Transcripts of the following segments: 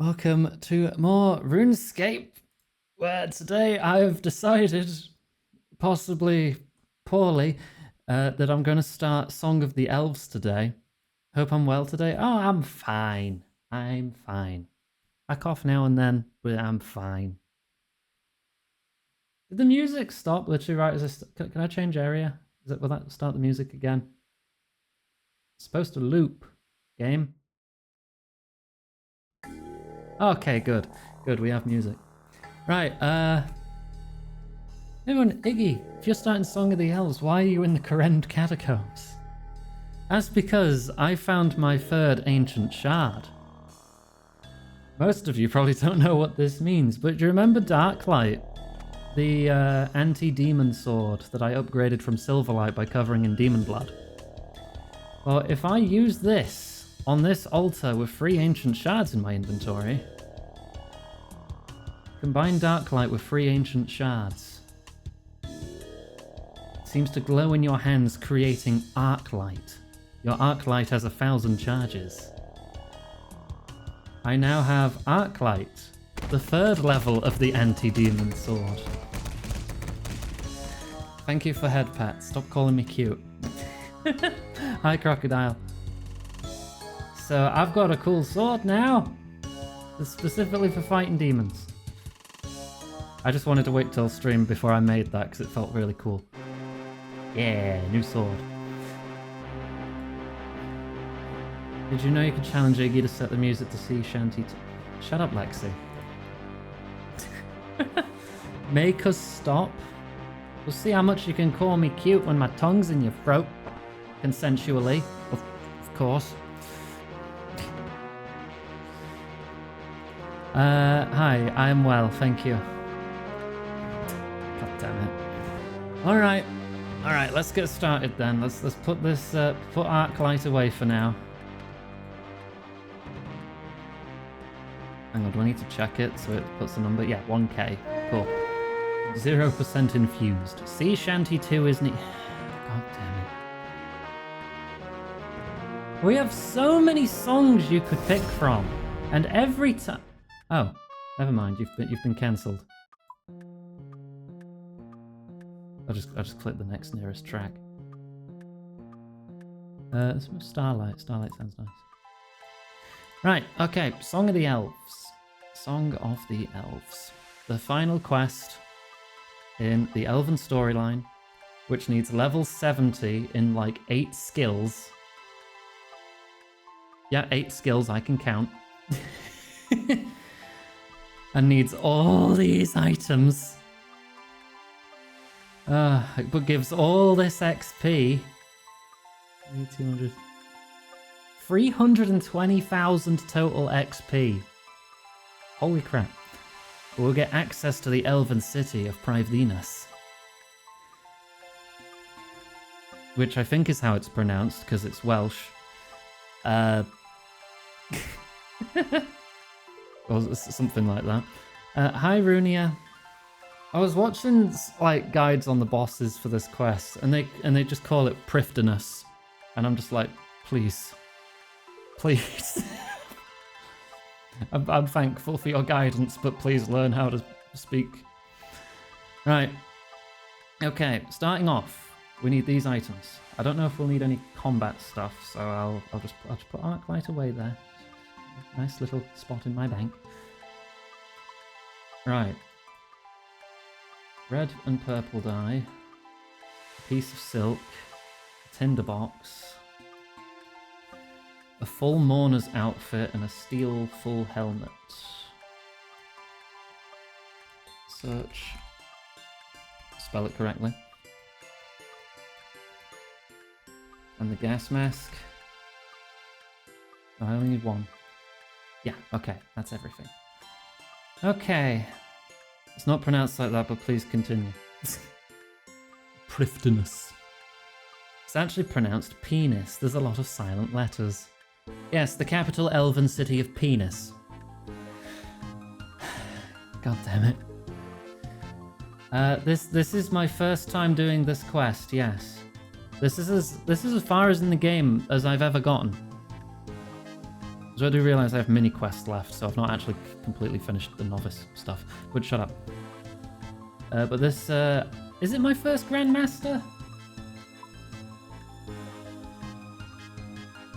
Welcome to more Runescape, where today I've decided, possibly poorly, that I'm going to start Song of the Elves today. Hope I'm well today. Oh, I'm fine. I'm fine. I cough now and then, but I'm fine. Did the music stop literally right as I... Can I change area? Will that start the music again? It's supposed to loop. Game. Okay, good. Good, we have music. Right, everyone, Iggy, if you're starting Song of the Elves, why are you in the Korend Catacombs? That's because I found my third ancient shard. Most of you probably don't know what this means, but do you remember Darklight? The anti-demon sword that I upgraded from Silverlight by covering in demon blood? Well, if I use this on this altar with 3 ancient shards in my inventory, combine Darklight with 3 ancient shards, it seems to glow in your hands, creating Arclight. Your Arclight has 1,000 charges. I now have Arclight, the 3rd level of the anti-demon sword. Thank you for head pat. Stop calling me cute. Hi, Crocodile. So I've got a cool sword now. It's specifically for fighting demons. I just wanted to wait till stream before I made that because it felt really cool. Yeah, new sword. Did you know you could challenge Iggy to set the music to sea shanty? Shut up, Lexi. Make us stop. We'll see how much you can call me cute when my tongue's in your throat. Consensually, of course. Hi, I'm well, thank you. God damn it. Alright, let's get started then. Let's put this, put Arclight away for now. Hang on, do I need to check it so it puts the number? Yeah, 1k. Cool. 0% infused. Sea Shanty 2 isn't it? God damn it. We have so many songs you could pick from, and every time... Oh, never mind. You've been cancelled. I'll just click the next nearest track. Starlight. Starlight sounds nice. Right. Okay. Song of the Elves. Song of the Elves. The final quest in the Elven storyline, which needs level 70 in like 8 skills. Yeah, 8 skills. I can count. And needs all these items. But gives all this XP. 200. 320,000 total XP. Holy crap. We'll get access to the Elven city of Privenus. Which I think is how it's pronounced, because it's Welsh. Or something like that. Hi, Runia. I was watching like guides on the bosses for this quest, and they just call it Prifdinus, and I'm just like, please. I'm thankful for your guidance, but please learn how to speak. Right. Okay, starting off, we need these items. I don't know if we'll need any combat stuff, so I'll just put Arclight away there. Nice little spot in my bank. Right. Red and purple dye. A piece of silk. A tinderbox. A full mourner's outfit and a steel full helmet. Search. Spell it correctly. And the gas mask. Oh, I only need 1. Yeah, okay, that's everything. Okay. It's not pronounced like that, but please continue. Prifdinus. It's actually pronounced penis. There's a lot of silent letters. Yes, the capital elven city of Penis. God damn it. This is my first time doing this quest, yes. This is as far as in the game as I've ever gotten. So I do realise I have mini quests left, so I've not actually completely finished the novice stuff. But shut up. But this, is it my first Grandmaster?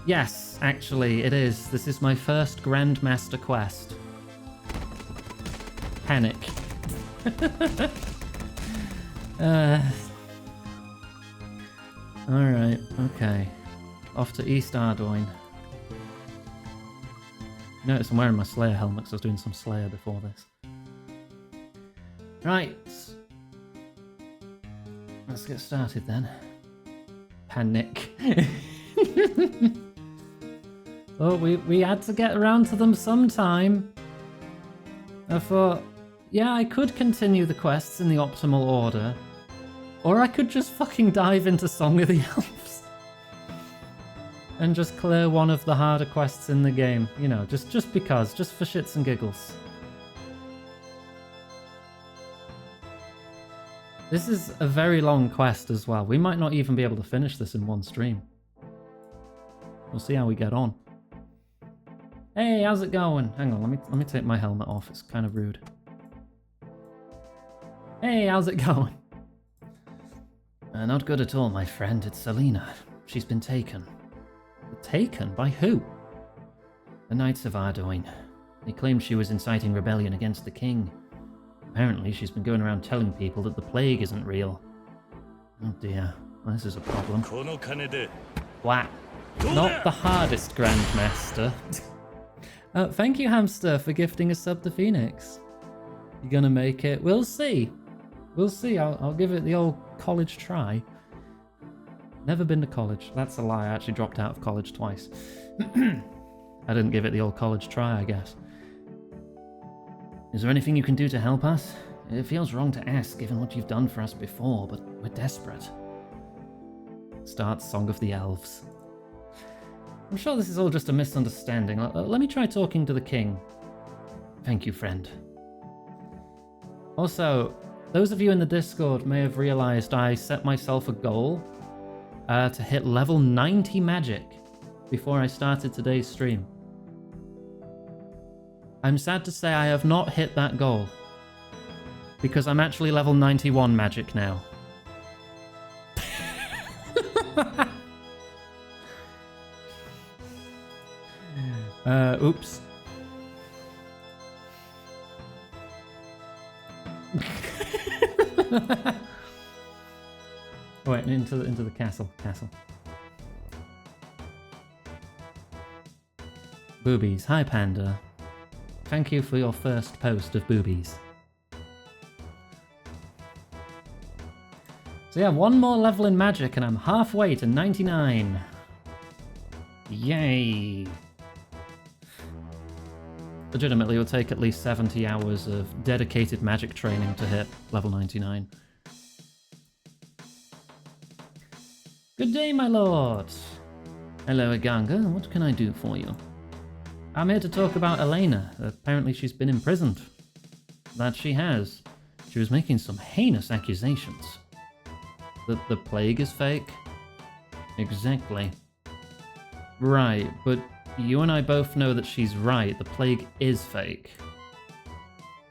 Yes, actually, it is. This is my first Grandmaster quest. Panic. Alright, okay. Off to East Ardoyne. Notice I'm wearing my Slayer helmet because I was doing some Slayer before this. Right. Let's get started then. Panic. Oh, we had to get around to them sometime. I thought, yeah, I could continue the quests in the optimal order. Or I could just fucking dive into Song of the Elves. And just clear one of the harder quests in the game. You know, just because, just for shits and giggles. This is a very long quest as well. We might not even be able to finish this in one stream. We'll see how we get on. Hey, how's it going? Hang on, let me take my helmet off. It's kind of rude. Hey, how's it going? Not good at all, my friend. It's Selena. She's been taken. Taken? By who? The Knights of Ardoyne. They claimed she was inciting rebellion against the king. Apparently, she's been going around telling people that the plague isn't real. Oh dear. Well, this is a problem. What? Not the hardest Grandmaster. Thank you, Hamster, for gifting a sub to Phoenix. You gonna make it? We'll see. We'll see. I'll give it the old college try. Never been to college. That's a lie. I actually dropped out of college twice. I didn't give it the old college try, I guess. Is there anything you can do to help us? It feels wrong to ask, given what you've done for us before, but we're desperate. Start Song of the Elves. I'm sure this is all just a misunderstanding. Let me try talking to the king. Thank you, friend. Also, those of you in the Discord may have realized I set myself a goal to hit level 90 magic before I started today's stream. I'm sad to say I have not hit that goal because I'm actually level 91 magic now. Oops. Wait, into the castle. Boobies. Hi, Panda. Thank you for your first post of boobies. So yeah, one more level in magic and I'm halfway to 99. Yay! Legitimately, it will take at least 70 hours of dedicated magic training to hit level 99. Good day, my lord! Hello, Aganga. What can I do for you? I'm here to talk about Elena. Apparently she's been imprisoned. That she has. She was making some heinous accusations. That the plague is fake? Exactly. Right, but you and I both know that she's right. The plague is fake.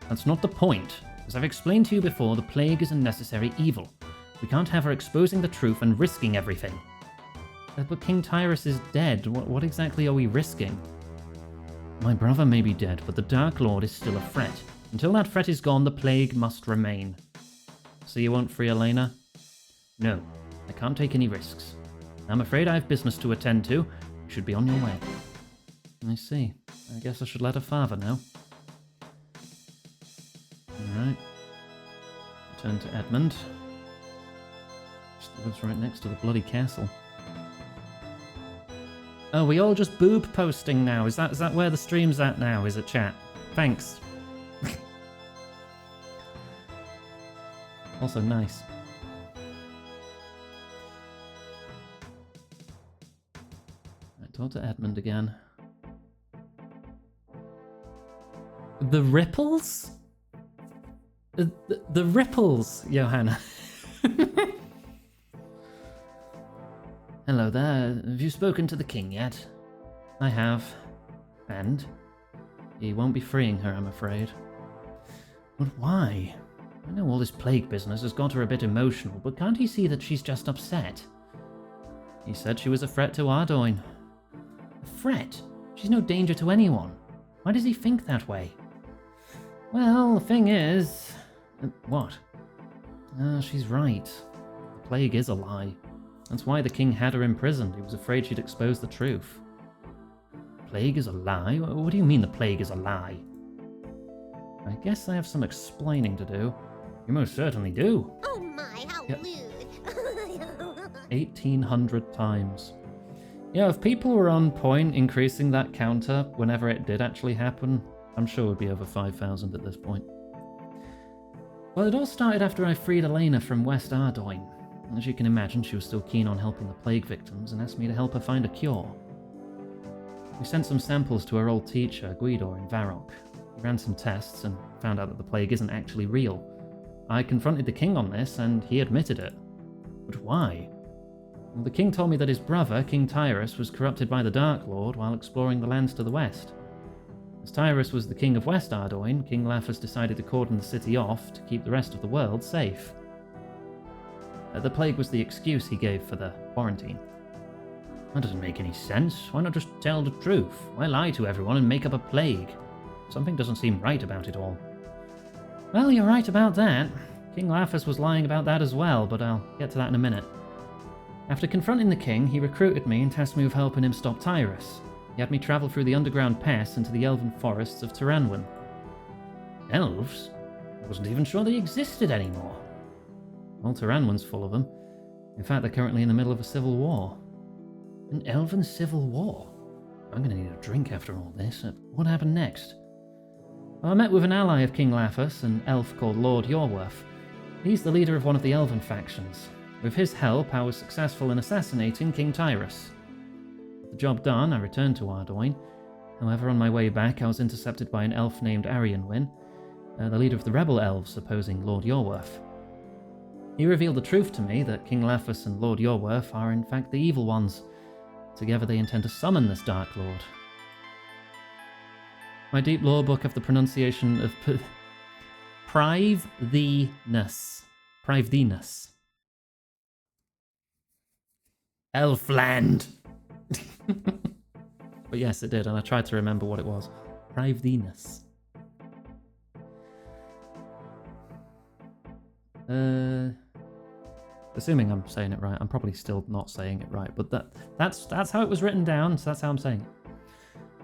That's not the point. As I've explained to you before, the plague is a necessary evil. We can't have her exposing the truth and risking everything. But King Tyrus is dead. What exactly are we risking? My brother may be dead, but the Dark Lord is still a threat. Until that threat is gone, the plague must remain. So you won't free Elena? No, I can't take any risks. I'm afraid I have business to attend to. You should be on your way. I see. I guess I should let her father know. Alright. Turn to Edmund. Just lives right next to the bloody castle. Oh, we all just boob posting now. Is that where the stream's at now? Is it, chat? Thanks. Also nice. Right, talk to Edmund again. The ripples? The ripples, Johanna. Hello there. Have you spoken to the king yet? I have. And he won't be freeing her, I'm afraid. But why? I know all this plague business has got her a bit emotional, but can't he see that she's just upset? He said she was a threat to Ardoin. A threat? She's no danger to anyone. Why does he think that way? Well, the thing is... what? She's right. The plague is a lie. That's why the king had her imprisoned. He was afraid she'd expose the truth. Plague is a lie? What do you mean the plague is a lie? I guess I have some explaining to do. You most certainly do. Oh my, how Yep. rude. 1,800 times. Yeah, if people were on point increasing that counter whenever it did actually happen, I'm sure it would be over 5,000 at this point. Well, it all started after I freed Elena from West Ardoin. As you can imagine, she was still keen on helping the plague victims and asked me to help her find a cure. We sent some samples to her old teacher, Guido, in Varrock. We ran some tests and found out that the plague isn't actually real. I confronted the king on this, and he admitted it. But why? Well, the king told me that his brother, King Tyrus, was corrupted by the Dark Lord while exploring the lands to the west. As Tyrus was the king of West Ardoin, King Laphas decided to cordon the city off to keep the rest of the world safe. The plague was the excuse he gave for the quarantine. That doesn't make any sense. Why not just tell the truth? Why lie to everyone and make up a plague? Something doesn't seem right about it all. Well, you're right about that. King Laphas was lying about that as well, but I'll get to that in a minute. After confronting the king, he recruited me and tasked me with helping him stop Tyrus. He had me travel through the underground pass into the elven forests of Turanwin. Elves? I wasn't even sure they existed anymore. Well, Turanwin's full of them. In fact, they're currently in the middle of a civil war. An elven civil war? I'm going to need a drink after all this. What happened next? Well, I met with an ally of King Laphas, an elf called Lord Yorworth. He's the leader of one of the elven factions. With his help, I was successful in assassinating King Tyrus. With the job done, I returned to Ardoin. However, on my way back, I was intercepted by an elf named Arianwin, the leader of the rebel elves opposing Lord Yorworth. He revealed the truth to me that King Laphas and Lord Yorworth are in fact the evil ones. Together they intend to summon this Dark Lord. My deep lore book of the pronunciation of Prive-the-ness. Prive-the-ness. Elfland! But yes, it did, and I tried to remember what it was. Prive-the-ness. Assuming I'm saying it right, I'm probably still not saying it right, but that's how it was written down, so that's how I'm saying it.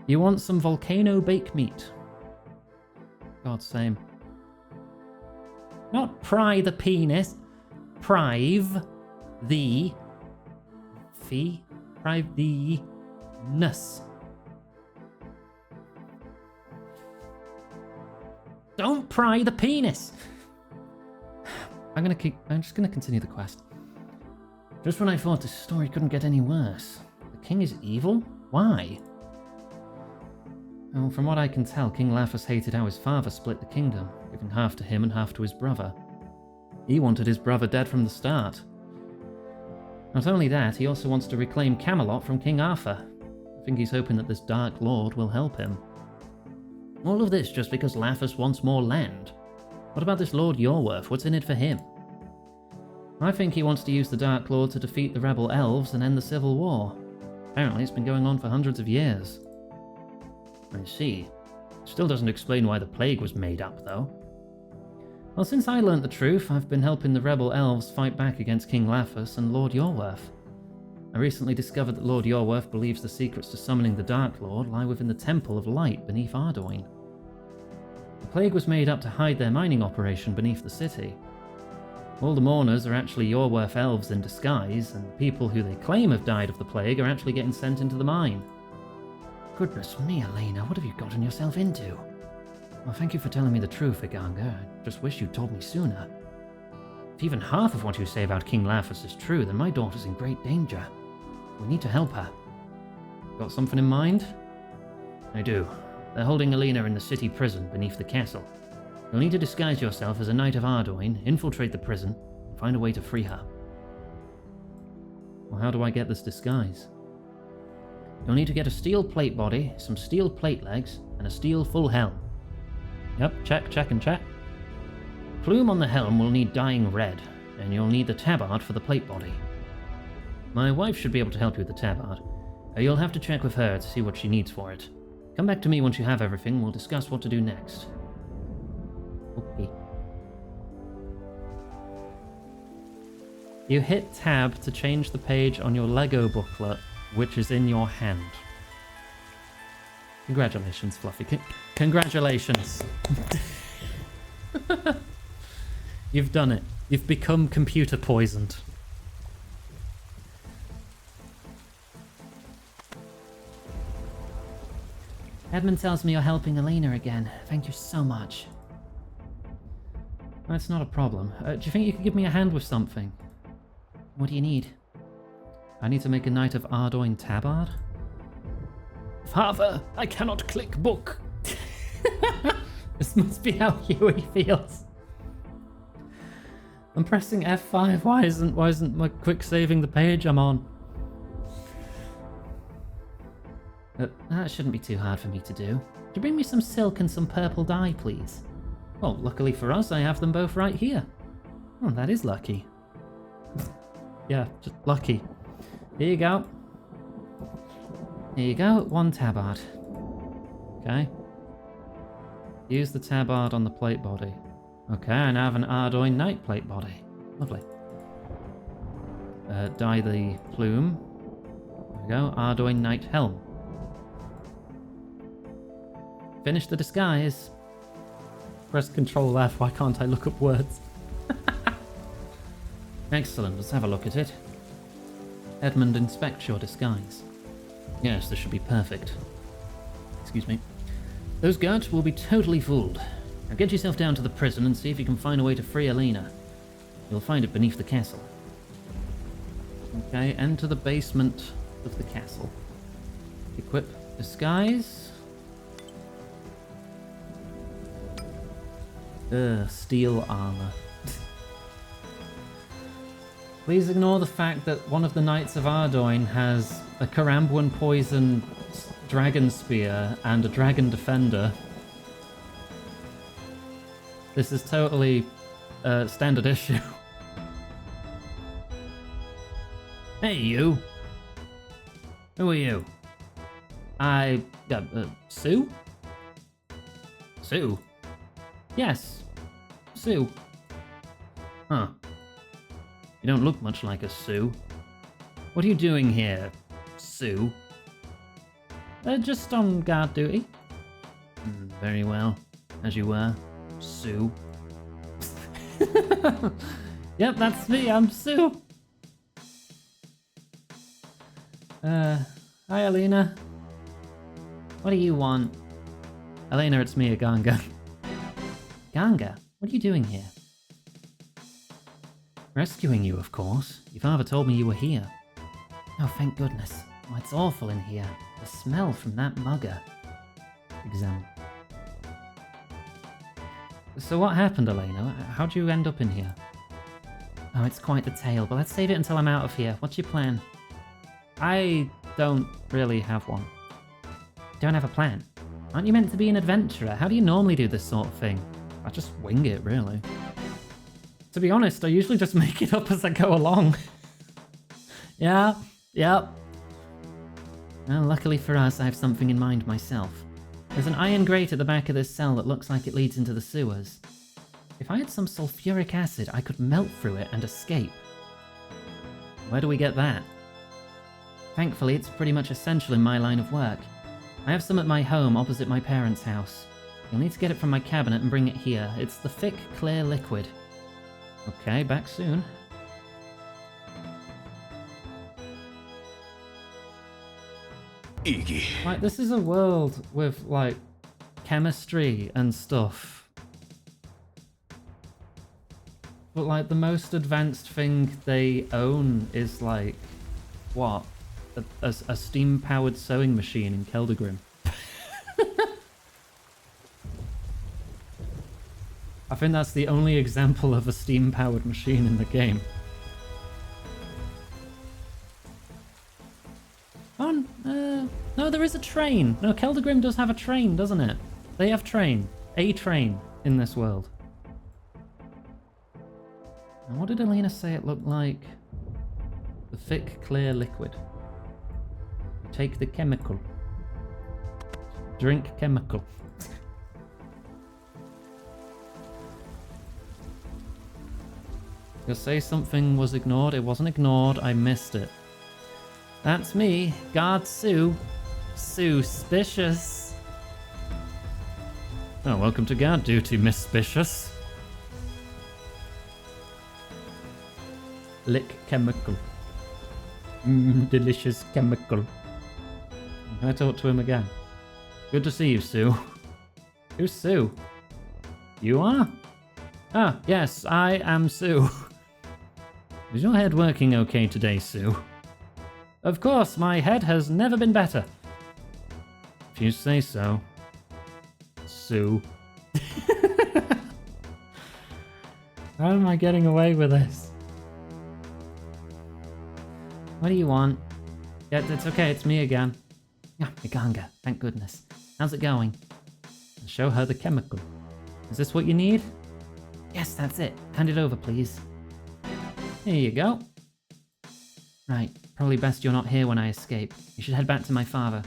You want some volcano bake meat? God, same. Not pry the penis. Prive the fee. Prive the ness. Don't pry the penis. I'm just gonna continue the quest. Just when I thought this story couldn't get any worse. The king is evil? Why? Well, from what I can tell, King Laphas hated how his father split the kingdom, giving half to him and half to his brother. He wanted his brother dead from the start. Not only that, he also wants to reclaim Camelot from King Arthur. I think he's hoping that this Dark Lord will help him. All of this just because Laphas wants more land. What about this Lord Yorworth? What's in it for him? I think he wants to use the Dark Lord to defeat the rebel elves and end the civil war. Apparently it's been going on for hundreds of years. I see. Still doesn't explain why the plague was made up, though. Well, since I learnt the truth, I've been helping the rebel elves fight back against King Laphas and Lord Yorworth. I recently discovered that Lord Yorworth believes the secrets to summoning the Dark Lord lie within the Temple of Light beneath Ardoin. The plague was made up to hide their mining operation beneath the city. All the mourners are actually Yorworth elves in disguise, and the people who they claim have died of the plague are actually getting sent into the mine. Goodness me, Elena, what have you gotten yourself into? Well, thank you for telling me the truth, Iganga. I just wish you'd told me sooner. If even half of what you say about King Laphas is true, then my daughter's in great danger. We need to help her. Got something in mind? I do. They're holding Elena in the city prison beneath the castle. You'll need to disguise yourself as a knight of Ardoin, infiltrate the prison, and find a way to free her. Well, how do I get this disguise? You'll need to get a steel plate body, some steel plate legs, and a steel full helm. Yep, check, and check. Plume on the helm will need dyeing red, and you'll need the tabard for the plate body. My wife should be able to help you with the tabard. You'll have to check with her to see what she needs for it. Come back to me once you have everything, we'll discuss what to do next. Okay. You hit tab to change the page on your Lego booklet, which is in your hand. Congratulations, Fluffy. Congratulations. You've done it. You've become computer poisoned. Edmund tells me you're helping Elena again. Thank you so much. That's not a problem. Do you think you could give me a hand with something? What do you need? I need to make a Knight of Ardoin tabard. Father, I cannot click book. This must be how Huey feels. I'm pressing F5. Why isn't my quick saving the page I'm on? That shouldn't be too hard for me to do. Could you bring me some silk and some purple dye, please? Well, luckily for us, I have them both right here. Oh, that is lucky. Yeah, just lucky. Here you go. Here you go, 1 tabard. Okay. Use the tabard on the plate body. Okay, I now have an Ardoin Knight plate body. Lovely. Dye the plume. There we go, Ardoin Knight helm. Finish the disguise. Press Ctrl F, why can't I look up words? Excellent, let's have a look at it. Edmund inspects your disguise. Yes, this should be perfect. Excuse me. Those guards will be totally fooled. Now get yourself down to the prison and see if you can find a way to free Elena. You'll find it beneath the castle. Okay, enter the basement of the castle. Equip disguise. Steel armor. Please ignore the fact that one of the Knights of Ardoin has a Carambuan poison dragon spear and a dragon defender. This is totally standard issue. Hey, you. Who are you? Sue? Sue? Yes, Sue. Huh. You don't look much like a Sue. What are you doing here, Sue? Just on guard duty. Very well. As you were, Sue. Yep, that's me, I'm Sue. Hi, Elena. What do you want? Elena, it's me, Aganga. Ganga, what are you doing here? Rescuing you, of course. Your father told me you were here. Oh, thank goodness. Oh, it's awful in here. The smell from that mugger. Examine. So what happened, Elena? How'd you end up in here? Oh, it's quite the tale, but let's save it until I'm out of here. What's your plan? I don't really have one. Don't have a plan? Aren't you meant to be an adventurer? How do you normally do this sort of thing? I just wing it, really. To be honest, I usually just make it up as I go along. Yeah. Well, luckily for us, I have something in mind myself. There's an iron grate at the back of this cell that looks like it leads into the sewers. If I had some sulfuric acid, I could melt through it and escape. Where do we get that? Thankfully, it's pretty much essential in my line of work. I have some at my home opposite my parents' house. You'll need to get it from my cabinet and bring it here. It's the thick, clear liquid. Okay, back soon. Iggy. Like, this is a world with, like, chemistry and stuff. But, like, the most advanced thing they own is, like, what? A steam-powered sewing machine in Keldegrim. I think that's the only example of a steam-powered machine in the game. train. No, Keldagrim does have a train, doesn't it? They have train. A train in this world. And what did Elena say it looked like? The thick, clear liquid. Take the chemical. Drink chemical. You'll say something was ignored. It wasn't ignored. I missed it. That's me. Guard Sue. Suspicious. Oh, welcome to guard duty, Miss Suspicious. Lick chemical. Delicious chemical. Can I talk to him again? Good to see you, Sue. Who's Sue? You are? Ah, yes, I am Sue. Is your head working okay today, Sue? Of course, my head has never been better. If you say so. Sue. How am I getting away with this? What do you want? Yeah, it's okay, it's me again. Yeah, Iganga, thank goodness. How's it going? I'll show her the chemical. Is this what you need? Yes, that's it. Hand it over, please. Here you go. Right, probably best you're not here when I escape. You should head back to my father.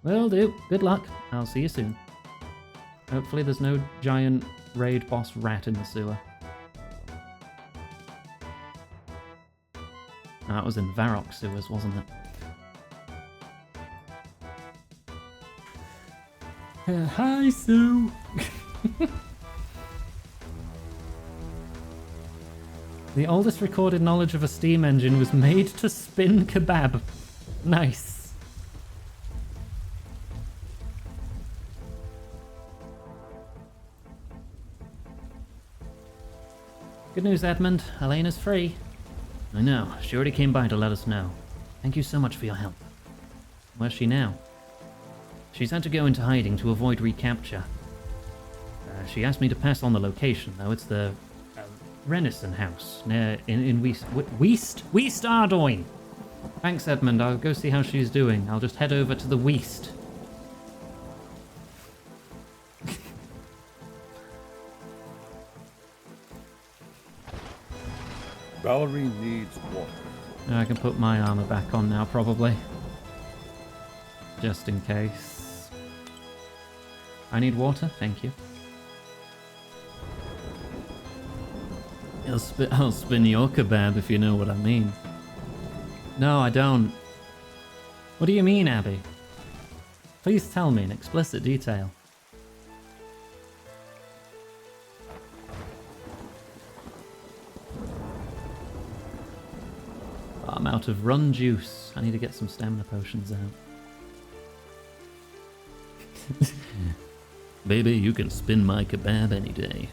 Will do. Good luck. I'll see you soon. Hopefully there's no giant raid boss rat in the sewer. That was in Varrock sewers, wasn't it? Hi, Sue! The oldest recorded knowledge of a steam engine was made to spin kebab. Nice. Good news, Edmund. Elena's free. I know. She already came by to let us know. Thank you so much for your help. Where's she now? She's had to go into hiding to avoid recapture. She asked me to pass on the location, though. It's the Renaissance House near in Weast Ardoyne. Thanks, Edmund. I'll go see how she's doing. I'll just head over to the Weast. Valerie needs water. I can put my armor back on now, probably. Just in case. I need water, thank you. I'll spin your kebab if you know what I mean. No, I don't. What do you mean, Abby? Please tell me in explicit detail. I'm out of run juice. I need to get some stamina potions out. Baby, you can spin my kebab any day.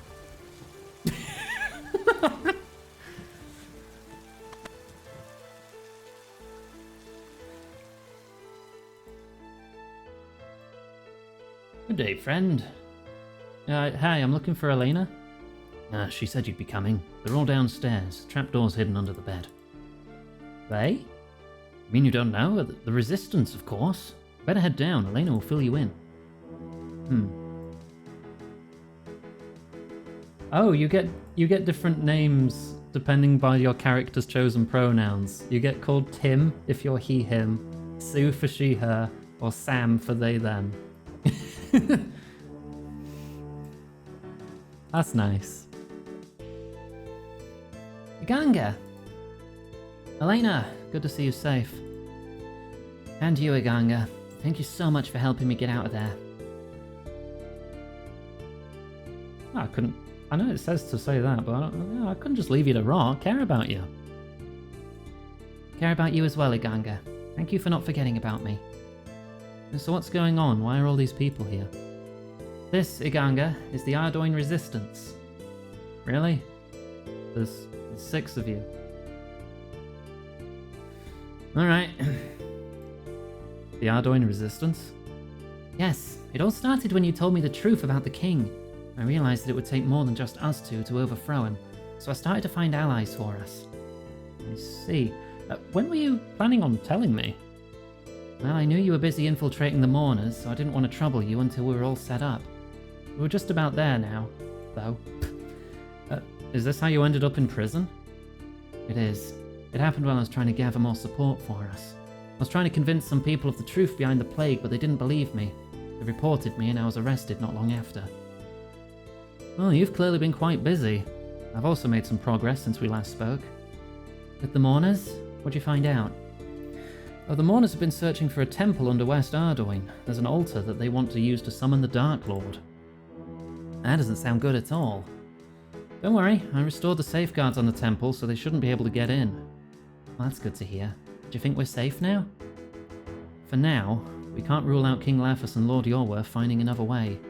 Good day, friend. Hi, I'm looking for Elena. She said you'd be coming. They're all downstairs. Trapdoors hidden under the bed. They? You mean you don't know? The Resistance, of course. Better head down. Elena will fill you in. Oh, you get different names depending by your character's chosen pronouns. You get called Tim if you're he, him, Sue for she, her, or Sam for they, them. That's nice. Iganga! Elena, good to see you safe. And you, Iganga. Thank you so much for helping me get out of there. I know it says to say that, but I couldn't just leave you to rot. Care about you. Care about you as well, Iganga. Thank you for not forgetting about me. So what's going on? Why are all these people here? This, Iganga, is the Ardoyne Resistance. Really? There's 6 of you. Alright. The Ardoyne Resistance? Yes, it all started when you told me the truth about the king. I realized that it would take more than just us two to overthrow him, so I started to find allies for us. I see. When were you planning on telling me? Well, I knew you were busy infiltrating the mourners, so I didn't want to trouble you until we were all set up. We're just about there now, though. Is this how you ended up in prison? It is. It happened while I was trying to gather more support for us. I was trying to convince some people of the truth behind the plague, but they didn't believe me. They reported me and I was arrested not long after. Well, you've clearly been quite busy. I've also made some progress since we last spoke. With the mourners? What'd you find out? Oh, the mourners have been searching for a temple under West Ardoin. There's an altar that they want to use to summon the Dark Lord. That doesn't sound good at all. Don't worry, I restored the safeguards on the temple, so they shouldn't be able to get in. Well, that's good to hear. Do you think we're safe now? For now, we can't rule out King Laphas and Lord Yorworth finding another way.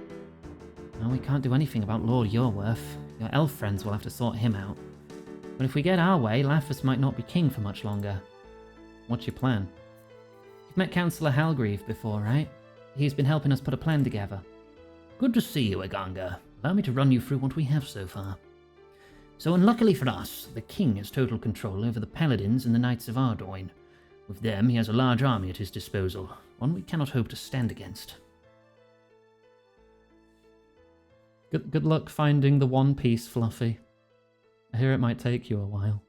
No, we can't do anything about Lord Yorworth. Your elf friends will have to sort him out. But if we get our way, Laphas might not be king for much longer. What's your plan? You've met Councillor Halgreave before, right? He's been helping us put a plan together. Good to see you, Eganga. Allow me to run you through what we have so far. So unluckily for us, the king has total control over the paladins and the knights of Ardoin. With them, he has a large army at his disposal, one we cannot hope to stand against. Good luck finding the One Piece, Fluffy. I hear it might take you a while.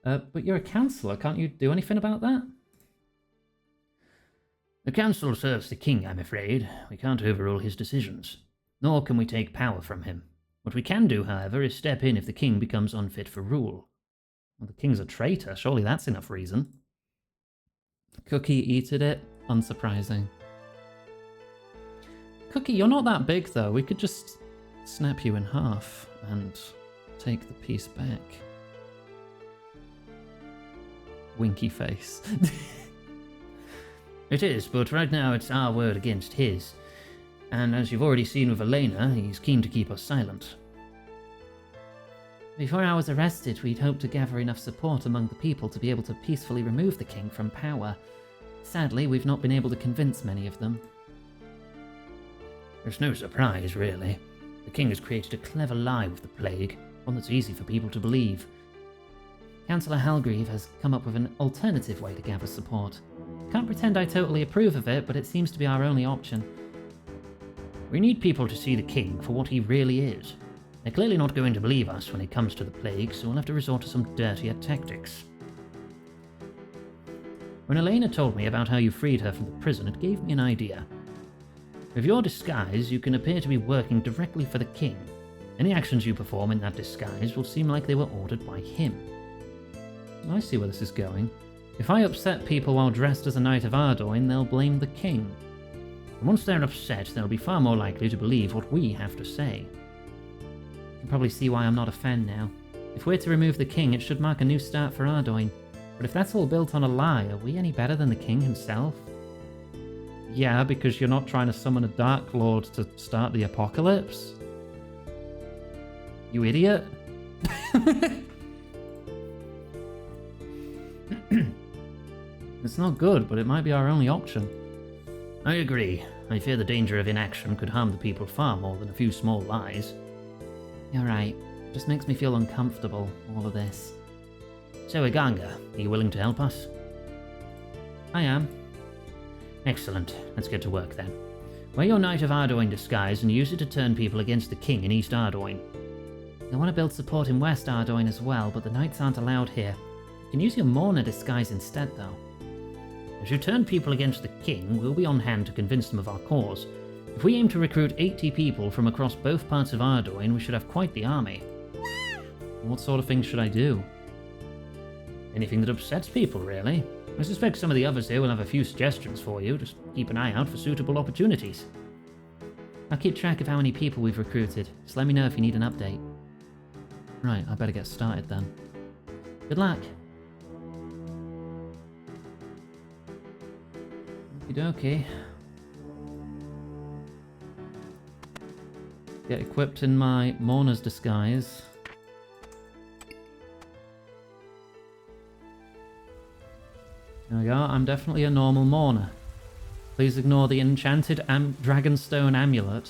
But you're a councillor, can't you do anything about that? The council serves the king, I'm afraid. We can't overrule his decisions. Nor can we take power from him. What we can do, however, is step in if the king becomes unfit for rule. Well, the king's a traitor, surely that's enough reason. Cookie eated it, unsurprising. Cookie, you're not that big though, we could just snap you in half and take the piece back. Winky face. It is, but right now it's our word against his. And as you've already seen with Elena, he's keen to keep us silent. Before I was arrested, we'd hoped to gather enough support among the people to be able to peacefully remove the king from power. Sadly, we've not been able to convince many of them. There's no surprise, really. The king has created a clever lie with the plague, one that's easy for people to believe. Councillor Halgreave has come up with an alternative way to gather support. Can't pretend I totally approve of it, but it seems to be our only option. We need people to see the king for what he really is. They're clearly not going to believe us when it comes to the plague, so we'll have to resort to some dirtier tactics. When Elena told me about how you freed her from the prison, it gave me an idea. With your disguise, you can appear to be working directly for the king. Any actions you perform in that disguise will seem like they were ordered by him. I see where this is going. If I upset people while dressed as a Knight of Ardoin, they'll blame the king. And once they're upset, they'll be far more likely to believe what we have to say. You can probably see why I'm not a fan now. If we're to remove the king, it should mark a new start for Ardoin. But if that's all built on a lie, are we any better than the king himself? Yeah, because you're not trying to summon a Dark Lord to start the apocalypse? You idiot. It's not good, but it might be our only option. I agree. I fear the danger of inaction could harm the people far more than a few small lies. You're right. It just makes me feel uncomfortable, all of this. So, Iganga, are you willing to help us? I am. Excellent. Let's get to work then. Wear your Knight of Ardoin disguise and use it to turn people against the king in East Ardoin. I want to build support in West Ardoin as well, but the knights aren't allowed here. You can use your Mourner disguise instead, though. As you turn people against the king, we'll be on hand to convince them of our cause. If we aim to recruit 80 people from across both parts of Ardoin, we should have quite the army. What sort of things should I do? Anything that upsets people, really. I suspect some of the others here will have a few suggestions for you. Just keep an eye out for suitable opportunities. I'll keep track of how many people we've recruited. Just let me know if you need an update. Right, I better get started then. Good luck. Okie dokie. Get equipped in my Mourner's disguise. There we go, I'm definitely a normal Mourner. Please ignore the enchanted Dragonstone amulet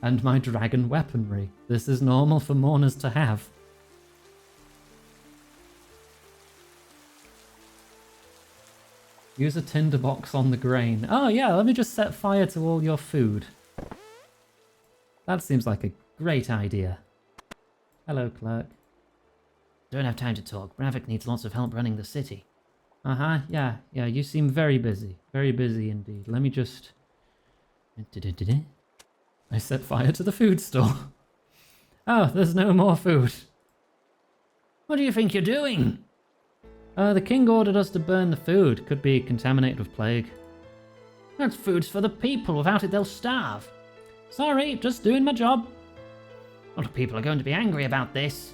and my dragon weaponry. This is normal for Mourners to have. Use a tinderbox on the grain. Oh yeah, let me just set fire to all your food. That seems like a great idea. Hello, clerk. Don't have time to talk. Bravik needs lots of help running the city. Uh-huh, yeah, you seem very busy. Very busy indeed. Let me just... I set fire to the food store. Oh, there's no more food. What do you think you're doing? The king ordered us to burn the food. Could be contaminated with plague. That's food's for the people. Without it, they'll starve. Sorry, just doing my job. A lot of people are going to be angry about this.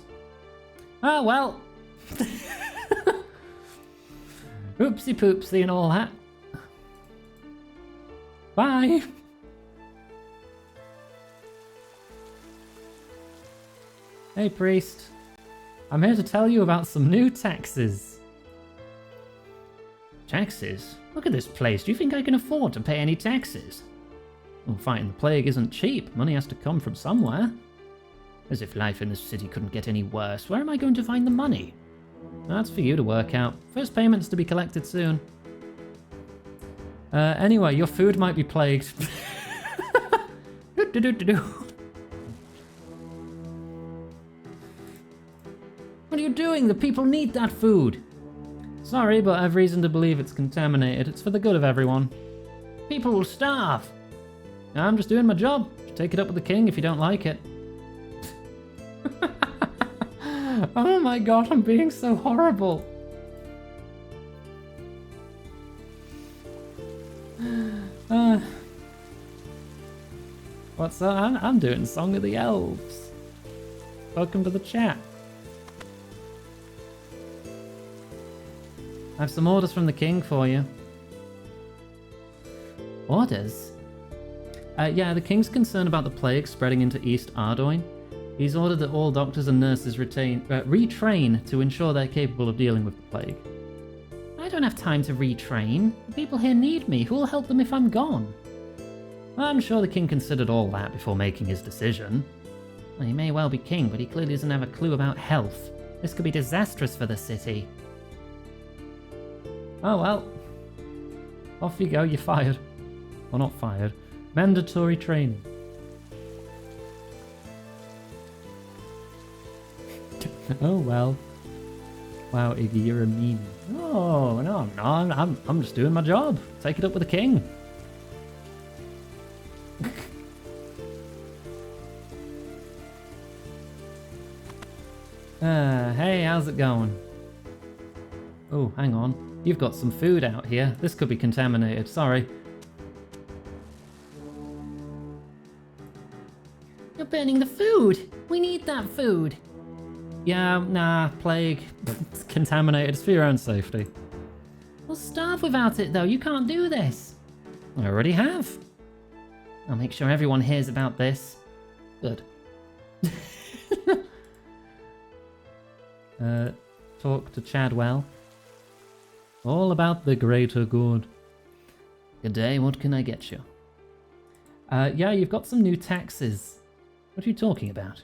Oh, well. Oopsie poopsie and all that. Bye. Hey, priest. I'm here to tell you about some new taxes. Taxes? Look at this place. Do you think I can afford to pay any taxes? Well, fighting the plague isn't cheap. Money has to come from somewhere. As if life in this city couldn't get any worse. Where am I going to find the money? That's for you to work out. First payment's to be collected soon. Anyway, your food might be plagued. What are you doing? The people need that food. Sorry, but I've reason to believe it's contaminated. It's for the good of everyone. People will starve. I'm just doing my job. Take it up with the king if you don't like it. Oh my god, I'm being so horrible. What's that? I'm doing Song of the Elves. Welcome to the chat. I have some orders from the king for you. Orders? Yeah, the king's concerned about the plague spreading into East Ardoin. He's ordered that all doctors and nurses retrain to ensure they're capable of dealing with the plague. I don't have time to retrain. The people here need me. Who will help them if I'm gone? I'm sure the king considered all that before making his decision. Well, he may well be king, but he clearly doesn't have a clue about health. This could be disastrous for the city. Oh well. Off you go, you're fired. Well, not fired. Mandatory training. Oh well. Wow, Iggy, you're a meanie. Oh, no, I'm just doing my job. Take it up with the king. Hey, how's it going? Oh, hang on. You've got some food out here. This could be contaminated, sorry. You're burning the food. We need that food. Yeah, nah, plague. It's contaminated. It's for your own safety. We'll starve without it, though. You can't do this. I already have. I'll make sure everyone hears about this. Good. Talk to Chadwell. All about the greater good. Good day, what can I get you? Yeah, you've got some new taxes. What are you talking about?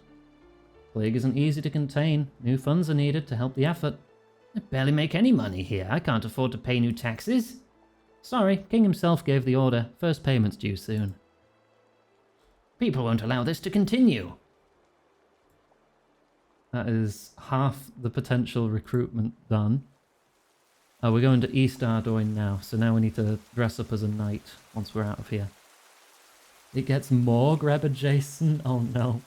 Plague isn't easy to contain. New funds are needed to help the effort. I barely make any money here. I can't afford to pay new taxes. Sorry, King himself gave the order. First payment's due soon. People won't allow this to continue. That is half the potential recruitment done. Oh, we're going to East Ardoin now, so now we need to dress up as a knight once we're out of here. It gets more grab adjacent? Oh no.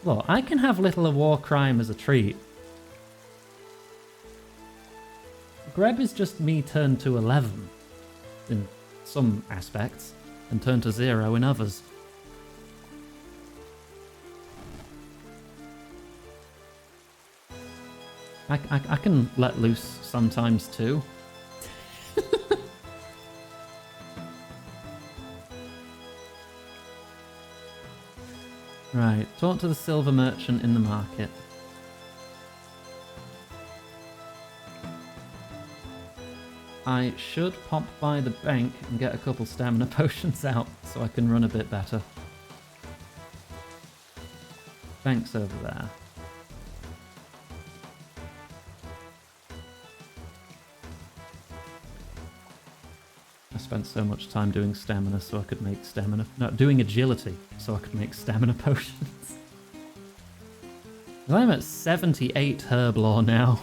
Look, I can have little of war crime as a treat. Greb is just me turned to 11 in some aspects and turned to 0 in others. I can let loose sometimes too. Right, talk to the silver merchant in the market. I should pop by the bank and get a couple stamina potions out so I can run a bit better. Bank's over there. spent so much time doing stamina so I could make stamina... No, doing agility so I could make stamina potions. I'm at 78 herb lore now.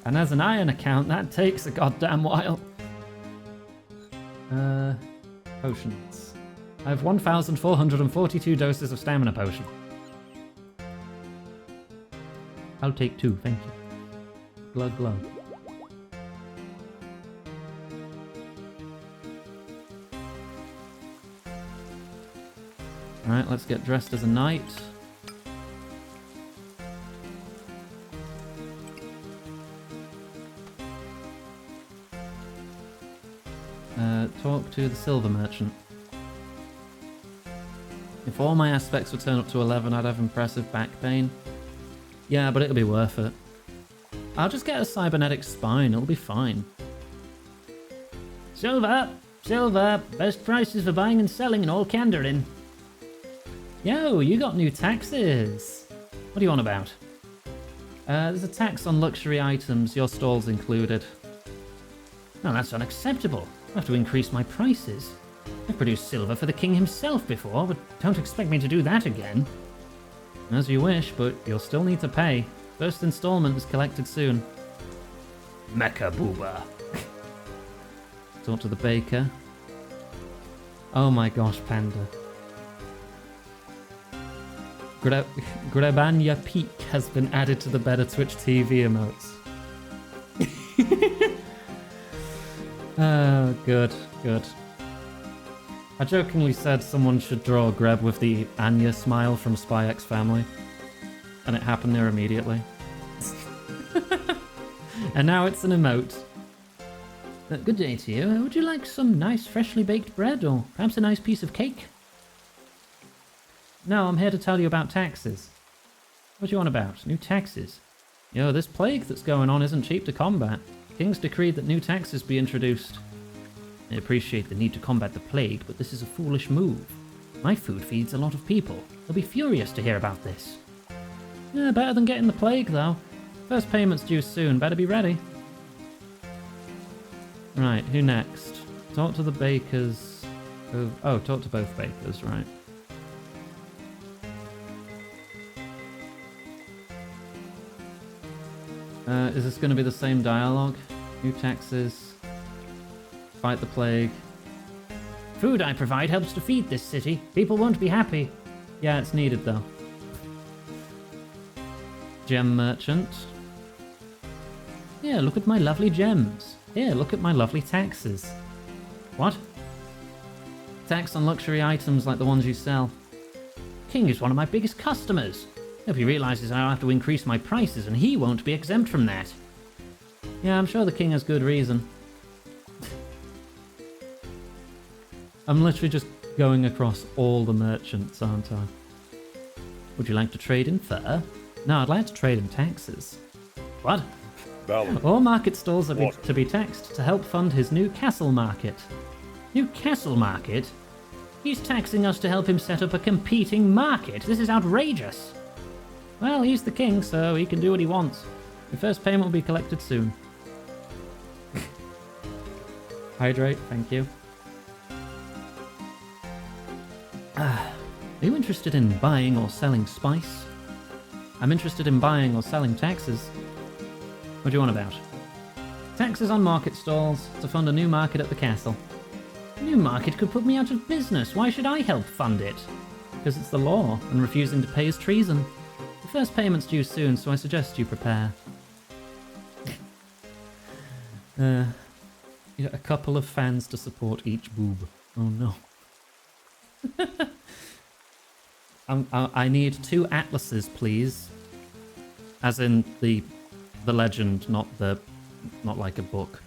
And as an iron account, that takes a goddamn while. Potions. I have 1,442 doses of stamina potion. I'll take 2, thank you. Glug glug. Alright, let's get dressed as a knight. Talk to the silver merchant. If all my aspects would turn up to 11, I'd have impressive back pain. Yeah, but it'll be worth it. I'll just get a cybernetic spine, it'll be fine. Silver! Silver! Best prices for buying and selling in all Kandarin. Yo, you got new taxes! What do you want about? There's a tax on luxury items, your stall's included. No, that's unacceptable. I have to increase my prices. I've produced silver for the king himself before, but don't expect me to do that again. As you wish, but you'll still need to pay. First installment is collected soon. Mecha booba. Talk to the baker. Oh my gosh, Panda. Grebanya Peak has been added to the Better Twitch TV emotes. Oh, good, good. I jokingly said someone should draw Greb with the Anya smile from Spy X Family, and it happened there immediately. And now it's an emote. Good day to you. Would you like some nice freshly baked bread, or perhaps a nice piece of cake? No, I'm here to tell you about taxes. What do you want about? New taxes? Yo, this plague that's going on isn't cheap to combat. King's decreed that new taxes be introduced. I appreciate the need to combat the plague, but this is a foolish move. My food feeds a lot of people. They'll be furious to hear about this. Yeah, better than getting the plague, though. First payment's due soon, better be ready. Right, who next? Talk to the bakers. Oh, talk to both bakers, right. Is this going to be the same dialogue? New taxes. Fight the plague. Food I provide helps to feed this city. People won't be happy. Yeah, it's needed though. Gem merchant. Here, look at my lovely gems. Here, look at my lovely taxes. What? Tax on luxury items like the ones you sell. King is one of my biggest customers. Hope he realizes I'll have to increase my prices and he won't be exempt from that. Yeah, I'm sure the king has good reason. I'm literally just going across all the merchants, aren't I? Would you like to trade in fur? No, I'd like to trade in taxes. What? Valid. All market stalls are to be taxed to help fund his new castle market. New castle market? He's taxing us to help him set up a competing market. This is outrageous. Well, he's the king, so he can do what he wants. Your first payment will be collected soon. Hydrate, thank you. Are you interested in buying or selling spice? I'm interested in buying or selling taxes. What do you want about? Taxes on market stalls to fund a new market at the castle. A new market could put me out of business. Why should I help fund it? Because it's the law, and refusing to pay is treason. The first payment's due soon, so I suggest you prepare. A couple of fans to support each boob. Oh no. I need 2 atlases, please. As in the legend, not like a book.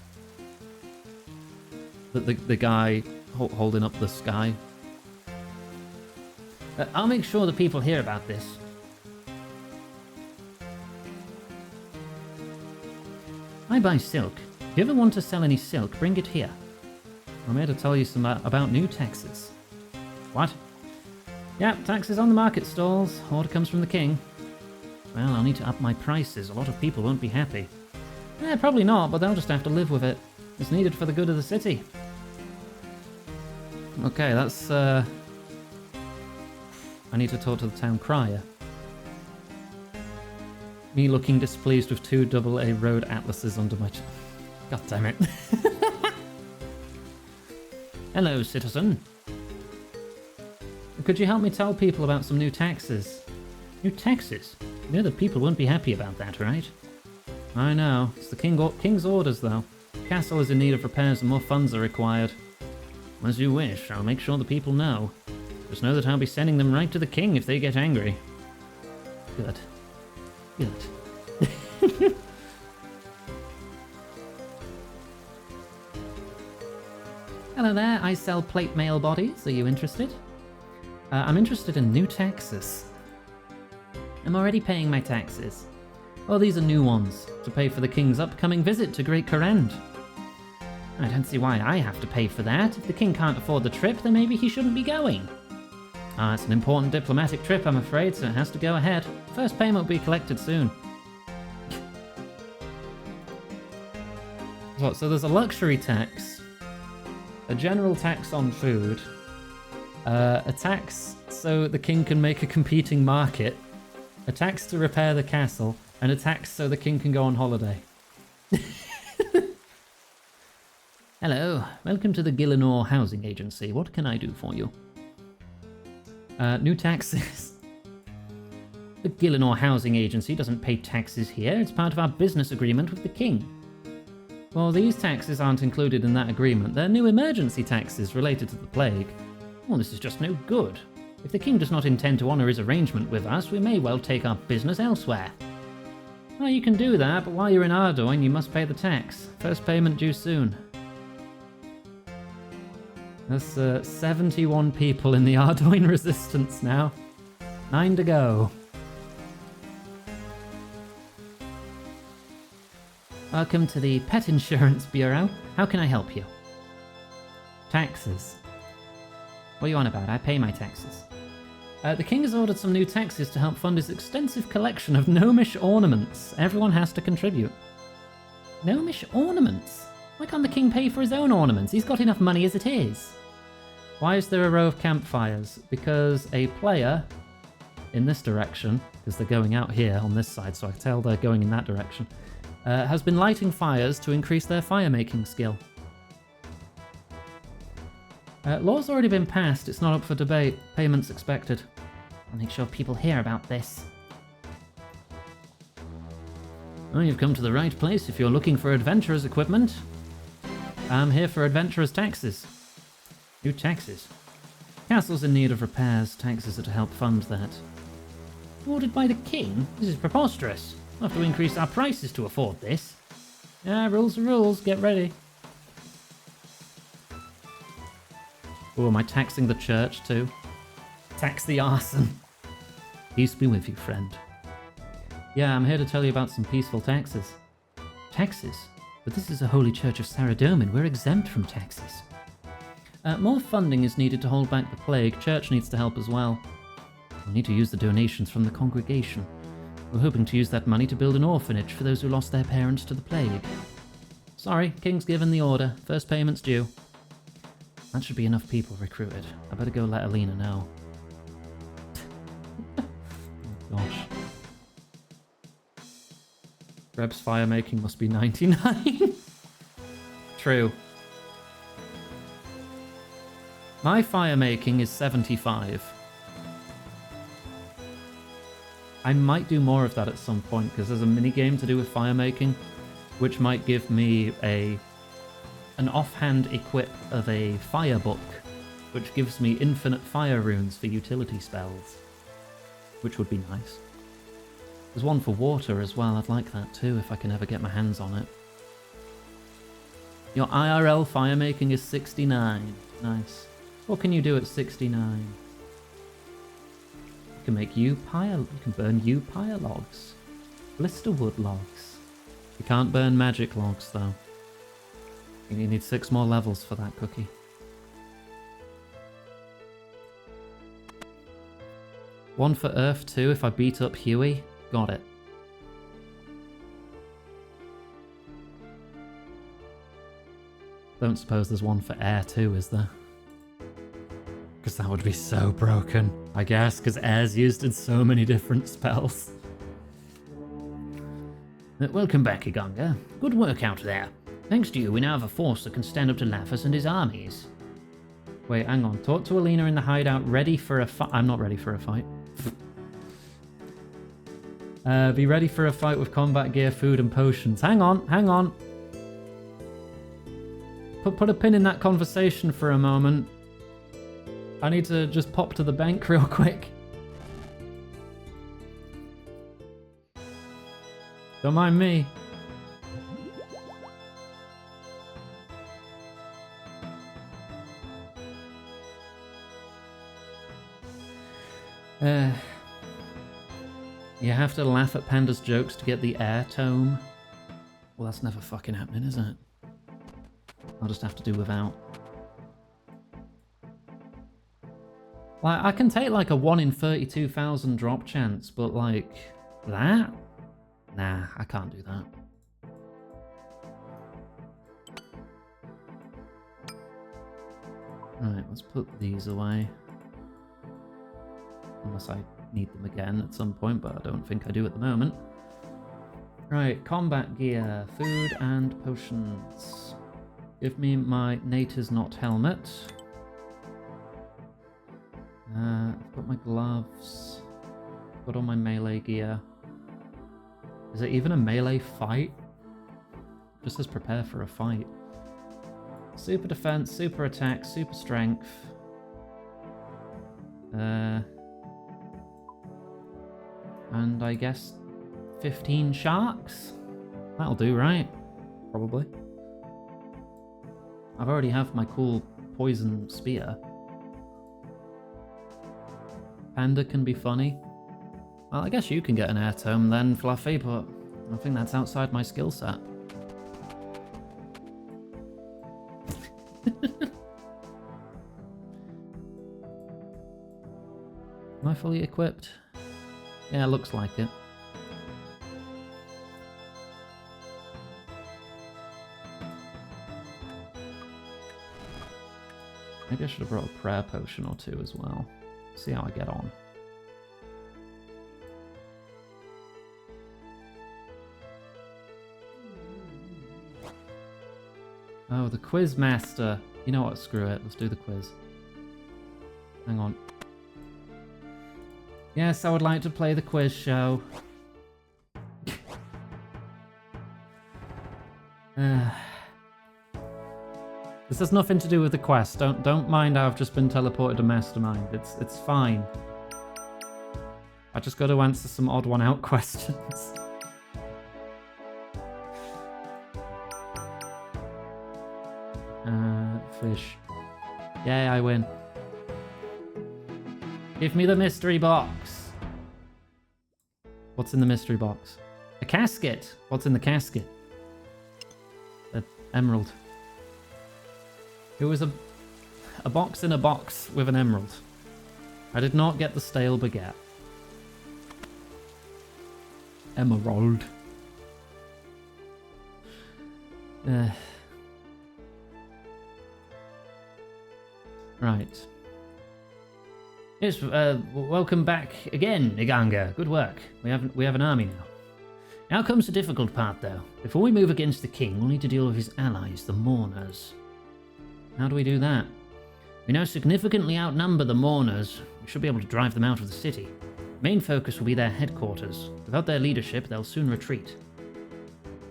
The guy holding up the sky. I'll make sure the people hear about this. I buy silk. If you ever want to sell any silk, bring it here. I'm here to tell you some about new taxes. What? Yeah, taxes on the market stalls. Order comes from the king. Well, I'll need to up my prices. A lot of people won't be happy. Probably not, but they'll just have to live with it. It's needed for the good of the city. Okay, that's... I need to talk to the town crier. Me looking displeased with 2 AA road atlases under my... God damn it. Hello, citizen. Could you help me tell people about some new taxes? New taxes? You know that people won't be happy about that, right? I know. It's the king's orders, though. The castle is in need of repairs and more funds are required. As you wish. I'll make sure the people know. Just know that I'll be sending them right to the king if they get angry. Good. Good. Hello there, I sell plate mail bodies. Are you interested? I'm interested in new taxes. I'm already paying my taxes. Oh, these are new ones, to pay for the king's upcoming visit to Great Corrend. I don't see why I have to pay for that. If the king can't afford the trip, then maybe he shouldn't be going. It's an important diplomatic trip, I'm afraid, so it has to go ahead. First payment will be collected soon. What, so there's a luxury tax, a general tax on food, a tax so the king can make a competing market, a tax to repair the castle, and a tax so the king can go on holiday. Hello, welcome to the Gillinor Housing Agency. What can I do for you? New taxes. The Gillinor Housing Agency doesn't pay taxes here. It's part of our business agreement with the king. Well, these taxes aren't included in that agreement. They're new emergency taxes related to the plague. Well, this is just no good. If the king does not intend to honour his arrangement with us, we may well take our business elsewhere. Well, you can do that, but while you're in Ardoin, you must pay the tax. First payment due soon. There's 71 people in the Ardoin resistance now. 9 to go. Welcome to the Pet Insurance Bureau. How can I help you? Taxes. What are you on about? I pay my taxes. The king has ordered some new taxes to help fund his extensive collection of gnomish ornaments. Everyone has to contribute. Gnomish ornaments? Why can't the king pay for his own ornaments? He's got enough money as it is. Why is there a row of campfires? Because a player in this direction, because they're going out here on this side, so I can tell they're going in that direction, has been lighting fires to increase their fire-making skill. Law's already been passed, it's not up for debate. Payments expected. I'll make sure people hear about this. Well, you've come to the right place if you're looking for adventurer's equipment. I'm here for adventurer's taxes. New taxes? Castle's in need of repairs. Taxes are to help fund that. Ordered by the king? This is preposterous. We'll have to increase our prices to afford this. Yeah, rules are rules. Get ready. Oh, am I taxing the church too? Tax the arson. Peace be with you, friend. Yeah, I'm here to tell you about some peaceful taxes. Taxes? But this is a holy church of Saradomin. We're exempt from taxes. More funding is needed to hold back the plague. Church needs to help as well. We'll need to use the donations from the congregation. We're hoping to use that money to build an orphanage for those who lost their parents to the plague. Sorry, King's given the order. First payment's due. That should be enough people recruited. I better go let Alina know. Oh, gosh. Reb's fire making must be 99. True. My fire making is 75. I might do more of that at some point because there's a mini game to do with fire making, which might give me an offhand equip of a fire book, which gives me infinite fire runes for utility spells, which would be nice. There's one for water as well. I'd like that too if I can ever get my hands on it. Your IRL fire making is 69. Nice. What can you do at 69? You can make you can burn pyre logs. Blisterwood logs. You can't burn magic logs though. You need 6 more levels for that cookie. One for Earth too if I beat up Huey. Got it. Don't suppose there's one for air too, is there? Because that would be so broken, I guess, because air's used in so many different spells. Welcome back, Iganga. Good work out there. Thanks to you, we now have a force that can stand up to Laphas and his armies. Wait, hang on. Talk to Alina in the hideout. Ready for a fight. I'm not ready for a fight. Be ready for a fight with combat gear, food, and potions. Hang on, hang on. Put a pin in that conversation for a moment. I need to just pop to the bank real quick. Don't mind me. You have to laugh at Panda's jokes to get the air tome. Well, that's never fucking happening, is it? I'll just have to do without. Like, I can take like a 1 in 32,000 drop chance, but like, that? Nah, I can't do that. Right, let's put these away. Unless I need them again at some point, but I don't think I do at the moment. Right, combat gear, food and potions. Give me my Native Knot helmet. I've got my gloves. Got all my melee gear. Is it even a melee fight? Just says prepare for a fight. Super defense, super attack, super strength. And I guess 15 sharks? That'll do, right? Probably. I've already have my cool poison spear. Panda can be funny. Well, I guess you can get an air tome then, Fluffy, but I think that's outside my skill set. Am I fully equipped? Yeah, it looks like it. Maybe I should have brought a prayer potion or two as well. See how I get on. Oh, the quiz master. You know what? Screw it. Let's do the quiz. Hang on. Yes, I would like to play the quiz show. This has nothing to do with the quest. Don't mind how I've just been teleported to Mastermind. It's fine. I just got to answer some odd one out questions. Fish. Yay, I win. Give me the mystery box. What's in the mystery box? A casket. What's in the casket? An emerald. It was a box in a box with an emerald. I did not get the stale baguette. Emerald. Right. Yes, welcome back again, Iganga. Good work. We have an army now. Now comes the difficult part, though. Before we move against the king, we'll need to deal with his allies, the Mourners. How do we do that? We now significantly outnumber the Mourners. We should be able to drive them out of the city. Main focus will be their headquarters. Without their leadership, they'll soon retreat.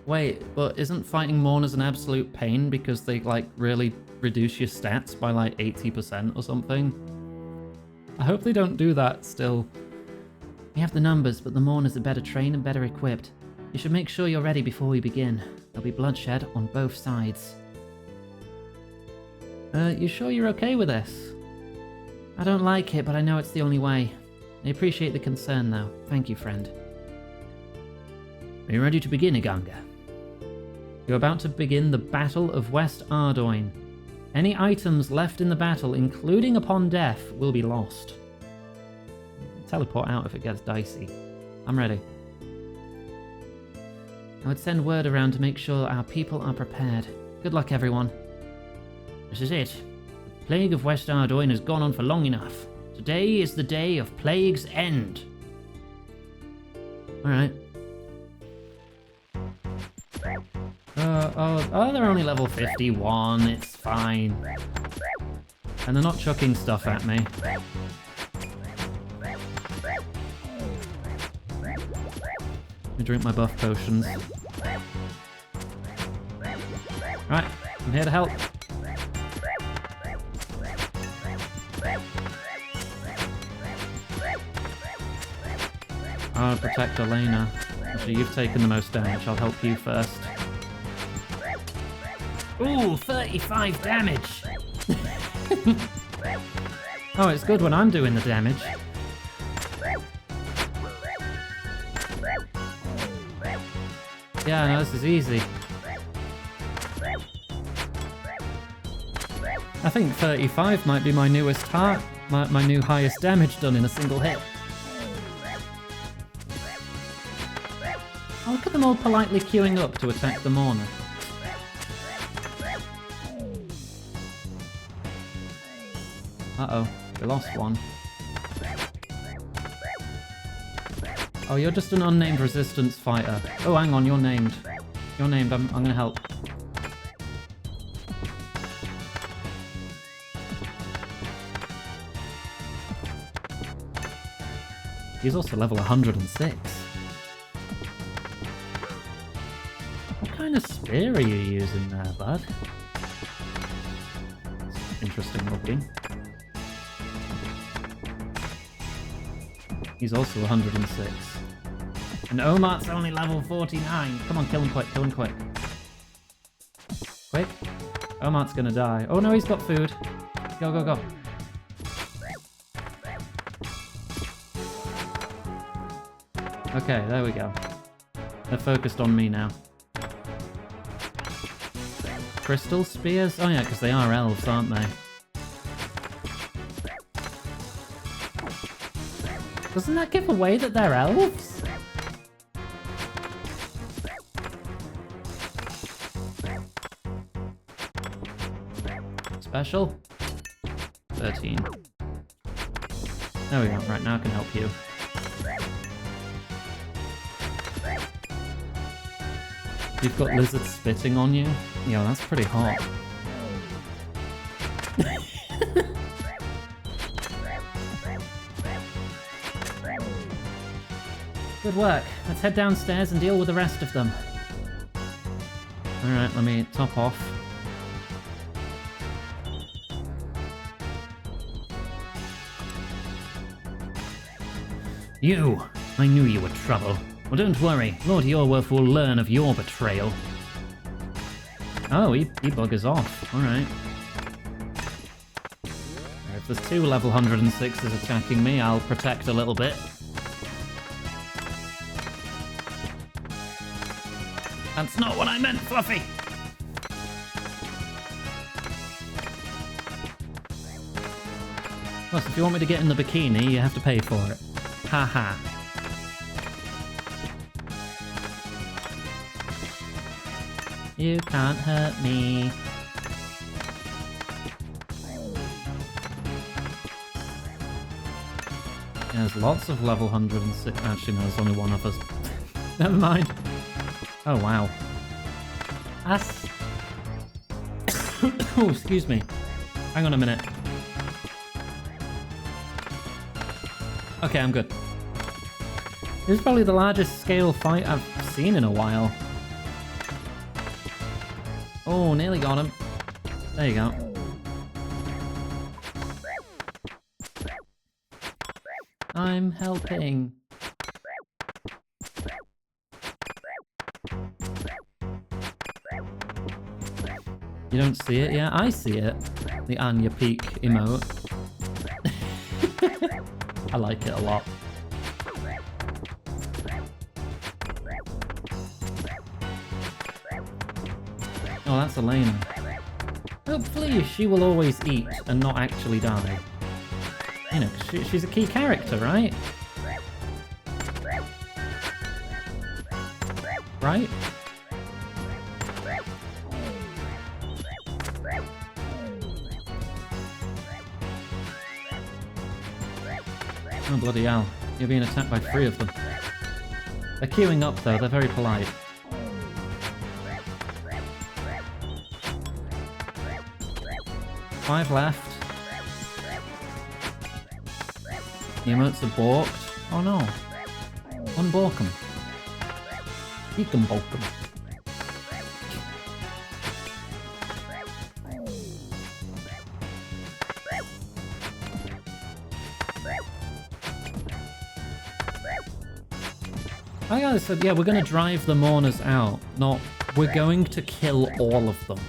Wait, but isn't fighting Mourners an absolute pain because they, like, really reduce your stats by, like, 80% or something? I hope they don't do that still. We have the numbers, but the Mourners are better trained and better equipped. You should make sure you're ready before we begin. There'll be bloodshed on both sides. You sure you're okay with this? I don't like it, but I know it's the only way. I appreciate the concern, though. Thank you, friend. Are you ready to begin, Iganga? You're about to begin the Battle of West Ardoin. Any items left in the battle, including upon death, will be lost. Teleport out if it gets dicey. I'm ready. I would send word around to make sure our people are prepared. Good luck, everyone. This is it. The plague of West Ardoin has gone on for long enough. Today is the day of Plague's End. Alright. Oh, they're only level 51. It's fine. And they're not chucking stuff at me. Let me drink my buff potions. Right, I'm here to help. I'll protect Elena. Actually, you've taken the most damage. I'll help you first. Ooh, 35 damage! Oh, it's good when I'm doing the damage. Yeah, no, this is easy. I think 35 might be my newest heart, my new highest damage done in a single hit. Oh, look at them all politely queuing up to attack the Mourner. Uh-oh, we lost one. Oh, you're just an unnamed resistance fighter. Oh, hang on, you're named. You're named, I'm gonna help. He's also level 106. What kind of spear are you using there, bud? Interesting looking. He's also 106. And Omart's only level 49. Come on, kill him quick, kill him quick. Quick. Omart's gonna die. Oh no, he's got food. Go, go, go. Okay, there we go. They're focused on me now. Crystal spears? Oh yeah, because they are elves, aren't they? Doesn't that give away that they're elves? Special? 13. There we go. Right, now I can help you. You've got lizards spitting on you? Yeah, that's pretty hot. Good work. Let's head downstairs and deal with the rest of them. Alright, let me top off. You! I knew you were trouble. Well, don't worry. Lord Yorworth will learn of your betrayal. Oh, he buggers off. Alright. If there's two level 106s attacking me, I'll protect a little bit. That's not what I meant, Fluffy! Plus, if you want me to get in the bikini, you have to pay for it. Haha. You can't hurt me. Yeah, there's lots of level 106. Actually, no, there's only one of us. Never mind. Oh, wow. Oh, excuse me. Hang on a minute. Okay, I'm good. This is probably the largest scale fight I've seen in a while. Oh, nearly got him. There you go. I'm helping. You don't see it yet? I see it. The Anya Peak emote. I like it a lot. Oh, that's Elena. Hopefully she will always eat and not actually die. You know, she's a key character, right? Right? Oh, bloody hell. You're being attacked by 3 of them. They're queuing up, though. They're very polite. Five left. The emotes are balked. Oh no. Unbalk them. You can balk them. I guys said, yeah, we're going to drive the mourners out, not we're going to kill all of them.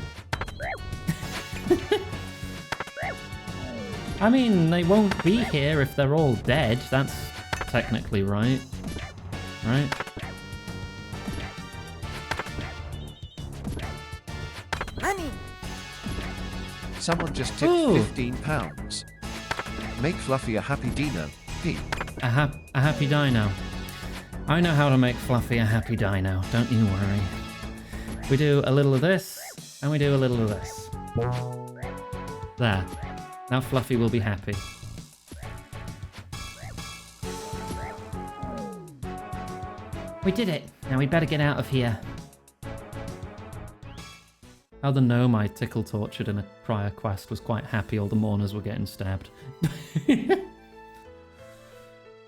I mean, they won't be here if they're all dead. That's technically right. Right? Money. Someone just tipped Ooh. £15. Make Fluffy a happy dino. P. A happy dino. I know how to make Fluffy a happy dino, don't you worry. We do a little of this, and we do a little of this. There. Now Fluffy will be happy. We did it. Now we'd better get out of here. How the gnome I tickle tortured in a prior quest was quite happy all the mourners were getting stabbed.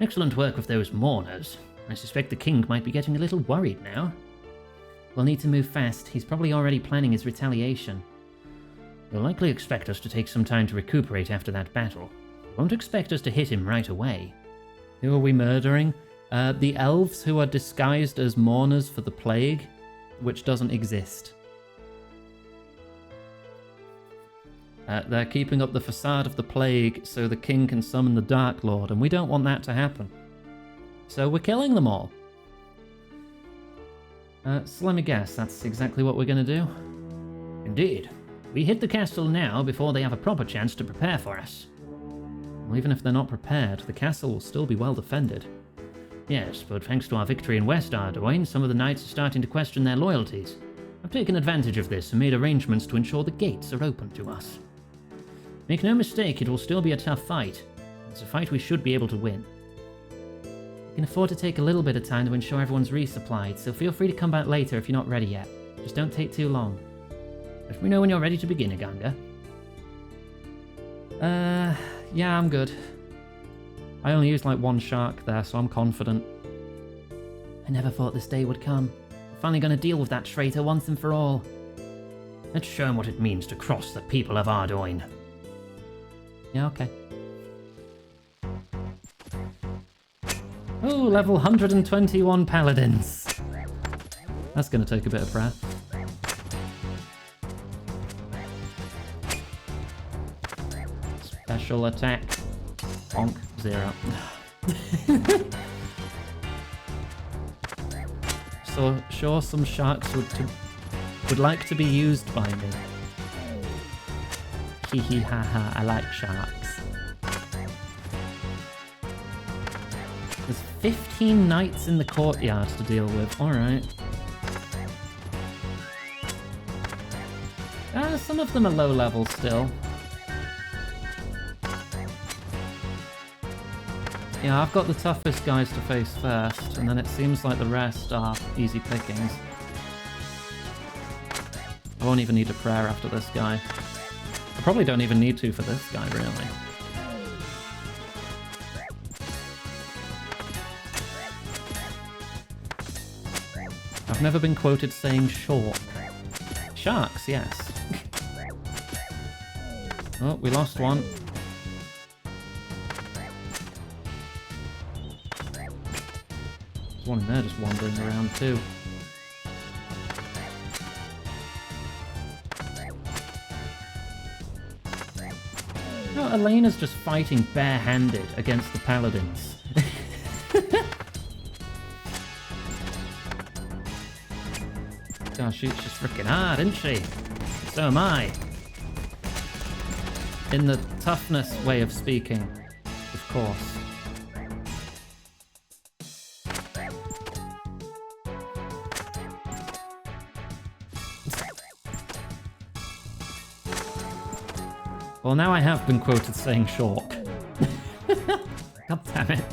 Excellent work with those mourners. I suspect the king might be getting a little worried now. We'll need to move fast. He's probably already planning his retaliation. He'll likely expect us to take some time to recuperate after that battle. He won't expect us to hit him right away. Who are we murdering? The elves who are disguised as mourners for the plague, which doesn't exist. They're keeping up the facade of the plague so the king can summon the Dark Lord, and we don't want that to happen. So we're killing them all. So let me guess, that's exactly what we're going to do? Indeed. We hit the castle now before they have a proper chance to prepare for us. Well, even if they're not prepared, the castle will still be well defended. Yes, but thanks to our victory in West Ardoyne, some of the knights are starting to question their loyalties. I've taken advantage of this and made arrangements to ensure the gates are open to us. Make no mistake, it will still be a tough fight. It's a fight we should be able to win. We can afford to take a little bit of time to ensure everyone's resupplied, so feel free to come back later if you're not ready yet. Just don't take too long. Let me know when you're ready to begin, Iganga. Yeah, I'm good. I only used like 1 shark there, so I'm confident. I never thought this day would come. I'm finally going to deal with that traitor once and for all. Let's show him what it means to cross the people of Ardoyne. Yeah, okay. Oh, level 121 paladins. That's going to take a bit of prayer. Special attack. Bonk. 0. So, sure, some sharks would like to be used by me. Hee hee ha ha, I like sharks. There's 15 knights in the courtyard to deal with, alright. Some of them are low level still. Yeah, I've got the toughest guys to face first, and then it seems like the rest are easy pickings. I won't even need a prayer after this guy. I probably don't even need to for this guy, really. I've never been quoted saying short. Sharks, yes. Oh, we lost one. There's one in there just wandering around too. No, Elena's just fighting bare-handed against the paladins. God, she's freaking hard, isn't she? So am I. In the toughness way of speaking, of course. Well, now I have been quoted saying short. God damn it.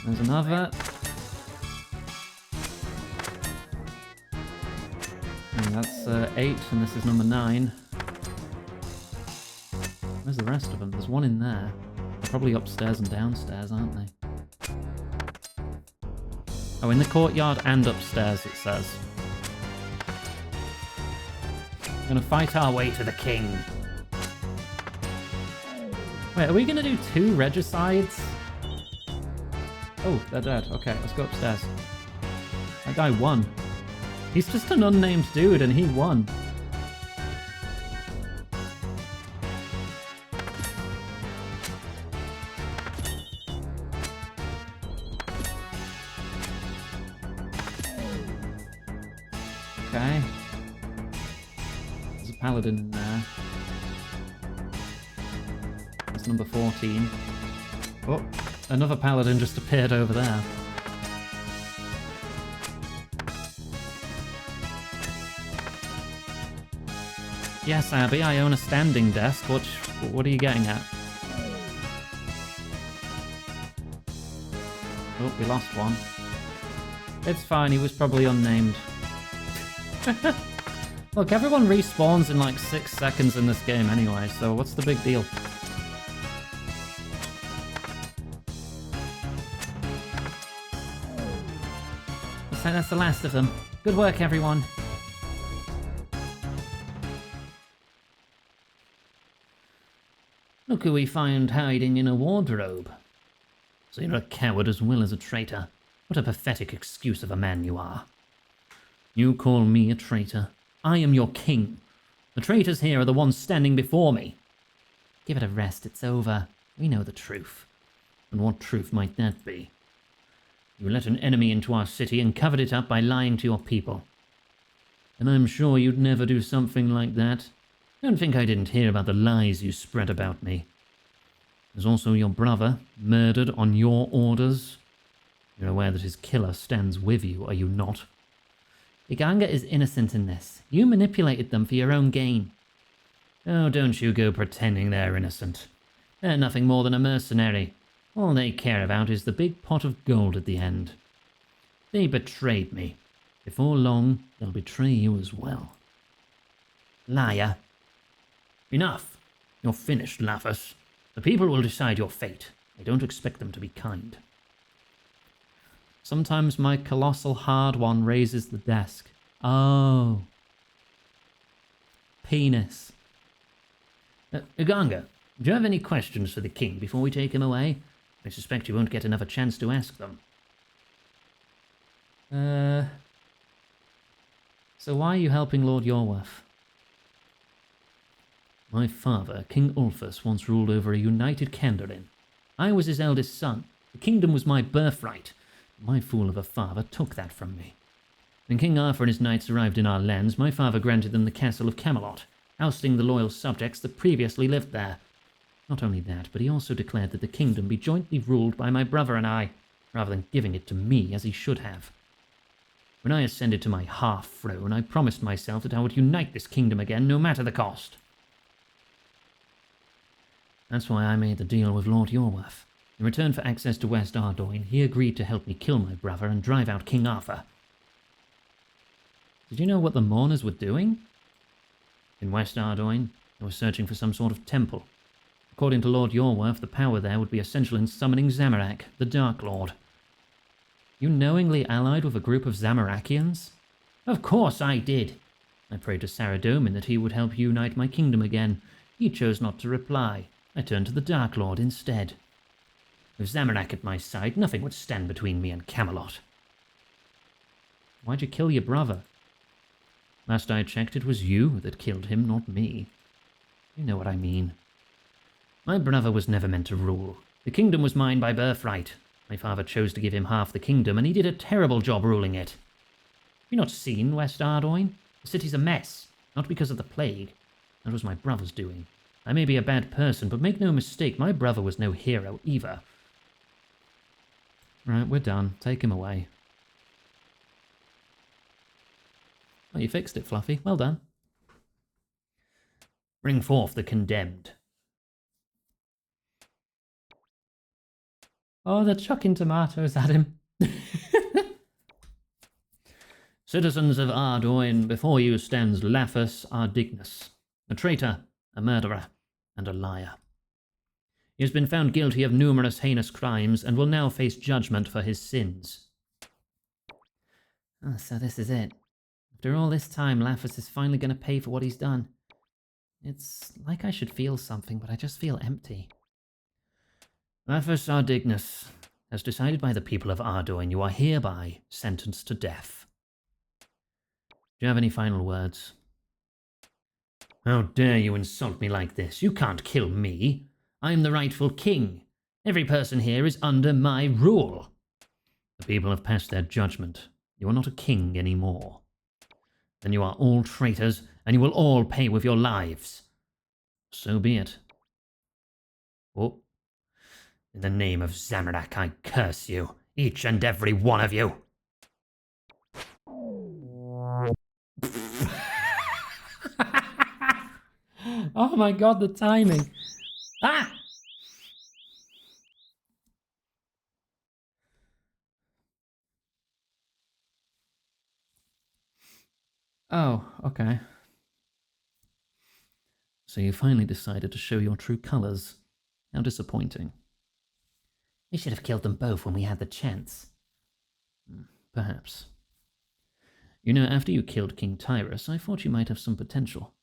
There's another. And that's 8, and this is number 9. Where's the rest of them? There's one in there. They're probably upstairs and downstairs, aren't they? Oh, in the courtyard and upstairs, it says. We're gonna fight our way to the king. Wait, are we gonna do 2 regicides? Oh, they're dead. Okay, let's go upstairs. That guy won. He's just an unnamed dude and he won. Okay. There's a paladin in there. That's number 14. Oh, another paladin just appeared over there. Yes, Abby, I own a standing desk. What are you getting at? Oh, we lost one. It's fine, he was probably unnamed. Look, everyone respawns in like 6 seconds in this game anyway, so what's the big deal? So that's the last of them. Good work, everyone. Look who we find hiding in a wardrobe. So you're a coward as well as a traitor. What a pathetic excuse of a man you are. You call me a traitor. I am your king. The traitors here are the ones standing before me. Give it a rest, it's over. We know the truth. And what truth might that be? You let an enemy into our city and covered it up by lying to your people. And I'm sure you'd never do something like that. Don't think I didn't hear about the lies you spread about me. There's also your brother, murdered on your orders. You're aware that his killer stands with you, are you not? Iganga is innocent in this. You manipulated them for your own gain. Oh, don't you go pretending they're innocent. They're nothing more than a mercenary. All they care about is the big pot of gold at the end. They betrayed me. Before long, they'll betray you as well. Liar. Enough. You're finished, Laphus. The people will decide your fate. I don't expect them to be kind. Sometimes my colossal hard one raises the desk. Oh. Penis. Uganga, do you have any questions for the king before we take him away? I suspect you won't get another chance to ask them. So why are you helping Lord Yorworth? My father, King Ulfus, once ruled over a united Kandarin. I was his eldest son. The kingdom was my birthright. My fool of a father took that from me. When King Arthur and his knights arrived in our lands, my father granted them the castle of Camelot, ousting the loyal subjects that previously lived there. Not only that, but he also declared that the kingdom be jointly ruled by my brother and I, rather than giving it to me as he should have. When I ascended to my half-throne, I promised myself that I would unite this kingdom again, no matter the cost. That's why I made the deal with Lord Yorworth. In return for access to West Ardoyne, he agreed to help me kill my brother and drive out King Arthur. Did you know what the Mourners were doing? In West Ardoyne, they were searching for some sort of temple. According to Lord Yorworth, the power there would be essential in summoning Zamorak, the Dark Lord. You knowingly allied with a group of Zamorakians? Of course I did. I prayed to Saradomin that he would help unite my kingdom again. He chose not to reply. I turned to the Dark Lord instead. With Zamorak at my side, nothing would stand between me and Camelot. Why'd you kill your brother? Last I checked, it was you that killed him, not me. You know what I mean. My brother was never meant to rule. The kingdom was mine by birthright. My father chose to give him half the kingdom, and he did a terrible job ruling it. Have you not seen West Ardoyne? The city's a mess, not because of the plague. That was my brother's doing. I may be a bad person, but make no mistake, my brother was no hero either. Right, we're done. Take him away. Oh, you fixed it, Fluffy. Well done. Bring forth the condemned. Oh, they're chucking tomatoes at him. Citizens of Ardoin, before you stands Laphus Ardignus, a traitor, a murderer, and a liar. He has been found guilty of numerous heinous crimes and will now face judgment for his sins. Oh, so this is it. After all this time, Laphus is finally going to pay for what he's done. It's like I should feel something, but I just feel empty. Laphus Ardignus, as decided by the people of Ardoin, you are hereby sentenced to death. Do you have any final words? How dare you insult me like this? You can't kill me. I am the rightful king. Every person here is under my rule. The people have passed their judgment. You are not a king anymore. Then you are all traitors, and you will all pay with your lives. So be it. Oh. In the name of Zamorak, I curse you, each and every one of you. Oh my god, the timing. Ah! Oh, okay. So you finally decided to show your true colours. How disappointing. We should have killed them both when we had the chance. Perhaps. You know, after you killed King Tyrus, I thought you might have some potential.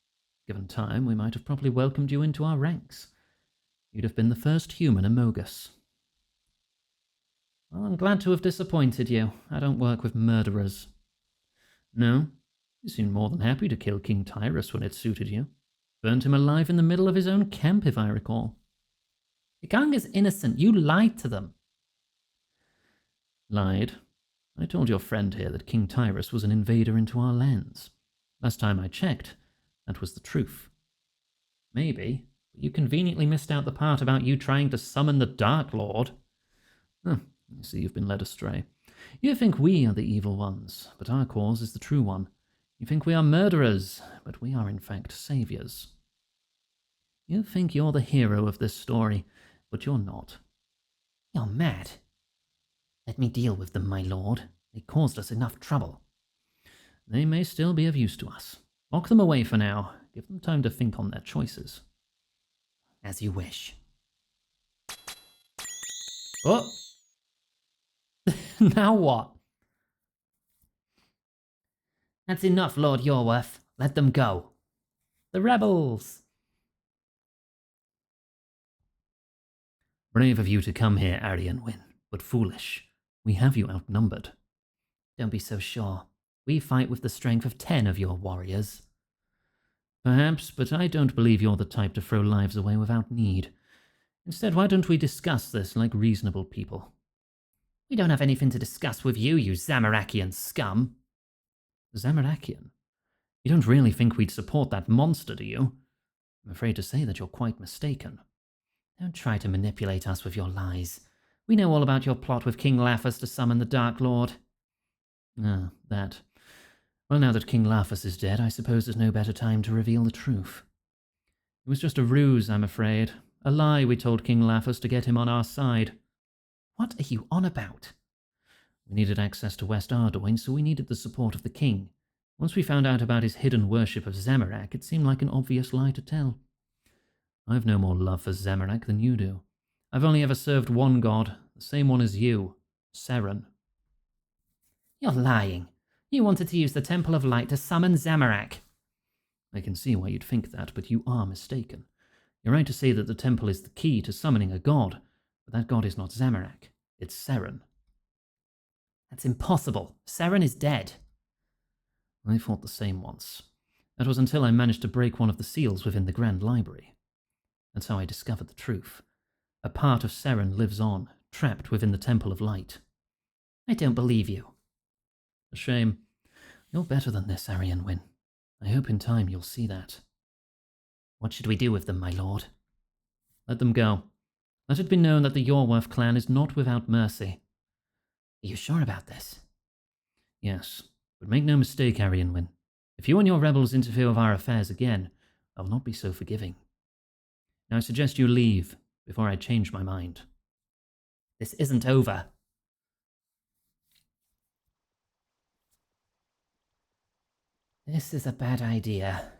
Given time, we might have properly welcomed you into our ranks. You'd have been the first human Amogus. Well, I'm glad to have disappointed you. I don't work with murderers. No? You seemed more than happy to kill King Tyrus when it suited you. Burnt him alive in the middle of his own camp, if I recall. The gang is innocent. You lied to them. Lied? I told your friend here that King Tyrus was an invader into our lands. Last time I checked, that was the truth. Maybe, but you conveniently missed out the part about you trying to summon the Dark Lord. Oh, I see you've been led astray. You think we are the evil ones, but our cause is the true one. You think we are murderers, but we are in fact saviors. You think you're the hero of this story, but you're not. You're mad. Let me deal with them, my lord. They caused us enough trouble. They may still be of use to us. Lock them away for now. Give them time to think on their choices. As you wish. Oh! Now what? That's enough, Lord Yorworth. Let them go. The rebels! Brave of you to come here, Arianwyn, but foolish. We have you outnumbered. Don't be so sure. We fight with the strength of 10 of your warriors. Perhaps, but I don't believe you're the type to throw lives away without need. Instead, why don't we discuss this like reasonable people? We don't have anything to discuss with you, you Zamorakian scum. Zamorakian? You don't really think we'd support that monster, do you? I'm afraid to say that you're quite mistaken. Don't try to manipulate us with your lies. We know all about your plot with King Laphus to summon the Dark Lord. Ah, that. Well, now that King Laphus is dead, I suppose there's no better time to reveal the truth. It was just a ruse, I'm afraid. A lie we told King Laphus to get him on our side. What are you on about? We needed access to West Ardoin, so we needed the support of the king. Once we found out about his hidden worship of Zamorak, it seemed like an obvious lie to tell. I've no more love for Zamorak than you do. I've only ever served one god, the same one as you, Seren. You're lying. You wanted to use the Temple of Light to summon Zamorak. I can see why you'd think that, but you are mistaken. You're right to say that the temple is the key to summoning a god, but that god is not Zamorak. It's Seren. That's impossible. Seren is dead. I thought the same once. That was until I managed to break one of the seals within the Grand Library. That's how I discovered the truth. A part of Seren lives on, trapped within the Temple of Light. I don't believe you. A shame. You're better than this, Arianwyn. I hope in time you'll see that. What should we do with them, my lord? Let them go. Let it be known that the Yorworth clan is not without mercy. Are you sure about this? Yes, but make no mistake, Arianwyn. If you and your rebels interfere with our affairs again, I will not be so forgiving. Now I suggest you leave before I change my mind. This isn't over. This is a bad idea.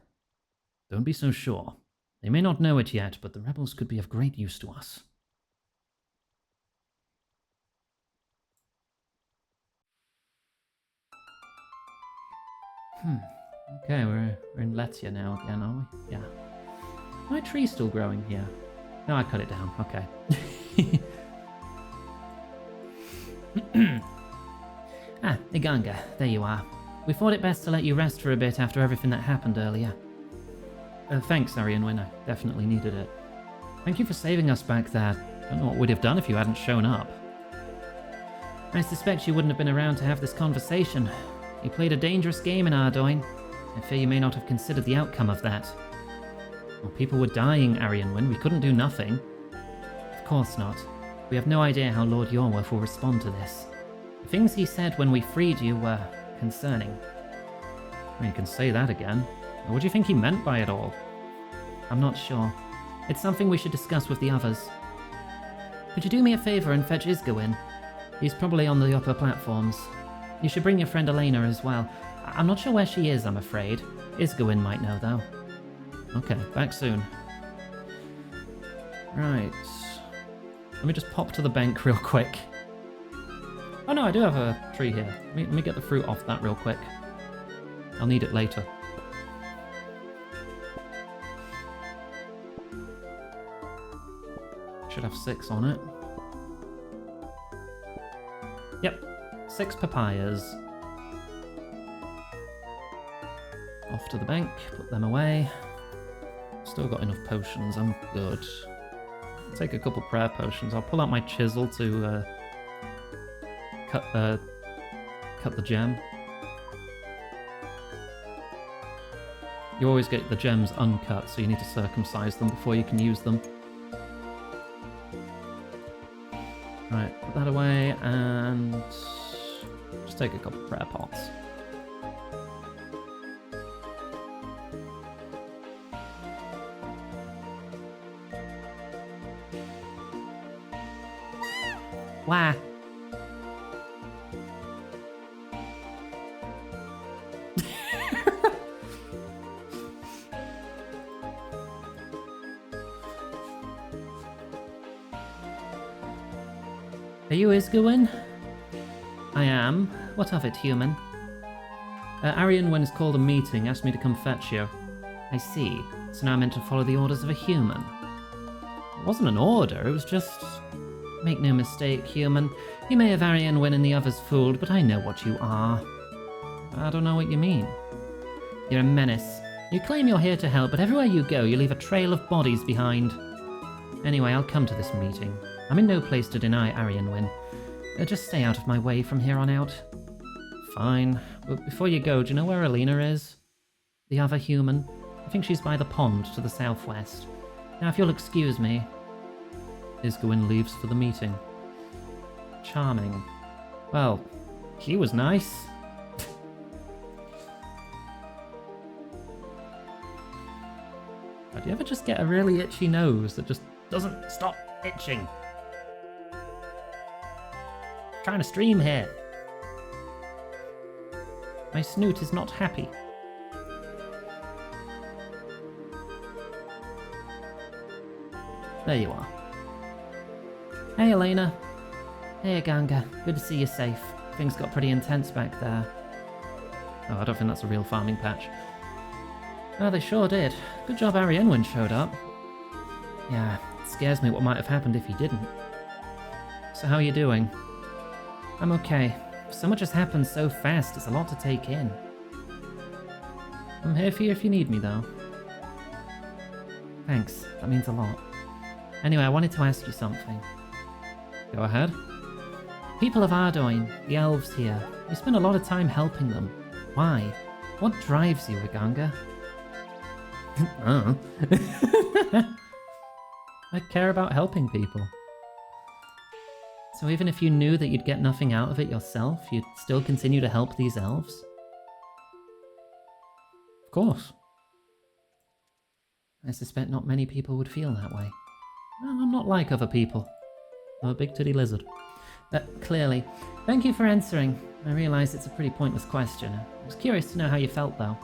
Don't be so sure. They may not know it yet, but the rebels could be of great use to us. Okay, we're in Letia now again, are we? Yeah. My tree's still growing here. No, I cut it down. Okay. Iganga, there you are. We thought it best to let you rest for a bit after everything that happened earlier. Thanks, Arianwin. I definitely needed it. Thank you for saving us back there. Don't know what we'd have done if you hadn't shown up. I suspect you wouldn't have been around to have this conversation. You played a dangerous game in Ardoin. I fear you may not have considered the outcome of that. Well, people were dying, Arianwin. We couldn't do nothing. Of course not. We have no idea how Lord Yorworth will respond to this. The things he said when we freed you were concerning. Well, you can say that again. What do you think he meant by it all? I'm not sure. It's something we should discuss with the others. Could you do me a favour and fetch Isgawin? He's probably on the upper platforms. You should bring your friend Elena as well. I'm not sure where she is, I'm afraid. Isgawin might know, though. Okay, back soon. Right. Let me just pop to the bank real quick. Oh no, I do have a tree here. Let me get the fruit off that real quick. I'll need it later. Should have 6 on it. Yep, 6 papayas. Off to the bank, put them away. Still got enough potions, I'm good. I'll take a couple prayer potions. I'll pull out my chisel to cut the gem. You always get the gems uncut, so you need to circumcise them before you can use them. Right, put that away and just take a couple prayer pots. Why? Are you Isgawin? I am. What of it, human? Arianwen has called a meeting, asked me to come fetch you. I see. So now I'm meant to follow the orders of a human. It wasn't an order, it was just... Make no mistake, human. You may have Arianwen and the others fooled, but I know what you are. I don't know what you mean. You're a menace. You claim you're here to help, but everywhere you go, you leave a trail of bodies behind. Anyway, I'll come to this meeting. I'm in no place to deny Arianwen. Just stay out of my way from here on out. Fine. But before you go, do you know where Elena is? The other human? I think she's by the pond to the southwest. Now, if you'll excuse me... Isgawin leaves for the meeting. Charming. Well, he was nice. Do you ever just get a really itchy nose that just doesn't stop itching? Trying to stream here. My snoot is not happy. There you are. Hey, Elena. Hey, Ganga. Good to see you safe. Things got pretty intense back there. Oh, I don't think that's a real farming patch. Oh, they sure did. Good job Arianwen showed up. Yeah, it scares me what might have happened if he didn't. So how are you doing? I'm okay. So much has happened so fast, it's a lot to take in. I'm here for you if you need me, though. Thanks, that means a lot. Anyway, I wanted to ask you something. Go ahead. People of Ardoin, the elves here, you spend a lot of time helping them. Why? What drives you, Iganga? I care about helping people. So even if you knew that you'd get nothing out of it yourself, you'd still continue to help these elves? Of course. I suspect not many people would feel that way. Well, I'm not like other people. I'm a big titty lizard. Clearly. Thank you for answering. I realise it's a pretty pointless question. I was curious to know how you felt, though.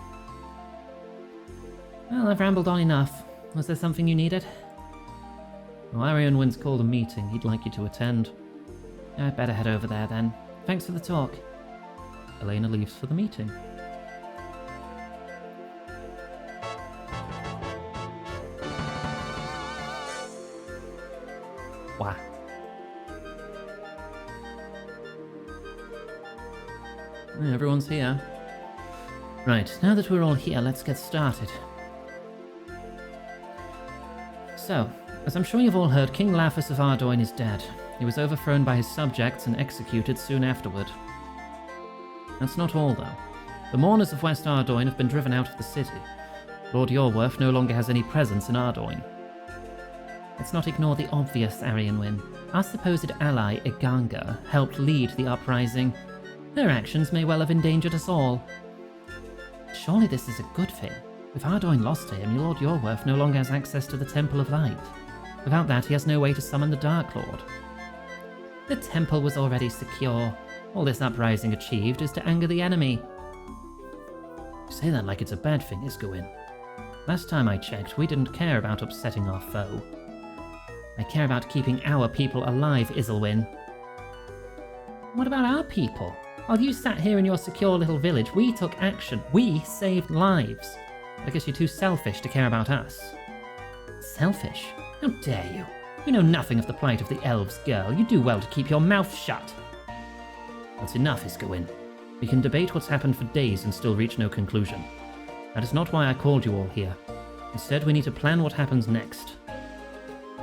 Well, I've rambled on enough. Was there something you needed? Well, Arianwin's called a meeting. He'd like you to attend. I'd better head over there, then. Thanks for the talk. Elena leaves for the meeting. Wow. Everyone's here. Right, now that we're all here, let's get started. So, as I'm sure you've all heard, King Laphus of Ardoin is dead. He was overthrown by his subjects and executed soon afterward. That's not all, though. The mourners of West Ardoin have been driven out of the city. Lord Yorworth no longer has any presence in Ardoin. Let's not ignore the obvious, Arianwin. Our supposed ally, Iganga, helped lead the uprising. Her actions may well have endangered us all. Surely this is a good thing. With Ardoin lost to him, Lord Yorworth no longer has access to the Temple of Light. Without that, he has no way to summon the Dark Lord. The temple was already secure. All this uprising achieved is to anger the enemy. You say that like it's a bad thing, Isgwyn. Last time I checked, we didn't care about upsetting our foe. I care about keeping our people alive, Iselwyn. What about our people? While you sat here in your secure little village, we took action. We saved lives. I guess you're too selfish to care about us. Selfish? How dare you? You know nothing of the plight of the elves, girl. You do well to keep your mouth shut. That's enough, Isgwyn. We can debate what's happened for days and still reach no conclusion. That is not why I called you all here. Instead, we need to plan what happens next.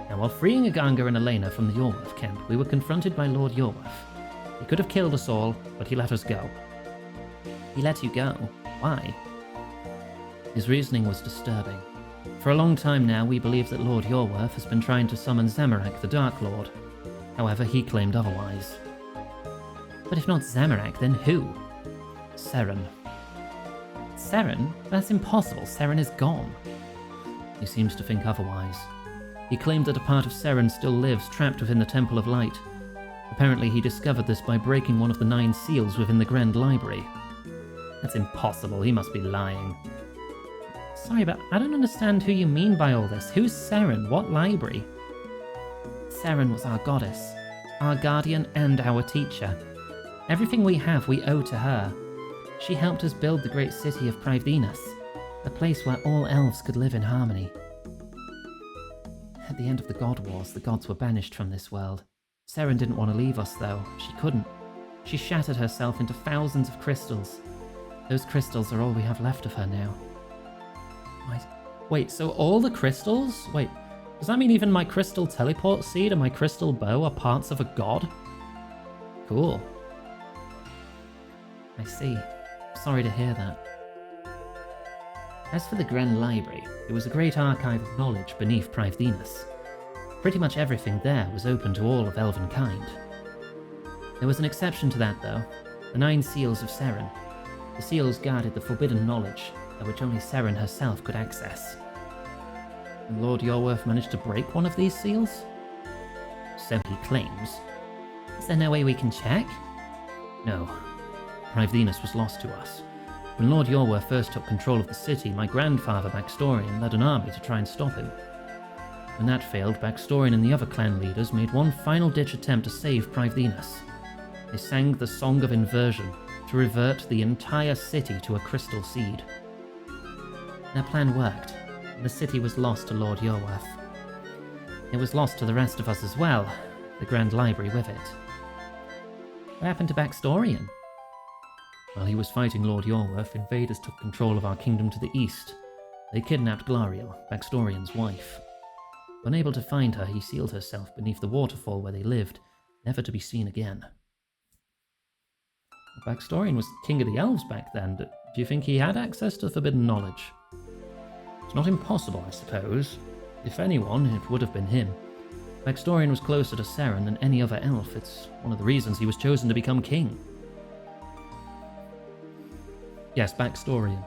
Now, while freeing Iganga and Elena from the Yorworth camp, we were confronted by Lord Yorworth. He could have killed us all, but he let us go. He let you go? Why? His reasoning was disturbing. For a long time now, we believe that Lord Yorworth has been trying to summon Zamorak, the Dark Lord. However, he claimed otherwise. But if not Zamorak, then who? Seren. Seren? That's impossible. Seren is gone. He seems to think otherwise. He claimed that a part of Seren still lives, trapped within the Temple of Light. Apparently he discovered this by breaking one of the 9 seals within the Grand Library. That's impossible. He must be lying. Sorry, but I don't understand who you mean by all this. Who's Seren? What library? Seren was our goddess, our guardian and our teacher. Everything we have we owe to her. She helped us build the great city of Privdinus, a place where all elves could live in harmony. At the end of the God Wars, the gods were banished from this world. Seren didn't want to leave us, though. She couldn't. She shattered herself into thousands of crystals. Those crystals are all we have left of her now. Wait, so all the crystals? Wait, does that mean even my crystal teleport seed and my crystal bow are parts of a god? Cool. I see. Sorry to hear that. As for the Grand Library, it was a great archive of knowledge beneath Privdinus. Pretty much everything there was open to all of Elvenkind. There was an exception to that, though. The 9 seals of Seren. The seals guarded the forbidden knowledge, which only Seren herself could access. And Lord Yorworth managed to break one of these seals? So he claims. Is there no way we can check? No. Privdinus was lost to us. When Lord Yorworth first took control of the city, my grandfather, Baxtorian, led an army to try and stop him. When that failed, Baxtorian and the other clan leaders made one final-ditch attempt to save Privdinus. They sang the Song of Inversion, to revert the entire city to a crystal seed. Their plan worked, and the city was lost to Lord Yorworth. It was lost to the rest of us as well, the Grand Library with it. What happened to Baxtorian? While he was fighting Lord Yorworth, invaders took control of our kingdom to the east. They kidnapped Glariel, Baxtorian's wife. Unable to find her, he sealed herself beneath the waterfall where they lived, never to be seen again. Baxtorian was king of the elves back then. Do you think he had access to forbidden knowledge? It's not impossible, I suppose. If anyone, it would have been him. Baxtorian was closer to Seren than any other elf. It's one of the reasons he was chosen to become king. Yes, Baxtorian.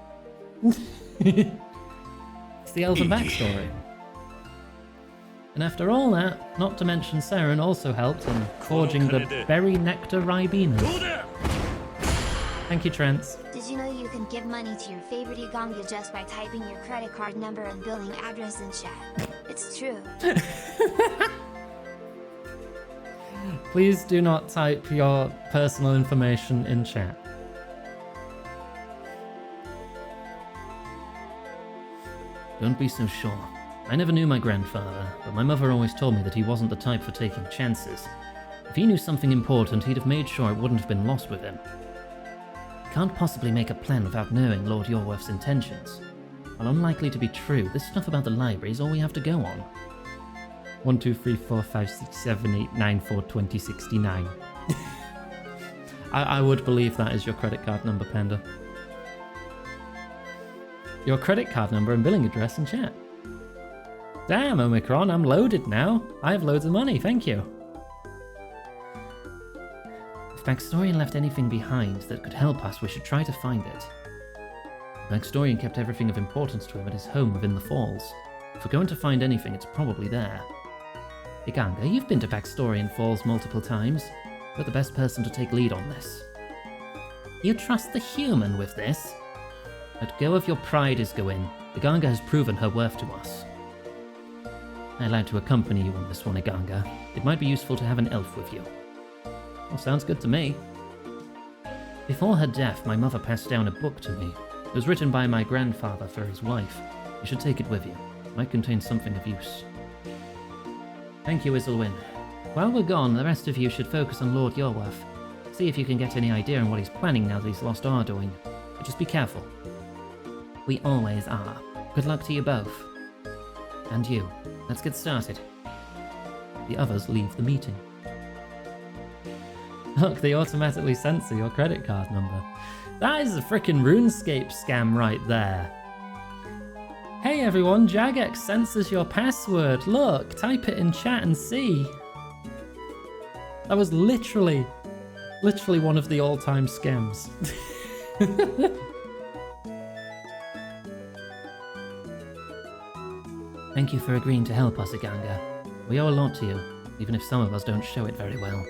It's the elven backstory. And after all that, not to mention Seren also helped in forging the berry nectar ribenas. Thank you, Trent. Did you know you can give money to your favorite Iganga just by typing your credit card number and billing address in chat? It's true. Please do not type your personal information in chat. Don't be so sure. I never knew my grandfather, but my mother always told me that he wasn't the type for taking chances. If he knew something important, he'd have made sure it wouldn't have been lost with him. Can't possibly make a plan without knowing Lord Yorworth's intentions. While unlikely to be true, this stuff about the library is all we have to go on. 1, 2, 3, 4, 5, 6, 7, 8, 9, 4, 20, 69. I would believe that is your credit card number, Panda. Your credit card number and billing address in chat. Damn, Omicron, I'm loaded now. I have loads of money, thank you. If Backstorian left anything behind that could help us, we should try to find it. Backstorian kept everything of importance to him at his home within the Falls. If we're going to find anything, it's probably there. Iganga, you've been to Backstorian Falls multiple times. You're the best person to take lead on this. You trust the human with this? Let go of your pride, Isgawin. Iganga has proven her worth to us. I'd like to accompany you on this one, Iganga. It might be useful to have an elf with you. Well, sounds good to me. Before her death, my mother passed down a book to me. It was written by my grandfather for his wife. You should take it with you. It might contain something of use. Thank you, Isilwyn. While we're gone, the rest of you should focus on Lord Yorworth. See if you can get any idea on what he's planning now that he's lost Ardoin. But just be careful. We always are. Good luck to you both. And you. Let's get started. The others leave the meeting. Look, they automatically censor your credit card number. That is a freaking RuneScape scam right there. Hey everyone, Jagex censors your password. Look, type it in chat and see. That was literally one of the all-time scams. Thank you for agreeing to help us, Iganga. We owe a lot to you, even if some of us don't show it very well.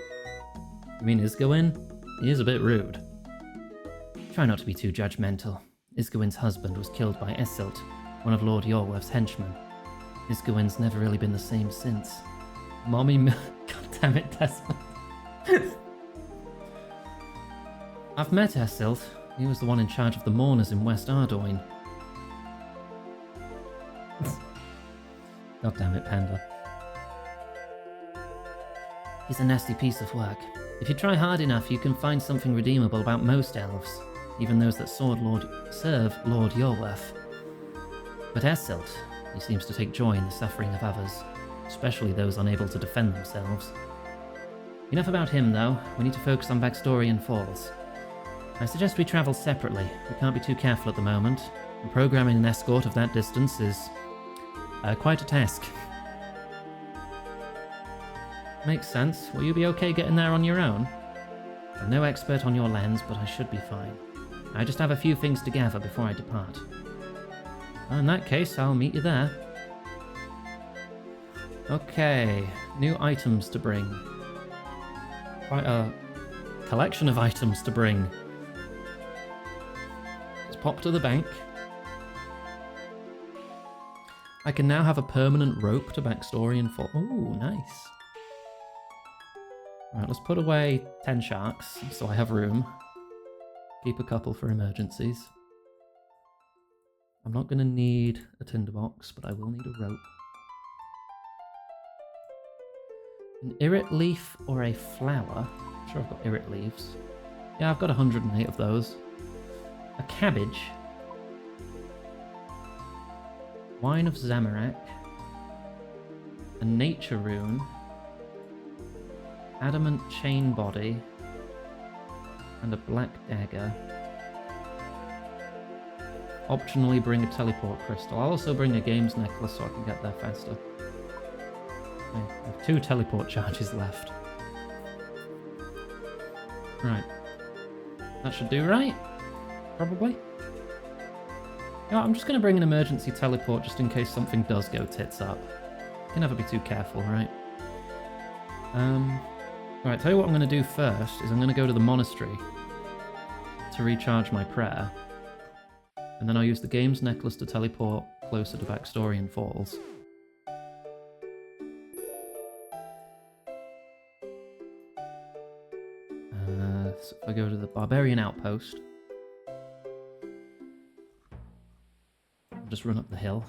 You mean Isgawin? He is a bit rude. Try not to be too judgmental. Isgawin's husband was killed by Esilt, one of Lord Yorworth's henchmen. Isgawin's never really been the same since. God damn it, Desmond. I've met Esilt. He was the one in charge of the mourners in West Ardoin. God damn it, Panda. He's a nasty piece of work. If you try hard enough, you can find something redeemable about most elves, even those that serve Lord Yorworth. But Esilt, he seems to take joy in the suffering of others, especially those unable to defend themselves. Enough about him, though. We need to focus on Backstorian Falls. I suggest we travel separately. We can't be too careful at the moment, and programming an escort of that distance is quite a task. Makes sense. Will you be okay getting there on your own? I'm no expert on your lands, but I should be fine. I just have a few things to gather before I depart. Well, in that case, I'll meet you there. Okay, new items to bring. Quite a collection of items to bring. Let's pop to the bank. I can now have a permanent rope to Backstorian Falls. Ooh, nice. Right, let's put away 10 sharks, so I have room. Keep a couple for emergencies. I'm not going to need a tinderbox, but I will need a rope. An irit leaf or a flower. I'm sure I've got irit leaves. Yeah, I've got 108 of those. A cabbage. Wine of Zamorak. A nature rune. Adamant chain body. And a black dagger. Optionally bring a teleport crystal. I'll also bring a games necklace so I can get there faster. I have 2 teleport charges left. Right. That should do right? Probably? You know, I'm just going to bring an emergency teleport just in case something does go tits up. You can never be too careful, right? Alright, tell you what I'm going to do first is I'm going to go to the monastery to recharge my prayer. And then I'll use the game's necklace to teleport closer to Backstorian Falls. So if I go to the Barbarian Outpost, I'll just run up the hill.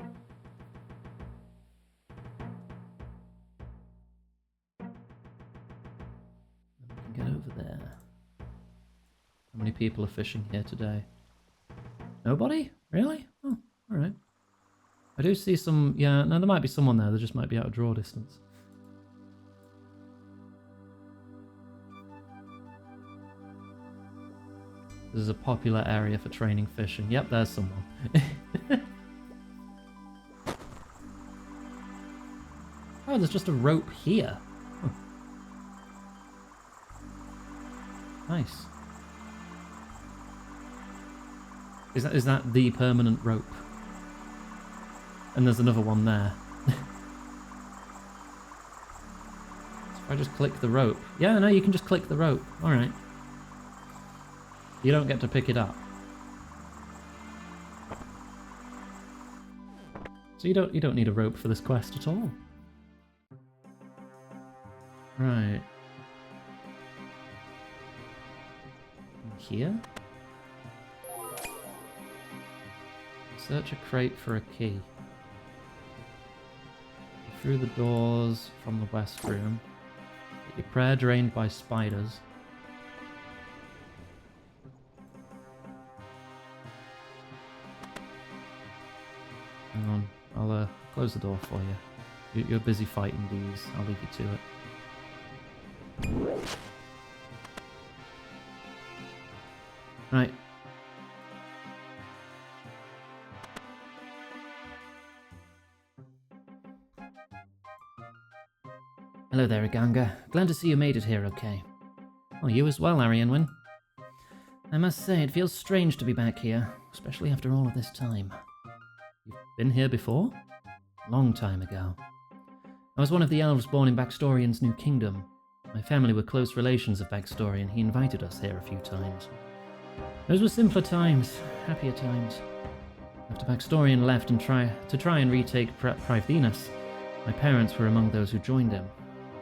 And we can get over there. How many people are fishing here today? Nobody? Really? Oh, alright. I do see some... Yeah, no, there might be someone there. They just might be out of draw distance. This is a popular area for training fishing. Yep, there's someone. Oh, there's just a rope here. Oh. Nice. Is that the permanent rope? And there's another one there. So if I just click the rope. Yeah, no, you can just click the rope. Alright. You don't get to pick it up. So you don't need a rope for this quest at all. Right. And here? Search a crate for a key. Through the doors from the west room. Get your prayer drained by spiders. Hang on, I'll close the door for you. You're busy fighting these, I'll leave you to it. Right. Hello there, Iganga. Glad to see you made it here okay. Oh, you as well, Arianwin. I must say, it feels strange to be back here, especially after all of this time. You've been here before? Long time ago. I was one of the elves born in Backstorian's new kingdom. My family were close relations of Backstorian. He invited us here a few times. Those were simpler times, happier times. After Backstorian left and try and retake Privenus, my parents were among those who joined him.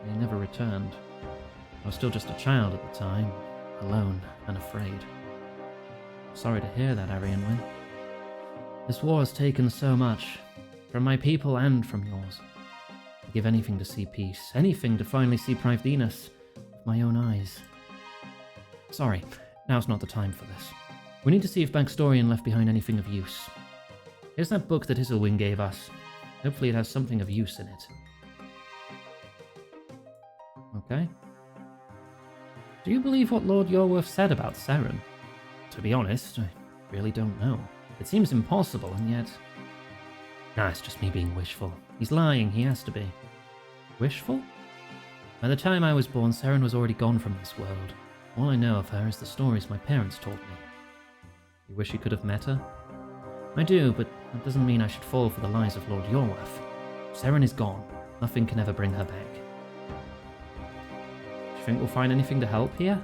They never returned. I was still just a child at the time, alone and afraid. Sorry to hear that, Arianwin. This war has taken so much, from my people and from yours. I'd give anything to see peace, anything to finally see Privenus with my own eyes. Sorry, now's not the time for this. We need to see if Backstorian left behind anything of use. Here's that book that Isilwin gave us. Hopefully it has something of use in it. Okay. Do you believe what Lord Yorworth said about Seren? To be honest, I really don't know. It seems impossible, and yet... Nah, it's just me being wishful. He's lying, he has to be. Wishful? By the time I was born, Seren was already gone from this world. All I know of her is the stories my parents told me. You wish you could have met her? I do, but that doesn't mean I should fall for the lies of Lord Yorworth. Seren is gone. Nothing can ever bring her back. Do you think we'll find anything to help here?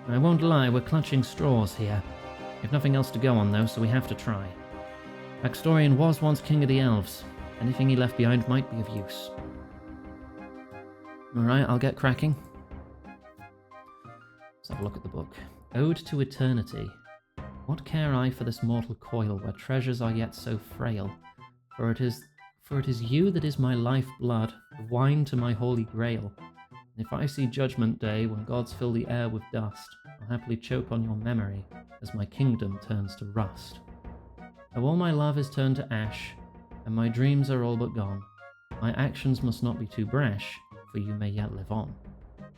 I won't lie, we're clutching straws here. We've nothing else to go on though, so we have to try. Backstorian was once king of the elves. Anything he left behind might be of use. Alright, I'll get cracking. Let's have a look at the book. Ode to Eternity. What care I for this mortal coil, where treasures are yet so frail? For it is you that is my life blood, the wine to my holy grail. And if I see Judgment Day, when gods fill the air with dust, I'll happily choke on your memory, as my kingdom turns to rust. Though all my love is turned to ash, and my dreams are all but gone, my actions must not be too brash, for you may yet live on.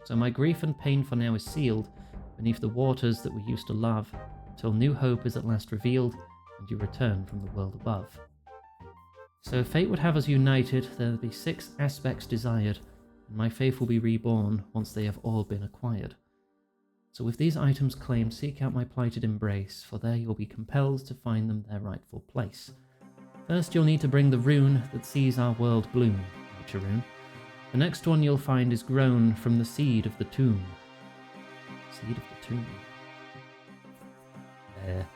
So my grief and pain for now is sealed beneath the waters that we used to love, till new hope is at last revealed, and you return from the world above. So if fate would have us united, there'll be 6 aspects desired, and my faith will be reborn once they have all been acquired. So with these items claimed, seek out my plighted embrace, for there you'll be compelled to find them their rightful place. First, you'll need to bring the rune that sees our world bloom, nature rune. The next one you'll find is grown from the seed of the tomb. Seed of the tomb. There.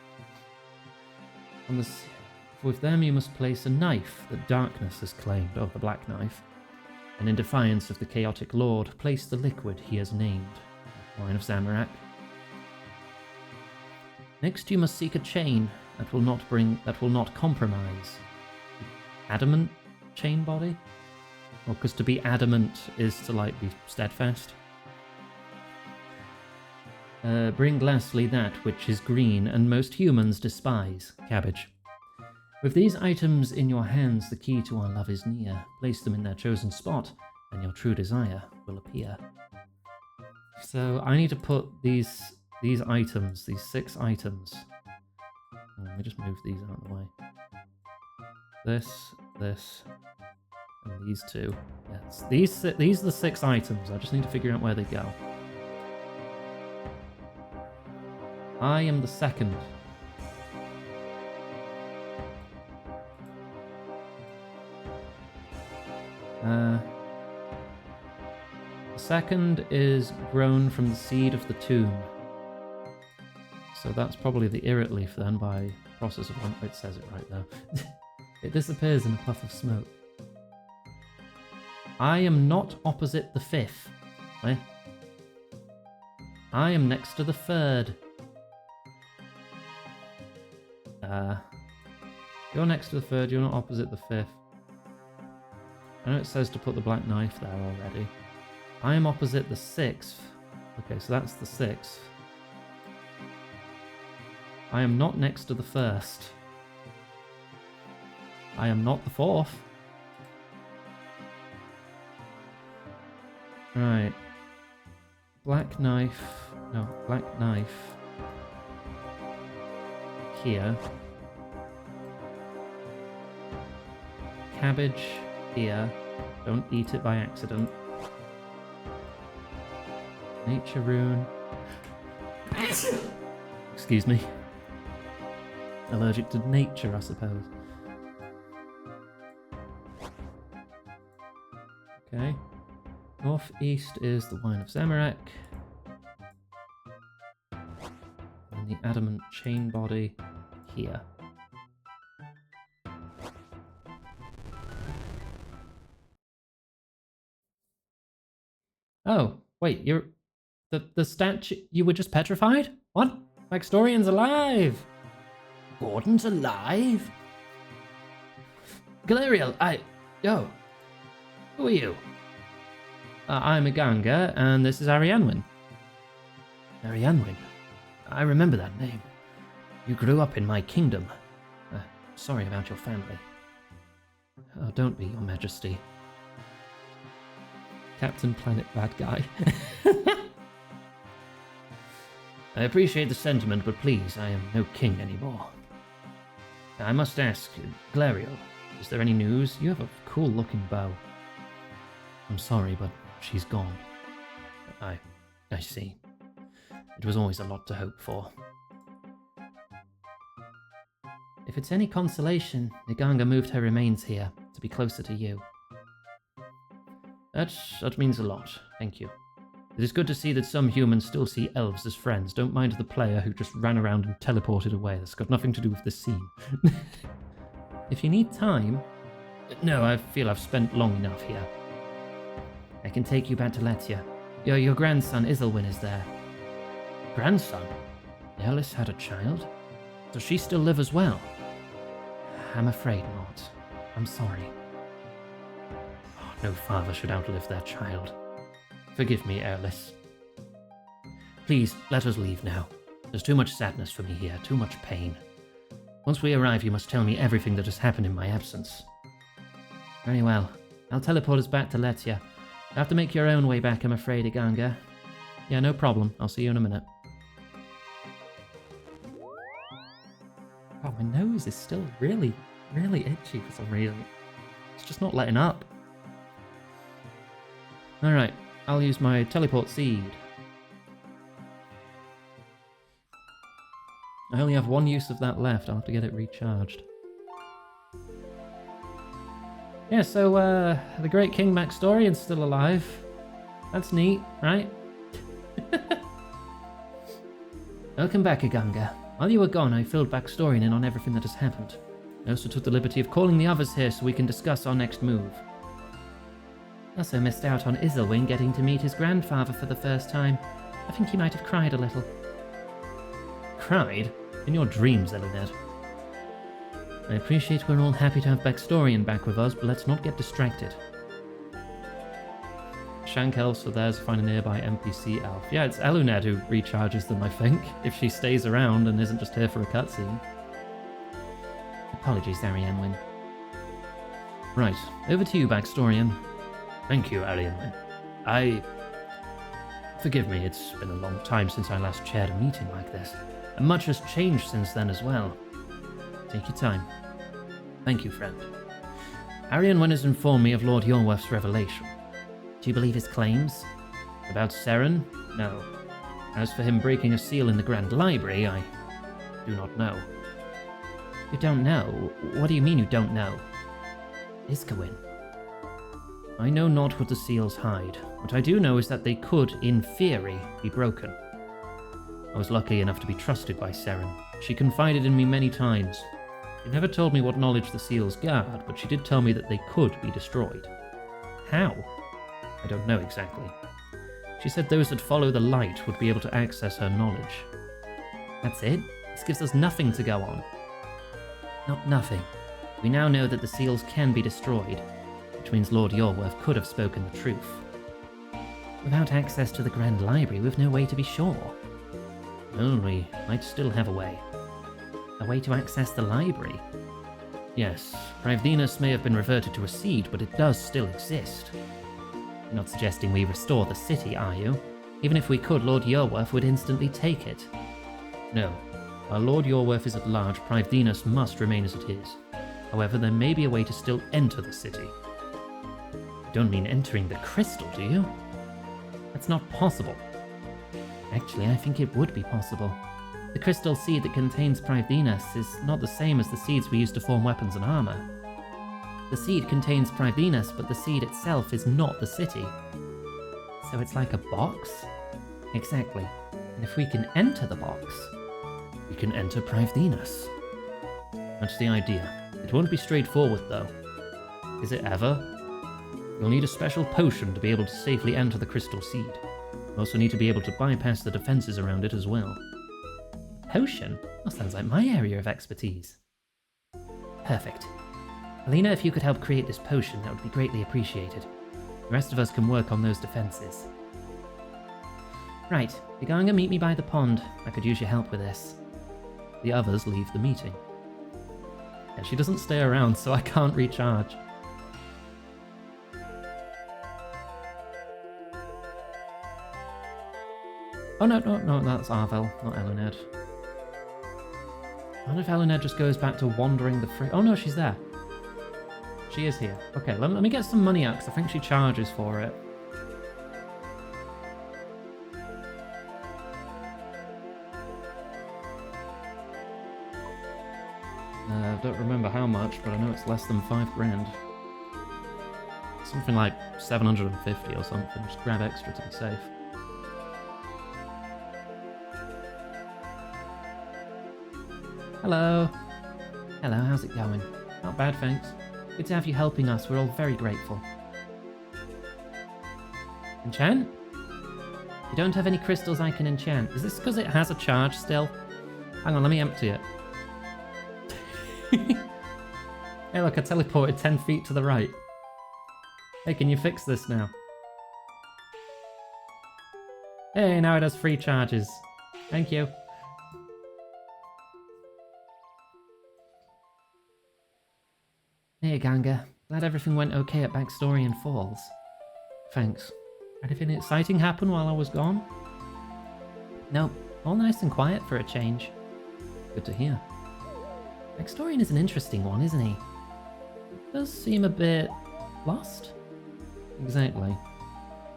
With them you must place a knife that darkness has claimed, oh, the black knife, and in defiance of the chaotic lord, place the liquid he has named, Wine of Zamorak. Next you must seek a chain that will not compromise. Adamant chain body? Well, because to be adamant is to, like, be steadfast. Bring lastly that which is green and most humans despise, cabbage. With these items in your hands, the key to our love is near. Place them in their chosen spot, and your true desire will appear. So I need to put these items, these 6 items. Let me just move these out of the way. This, and these 2. Yes, these are the 6 items. I just need to figure out where they go. I am the second. The second is grown from the seed of the tomb. So that's probably the Irrit leaf then, by process of one. It says it right there. It disappears in a puff of smoke. I am not opposite the 5th. Eh? I am next to the 3rd. You're next to the 3rd, you're not opposite the 5th. I know it says to put the black knife there already. I am opposite the 6th. Okay, so that's the 6th. I am not next to the 1st. I am not the 4th. Right. Black knife. No, black knife. Here. Cabbage here. Don't eat it by accident. Nature rune. Excuse me. Allergic to nature, I suppose. Okay. Northeast is the Wine of Zamorak. And the adamant chain body here. Oh, wait, you're... The statue... You were just petrified? What? Maxtorian's alive! Gordon's alive? Galerial, Yo. Who are you? I'm Iganga, and this is Arianwin. Arianwin? I remember that name. You grew up in my kingdom. Sorry about your family. Oh, don't be, Your Majesty. Captain Planet Bad Guy. I appreciate the sentiment, but please, I am no king anymore. I must ask, Galerial, is there any news? You have a cool-looking bow. I'm sorry, but she's gone. I see. It was always a lot to hope for. If it's any consolation, Iganga moved her remains here, to be closer to you. That means a lot, thank you. It is good to see that some humans still see elves as friends. Don't mind the player who just ran around and teleported away. That's got nothing to do with this scene. If you need time... No, I feel I've spent long enough here. I can take you back to Letia. Your grandson Isilwin is there. Grandson? Elis had a child? Does she still live as well? I'm afraid not. I'm sorry. No father should outlive their child. Forgive me, Elis. Please, let us leave now. There's too much sadness for me here, too much pain. Once we arrive, you must tell me everything that has happened in my absence. Very well. I'll teleport us back to Letia. You'll have to make your own way back, I'm afraid, Iganga. Yeah, no problem. I'll see you in a minute. Oh, my nose is still really, really itchy for some reason. It's just not letting up. Alright, I'll use my teleport seed. I only have one use of that left. I'll have to get it recharged. Yeah, so the Great King Maxtorian's still alive. That's neat, right? Welcome back, Iganga. While you were gone, I filled Backstorian in on everything that has happened. I also took the liberty of calling the others here so we can discuss our next move. Also missed out on Iselwyn getting to meet his grandfather for the first time. I think he might have cried a little. Cried? In your dreams, Elinette. I appreciate we're all happy to have Backstorian back with us, but let's not get distracted. Shank elves are there to find a nearby NPC elf. Yeah, it's Eluned who recharges them, I think, if she stays around and isn't just here for a cutscene. Apologies, Arianwyn. Right, over to you, Backstorian. Thank you, Arianwyn. Forgive me, it's been a long time since I last chaired a meeting like this, and much has changed since then as well. Take your time. Thank you, friend. Arianwyn has informed me of Lord Yorworth's revelation. Do you believe his claims? About Seren? No. As for him breaking a seal in the Grand Library, I do not know. You don't know? What do you mean you don't know? Iskawin. I know not what the seals hide. What I do know is that they could, in theory, be broken. I was lucky enough to be trusted by Seren. She confided in me many times. She never told me what knowledge the seals guard, but she did tell me that they could be destroyed. How? I don't know exactly. She said those that follow the light would be able to access her knowledge. That's it? This gives us nothing to go on. Not nothing. We now know that the seals can be destroyed, which means Lord Yorworth could have spoken the truth. Without access to the Grand Library, we've no way to be sure. Well, we might still have a way. A way to access the library? Yes, Privdinus may have been reverted to a seed, but it does still exist. You're not suggesting we restore the city, are you? Even if we could, Lord Yorworth would instantly take it. No. While Lord Yorworth is at large, Privdinus must remain as it is. However, there may be a way to still enter the city. You don't mean entering the crystal, do you? That's not possible. Actually, I think it would be possible. The crystal seed that contains Privdinus is not the same as the seeds we use to form weapons and armor. The seed contains Privdinus, but the seed itself is not the city. So it's like a box? Exactly. And if we can enter the box, we can enter Privdinus. That's the idea. It won't be straightforward, though. Is it ever? You'll need a special potion to be able to safely enter the crystal seed. You also need to be able to bypass the defenses around it as well. Potion? That sounds like my area of expertise. Perfect. Alina, if you could help create this potion, that would be greatly appreciated. The rest of us can work on those defenses. Right, Iganga, meet me by the pond. I could use your help with this. The others leave the meeting. Yeah, she doesn't stay around, so I can't recharge. Oh, no, that's Arvel, not Elined. I wonder if Elined just goes back to wandering the free... Oh, no, she's there. She is here. Okay, let me get some money out, because I think she charges for it. I don't remember how much, but I know it's less than 5 grand. Something like 750 or something. Just grab extra to be safe. Hello. Hello, how's it going? Not bad, thanks. Good to have you helping us. We're all very grateful. Enchant? You don't have any crystals I can enchant. Is this because it has a charge still? Hang on, let me empty it. Hey look, I teleported 10 feet to the right. Hey, can you fix this now? Hey, now it has 3 charges. Thank you. Hey, Ganga. Glad everything went okay at Backstorian Falls. Thanks. Anything exciting happen while I was gone? Nope. All nice and quiet for a change. Good to hear. Backstorian is an interesting one, isn't he? Does seem a bit lost? Exactly.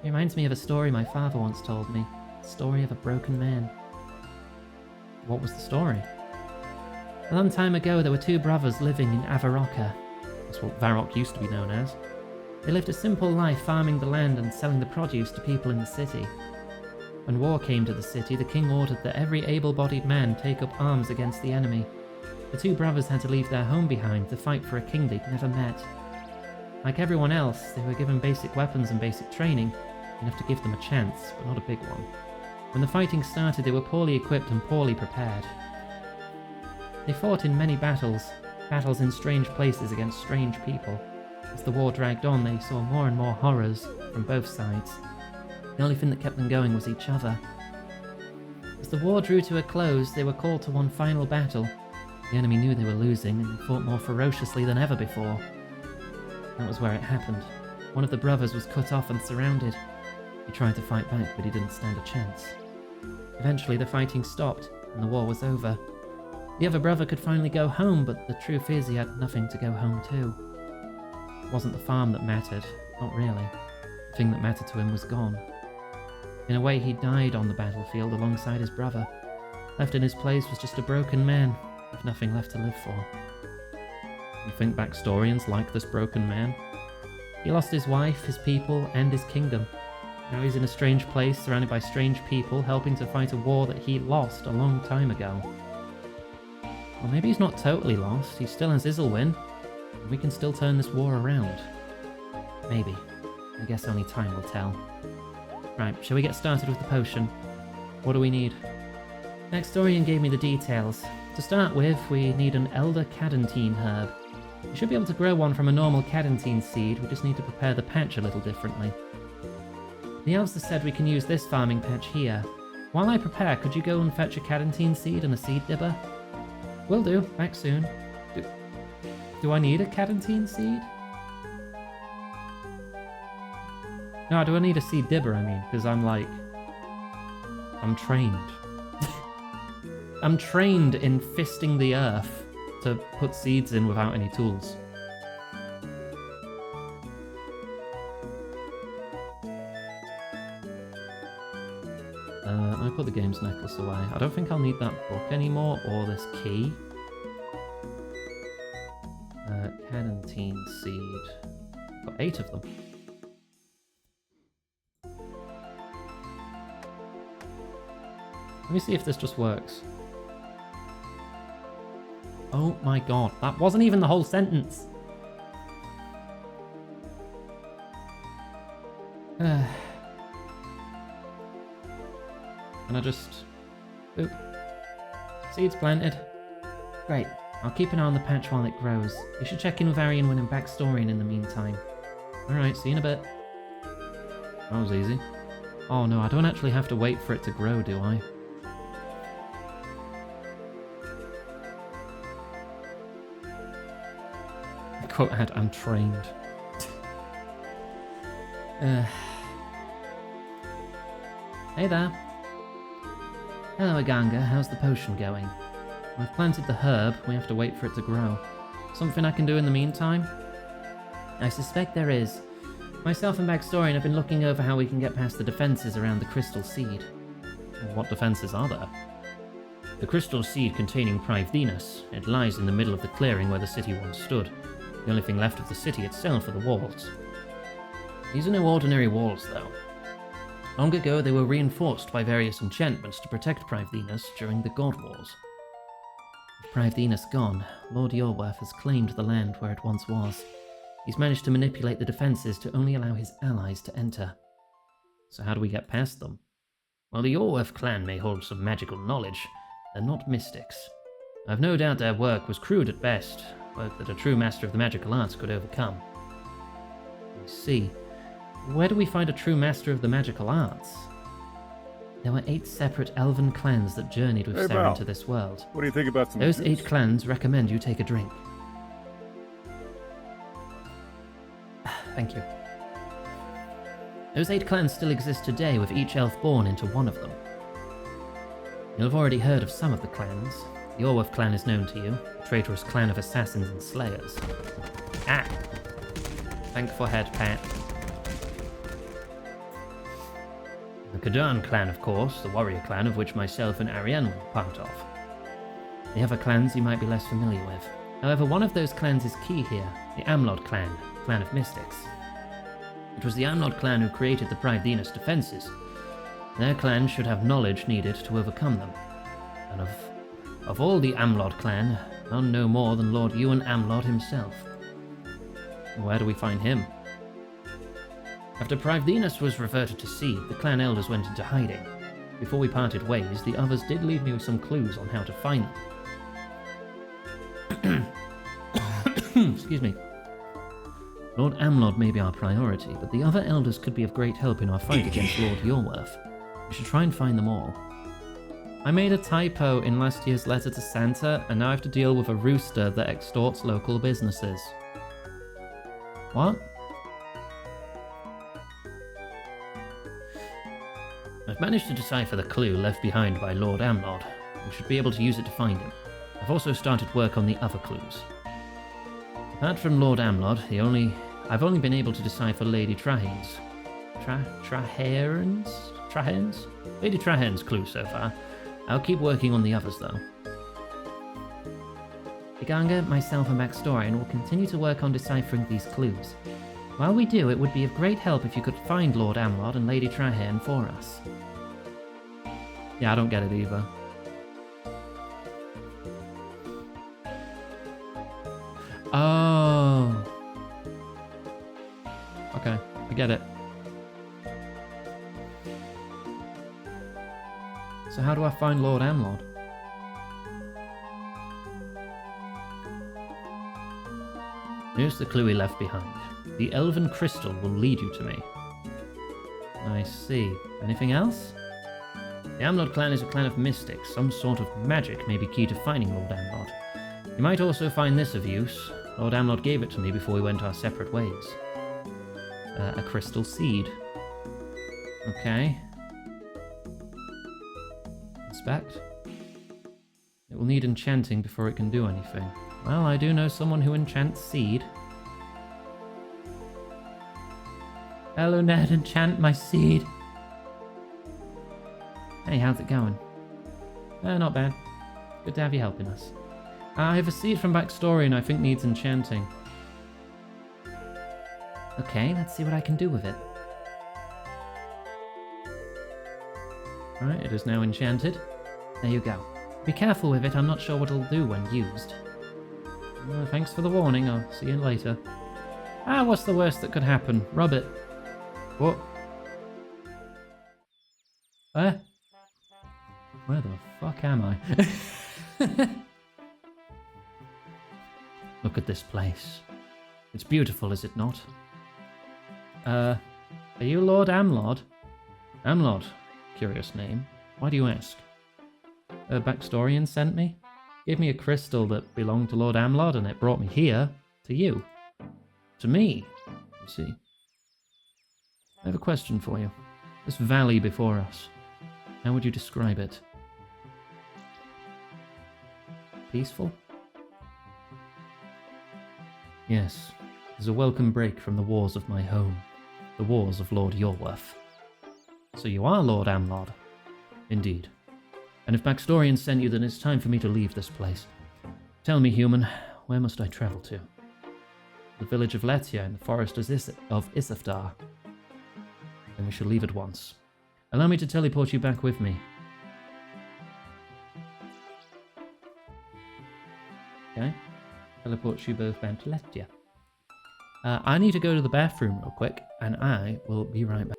He reminds me of a story my father once told me. The story of a broken man. What was the story? A long time ago, there were two brothers living in Avaroka. That's what Varrock used to be known as. They lived a simple life farming the land and selling the produce to people in the city. When war came to the city, the king ordered that every able-bodied man take up arms against the enemy. The two brothers had to leave their home behind to fight for a king they'd never met. Like everyone else, they were given basic weapons and basic training, enough to give them a chance, but not a big one. When the fighting started, they were poorly equipped and poorly prepared. They fought in many battles in strange places against strange people. As the war dragged on, they saw more and more horrors from both sides. The only thing that kept them going was each other. As the war drew to a close, they were called to one final battle. The enemy knew they were losing, and they fought more ferociously than ever before. That was where it happened. One of the brothers was cut off and surrounded. He tried to fight back, but he didn't stand a chance. Eventually, the fighting stopped, and the war was over. The other brother could finally go home, but the truth is he had nothing to go home to. It wasn't the farm that mattered, not really. The thing that mattered to him was gone. In a way, he died on the battlefield alongside his brother. Left in his place was just a broken man, with nothing left to live for. You think backstoryans like this broken man? He lost his wife, his people, and his kingdom. Now he's in a strange place, surrounded by strange people, helping to fight a war that he lost a long time ago. Well, maybe he's not totally lost. He still has Isilwin, and we can still turn this war around. Maybe. I guess only time will tell. Right, shall we get started with the potion? What do we need? Backstoryman gave me the details. To start with, we need an Elder Cadentine herb. We should be able to grow one from a normal Cadentine seed, we just need to prepare the patch a little differently. The elves have said we can use this farming patch here. While I prepare, could you go and fetch a Cadentine seed and a seed dibber? Will do, back soon. Do I need a Cadentine seed? No, do I need a seed dibber, I mean, because I'm trained. I'm trained in fisting the earth to put seeds in without any tools. I put the games necklace away. I don't think I'll need that book anymore, or this key. Cadentine seed. Got 8 of them. Let me see if this just works. Oh my god, that wasn't even the whole sentence! Can I just... Oop. Seeds planted. Great. I'll keep an eye on the patch while it grows. You should check in with Arianwin and Backstorian in the meantime. Alright, see you in a bit. That was easy. Oh no, I don't actually have to wait for it to grow, do I? Quote had, I'm trained. Hey there. Hello, Aganga. How's the potion going? I've planted the herb. We have to wait for it to grow. Something I can do in the meantime? I suspect there is. Myself and Backstorian have been looking over how we can get past the defences around the crystal seed. What defences are there? The crystal seed containing Privdinus. It lies in the middle of the clearing where the city once stood. The only thing left of the city itself are the walls. These are no ordinary walls, though. Long ago, they were reinforced by various enchantments to protect Privdinus during the God Wars. With Privdinus gone, Lord Yorworth has claimed the land where it once was. He's managed to manipulate the defences to only allow his allies to enter. So how do we get past them? While the Yorworth clan may hold some magical knowledge, they're not mystics. I've no doubt their work was crude at best, work that a true master of the magical arts could overcome. I see. Where do we find a true master of the magical arts? There were 8 separate elven clans that journeyed with Saren Val, to this world. what do you think about some Those juice? 8 clans recommend you take a drink. Thank you. Those 8 clans still exist today, with each elf born into one of them. You'll have already heard of some of the clans. The Orworth clan is known to you, a traitorous clan of assassins and slayers. Ah! Thank for head pat. The Kadan clan, of course, the warrior clan of which myself and Ariane were part of. The other clans you might be less familiar with. However, one of those clans is key here, the Amlod clan, clan of mystics. It was the Amlod clan who created the p29 defenses. Their clan should have knowledge needed to overcome them. And of all the Amlod clan, none know more than Lord Ewan Amlod himself. Where do we find him? After p29 was reverted to seed, the clan elders went into hiding. Before we parted ways, the others did leave me with some clues on how to find them. Excuse me. Lord Amlod may be our priority, but the other elders could be of great help in our fight against Lord Yorworth. We should try and find them all. I made a typo in last year's letter to Santa, and now I have to deal with a rooster that extorts local businesses. What? I've managed to decipher the clue left behind by Lord Amlod. We should be able to use it to find him. I've also started work on the other clues. Apart from Lord Amlod, I've only been able to decipher Lady Trahane's. Trahane's? Lady Trahane's clue so far. I'll keep working on the others though. Iganga, myself and Backstorian will continue to work on deciphering these clues. While we do, it would be of great help if you could find Lord Amlod and Lady Trahane for us. Yeah, I don't get it either. Oh. Okay, I get it. So how do I find Lord Amlod? Here's the clue he left behind. The elven crystal will lead you to me. I see. Anything else? The Amlod clan is a clan of mystics. Some sort of magic may be key to finding Lord Amlod. You might also find this of use. Lord Amlod gave it to me before we went our separate ways. A crystal seed. Okay. Inspect. It will need enchanting before it can do anything. Well, I do know someone who enchants seed. Hello, Ned, enchant my seed. Hey, how's it going? Not bad. Good to have you helping us. I have a seed from Backstory and I think needs enchanting. Okay, let's see what I can do with it. Alright, it is now enchanted. There you go. Be careful with it, I'm not sure what it'll do when used. Thanks for the warning, I'll see you later. What's the worst that could happen? Rub it. What? Where the fuck am I? Look at this place. It's beautiful, is it not? Are you Lord Amlod? Amlod? Curious name. Why do you ask? A Backstorian sent me? Gave me a crystal that belonged to Lord Amlod and it brought me here. To you. To me. You see. I have a question for you. This valley before us. How would you describe it? Peaceful? Yes. It is a welcome break from the wars of my home. The wars of Lord Yorworth. So you are Lord Amlod? Indeed. And if Backstorian sent you, then it's time for me to leave this place. Tell me, human, where must I travel to? The village of Letia in the forest of Isafdar. Then we shall leave at once. Allow me to teleport you back with me. Okay. Teleport you both back to Letia. I need to go to the bathroom real quick, and I will be right back.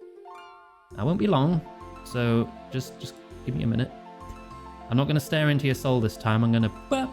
I won't be long, so just give me a minute. I'm not going to stare into your soul this time, I'm going to...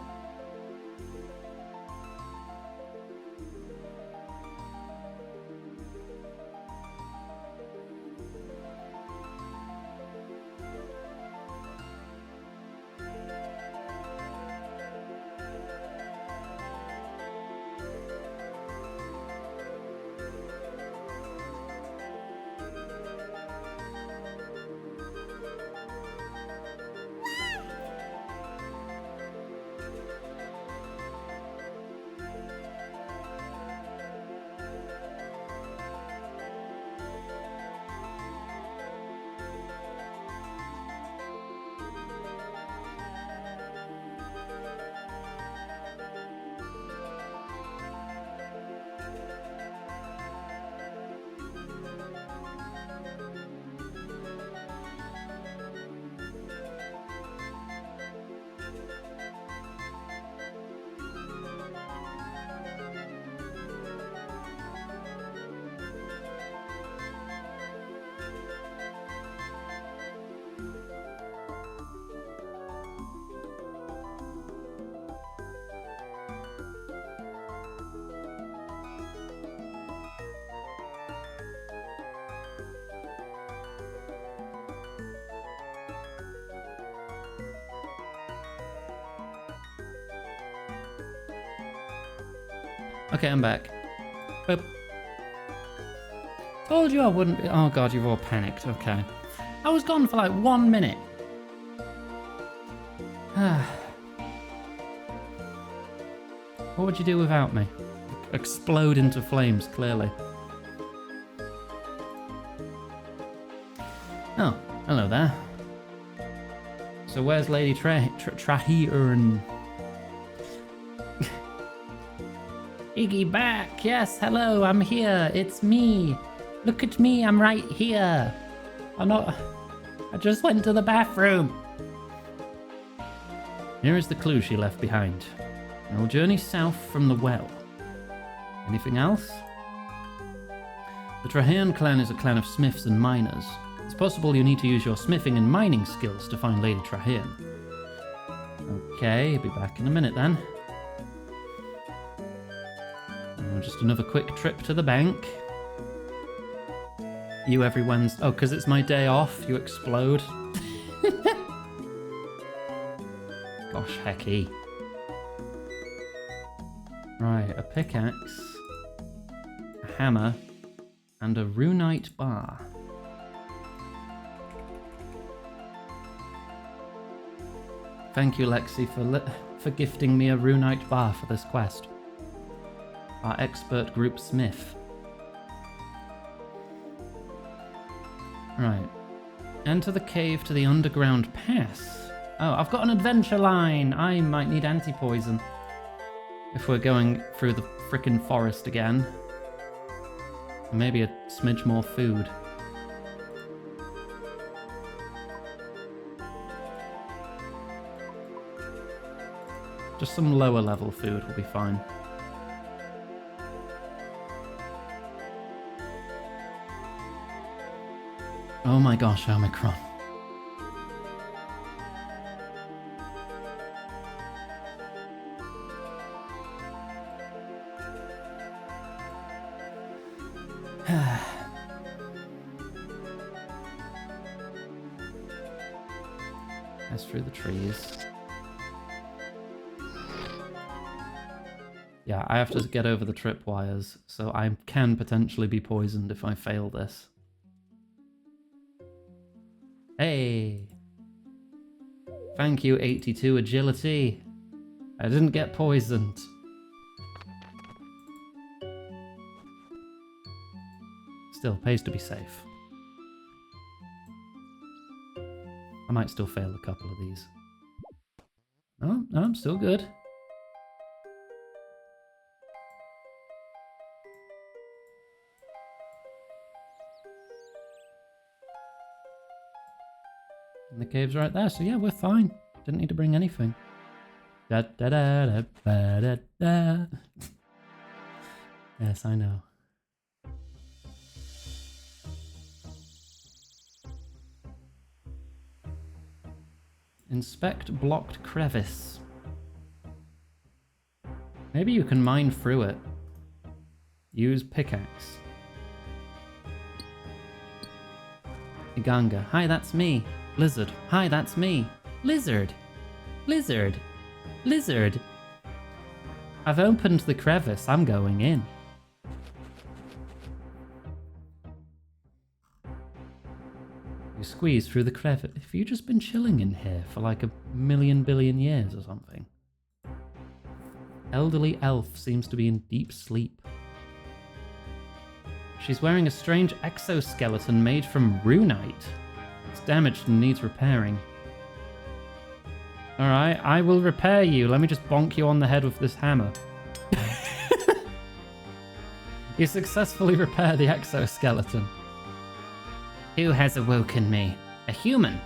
Okay, I'm back. Boop. Told you I wouldn't be. Oh god, you've all panicked. Okay. I was gone for like 1 minute. What would you do without me? Explode into flames, clearly. Oh, hello there. So where's Lady Traherne? Iggy back! Yes, hello, I'm here. It's me. Look at me, I'm right here. I just went to the bathroom. Here is the clue she left behind. We'll journey south from the well. Anything else? The Traherne clan is a clan of smiths and miners. It's possible you need to use your smithing and mining skills to find Lady Traherne. Okay, be back in a minute then. Just another quick trip to the bank. You every Wednesday. Oh, because it's my day off, you explode. Gosh, hecky. Right, a pickaxe, a hammer, and a runite bar. Thank you, Lexi, for gifting me a runite bar for this quest. Our expert group smith. Right. Enter the cave to the underground pass. Oh, I've got an adventure line. I might need anti-poison. If we're going through the frickin' forest again. Maybe a smidge more food. Just some lower level food will be fine. Oh my gosh, Omicron. Pass through the trees. Yeah, I have to get over the tripwires, so I can potentially be poisoned if I fail this. Hey! Thank you, 82 agility. I didn't get poisoned. Still, pays to be safe. I might still fail a couple of these. Oh, no, I'm still good. And the cave's right there, so yeah, we're fine. Didn't need to bring anything. Da da da da da da da. Yes, I know. Inspect blocked crevice. Maybe you can mine through it. Use pickaxe. Iganga. Hi, that's me. Lizard. Hi, that's me. Lizard. Lizard. Lizard. I've opened the crevice. I'm going in. You squeeze through the crevice. Have you just been chilling in here for like a million billion years or something? Elderly elf seems to be in deep sleep. She's wearing a strange exoskeleton made from runite. It's damaged and needs repairing. Alright, I will repair you. Let me just bonk you on the head with this hammer. You successfully repair the exoskeleton. Who has awoken me? A human?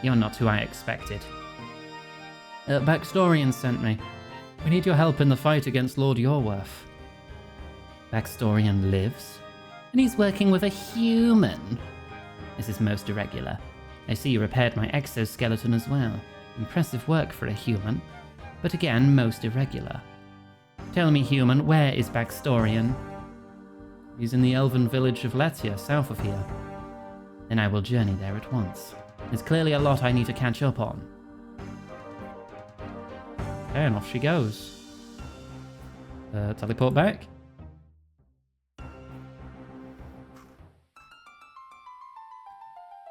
You're not who I expected. Backstorian sent me. We need your help in the fight against Lord Yorworth. Backstorian lives? And he's working with a human? This is most irregular. I see you repaired my exoskeleton as well. Impressive work for a human. But again, most irregular. Tell me, human, where is Backstorian? He's in the elven village of Letia, south of here. Then I will journey there at once. There's clearly a lot I need to catch up on. Okay, and off she goes. Teleport back.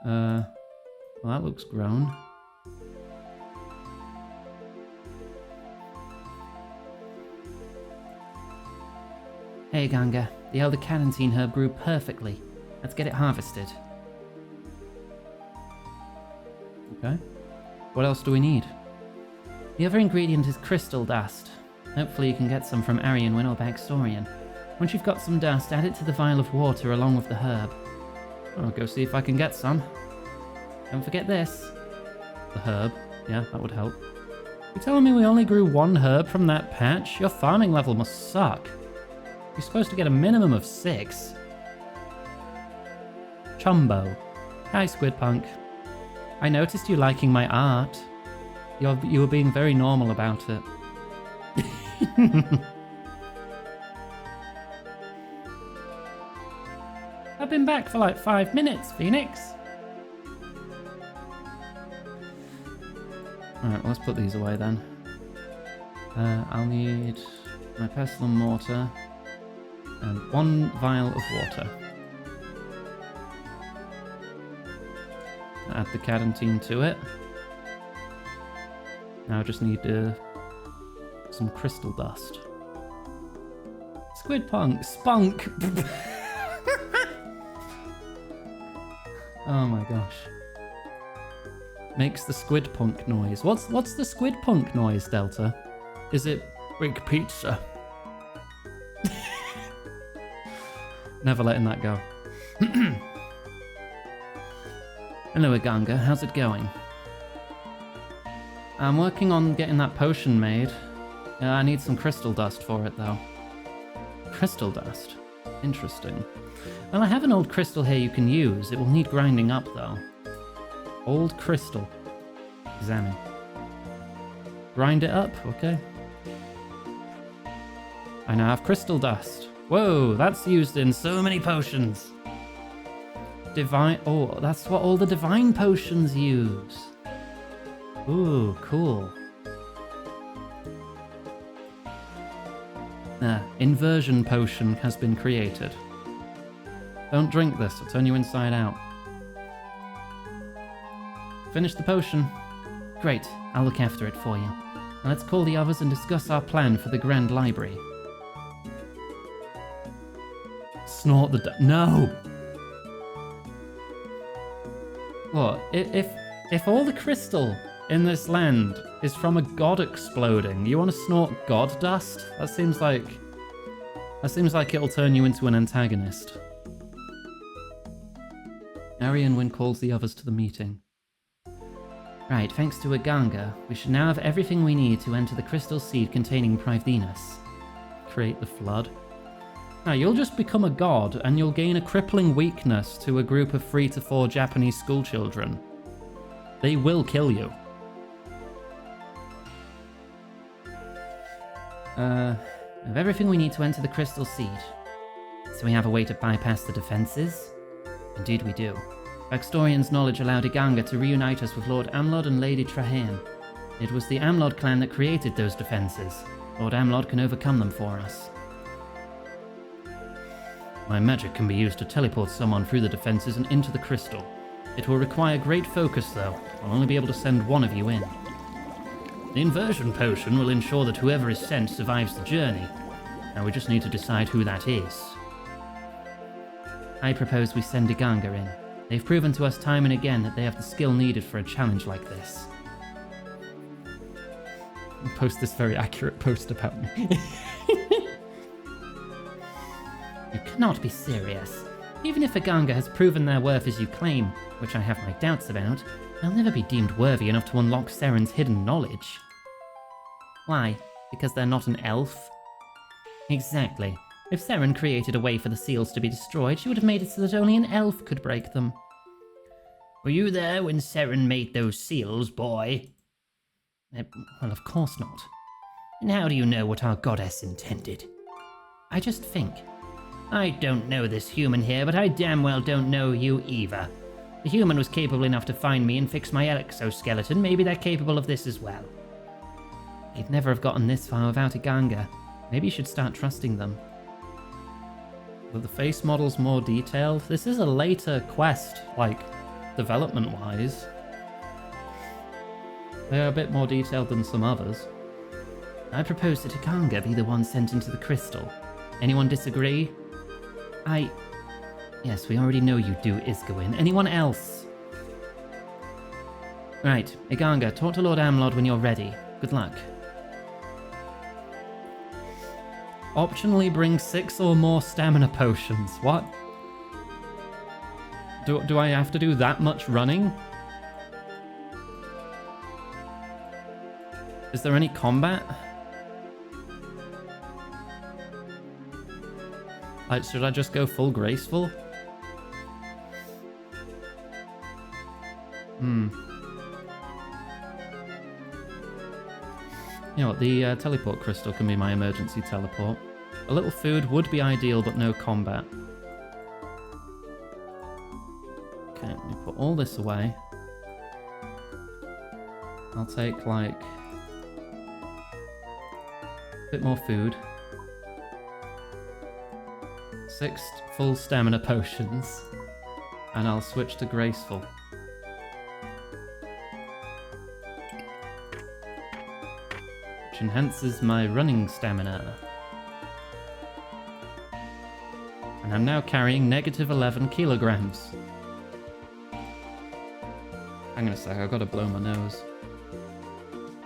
Well, that looks grown. Hey, Ganga. The Elder Carantine herb grew perfectly. Let's get it harvested. Okay. What else do we need? The other ingredient is crystal dust. Hopefully you can get some from Arian or Baxtorian. Once you've got some dust, add it to the vial of water along with the herb. I'll go see if I can get some. Don't forget this. The herb. Yeah, that would help. You're telling me we only grew one herb from that patch? Your farming level must suck. You're supposed to get a minimum of 6. Chumbo. Hi, Squidpunk. I noticed you liking my art. You were being very normal about it. I've been back for like 5 minutes, Phoenix. Alright, let's put these away then. I'll need my pestle and mortar and 1 vial of water. Add the cadentine to it. Now I just need some crystal dust. Squidpunk, spunk! Oh my gosh. Makes the Squidpunk noise. What's the Squidpunk noise, Delta? Is it big pizza? Never letting that go. Hello, Iganga. How's it going? I'm working on getting that potion made. I need some crystal dust for it, though. Crystal dust? Interesting. Well, I have an old crystal here you can use. It will need grinding up, though. Old crystal. Examine. Grind it up, okay. I now have crystal dust. Whoa, that's used in so many potions. Divine... Oh, that's what all the divine potions use. Ooh, cool. Inversion potion has been created. Don't drink this, it'll turn you inside out. Finish the potion. Great, I'll look after it for you. Now let's call the others and discuss our plan for the Grand Library. Snort the... No! What? If all the crystal in this land is from a god exploding, you want to snort god dust? That seems like it'll turn you into an antagonist. Arian calls the others to the meeting. Right, thanks to Iganga, we should now have everything we need to enter the crystal seed containing Privdinus. Create the flood. Now, you'll just become a god, and you'll gain a crippling weakness to a group of 3 to 4 Japanese schoolchildren. They will kill you. We have everything we need to enter the crystal seed. So we have a way to bypass the defenses? Indeed we do. Baxtorian's knowledge allowed Iganga to reunite us with Lord Amlod and Lady Trahaean. It was the Amlod clan that created those defenses. Lord Amlod can overcome them for us. My magic can be used to teleport someone through the defenses and into the crystal. It will require great focus, though. I'll only be able to send one of you in. The inversion potion will ensure that whoever is sent survives the journey. Now we just need to decide who that is. I propose we send Iganga in. They've proven to us time and again that they have the skill needed for a challenge like this. I'll post this very accurate post about me. You cannot be serious. Even if Iganga has proven their worth as you claim, which I have my doubts about, they'll never be deemed worthy enough to unlock Seren's hidden knowledge. Why? Because they're not an elf? Exactly. If Seren created a way for the seals to be destroyed, she would have made it so that only an elf could break them. Were you there when Seren made those seals, boy? Well, of course not. And how do you know what our goddess intended? I just think. I don't know this human here, but I damn well don't know you either. The human was capable enough to find me and fix my exoskeleton. Maybe they're capable of this as well. You'd never have gotten this far without Iganga. Maybe you should start trusting them. But the face model's more detailed. This is a later quest, like, development-wise. They're a bit more detailed than some others. I propose that Ikanga be the one sent into the crystal. Anyone disagree? Yes, we already know you do, Isgawin. Anyone else? Right, Iganga, talk to Lord Amlod when you're ready. Good luck. Optionally bring 6 or more stamina potions. What? Do I have to do that much running? Is there any combat? Like, should I just go full graceful? You know what, the teleport crystal can be my emergency teleport. A little food would be ideal, but no combat. Okay, let me put all this away. I'll take, like, a bit more food. 6 full stamina potions. And I'll switch to graceful. Which enhances my running stamina. And I'm now carrying negative 11 kilograms. Hang on a sec, I've got to blow my nose.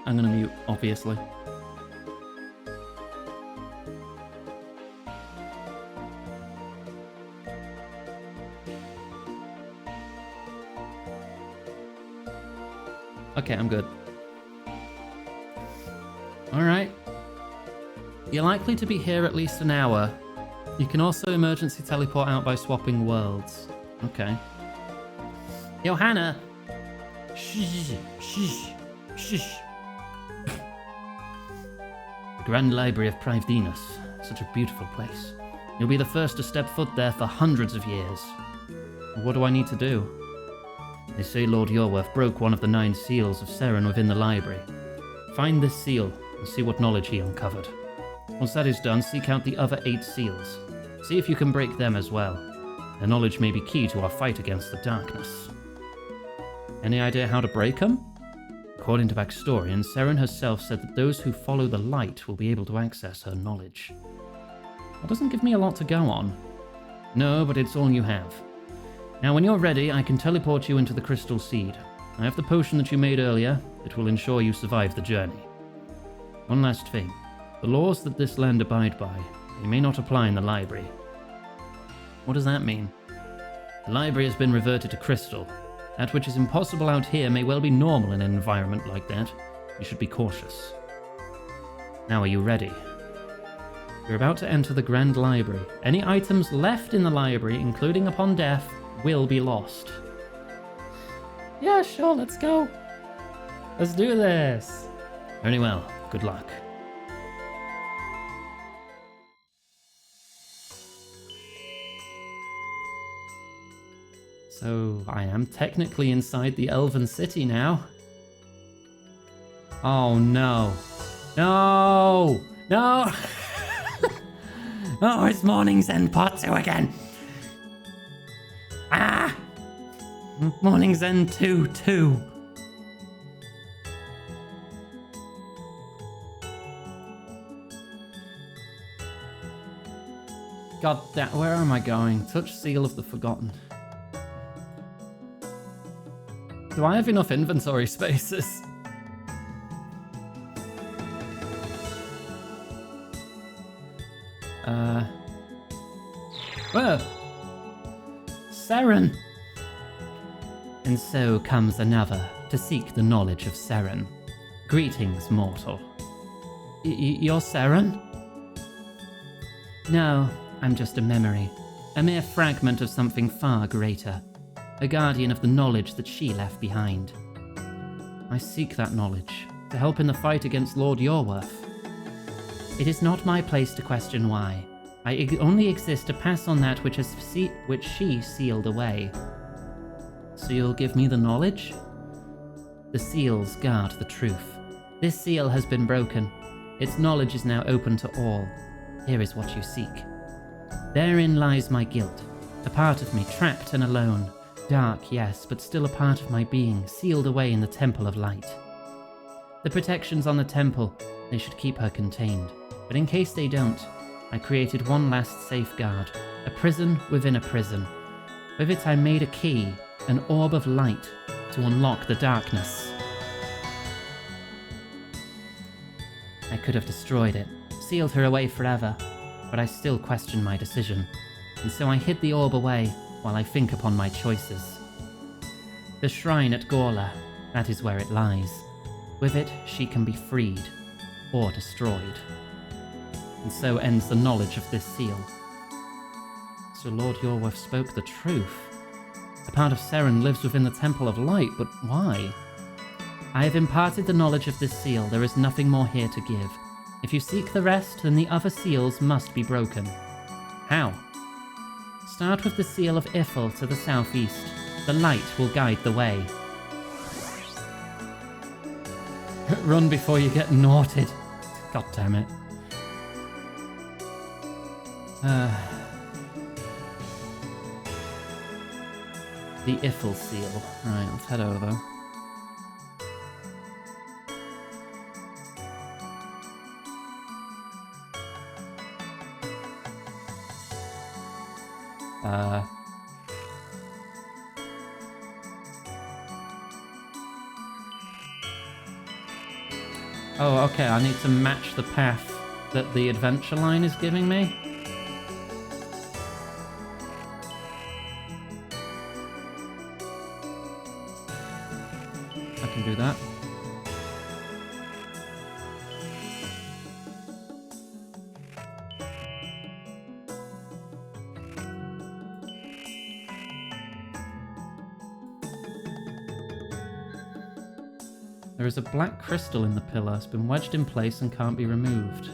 I'm gonna mute, obviously. Okay, I'm good. Alright. You're likely to be here at least an hour. You can also emergency teleport out by swapping worlds. Okay. Johanna! Shh, shh, shh. The Grand Library of Privdinus. Such a beautiful place. You'll be the first to step foot there for hundreds of years. What do I need to do? They say Lord Yorworth broke one of the 9 seals of Seren within the library. Find this seal and see what knowledge he uncovered. Once that is done, seek out the other 8 seals. See if you can break them as well. Their knowledge may be key to our fight against the darkness. Any idea how to break them? According to backstory, Seren herself said that those who follow the light will be able to access her knowledge. That doesn't give me a lot to go on. No, but it's all you have. Now, when you're ready, I can teleport you into the Crystal Seed. I have the potion that you made earlier. It will ensure you survive the journey. One last thing. The laws that this land abide by, they may not apply in the library. What does that mean? The library has been reverted to crystal. That which is impossible out here may well be normal in an environment like that. You should be cautious. Now, are you ready? You're about to enter the Grand Library. Any items left in the library, including upon death, will be lost. Yeah, sure, let's go. Let's do this. Very well. Good luck. So, I am technically inside the Elven City now. Oh no. No! No! Oh, it's Morning's End Part 2 again. Ah! Morning's End 2. God damn, where am I going? Touch Seal of the Forgotten. Do I have enough inventory spaces? Whoa! Seren! And so comes another to seek the knowledge of Seren. Greetings, mortal. You're Seren? No, I'm just a memory. A mere fragment of something far greater. A guardian of the knowledge that she left behind. I seek that knowledge, to help in the fight against Lord Yorworth. It is not my place to question why. I only exist to pass on that which she sealed away. So you'll give me the knowledge? The seals guard the truth. This seal has been broken. Its knowledge is now open to all. Here is what you seek. Therein lies my guilt, a part of me trapped and alone. Dark, yes, but still a part of my being, sealed away in the Temple of Light. The protections on the temple, they should keep her contained. But in case they don't, I created one last safeguard, a prison within a prison. With it I made a key, an orb of light, to unlock the darkness. I could have destroyed it, sealed her away forever, but I still question my decision, and so I hid the orb away while I think upon my choices. The shrine at Gorla, that is where it lies. With it, she can be freed, or destroyed. And so ends the knowledge of this seal. So Lord Yorworth spoke the truth. A part of Seren lives within the Temple of Light, but why? I have imparted the knowledge of this seal, there is nothing more here to give. If you seek the rest, then the other seals must be broken. How? Start with the seal of Ithel to the southeast. The light will guide the way. Run before you get naughted. God damn it. The Ithel seal. Right, let's head over. Oh, okay, I need to match the path that the adventure line is giving me. I can do that. There is a black crystal in the pillar. It's been wedged in place and can't be removed.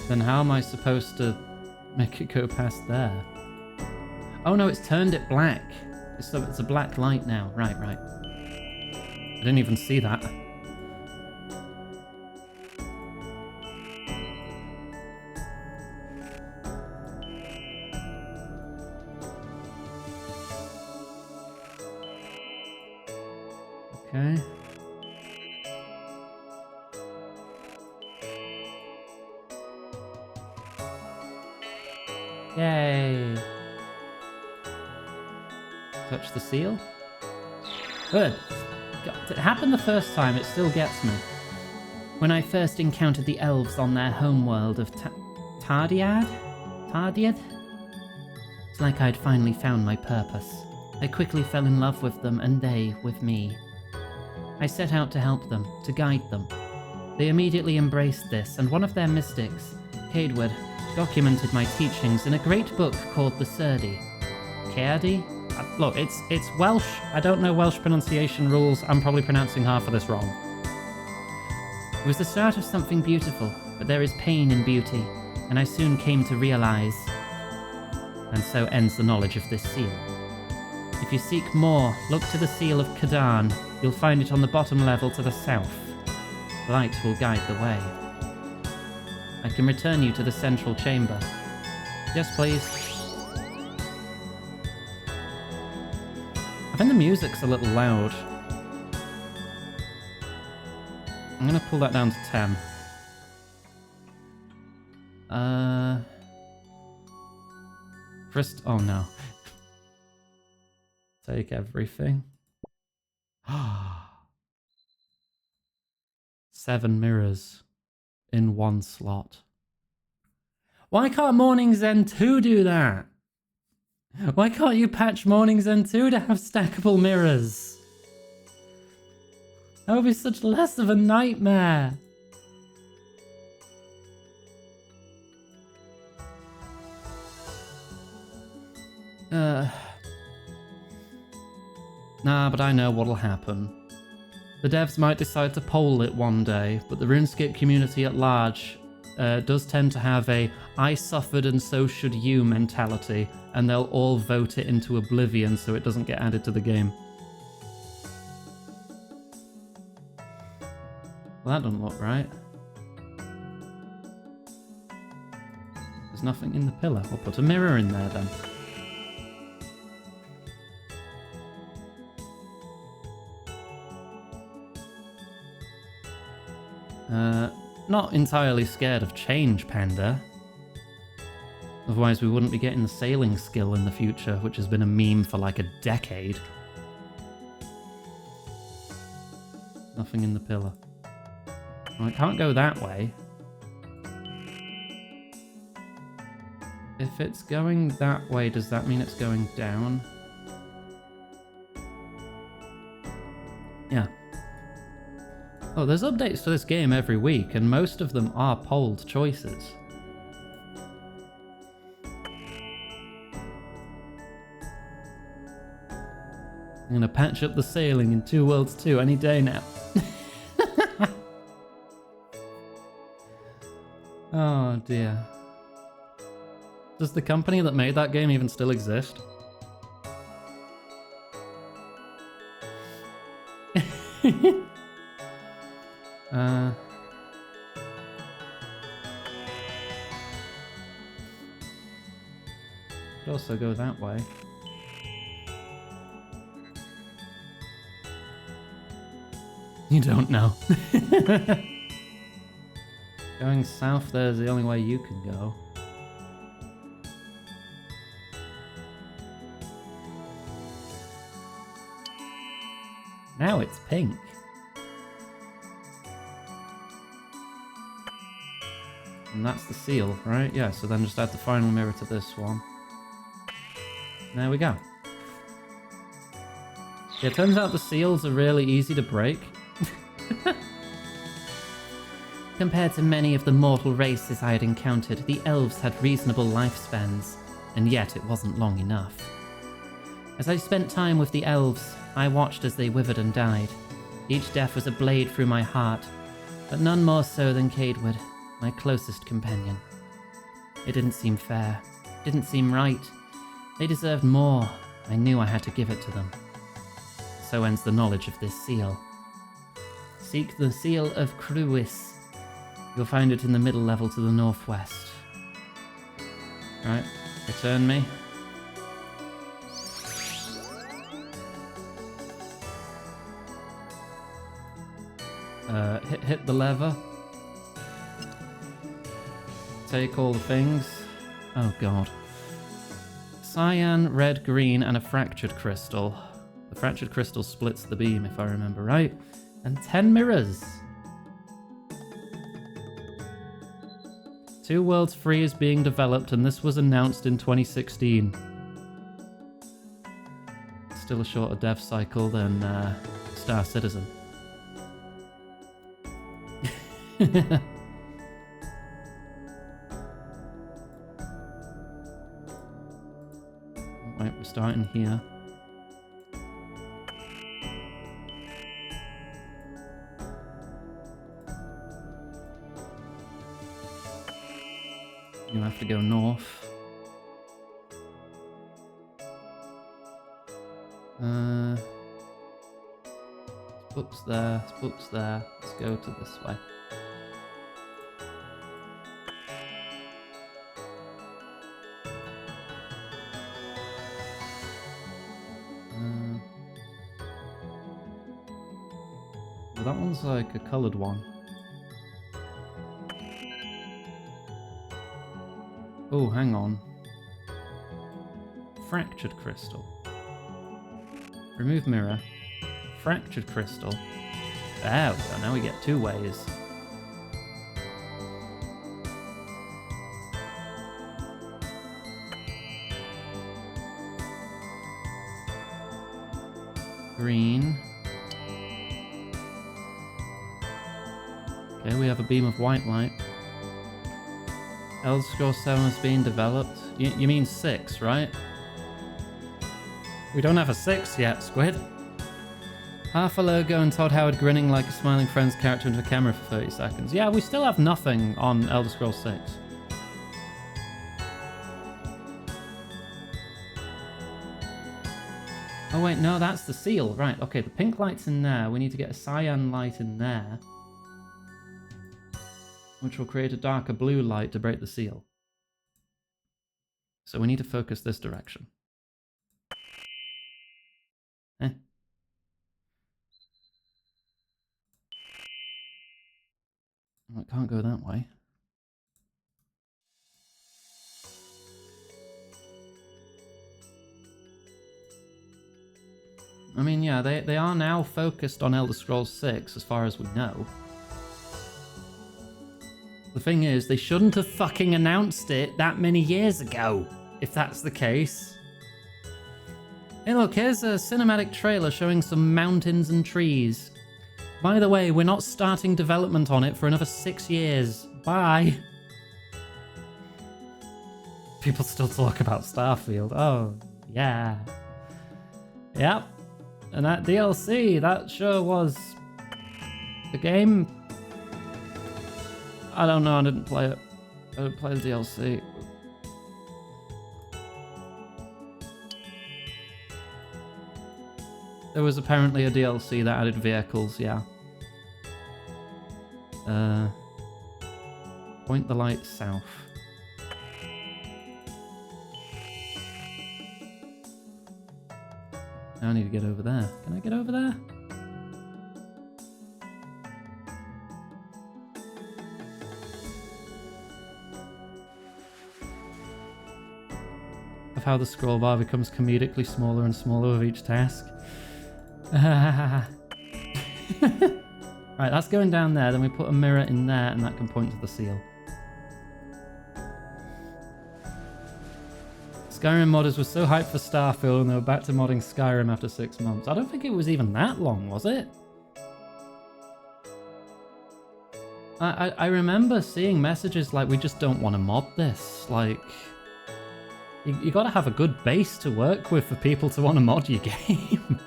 Then how am I supposed to make it go past there? Oh no, it's turned it black. It's a black light now. Right. I didn't even see that. Okay. Yay. Touch the seal. Good. It happened the first time, it still gets me. When I first encountered the elves on their homeworld of Tardiad? It's like I'd finally found my purpose. I quickly fell in love with them and they with me. I set out to help them, to guide them. They immediately embraced this, and one of their mystics, Caedward, documented my teachings in a great book called the Surdi. Caerdi? Look, it's Welsh. I don't know Welsh pronunciation rules. I'm probably pronouncing half of this wrong. It was the start of something beautiful, but there is pain in beauty, and I soon came to realize. And so ends the knowledge of this seal. If you seek more, look to the seal of Kadan. You'll find it on the bottom level to the south. Light will guide the way. I can return you to the central chamber. Yes, please. I think the music's a little loud. I'm gonna pull that down to 10. Oh no. Take everything. 7 mirrors in one slot. Why can't Morning's End 2 do that? Why can't you patch Morning's End 2 to have stackable mirrors? That would be such less of a nightmare. Nah, but I know what'll happen. The devs might decide to poll it one day, but the RuneScape community at large does tend to have a "I suffered and so should you" mentality, and they'll all vote it into oblivion so it doesn't get added to the game. Well, that doesn't look right. There's nothing in the pillar. We'll put a mirror in there then. Not entirely scared of change, Panda. Otherwise we wouldn't be getting the sailing skill in the future, which has been a meme for like a decade. Nothing in the pillar. Well, I can't go that way. If it's going that way, does that mean it's going down? Yeah. Oh, there's updates to this game every week, and most of them are polled choices. I'm gonna patch up the sailing in 2 Worlds 2 any day now. Oh dear. Does the company that made that game even still exist? Could also go that way. You don't know. Going south there is the only way you can go. Now it's pink. And that's the seal, right? Yeah, so then just add the final mirror to this one. There we go. Yeah, it turns out the seals are really easy to break. Compared to many of the mortal races I had encountered, the elves had reasonable lifespans, and yet it wasn't long enough. As I spent time with the elves, I watched as they withered and died. Each death was a blade through my heart, but none more so than Cadewood, my closest companion. It didn't seem fair. Didn't seem right. They deserved more. I knew I had to give it to them. So ends the knowledge of this seal. Seek the Seal of Cruis. You'll find it in the middle level to the northwest. Right, return me. Hit the lever. Take all the things. Oh god. Cyan, red, green, and a fractured crystal. The fractured crystal splits the beam, if I remember right. And 10 mirrors. 2 Worlds 3 is being developed, and this was announced in 2016. Still a shorter dev cycle than Star Citizen. Right, we're starting here. You have to go north. Books there, books there. Let's go to this way. Well, that one's like a coloured one. Oh, hang on. Fractured crystal. Remove mirror. Fractured crystal. There we go, now we get 2 ways. Green. Okay, we have a beam of white light. Elder Scrolls 7 is being developed. You mean 6, right? We don't have a 6 yet, Squid. Half a logo and Todd Howard grinning like a smiling friend's character into a camera for 30 seconds. Yeah, we still have nothing on Elder Scrolls 6. Oh wait, no, that's the seal. Right, okay, the pink light's in there. We need to get a cyan light in there. which will create a darker blue light to break the seal. So we need to focus this direction. Eh. Well, it can't go that way. I mean, yeah, they are now focused on Elder Scrolls 6, as far as we know. The thing is, they shouldn't have fucking announced it that many years ago, if that's the case. Hey look, here's a cinematic trailer showing some mountains and trees. By the way, we're not starting development on it for another 6 years. Bye. People still talk about Starfield. Oh, yeah. Yep. And that DLC, that sure was the game. I don't know, I didn't play it. I didn't play the DLC. There was apparently a DLC that added vehicles, yeah. Point the light south. Now I need to get over there. Can I get over there? Of how the scroll bar becomes comedically smaller and smaller with each task. Right, that's going down there, then we put a mirror in there and that can point to the seal. Skyrim modders were so hyped for Starfield and they were back to modding Skyrim after 6 months. I don't think it was even that long, was it? I remember seeing messages like, we just don't want to mod this. Like, you gotta have a good base to work with for people to want to mod your game.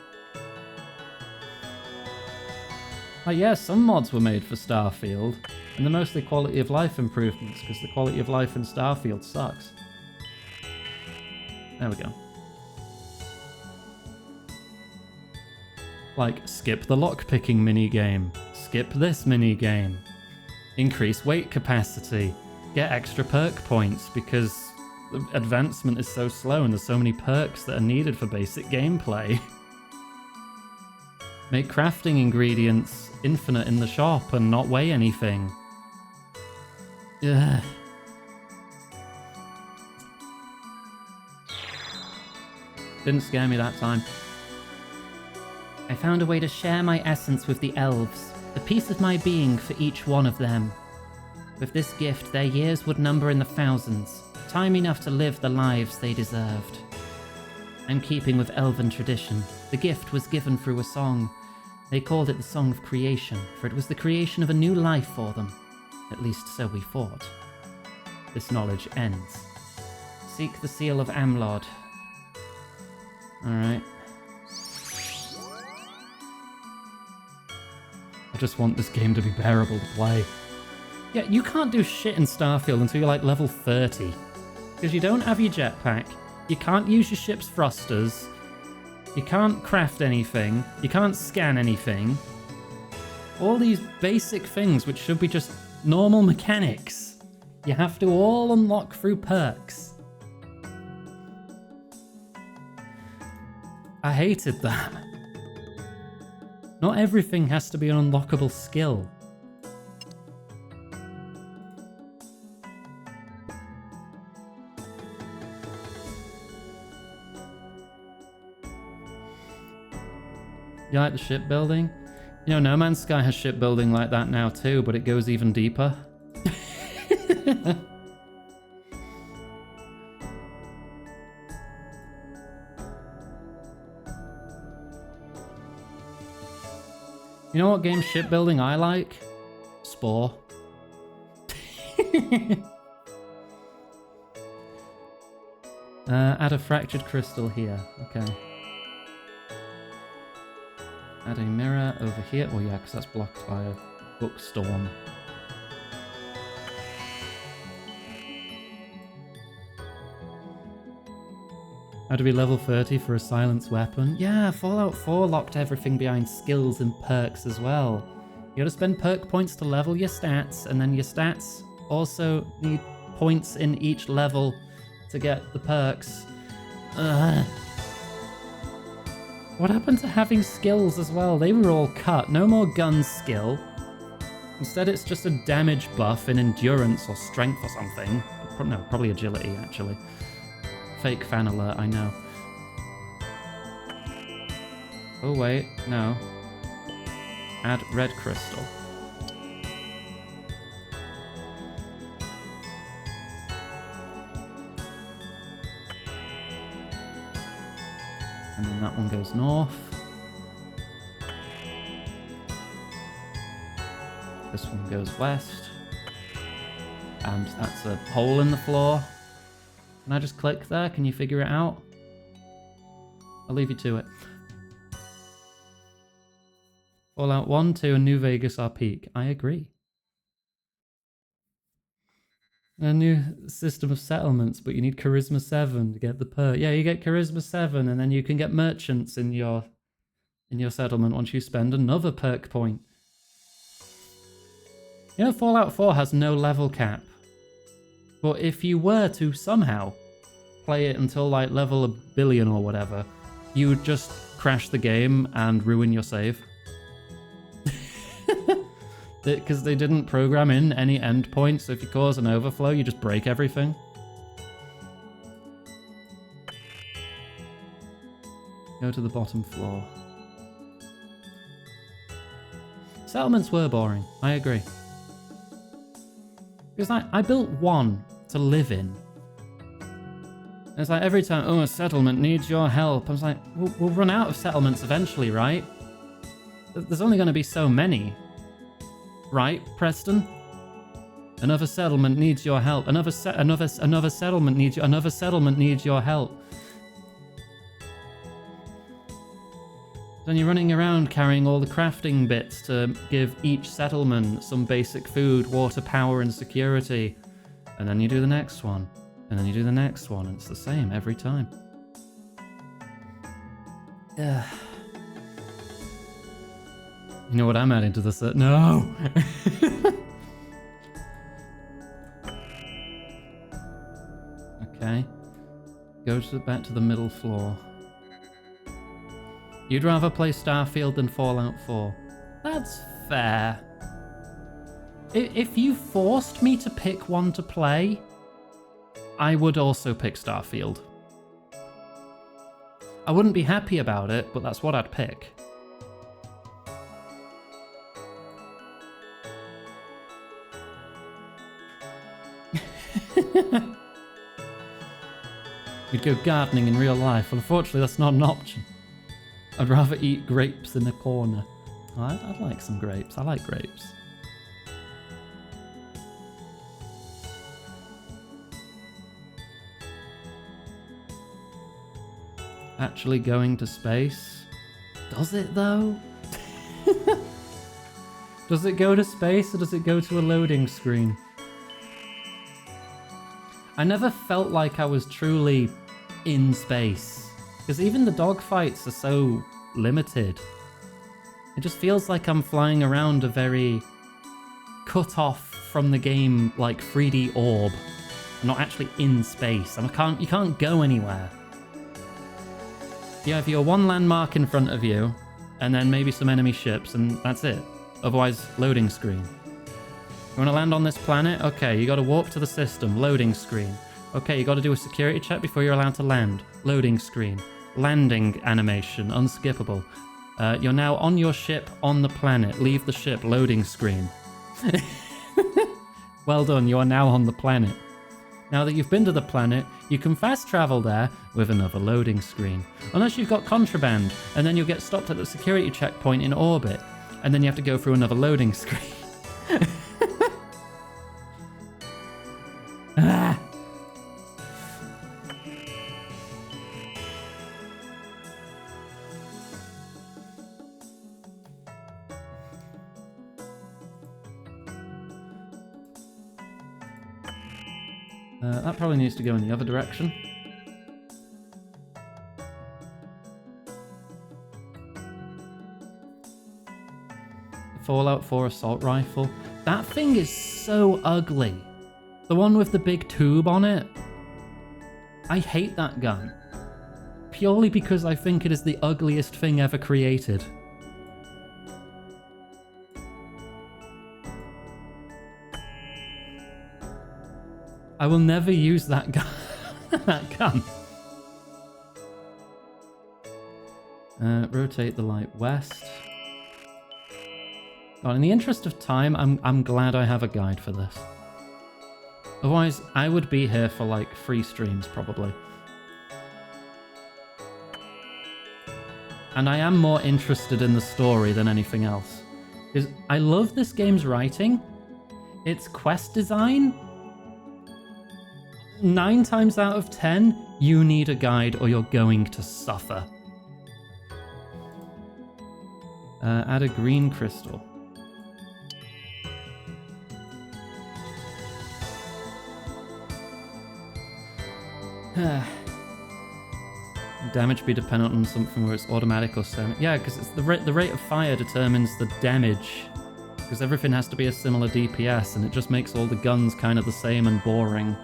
Like, yeah, some mods were made for Starfield, and they're mostly quality of life improvements, because the quality of life in Starfield sucks. There we go. Like, skip the lockpicking minigame, skip this minigame, increase weight capacity, get extra perk points, because the advancement is so slow and there's so many perks that are needed for basic gameplay. Make crafting ingredients infinite in the shop and not weigh anything. Ugh. Didn't scare me that time. I found a way to share my essence with the elves, the piece of my being for each one of them. With this gift, their years would number in the thousands, time enough to live the lives they deserved. In keeping with elven tradition, the gift was given through a song. They called it the Song of Creation, for it was the creation of a new life for them. At least so we thought. This knowledge ends. Seek the seal of Amlod. Alright. I just want this game to be bearable to play. Yeah, you can't do shit in Starfield until you're like level 30. Because you don't have your jetpack, you can't use your ship's thrusters, you can't craft anything, you can't scan anything. All these basic things which should be just normal mechanics, you have to all unlock through perks. I hated that. Not everything has to be an unlockable skill. You like the shipbuilding? You know, No Man's Sky has shipbuilding like that now too, but it goes even deeper. You know what game shipbuilding I like? Spore. Add a fractured crystal here. Okay. Add a mirror over here. Oh yeah, because that's blocked by a bookstorm. How to be level 30 for a silence weapon? Yeah, Fallout 4 locked everything behind skills and perks as well. You gotta spend perk points to level your stats, and then your stats also need points in each level to get the perks. Ugh. What happened to having skills as well? They were all cut. No more gun skill. Instead, it's just a damage buff in endurance or strength or something. No, probably agility, actually. Fake fan alert, I know. Oh, wait, no. Add red crystal. And then that one goes north. This one goes west. And that's a hole in the floor. Can I just click there? Can you figure it out? I'll leave you to it. Fallout 1, 2, and New Vegas are peak. I agree. A new system of settlements, but you need Charisma 7 to get the perk. Yeah, you get Charisma 7, and then you can get merchants in your settlement once you spend another perk point. You know, Fallout 4 has no level cap. But if you were to somehow play it until like level 1 billion or whatever, you would just crash the game and ruin your save. Because they didn't program in any endpoints, so if you cause an overflow, you just break everything. Go to the bottom floor. Settlements were boring, I agree. Because I built one to live in. And it's like every time, oh, a settlement needs your help. I was like, we'll run out of settlements eventually, right? There's only going to be so many. Right, Preston? Another settlement needs your help. Another settlement needs your help. Then you're running around carrying all the crafting bits to give each settlement some basic food, water, power, and security. And then you do the next one. And then you do the next one. And it's the same every time. Ugh. You know what I'm adding to the set? No! Okay. Go back to the middle floor. You'd rather play Starfield than Fallout 4. That's fair. If you forced me to pick one to play, I would also pick Starfield. I wouldn't be happy about it, but that's what I'd pick. You'd go gardening in real life. Well, unfortunately, that's not an option. I'd rather eat grapes in a corner. Oh, I'd like some grapes. I like grapes. Actually going to space? Does it, though? Does it go to space, or does it go to a loading screen? I never felt like I was truly in space, because even the dogfights are so limited. It just feels like I'm flying around a very cut off from the game, like 3D orb. I'm not actually in space, and you can't go anywhere. You have your one landmark in front of you, and then maybe some enemy ships, and that's it. Otherwise, loading screen. You want to land on this planet? Okay, you got to warp to the system. Loading screen. Okay, you got to do a security check before you're allowed to land. Loading screen. Landing animation. Unskippable. You're now on your ship on the planet. Leave the ship. Loading screen. Well done, you are now on the planet. Now that you've been to the planet, you can fast travel there with another loading screen. Unless you've got contraband, and then you'll get stopped at the security checkpoint in orbit, and then you have to go through another loading screen. Ah. That probably needs to go in the other direction. Fallout 4 assault rifle. That thing is so ugly. The one with the big tube on it. I hate that gun. Purely because I think it is the ugliest thing ever created. I will never use that gun. That gun. Rotate the light west. God, in the interest of time, I'm glad I have a guide for this. Otherwise, I would be here for like 3 streams probably. And I am more interested in the story than anything else. Because I love this game's writing. Its quest design. 9 times out of 10, you need a guide or you're going to suffer. Add a green crystal. Damage be dependent on something where it's automatic or semi. Yeah, because it's the rate of fire determines the damage. Because everything has to be a similar DPS, and it just makes all the guns kind of the same and boring.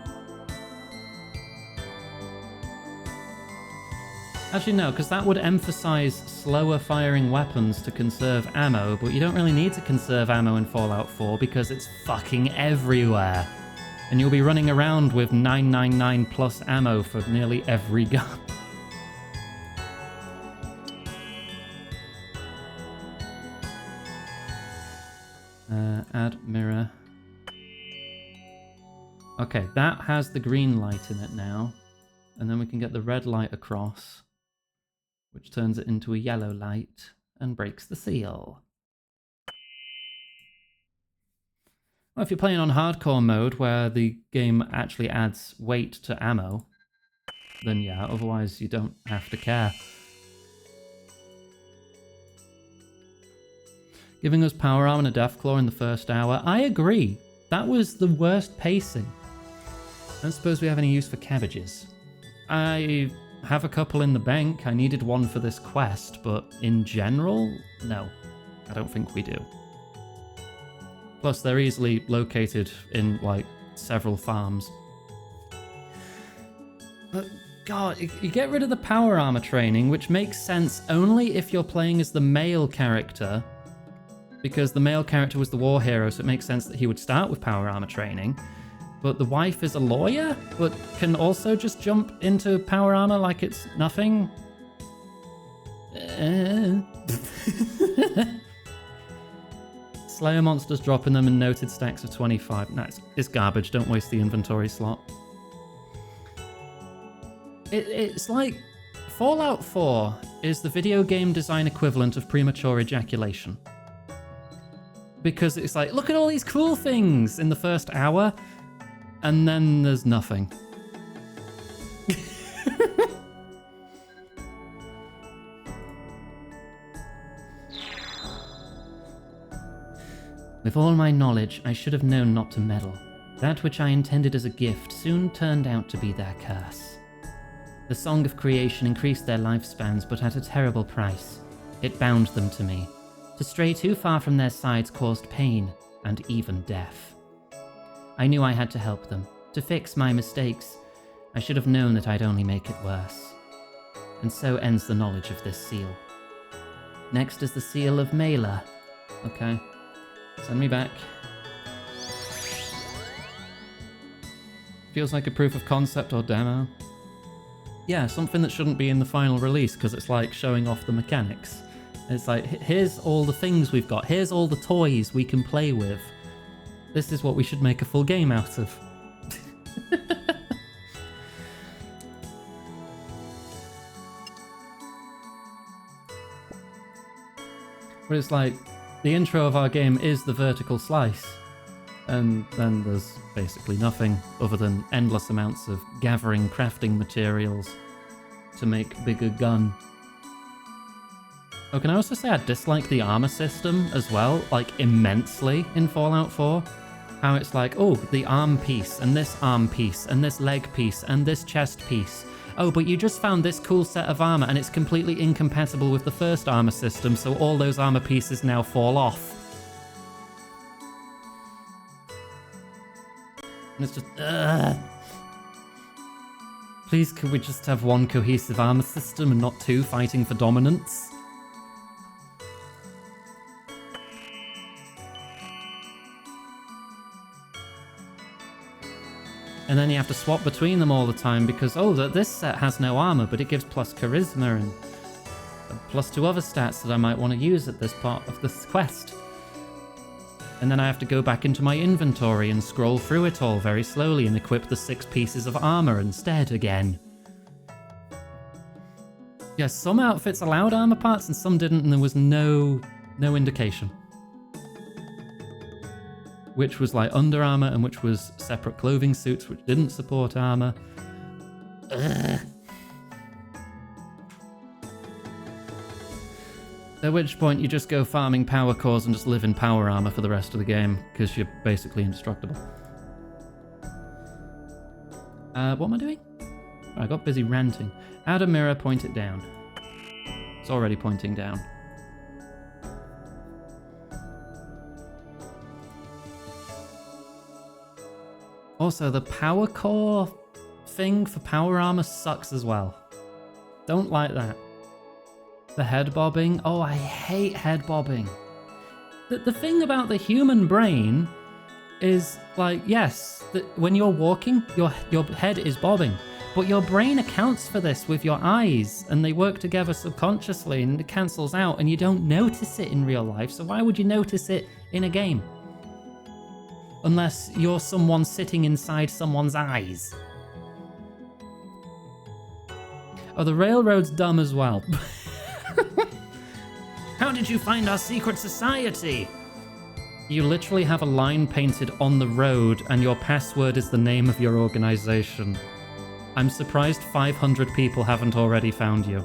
Actually, no, because that would emphasize slower firing weapons to conserve ammo, but you don't really need to conserve ammo in Fallout 4 because it's fucking everywhere. And you'll be running around with 999 plus ammo for nearly every gun. Add mirror. Okay, that has the green light in it now. And then we can get the red light across, which turns it into a yellow light and breaks the seal. Well, if you're playing on hardcore mode, where the game actually adds weight to ammo, then yeah, otherwise you don't have to care. Giving us power arm and a deathclaw in the first hour. I agree. That was the worst pacing. I don't suppose we have any use for cabbages. I have a couple in the bank. I needed one for this quest, but in general, no. I don't think we do. Plus, they're easily located in, like, several farms. But, God, you get rid of the power armor training, which makes sense only if you're playing as the male character, because the male character was the war hero, so it makes sense that he would start with power armor training. But the wife is a lawyer, but can also just jump into power armor like it's nothing. Slayer monsters dropping them in noted stacks of 25. No, it's garbage. Don't waste the inventory slot. It's like Fallout 4 is the video game design equivalent of premature ejaculation. Because it's like, look at all these cool things in the first hour, and then there's nothing. With all my knowledge, I should have known not to meddle. That which I intended as a gift soon turned out to be their curse. The song of creation increased their lifespans, but at a terrible price. It bound them to me. To stray too far from their sides caused pain, and even death. I knew I had to help them. To fix my mistakes, I should have known that I'd only make it worse. And so ends the knowledge of this seal. Next is the seal of Mela. Okay. Send me back. Feels like a proof of concept or demo. Yeah, something that shouldn't be in the final release because it's like showing off the mechanics. It's like, here's all the things we've got. Here's all the toys we can play with. This is what we should make a full game out of. But it's like, the intro of our game is the vertical slice. And then there's basically nothing other than endless amounts of gathering crafting materials to make bigger gun. Oh, can I also say I dislike the armor system as well, like immensely in Fallout 4? How it's like, oh, the arm piece, and this arm piece, and this leg piece, and this chest piece. Oh, but you just found this cool set of armor, and it's completely incompatible with the first armor system, so all those armor pieces now fall off. And it's just, Please, could we just have one cohesive armor system and not two fighting for dominance? And then you have to swap between them all the time because, oh, this set has no armor, but it gives plus charisma and plus 2 other stats that I might want to use at this part of this quest. And then I have to go back into my inventory and scroll through it all very slowly and equip the 6 pieces of armor instead again. Yes, some outfits allowed armor parts and some didn't, and there was no indication. Which was like under armor and which was separate clothing suits which didn't support armor. Ugh. At which point you just go farming power cores and just live in power armor for the rest of the game because you're basically indestructible. What am I doing? I got busy ranting. Add a mirror, point it down. It's already pointing down. Also, the power core thing for power armor sucks as well. Don't like that. The head bobbing. Oh, I hate head bobbing. The thing about the human brain is, like, yes, when you're walking, your head is bobbing. But your brain accounts for this with your eyes, and they work together subconsciously, and it cancels out, and you don't notice it in real life, so why would you notice it in a game? Unless you're someone sitting inside someone's eyes. Oh, the railroad's dumb as well. How did you find our secret society? You literally have a line painted on the road, and your password is the name of your organization. I'm surprised 500 people haven't already found you.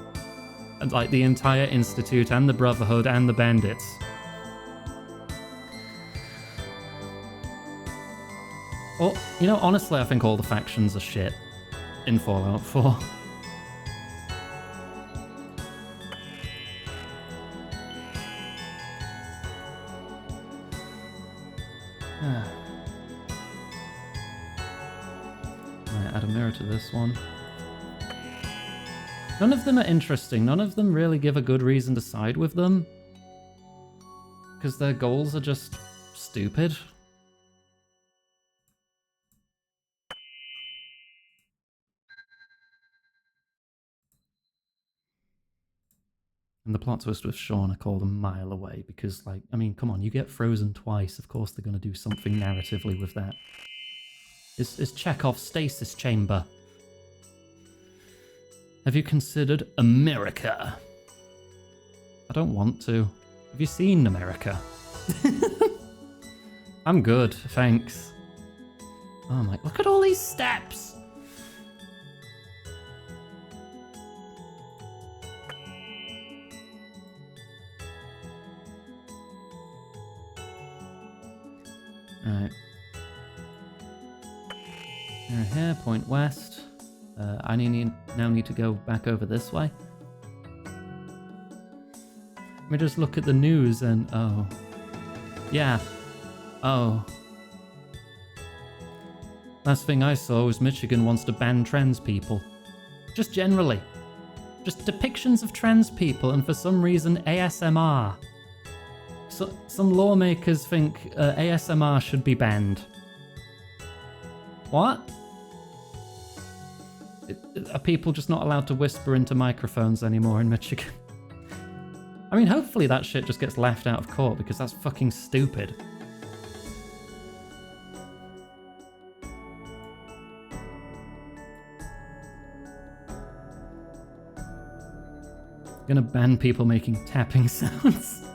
And like the entire Institute and the Brotherhood and the Bandits. Well, you know, honestly, I think all the factions are shit in Fallout 4. Right, add a mirror to this one. None of them are interesting. None of them really give a good reason to side with them. Because their goals are just stupid. And the plot twist with Sean, I called a mile away because, like, I mean, come on, you get frozen twice. Of course they're going to do something narratively with that. It's Chekhov's stasis chamber. Have you considered America? I don't want to. Have you seen America? I'm good, thanks. Oh my, look at all these steps! Alright. Here, point west. I now need to go back over this way. Let me just look at the news and... oh. Yeah. Oh. Last thing I saw was Michigan wants to ban trans people. Just generally. Just depictions of trans people, and for some reason ASMR. So, some lawmakers think ASMR should be banned. What? Are people just not allowed to whisper into microphones anymore in Michigan? I mean, hopefully that shit just gets laughed out of court because that's fucking stupid. Gonna ban people making tapping sounds.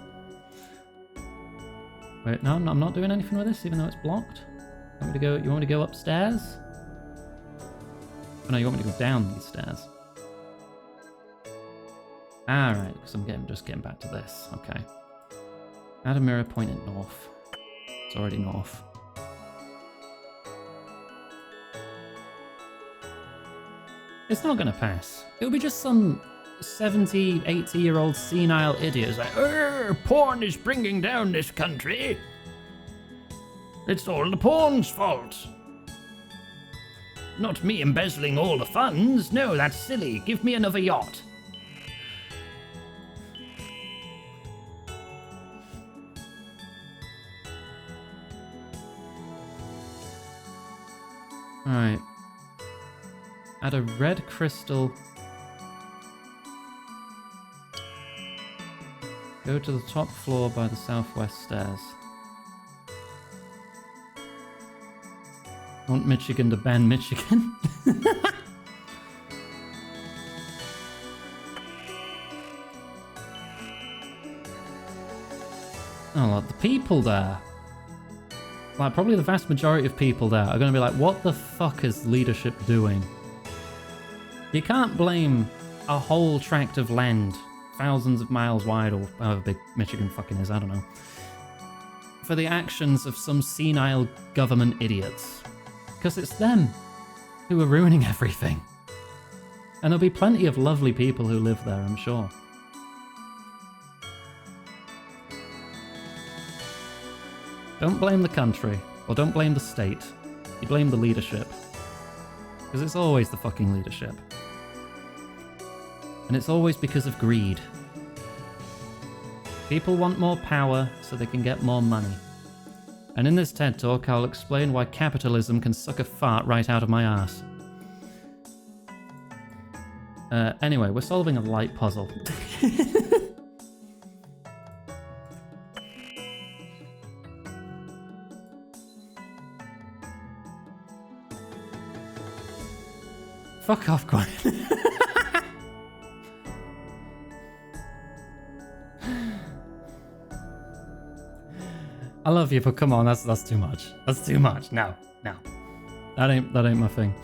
Wait, no, I'm not doing anything with this, even though it's blocked. You want me to go upstairs? Oh no, you want me to go down these stairs. Alright, because I'm just getting back to this. Okay. Add a mirror pointing north. It's already north. It's not gonna pass. It'll be just some 70, 80-year-old senile idiot who's like, porn is bringing down this country. It's all the porn's fault. Not me embezzling all the funds. No, that's silly. Give me another yacht. Alright. Add a red crystal. Go to the top floor by the southwest stairs. Want Michigan to ban Michigan? Oh, look, the people there. Like, probably the vast majority of people there are going to be like, what the fuck is leadership doing? You can't blame a whole tract of land, thousands of miles wide, or however big Michigan fucking is, I don't know, for the actions of some senile government idiots. Because it's them who are ruining everything. And there'll be plenty of lovely people who live there, I'm sure. Don't blame the country, or don't blame the state. You blame the leadership. Because it's always the fucking leadership. And it's always because of greed. People want more power so they can get more money. And in this TED Talk, I'll explain why capitalism can suck a fart right out of my ass. Anyway, we're solving a light puzzle. Fuck off, Gwen. I love you, but come on, that's too much. That's too much. No. That ain't my thing.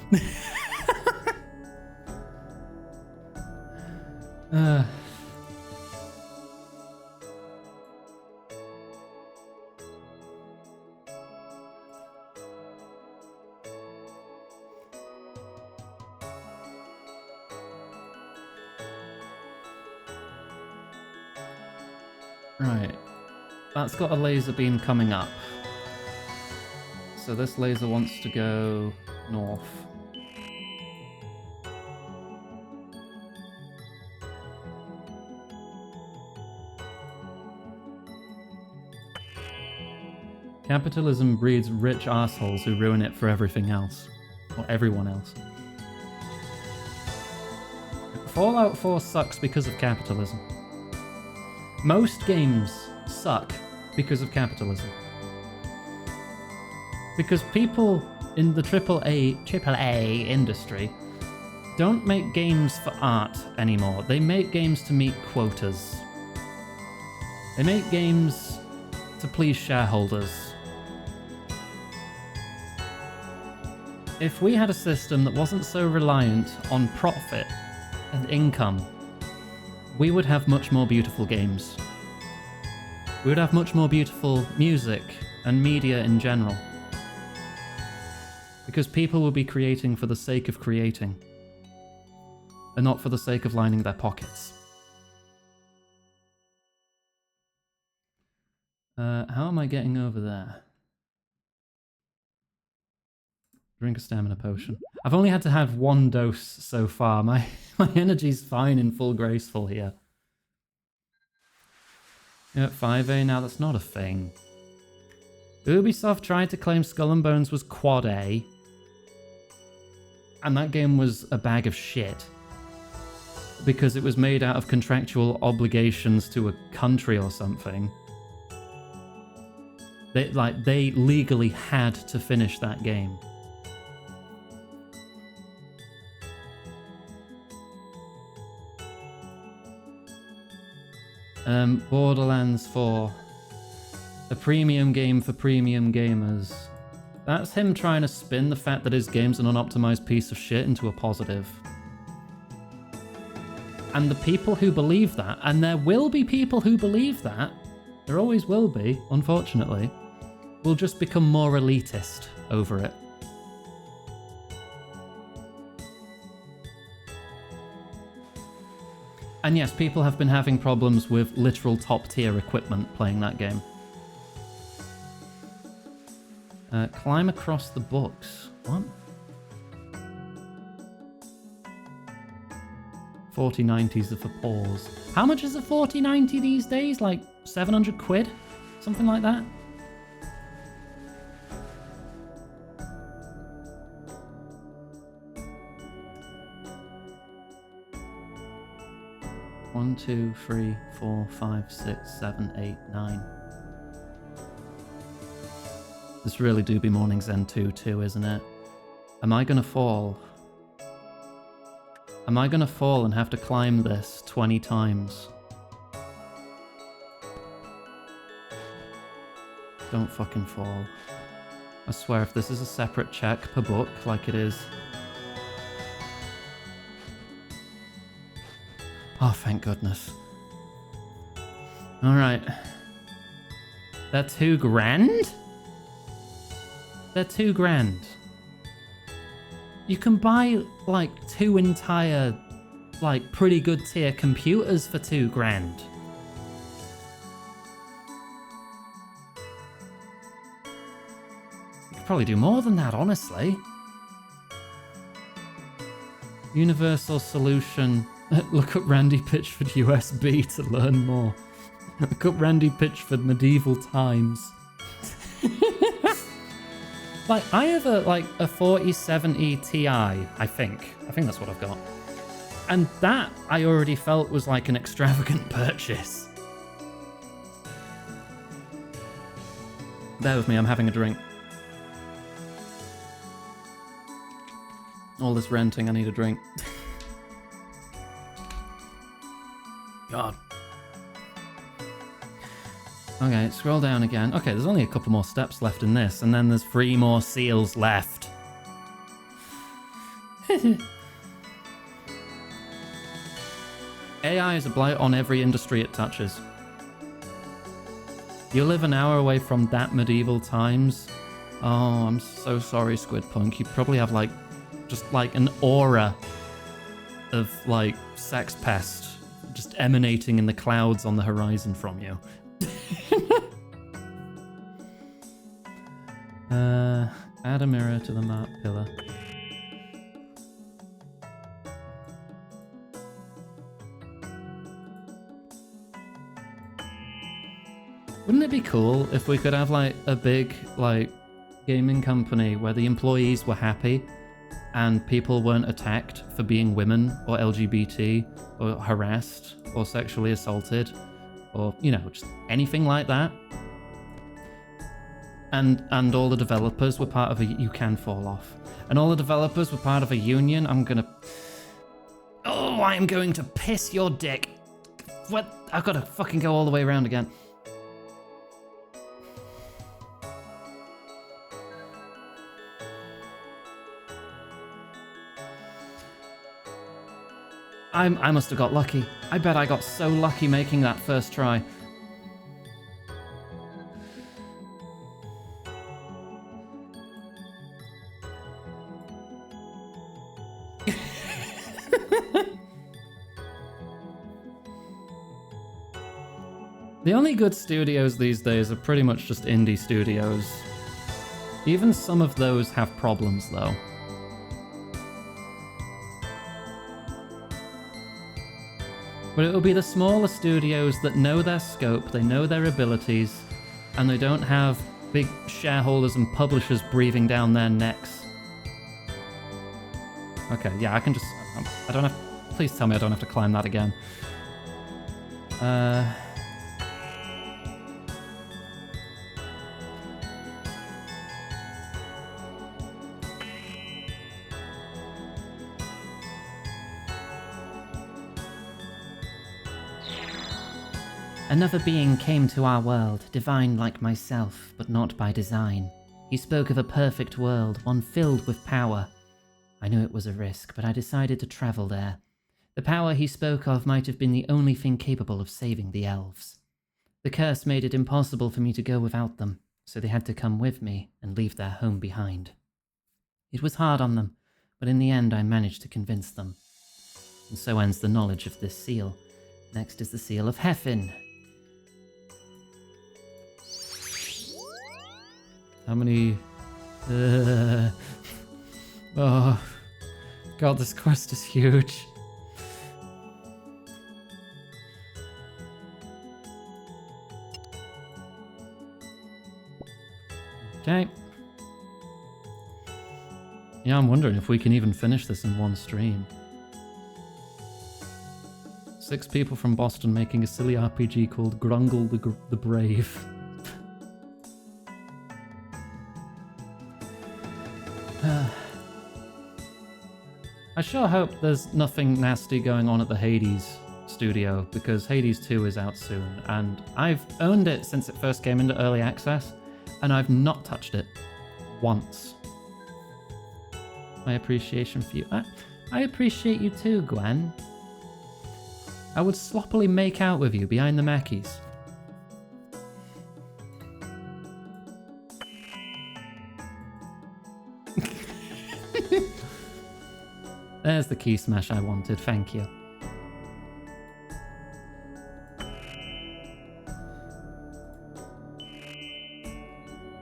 Right. That's got a laser beam coming up. So this laser wants to go north. Capitalism breeds rich assholes who ruin it for everything else. Or everyone else. Fallout 4 sucks because of capitalism. Most games suck because of capitalism. Because people in the AAA industry don't make games for art anymore. They make games to meet quotas. They make games to please shareholders. If we had a system that wasn't so reliant on profit and income, we would have much more beautiful games. We would have much more beautiful music and media in general. Because people will be creating for the sake of creating, and not for the sake of lining their pockets. How am I getting over there? Drink a stamina potion. I've only had to have one dose so far. My energy's fine in full graceful here. Yeah, 5A now, that's not a thing. Ubisoft tried to claim Skull and Bones was Quad A, and that game was a bag of shit. Because it was made out of contractual obligations to a country or something. They legally had to finish that game. Borderlands 4. A premium game for premium gamers. That's him trying to spin the fact that his game's an unoptimized piece of shit into a positive. And the people who believe that, and there will be people who believe that, there always will be, unfortunately, will just become more elitist over it. And yes, people have been having problems with literal top-tier equipment playing that game. Climb across the books. What? 4090s are for pause. How much is a 4090 these days? Like 700 quid? Something like that? One, two, three, 4, 5, 6, 7, 8, 9. This really do be Morning Zen 2 too, isn't it? Am I gonna fall? Am I gonna fall and have to climb this 20 times? Don't fucking fall. I swear if this is a separate check per book, like it is. Oh, thank goodness. Alright. They're $2,000? They're $2,000. You can buy, like, 2 entire, like, pretty good tier computers for $2,000. You could probably do more than that, honestly. Universal solution. Look up Randy Pitchford USB to learn more. Look up Randy Pitchford medieval times. Like, I have a 4070 Ti, I think. I think that's what I've got. And that I already felt was like an extravagant purchase. Bear with me, I'm having a drink. All this renting, I need a drink. God. Okay, scroll down again. Okay, there's only a couple more steps left in this, and then there's 3 more seals left. AI is a blight on every industry it touches. You live an hour away from that medieval times. Oh, I'm so sorry, Squidpunk. You probably have, like, just, like, an aura of, like, sex pest just emanating in the clouds on the horizon from you. Add a mirror to the map pillar. Wouldn't it be cool if we could have like a big like gaming company where the employees were happy and people weren't attacked for being women or LGBT or harassed or sexually assaulted or, you know, just anything like that? And all the developers were part of a... You can fall off. And all the developers were part of a union. I'm gonna... Oh, I am going to piss your dick. What? I've got to fucking go all the way around again. I must have got lucky. I bet I got so lucky making that first try. The only good studios these days are pretty much just indie studios. Even some of those have problems, though. But it'll be the smaller studios that know their scope, they know their abilities, and they don't have big shareholders and publishers breathing down their necks. Okay, yeah, I can just... I don't have... Please tell me I don't have to climb that again. Another being came to our world, divine like myself, but not by design. He spoke of a perfect world, one filled with power. I knew it was a risk, but I decided to travel there. The power he spoke of might have been the only thing capable of saving the elves. The curse made it impossible for me to go without them, so they had to come with me and leave their home behind. It was hard on them, but in the end I managed to convince them. And so ends the knowledge of this seal. Next is the seal of Heffin. How many... Oh... God, this quest is huge. Okay. Yeah, I'm wondering if we can even finish this in one stream. 6 people from Boston making a silly RPG called Grungle the Brave. I sure hope there's nothing nasty going on at the Hades studio, because Hades 2 is out soon, and I've owned it since it first came into early access, and I've not touched it once. My appreciation for you. I appreciate you too, Gwen. I would sloppily make out with you behind the Mackies. There's the key smash I wanted, thank you.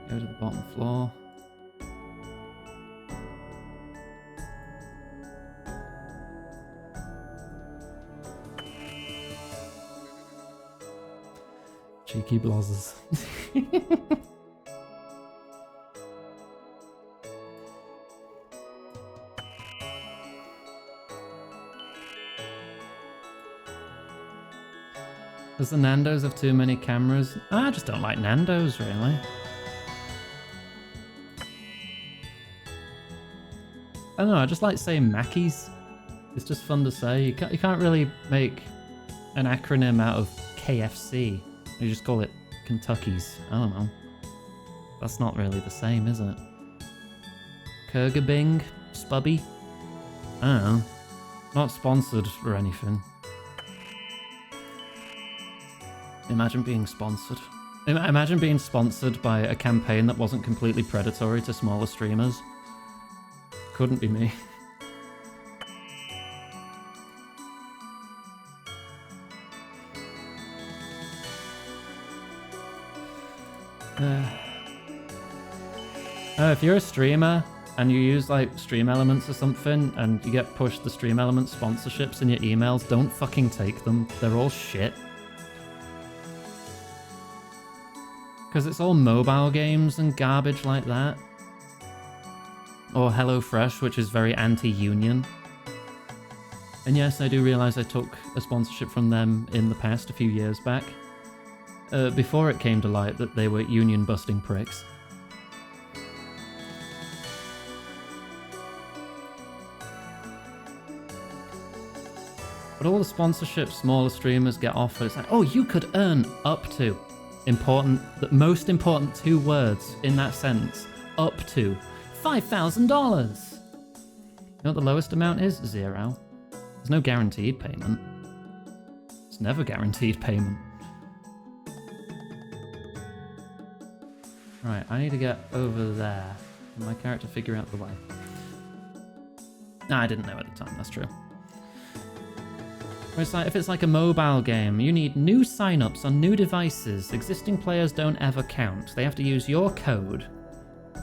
Go to the bottom floor. Cheeky blozzers. Does the Nando's have too many cameras? I just don't like Nando's, really. I don't know, I just like saying Mackies. It's just fun to say. You can't really make an acronym out of KFC. You just call it Kentucky's. I don't know. That's not really the same, is it? Kurgabing? Spubby? I don't know. Not sponsored or anything. Imagine being sponsored. Imagine being sponsored by a campaign that wasn't completely predatory to smaller streamers. Couldn't be me. If you're a streamer and you use like Stream Elements or something and you get pushed the Stream Elements sponsorships in your emails, don't fucking take them. They're all shit. Because it's all mobile games and garbage like that. Or HelloFresh, which is very anti-union. And yes, I do realise I took a sponsorship from them in the past, a few years back. Before it came to light that they were union-busting pricks. But all the sponsorships smaller streamers get offered, it's like, oh, you could earn up to. The most important 2 words in that sentence. Up to $5,000. You know what the lowest amount is? 0. There's no guaranteed payment. It's never guaranteed payment. Right, I need to get over there. And my character figure out the way. Nah, I didn't know at the time, that's true. It's like, if it's like a mobile game, you need new signups on new devices. Existing players don't ever count. They have to use your code.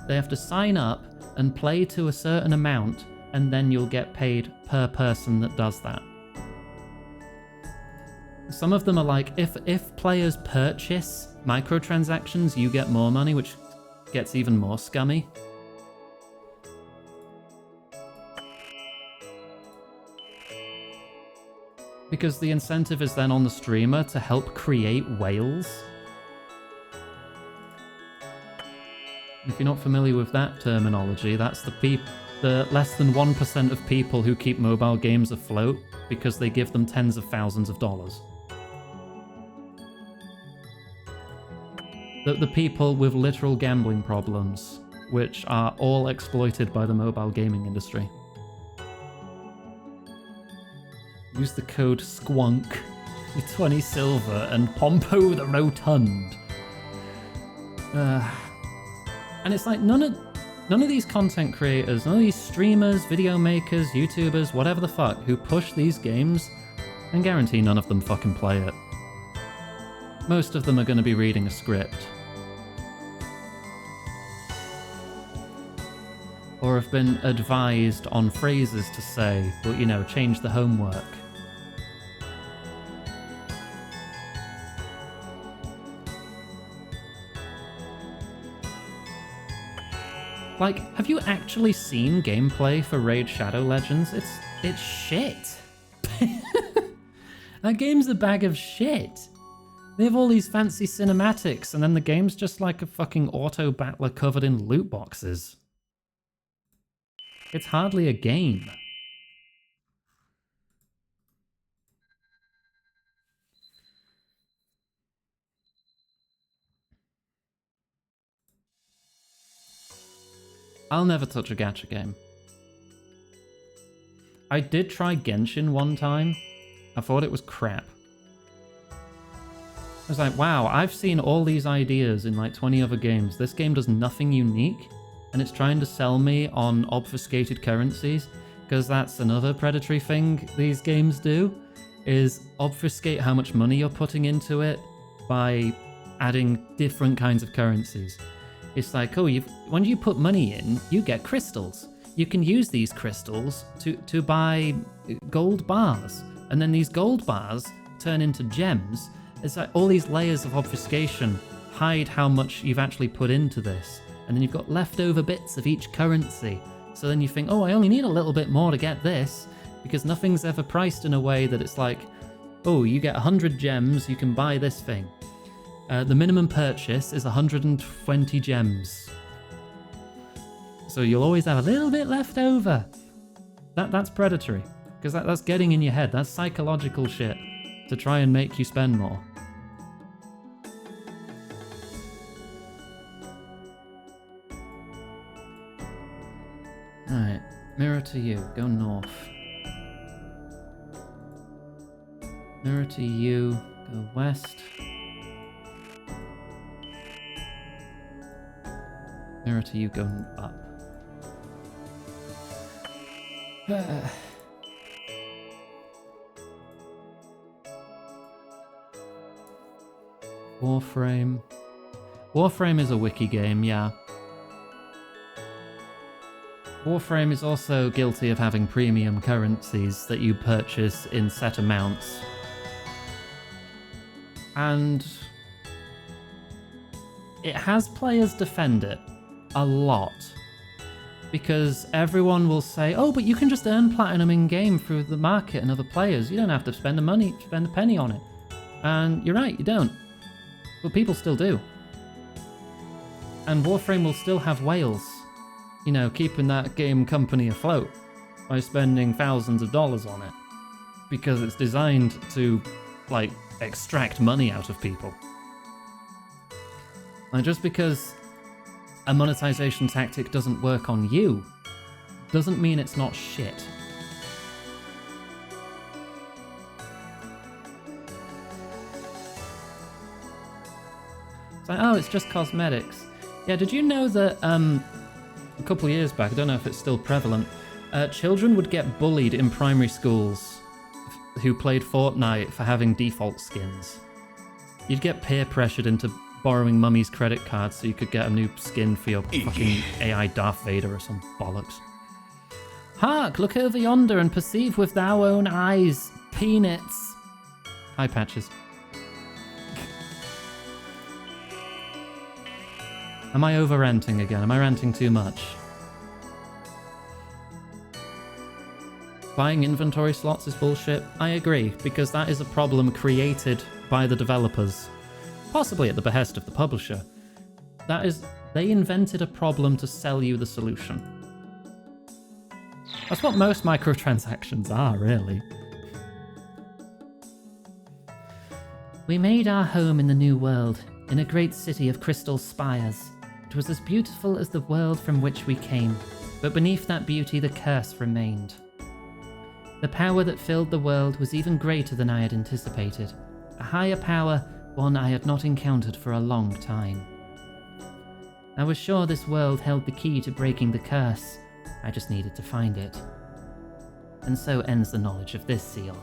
They have to sign up and play to a certain amount, and then you'll get paid per person that does that. Some of them are like, if players purchase microtransactions, you get more money, which gets even more scummy. Because the incentive is then on the streamer to help create whales. If you're not familiar with that terminology, that's the less than 1% of people who keep mobile games afloat because they give them tens of thousands of dollars. The people with literal gambling problems, which are all exploited by the mobile gaming industry. Use the code SQUONK with 20 silver and Pompo the Rotund. And it's like none of these content creators, none of these streamers, video makers, YouTubers, whatever the fuck, who push these games, and guarantee none of them fucking play it. Most of them are going to be reading a script. Or have been advised on phrases to say, but you know, change the homework. Like, have you actually seen gameplay for Raid Shadow Legends? It's shit. That game's a bag of shit. They have all these fancy cinematics, and then the game's just like a fucking auto battler covered in loot boxes. It's hardly a game. I'll never touch a gacha game. I did try Genshin one time. I thought it was crap. I was like, wow, I've seen all these ideas in like 20 other games. This game does nothing unique, and it's trying to sell me on obfuscated currencies, because that's another predatory thing these games do, is obfuscate how much money you're putting into it by adding different kinds of currencies. It's like, oh, when you put money in, you get crystals. You can use these crystals to buy gold bars, and then these gold bars turn into gems. It's like all these layers of obfuscation hide how much you've actually put into this, and then you've got leftover bits of each currency. So then you think, oh, I only need a little bit more to get this, because nothing's ever priced in a way that it's like, oh, you get 100 gems, you can buy this thing. The minimum purchase is 120 gems. So you'll always have a little bit left over. That's predatory, because that's getting in your head. That's psychological shit to try and make you spend more. Alright, mirror to you, go north. Mirror to you, go west. Mirror to you, go up. Warframe. Warframe is a wiki game, yeah. Warframe is also guilty of having premium currencies that you purchase in set amounts. And it has players defend it a lot. Because everyone will say, oh, but you can just earn platinum in-game through the market and other players. You don't have to spend a penny on it. And you're right, you don't. But people still do. And Warframe will still have whales, you know, keeping that game company afloat by spending thousands of dollars on it. Because it's designed to, like, extract money out of people. And just because a monetization tactic doesn't work on you doesn't mean it's not shit. It's like, oh, it's just cosmetics. Yeah, did you know that a couple of years back, I don't know if it's still prevalent, children would get bullied in primary schools who played Fortnite for having default skins. You'd get peer pressured into borrowing mummy's credit card so you could get a new skin for your fucking AI Darth Vader or some bollocks. Hark, look over yonder and perceive with thou own eyes, peanuts. Hi, Patches. Am I over-ranting again? Am I ranting too much? Buying inventory slots is bullshit. I agree, because that is a problem created by the developers. Possibly at the behest of the publisher. That is, they invented a problem to sell you the solution. That's what most microtransactions are, really. We made our home in the new world, in a great city of crystal spires. It was as beautiful as the world from which we came, but beneath that beauty the curse remained. The power that filled the world was even greater than I had anticipated. A higher power, one I had not encountered for a long time. I was sure this world held the key to breaking the curse. I just needed to find it. And so ends the knowledge of this seal.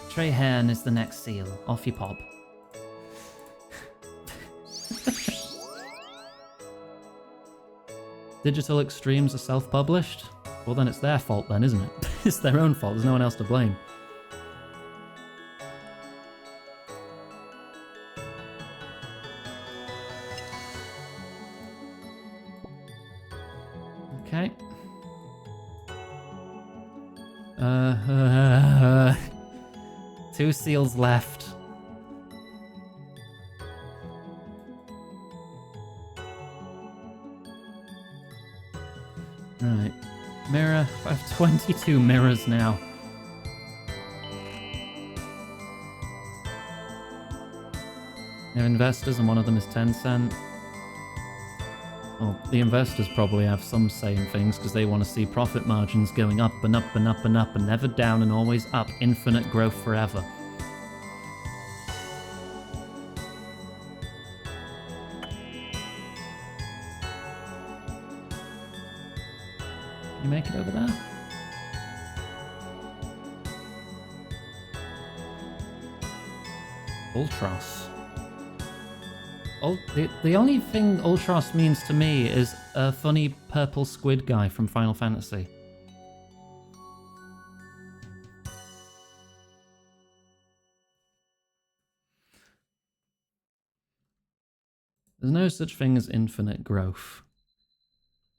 Treherne is the next seal. Off you pop. Digital Extremes are self-published? Well, then it's their fault then, isn't it? It's their own fault. There's no one else to blame. Okay. Two seals left. Right. Mirror. I have 22 mirrors now. They're investors and one of them is 10 cent. Well, the investors probably have some say in things because they want to see profit margins going up and up and up and up and never down and always up. Infinite growth forever. Can you make it over there? Ultros. The only thing Ultros means to me is a funny purple squid guy from Final Fantasy. There's no such thing as infinite growth.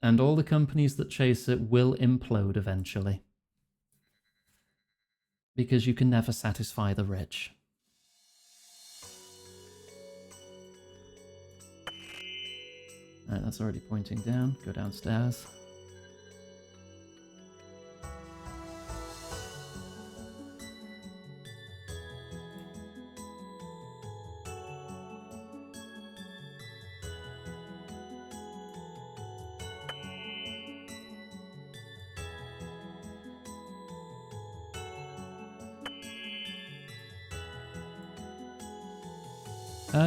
And all the companies that chase it will implode eventually. Because you can never satisfy the rich. Alright, that's already pointing down. Go downstairs.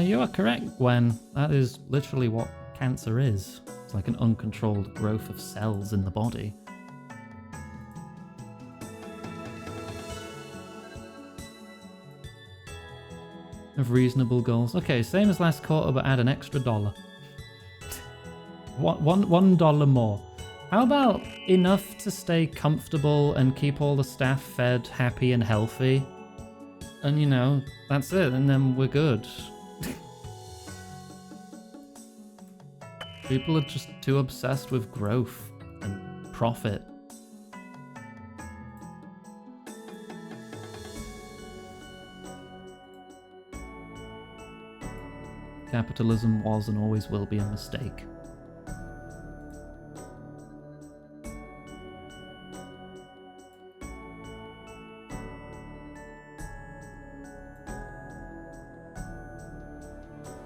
You are correct, Gwen. That is literally what cancer is. It's like an uncontrolled growth of cells in the body. Of reasonable goals. Okay, same as last quarter, but add an extra $1. $1 more. How about enough to stay comfortable and keep all the staff fed, happy and healthy? And you know, that's it, and then we're good. People are just too obsessed with growth and profit. Capitalism was and always will be a mistake.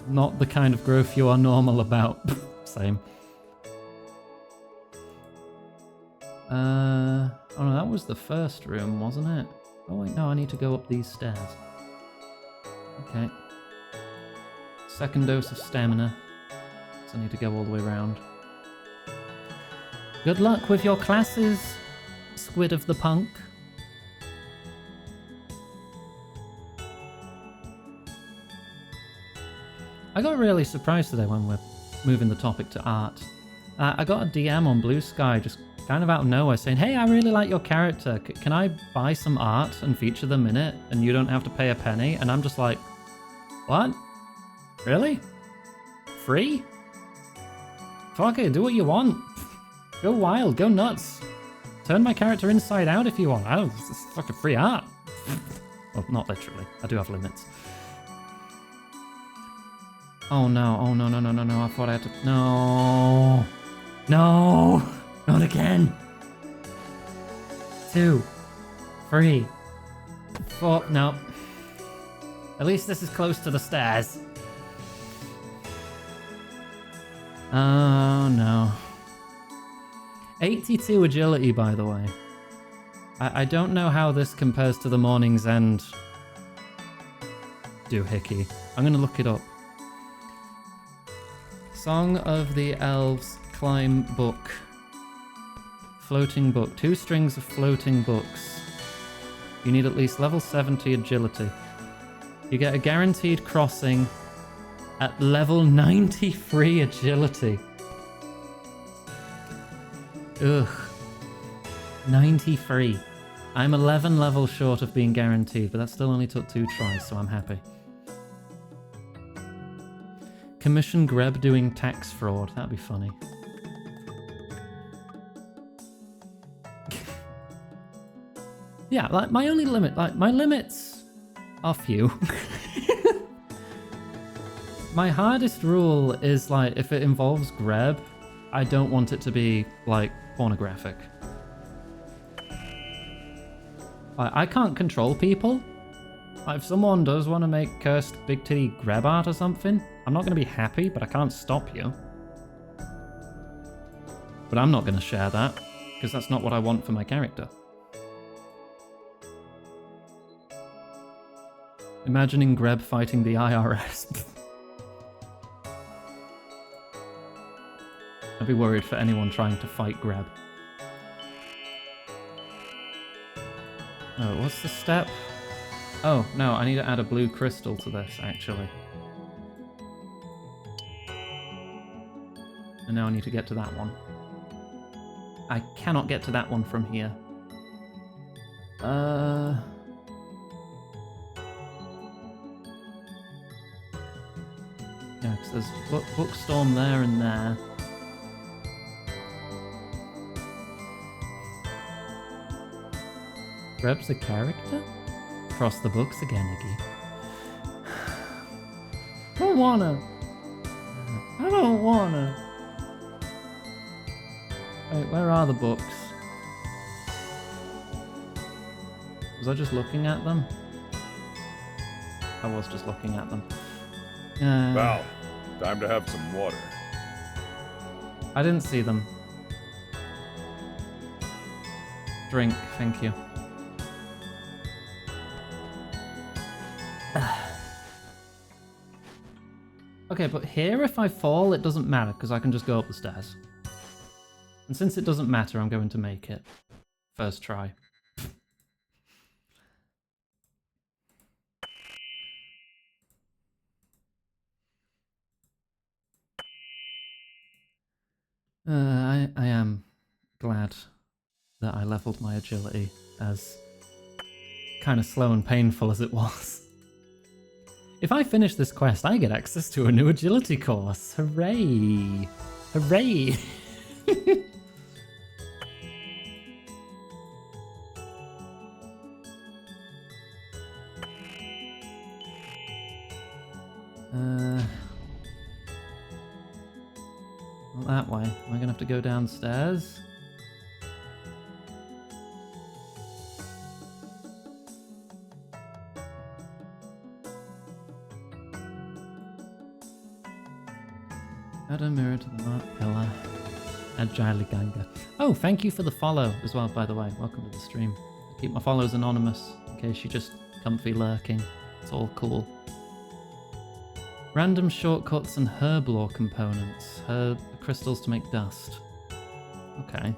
Not the kind of growth you are normal about. Same. Oh no, that was the first room, wasn't it? Oh wait, no, I need to go up these stairs. Okay. Second dose of stamina. So I need to go all the way around. Good luck with your classes, Squid of the Punk. I got really surprised today when we're moving the topic to art. I got a DM on Blue Sky just kind of out of nowhere saying, hey, I really like your character. Can I buy some art and feature them in it and you don't have to pay a penny? And I'm just like, what? Really? Free? Fuck it, do what you want. Go wild, go nuts. Turn my character inside out if you want. It's fucking free art. Well, not literally. I do have limits. Oh no, oh no, no, no, no, no, I thought I had to... No! No! Not again! 2, 3, 4, no. At least this is close to the stairs. Oh no. 82 agility, by the way. I don't know how this compares to the Morning's End doohickey. I'm gonna look it up. Song of the Elves Climb Book. Floating book. 2 strings of floating books. You need at least level 70 agility. You get a guaranteed crossing at level 93 agility. Ugh. 93. I'm 11 levels short of being guaranteed, but that still only took 2 tries, so I'm happy. Commission Greb doing tax fraud. That'd be funny. Yeah, like my only limit, like my limits are few. My hardest rule is like if it involves grab, I don't want it to be like pornographic. Like, I can't control people. Like, if someone does want to make cursed big titty grab art or something, I'm not going to be happy, but I can't stop you. But I'm not going to share that, because that's not what I want for my character. Imagining Greb fighting the IRS. I'd be worried for anyone trying to fight Greb. Oh, what's the step? Oh, no, I need to add a blue crystal to this, actually. And now I need to get to that one. I cannot get to that one from here. Yeah, because there's Bookstorm there and there. Greb's a character? Cross the books again, Iggy. I don't wanna. I don't wanna. Wait, where are the books? Was I just looking at them? I was just looking at them. Val, time to have some water. I didn't see them. Drink, thank you. Okay, but here if I fall, it doesn't matter, because I can just go up the stairs. And since it doesn't matter, I'm going to make it. First try. I am glad that I leveled my agility, as kind of slow and painful as it was. If I finish this quest, I get access to a new agility course. Hooray! Hooray! Not that way. Am I gonna have to go downstairs? Add a mirror to the marked pillar. Agile Ganga. Oh, thank you for the follow as well, by the way. Welcome to the stream. I keep my follows anonymous in case you're just comfy lurking. It's all cool. Random shortcuts and herb lore components. Herb crystals to make dust. Okay.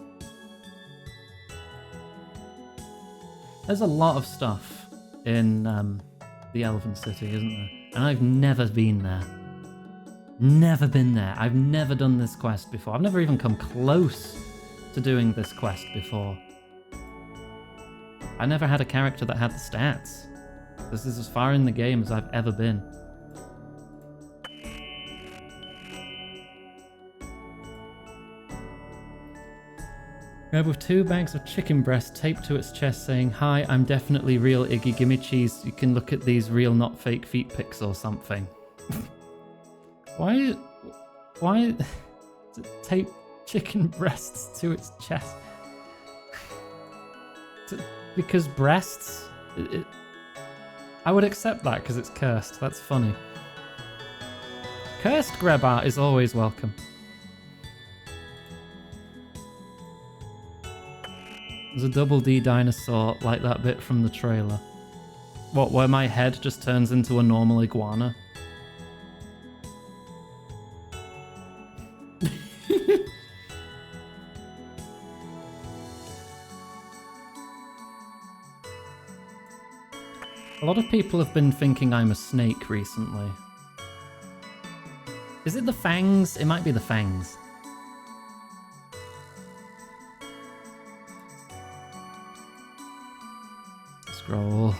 There's a lot of stuff in the Elven City, isn't there? And I've never been there. Never been there. I've never done this quest before. I've never even come close to doing this quest before. I never had a character that had the stats. This is as far in the game as I've ever been. Grab with 2 bags of chicken breast taped to its chest saying, "Hi, I'm definitely real Iggy, gimme cheese. You can look at these real not fake feet pics or something." Why tape chicken breasts to its chest? Because breasts? I would accept that because it's cursed. That's funny. Cursed grab art is always welcome. There's a double D dinosaur like that bit from the trailer. What, where my head just turns into a normal iguana? A lot of people have been thinking I'm a snake recently. Is it the fangs? It might be the fangs. Scroll.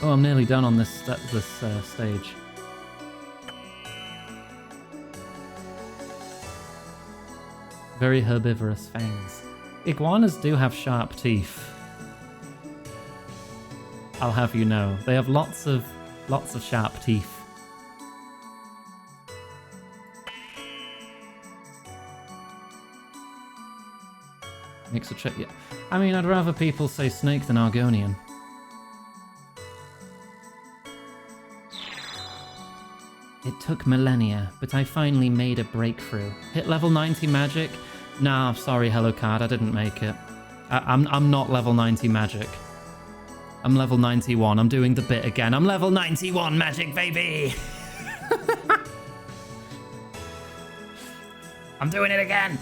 Oh, I'm nearly done on this stage. Very herbivorous fangs. Iguanas do have sharp teeth. I'll have you know. They have lots of sharp teeth. Makes a check. Yeah. I mean, I'd rather people say snake than Argonian. It took millennia, but I finally made a breakthrough. Hit level 90 magic? Nah, sorry, Hello Card, I didn't make it. I'm not level 90 magic. I'm level 91. I'm doing the bit again. I'm level 91 magic, baby! I'm doing it again!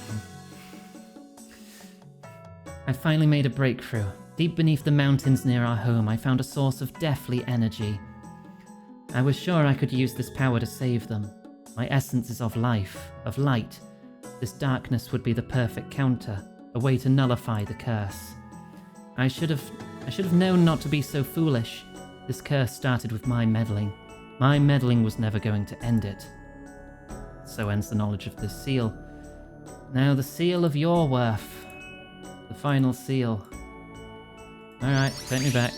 I finally made a breakthrough. Deep beneath the mountains near our home, I found a source of deathly energy. I was sure I could use this power to save them. My essence is of life, of light. This darkness would be the perfect counter, a way to nullify the curse. I should have known not to be so foolish. This curse started with my meddling. My meddling was never going to end it. So ends the knowledge of this seal. Now the seal of your worth. The final seal. Alright, take me back.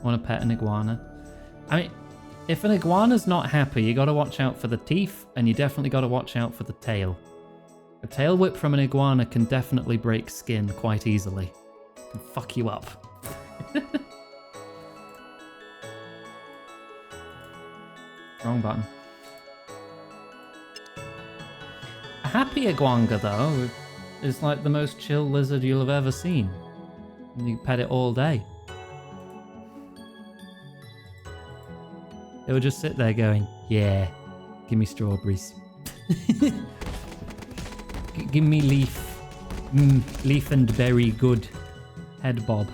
Want to pet an iguana? I mean, if an iguana's not happy, you gotta watch out for the teeth, and you definitely gotta watch out for the tail. A tail whip from an iguana can definitely break skin quite easily. It can fuck you up. Wrong button. A happy iguana, though, is like the most chill lizard you'll have ever seen. And you pet it all day. It would just sit there going, yeah, give me strawberries. Give me leaf. Leaf and berry good. Head bob.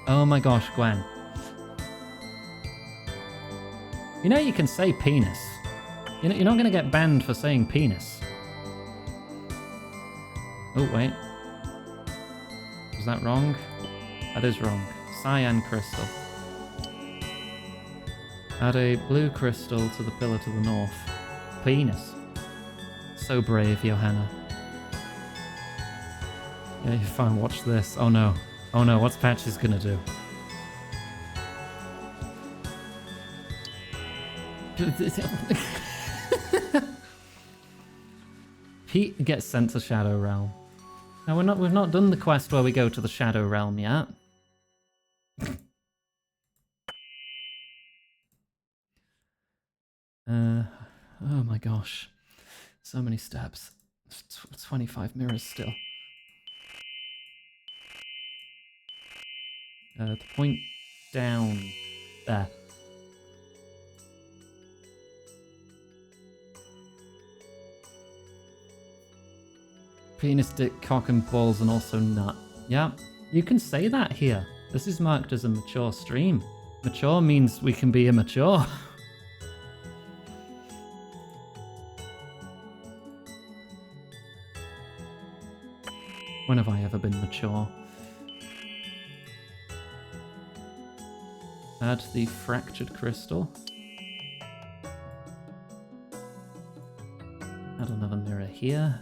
Oh my gosh, Gwen. You know you can say penis. You're not going to get banned for saying penis. Oh, wait. Was that wrong? That is wrong. Cyan crystal. Add a blue crystal to the pillar to the north. Penis. So brave, Johanna. Yeah, you're fine. Watch this. Oh no. Oh no, what's Patches gonna do? Pete gets sent to Shadow Realm. No, we've not done the quest where we go to the Shadow Realm yet. Oh my gosh. So many steps. 25 mirrors still. To point down there. Penis, dick, cock and balls and also nut. Yeah, you can say that here. This is marked as a mature stream. Mature means we can be immature. When have I ever been mature? Add the fractured crystal. Add another mirror here.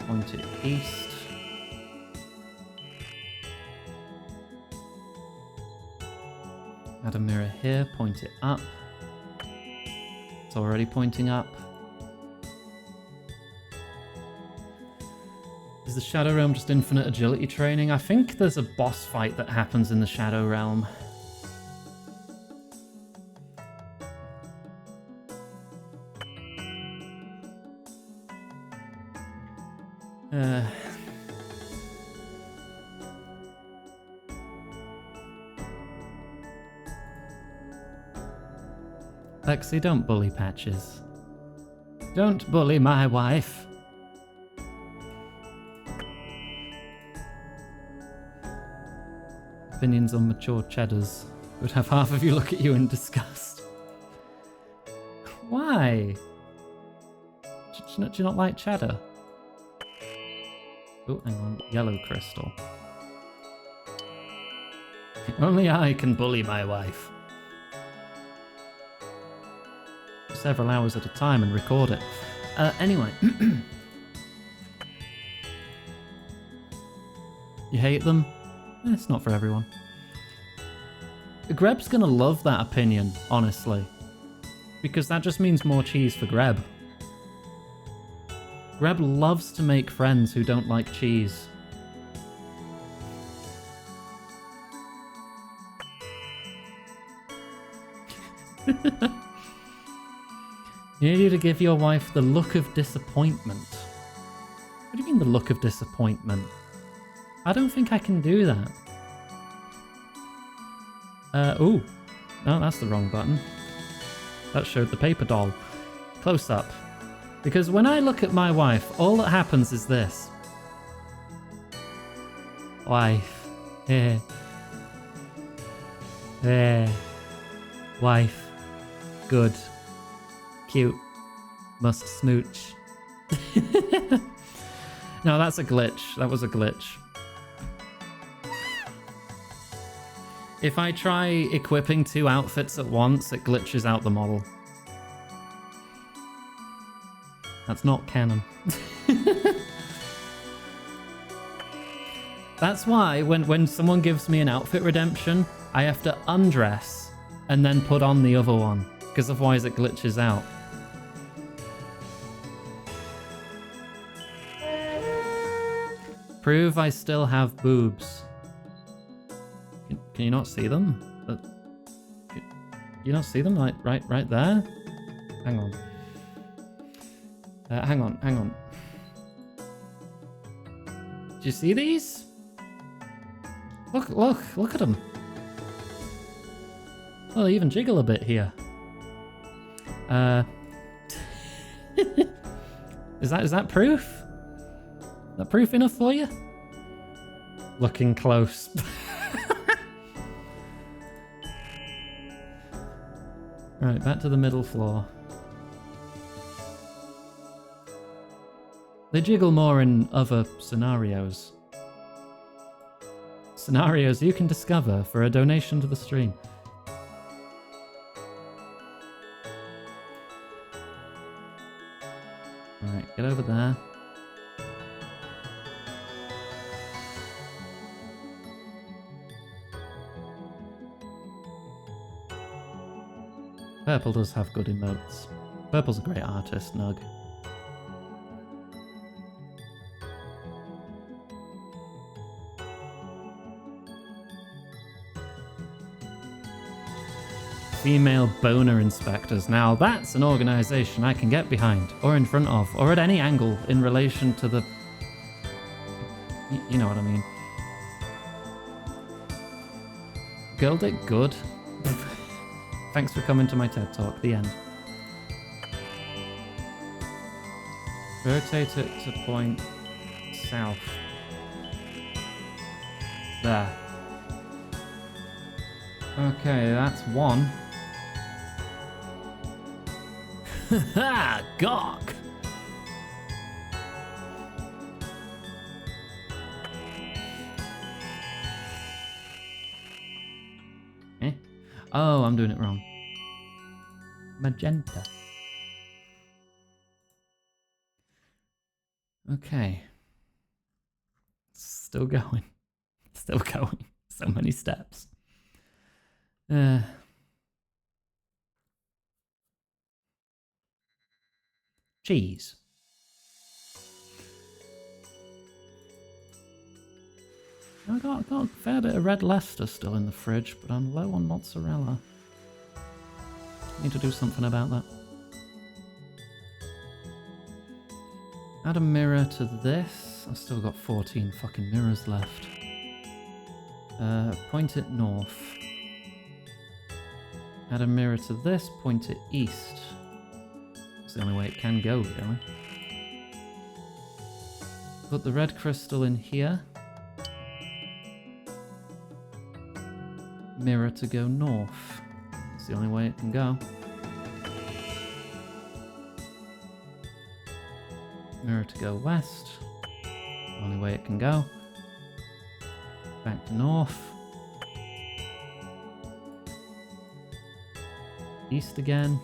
Point it east. Add a mirror here, point it up. It's already pointing up. Is the Shadow Realm just infinite agility training? I think there's a boss fight that happens in the Shadow Realm. Lexi, don't bully Patches. Don't bully my wife. Opinions on mature cheddars would have half of you look at you in disgust. Why? Do you not like cheddar? Oh, hang on. Yellow crystal. Only I can bully my wife. Several hours at a time and record it. Anyway. You hate them? It's not for everyone. Greb's gonna love that opinion, honestly. Because that just means more cheese for Greb. Greb loves to make friends who don't like cheese. You need to give your wife the look of disappointment. What do you mean the look of disappointment? I don't think I can do that. Ooh. No, that's the wrong button. That showed the paper doll. Close up. Because when I look at my wife, all that happens is this. Wife. Eh. Eh. Wife. Good. Cute. Must smooch. No, that's a glitch. That was a glitch. If I try equipping 2 outfits at once, it glitches out the model. That's not canon. That's why when someone gives me an outfit redemption, I have to undress and then put on the other one, because otherwise it glitches out. Prove I still have boobs. Can you not see them? Can you not see them? Like right there? Hang on. Hang on. Do you see these? Look at them. Oh, they even jiggle a bit here. Is that proof? Is that proof enough for you? Looking close. Right, back to the middle floor. They jiggle more in other scenarios. Scenarios you can discover for a donation to the stream. Alright, get over there. Purple does have good emotes. Purple's a great artist, Nug. Female boner inspectors. Now that's an organization I can get behind, or in front of, or at any angle in relation to the... You know what I mean. Girl Dick good. Thanks for coming to my TED Talk. The end. Rotate it to point south. There. Okay, that's one. Ha! Gawk! Eh? Oh, I'm doing it wrong. Magenta. Okay. Still going. Still going. So many steps. Cheese. I got a fair bit of red Leicester still in the fridge, but I'm low on mozzarella. Need to do something about that. Add a mirror to this. I've still got 14 fucking mirrors left. Point it north. Add a mirror to this, point it east. It's the only way it can go, really. Put the red crystal in here. Mirror to go north. It's the only way it can go. Mirror to go west. The only way it can go. Back to north. East again.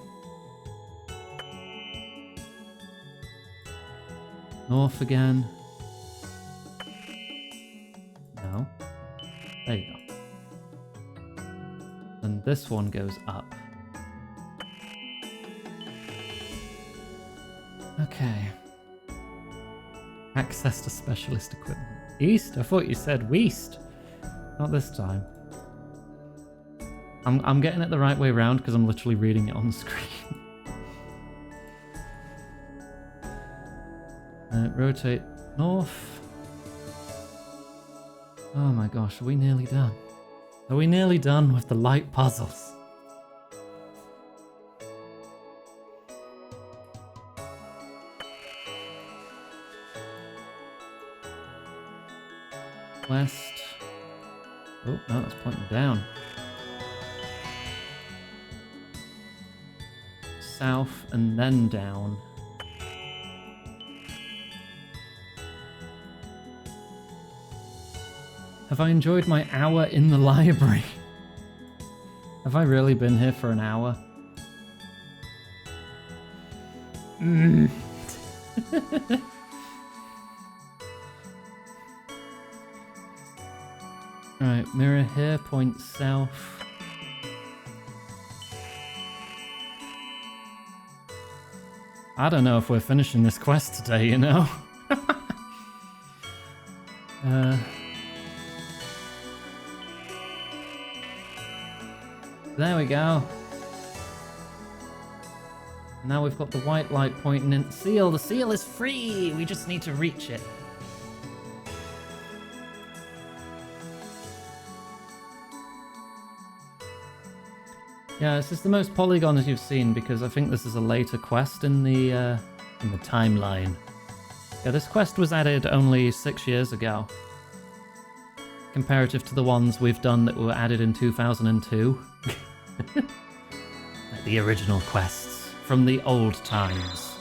North again. No. There you go. And this one goes up. Okay. Access to specialist equipment. East? I thought you said west. Not this time. I'm getting it the right way around because I'm literally reading it on the screen. Rotate north. Oh my gosh, are we nearly done? Are we nearly done with the light puzzles? West. Oh, no, that's pointing down. South and then down. Have I enjoyed my hour in the library? Have I really been here for an hour? Right, mirror here, point south. I don't know if we're finishing this quest today, you know? There we go. Now we've got the white light pointing in the seal. The seal is free! We just need to reach it. Yeah, this is the most polygons you've seen because I think this is a later quest in the timeline. Yeah, this quest was added only 6 years ago. Comparative to the ones we've done that were added in 2002. Like the original quests from the old times.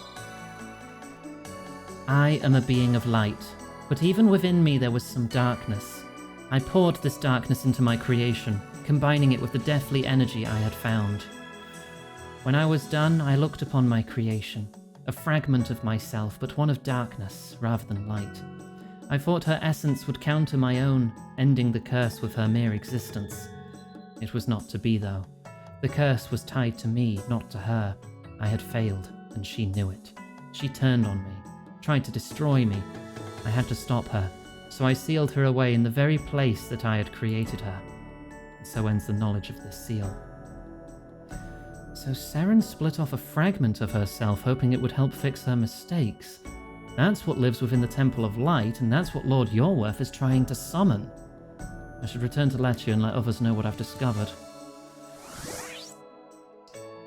I am a being of light, but even within me there was some darkness. I poured this darkness into my creation, combining it with the deathly energy I had found. When I was done, I looked upon my creation, a fragment of myself, but one of darkness rather than light. I thought her essence would counter my own, ending the curse with her mere existence. It was not to be, though. The curse was tied to me, not to her. I had failed, and she knew it. She turned on me, tried to destroy me. I had to stop her, so I sealed her away in the very place that I had created her. And so ends the knowledge of this seal. So Seren split off a fragment of herself, hoping it would help fix her mistakes. That's what lives within the Temple of Light, and that's what Lord Yorworth is trying to summon. I should return to Lechia and let others know what I've discovered.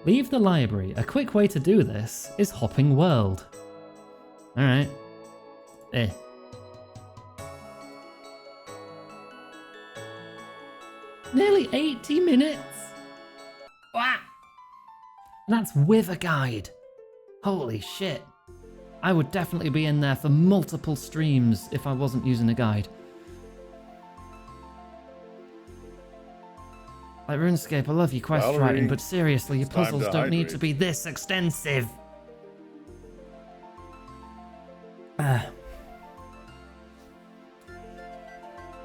Leave the library. A quick way to do this is hopping world. Alright. Nearly 80 minutes! Wow! That's with a guide. Holy shit. I would definitely be in there for multiple streams if I wasn't using a guide. Like RuneScape, I love your quest Valerie, writing, but seriously, your it's time puzzles to don't need hydrate. to be this extensive.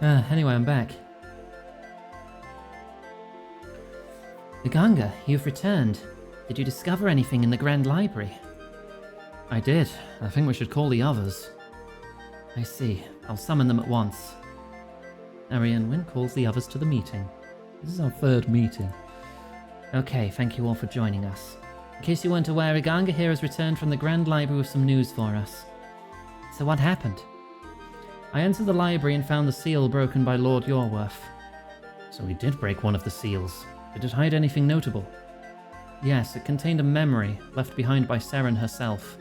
Anyway, I'm back. Uganga, you've returned. Did you discover anything in the Grand Library? I did. I think we should call the others. I see. I'll summon them at once. Arian Wynn calls the others to the meeting. This is our third meeting. Okay, thank you all for joining us. In case you weren't aware, Uganga here has returned from the Grand Library with some news for us. So what happened? I entered the library and found the seal broken by Lord Yorworth. So he did break one of the seals. Did it hide anything notable? Yes, it contained a memory left behind by Seren herself.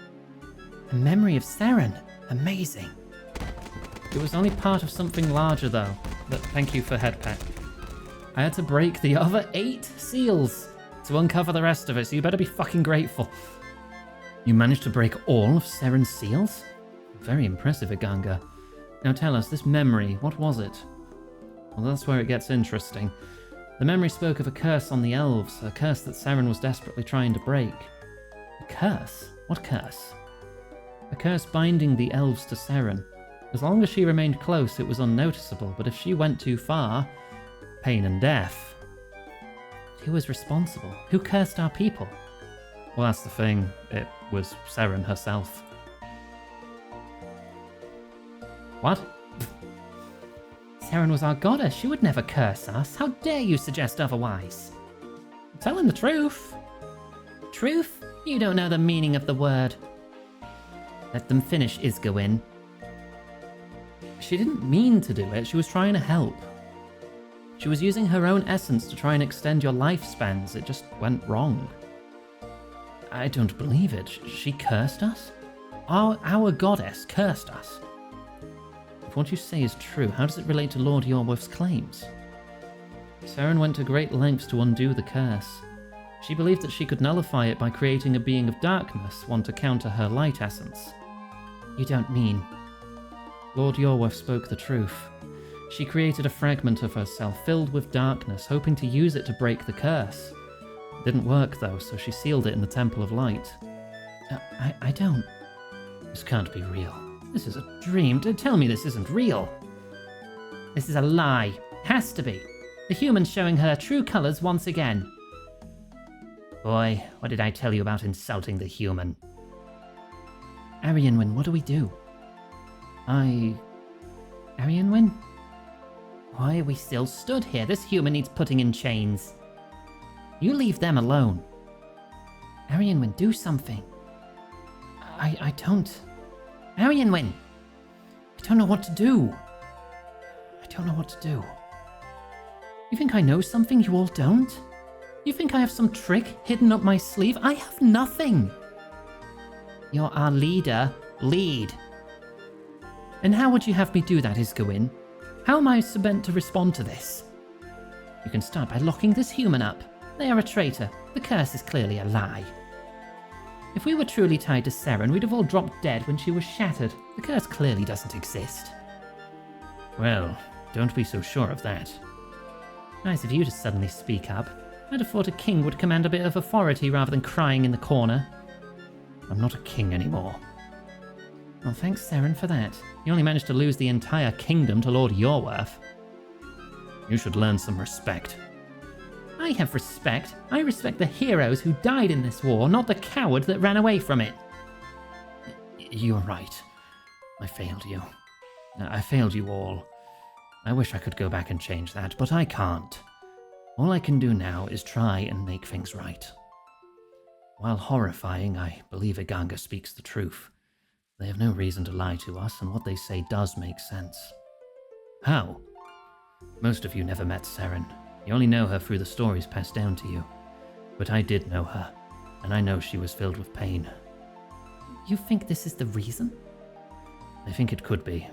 A memory of Seren? Amazing. It was only part of something larger though. But thank you for headpack. I had to break the other 8 seals to uncover the rest of it, so you better be fucking grateful. You managed to break all of Seren's seals? Very impressive, Uganga. Now tell us, this memory, what was it? Well, that's where it gets interesting. The memory spoke of a curse on the elves, a curse that Seren was desperately trying to break. A curse? What curse? A curse binding the elves to Seren. As long as she remained close, it was unnoticeable, but if she went too far, pain and death. Who was responsible? Who cursed our people? Well, that's the thing. It was Seren herself. What? Seren was our goddess. She would never curse us. How dare you suggest otherwise? I'm telling the truth. Truth? You don't know the meaning of the word. Let them finish, Iguanas. She didn't mean to do it. She was trying to help. She was using her own essence to try and extend your lifespans. It just went wrong. I don't believe it. She cursed us? Our goddess cursed us. If what you say is true, how does it relate to Lord Yorworth's claims? Seren went to great lengths to undo the curse. She believed that she could nullify it by creating a being of darkness, one to counter her light essence. You don't mean... Lord Yorworth spoke the truth. She created a fragment of herself filled with darkness, hoping to use it to break the curse. It didn't work though, so she sealed it in the Temple of Light. I don't... This can't be real. This is a dream. Tell me this isn't real. This is a lie. Has to be. The human's showing her true colours once again. Boy, what did I tell you about insulting the human? Arianwen, what do we do? Arianwen? Why are we still stood here? This human needs putting in chains. You leave them alone. Arianwen, do something. I don't... Arianwen! I don't know what to do. I don't know what to do. You think I know something you all don't? You think I have some trick hidden up my sleeve? I have nothing. You're our leader. Lead. And how would you have me do that, Iguanas? How am I meant to respond to this? You can start by locking this human up. They are a traitor. The curse is clearly a lie. If we were truly tied to Seren, we'd have all dropped dead when she was shattered. The curse clearly doesn't exist. Well, don't be so sure of that. Nice of you to suddenly speak up. I'd have thought a king would command a bit of authority rather than crying in the corner. I'm not a king anymore. Well, thanks, Seren, for that. You only managed to lose the entire kingdom to Lord Yorworth. You should learn some respect. I have respect. I respect the heroes who died in this war, not the coward that ran away from it. You're right. I failed you. I failed you all. I wish I could go back and change that, but I can't. All I can do now is try and make things right. While horrifying, I believe Iganga speaks the truth. They have no reason to lie to us, and what they say does make sense. How? Most of you never met Seren. You only know her through the stories passed down to you. But I did know her, and I know she was filled with pain. You think this is the reason? I think it could be.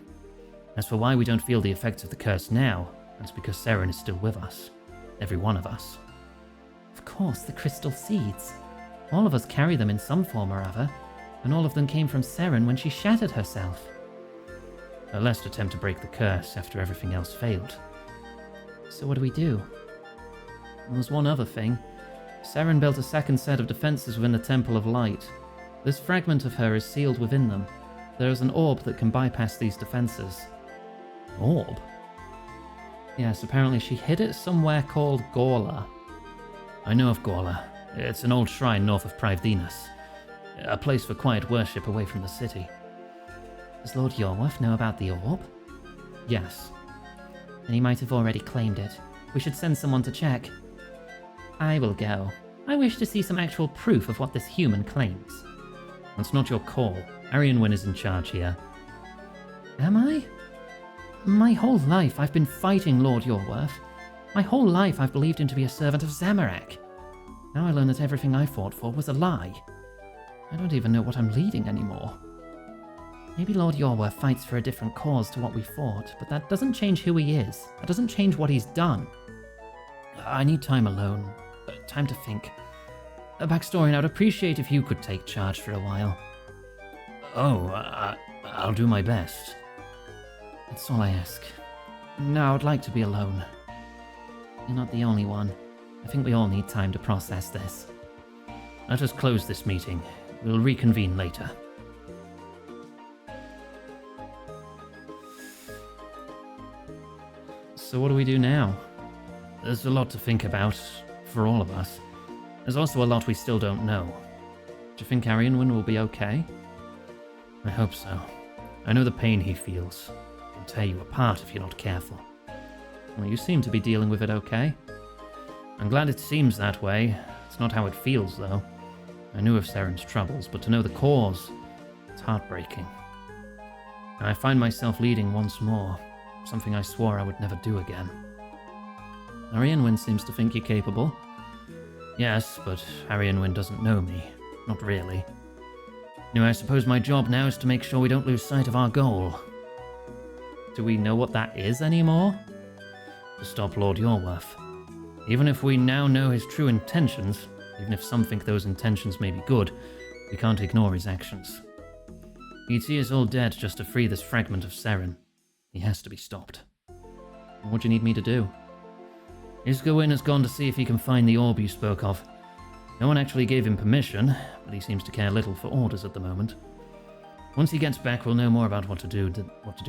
As for why we don't feel the effects of the curse now, that's because Seren is still with us. Every one of us. Of course, the crystal seeds. All of us carry them in some form or other, and all of them came from Seren when she shattered herself. Her last attempt to break the curse after everything else failed. So what do we do? Well, there's one other thing. Seren built a second set of defenses within the Temple of Light. This fragment of her is sealed within them. There is an orb that can bypass these defenses. Orb? Yes, apparently she hid it somewhere called Gorla. I know of Gorla. It's an old shrine north of Privdinus. A place for quiet worship away from the city. Does Lord Yorworth know about the orb? Yes. Then he might have already claimed it. We should send someone to check. I will go. I wish to see some actual proof of what this human claims. That's not your call. Arianwen is in charge here. Am I? My whole life I've been fighting Lord Yorworth. My whole life I've believed him to be a servant of Zamorak. Now I learn that everything I fought for was a lie. I don't even know what I'm leading anymore. Maybe Lord Yorworth fights for a different cause to what we fought, but that doesn't change who he is. That doesn't change what he's done. I need time alone. Time to think. A backstory, and I'd appreciate if you could take charge for a while. Oh, I'll do my best. That's all I ask. No, I'd like to be alone. You're not the only one. I think we all need time to process this. Let us close this meeting. We'll reconvene later. So what do we do now? There's a lot to think about, for all of us. There's also a lot we still don't know. Do you think Arianwin will be okay? I hope so. I know the pain he feels. It can tear you apart if you're not careful. Well, you seem to be dealing with it okay. I'm glad it seems that way. It's not how it feels, though. I knew of Seren's troubles, but to know the cause, it's heartbreaking. I find myself leading once more, something I swore I would never do again. Arianwin seems to think you're capable. Yes, but Arianwin doesn't know me. Not really. I suppose my job now is to make sure we don't lose sight of our goal. Do we know what that is anymore? To stop Lord Yorworth. Even if we now know his true intentions, even if some think those intentions may be good, we can't ignore his actions. He'd see us all dead just to free this fragment of Seren. He has to be stopped. What do you need me to do? Isgawin has gone to see if he can find the orb you spoke of. No one actually gave him permission, but he seems to care little for orders at the moment. Once he gets back, we'll know more about what to do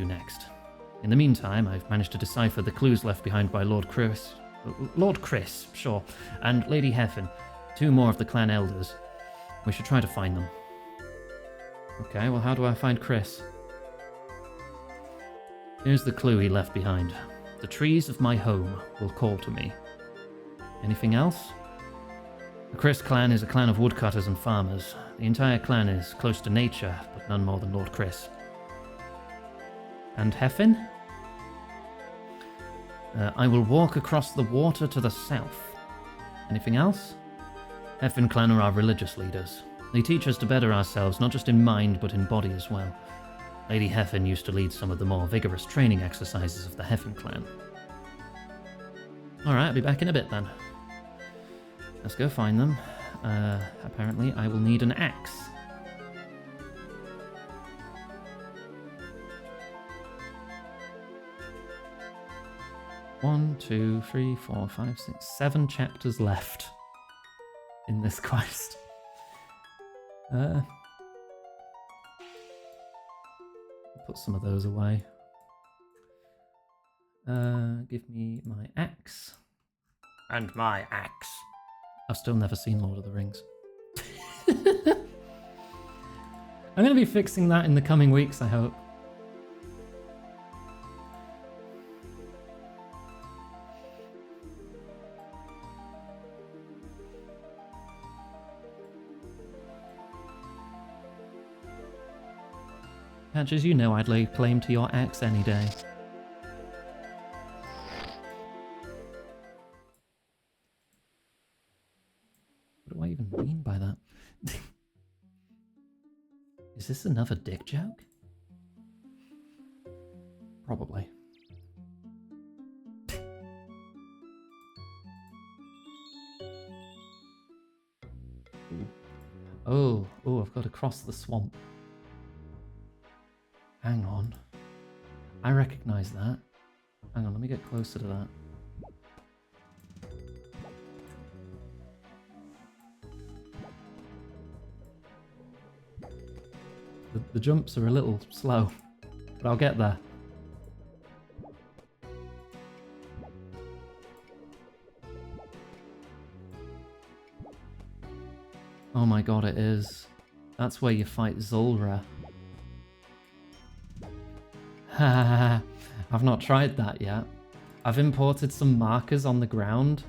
next. In the meantime, I've managed to decipher the clues left behind by Lord Chris, sure, and Lady Heffen, 2 more of the clan elders. We should try to find them. Okay, well, how do I find Chris? Here's the clue he left behind. The trees of my home will call to me. Anything else? The Chris clan is a clan of woodcutters and farmers. The entire clan is close to nature, but none more than Lord Chris. And Heffen? I will walk across the water to the south. Anything else? Heffen clan are our religious leaders. They teach us to better ourselves, not just in mind, but in body as well. Lady Heffen used to lead some of the more vigorous training exercises of the Heffen clan. Alright, I'll be back in a bit then. Let's go find them. Apparently I will need an axe. One, 2, 3, 4, 5, 6, 7 chapters left in this quest. Put some of those away. Give me my axe. And my axe. I've still never seen Lord of the Rings. I'm going to be fixing that in the coming weeks, I hope. Patches, you know I'd lay claim to your axe any day. What do I even mean by that? Is this another dick joke? Probably. Oh, I've got to cross the swamp. Hang on. I recognise that. Hang on, let me get closer to that. The jumps are a little slow, but I'll get there. Oh my god, it is. That's where you fight Zulra. I've not tried that yet. I've imported some markers on the ground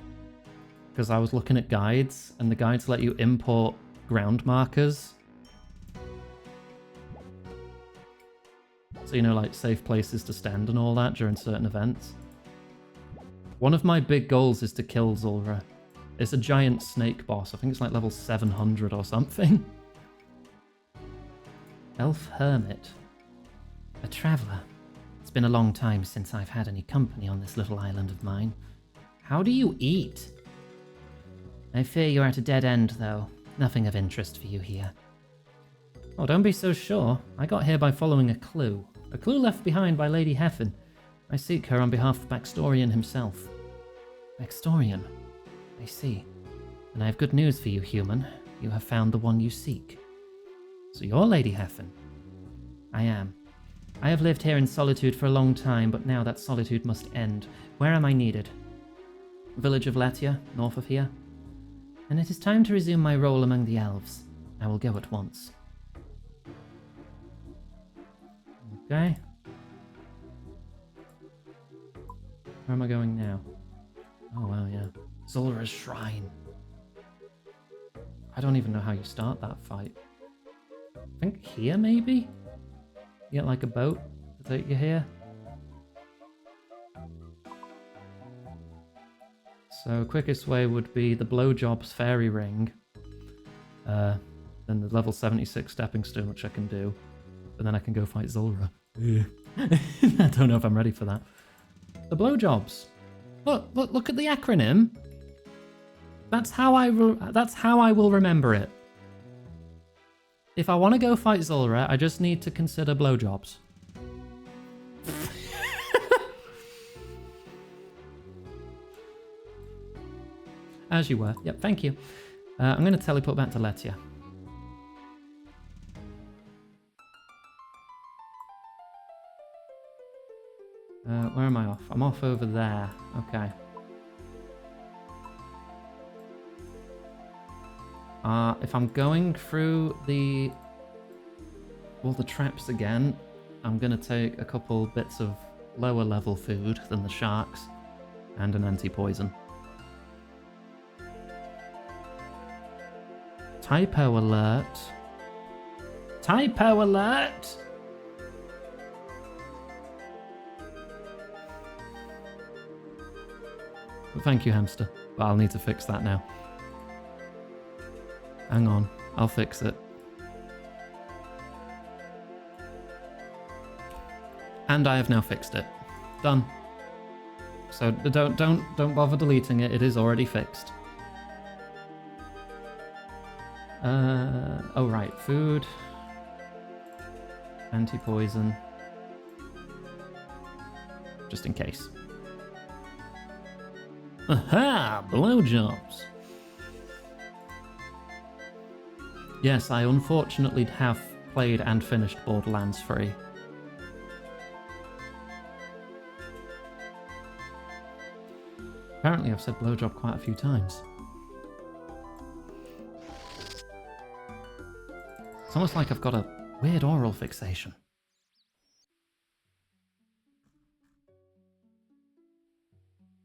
because I was looking at guides, and the guides let you import ground markers. So, you know, like safe places to stand and all that during certain events. One of my big goals is to kill Zulra. It's a giant snake boss. I think it's like level 700 or something. Elf Hermit. A traveller. It's been a long time since I've had any company on this little island of mine. How do you eat? I fear you're at a dead end, though. Nothing of interest for you here. Oh, don't be so sure. I got here by following a clue. A clue left behind by Lady Heffen. I seek her on behalf of Baxtorian himself. Baxtorian? I see. And I have good news for you, human. You have found the one you seek. So you're Lady Heffen? I am. I have lived here in solitude for a long time, but now that solitude must end. Where am I needed? Village of Latia, north of here. And it is time to resume my role among the elves. I will go at once. Okay. Where am I going now? Oh wow, yeah. Zulra's Shrine. I don't even know how you start that fight. I think here, maybe? You get like a boat to take you here. So quickest way would be the Blowjob's Fairy Ring. Then the level 76 Stepping Stone, which I can do. And then I can go fight Zulra. I don't know if I'm ready for that. The Blowjobs. Look at the acronym. That's how I will remember it. If I want to go fight Zulra, I just need to consider Blowjobs. As you were. Yep, thank you. I'm going to teleport back to Letia. Where am I off? I'm off over there. Okay. If I'm going through all the traps again, I'm going to take a couple bits of lower level food than the sharks and an anti-poison. Typo alert. Typo alert! Thank you, hamster. But I'll need to fix that now. Hang on, I'll fix it. And I have now fixed it. Done. So don't bother deleting it. It is already fixed. Oh right, food. Anti-poison. Just in case. Aha! Blowjobs! Yes, I unfortunately have played and finished Borderlands 3. Apparently I've said blowjob quite a few times. It's almost like I've got a weird oral fixation.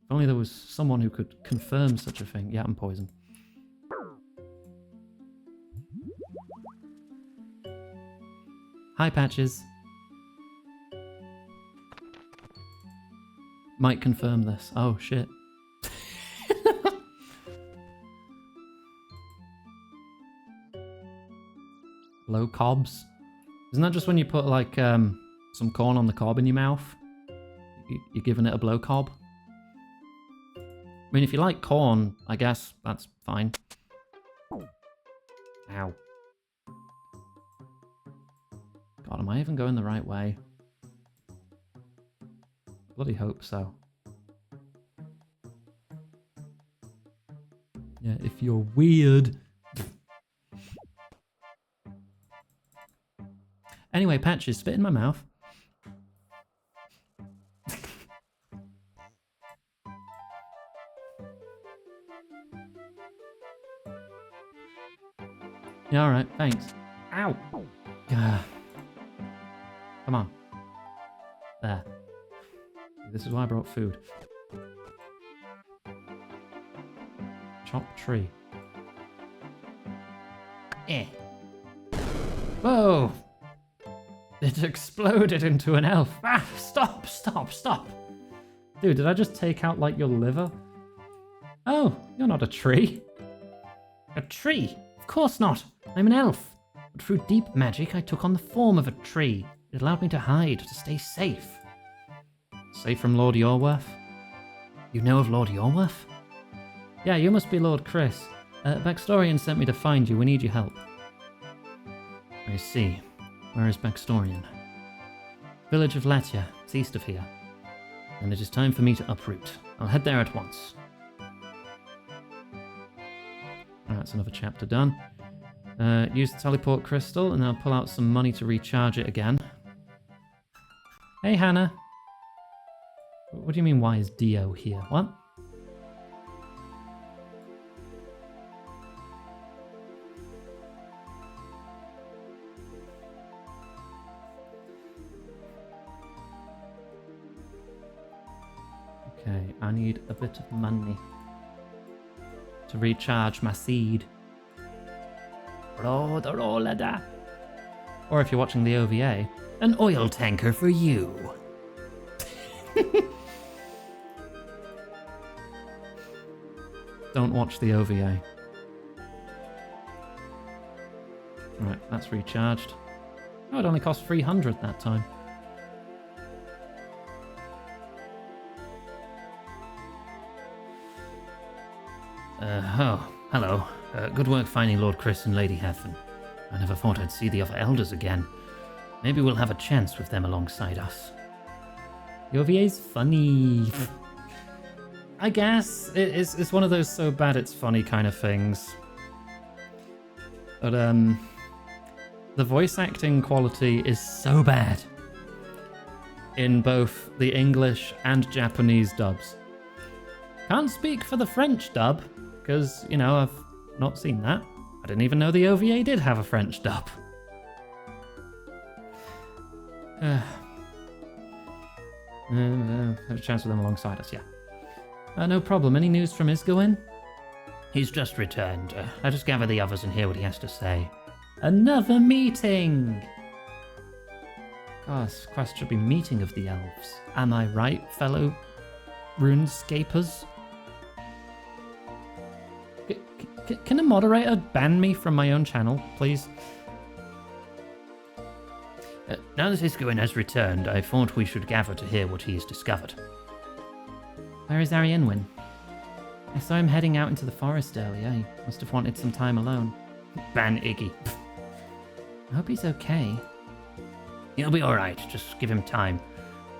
If only there was someone who could confirm such a thing. Yeah, I'm poisoned. Hi, Patches. Might confirm this. Oh, shit. Low cobs. Isn't that just when you put, like, some corn on the cob in your mouth? You're giving it a blow cob? I mean, if you like corn, I guess that's fine. Ow. God, am I even going the right way? Bloody hope so. Yeah, if you're weird. Anyway, Patches, spit in my mouth. Yeah, alright, thanks. Ow! Come on. There. This is why I brought food. Chop tree. Eh. Whoa! It exploded into an elf. Ah! Stop! Stop! Stop! Dude, did I just take out, like, your liver? Oh, you're not a tree. A tree? Of course not. I'm an elf. But through deep magic, I took on the form of a tree. It allowed me to hide, to stay safe. Safe from Lord Yorworth? You know of Lord Yorworth? Yeah, you must be Lord Chris. Baxtorian sent me to find you. We need your help. I see. Where is Baxtorian? Village of Latia. It's east of here. And it is time for me to uproot. I'll head there at once. Alright, that's another chapter done. Use the teleport crystal, and then I'll pull out some money to recharge it again. Hey, Hannah. What do you mean, why is Dio here? What? Okay, I need a bit of money to recharge my seed. Or if you're watching the OVA, An oil tanker for you. don't watch the OVA. Right, that's recharged. Oh, it only cost 300 that time. Oh, hello. Good work finding Lord Chris and Lady Heffen. I never thought I'd see the other elders again. Maybe we'll have a chance with them alongside us. The OVA's funny. I guess it's one of those so bad it's funny kind of things. But the voice acting quality is so bad in both the English and Japanese dubs. Can't speak for the French dub, because, you know, I've not seen that. I didn't even know the OVA did have a French dub. Have a chance with them alongside us, yeah. No problem. Any news from Isgowin? He's just returned. Let us gather the others and hear what he has to say. Another meeting! Gosh, this quest should be meeting of the elves. Am I right, fellow runescapers? Can a moderator ban me from my own channel, please? Now that Isgowin has returned, I thought we should gather to hear what he has discovered. Where is Arienwin? I saw him heading out into the forest earlier. He must have wanted some time alone. Ban Iggy. I hope he's okay. He'll be alright, just give him time.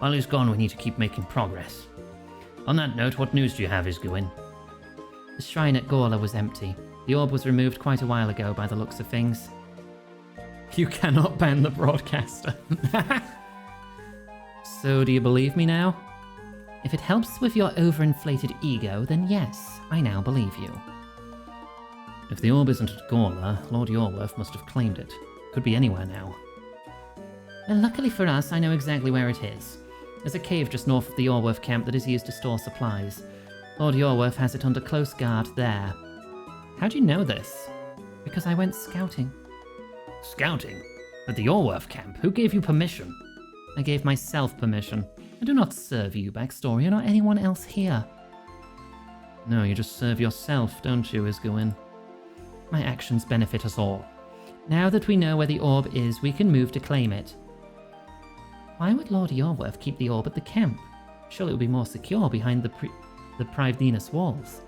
While he's gone, we need to keep making progress. On that note, what news do you have, Isgowin? The shrine at Gorla was empty. The orb was removed quite a while ago by the looks of things. You cannot ban the broadcaster. So do you believe me now? If it helps with your overinflated ego, then yes, I now believe you. If the orb isn't at Gorla, Lord Yorworth must have claimed it. Could be anywhere now. Well, luckily for us, I know exactly where it is. There's a cave just north of the Yorworth camp that is used to store supplies. Lord Yorworth has it under close guard there. How do you know this? Because I went scouting. Scouting? At the Yorworth camp? Who gave you permission? I gave myself permission. I do not serve you, Backstory, or anyone else here. No, you just serve yourself, don't you, Isgowin? My actions benefit us all. Now that we know where the orb is, we can move to claim it. Why would Lord Yorworth keep the orb at the camp? Surely it would be more secure behind the Privdinus walls.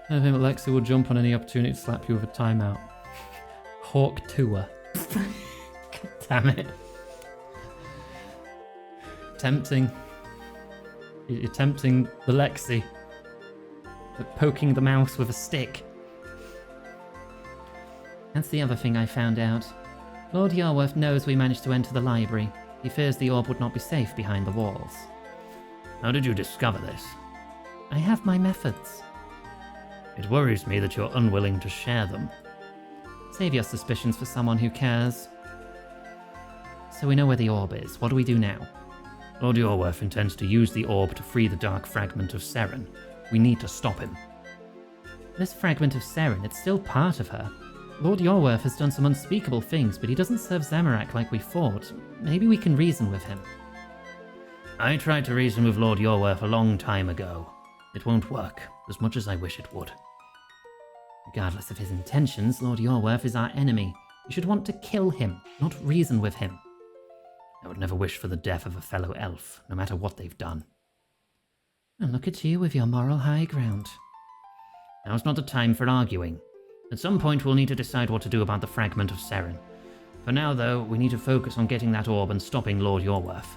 I think Alexi will jump on any opportunity to slap you with a timeout. Hawk tour. God damn it. Tempting. You're tempting the Lexi. But poking the mouse with a stick. That's the other thing I found out. Lord Yorworth knows we managed to enter the library. He fears the orb would not be safe behind the walls. How did you discover this? I have my methods. It worries me that you're unwilling to share them. Save your suspicions for someone who cares. So we know where the orb is. What do we do now? Lord Yorworth intends to use the orb to free the dark fragment of Seren. We need to stop him. This fragment of Seren, it's still part of her. Lord Yorworth has done some unspeakable things, but he doesn't serve Zamorak like we thought. Maybe we can reason with him. I tried to reason with Lord Yorworth a long time ago. It won't work, as much as I wish it would. Regardless of his intentions, Lord Yorworth is our enemy. We should want to kill him, not reason with him. I would never wish for the death of a fellow elf, no matter what they've done. And look at you with your moral high ground. Now's not the time for arguing. At some point we'll need to decide what to do about the fragment of Seren. For now, though, we need to focus on getting that orb and stopping Lord Yorworth.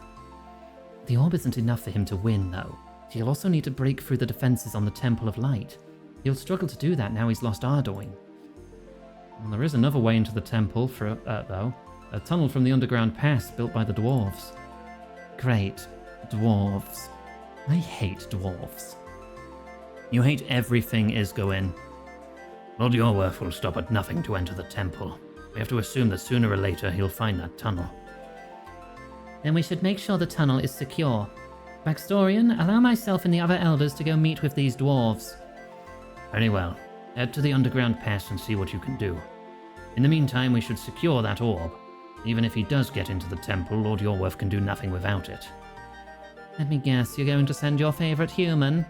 The orb isn't enough for him to win, though. He'll also need to break through the defenses on the Temple of Light. He'll struggle to do that now he's lost Ardoin. Well, there is another way into the temple, though. A tunnel from the underground pass built by the dwarves. Great. Dwarves. I hate dwarves. You hate everything, Isgoin. Lord Yorworth will stop at nothing to enter the temple. We have to assume that sooner or later he'll find that tunnel. Then we should make sure the tunnel is secure. Baxtorian, allow myself and the other elders to go meet with these dwarves. Very well. Head to the underground pass and see what you can do. In the meantime, we should secure that orb. Even if he does get into the temple, Lord Yorworth can do nothing without it. Let me guess, you're going to send your favorite human?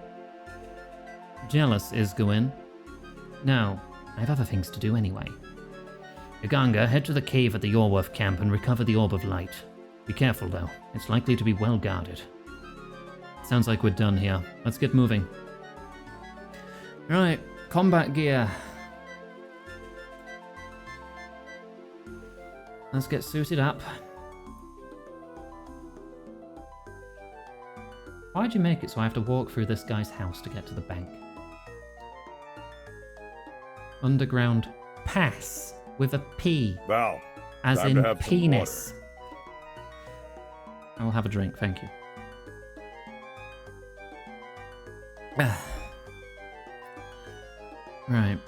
Jealous, Isgoin? No, I have other things to do anyway. Uganga, head to the cave at the Yorworth camp and recover the Orb of Light. Be careful, though. It's likely to be well guarded. Sounds like we're done here. Let's get moving. Right, combat gear. Let's get suited up. Why'd you make it so I have to walk through this guy's house to get to the bank? Underground pass with a P. Val, As time in to have some penis. I will have a drink, thank you. Right.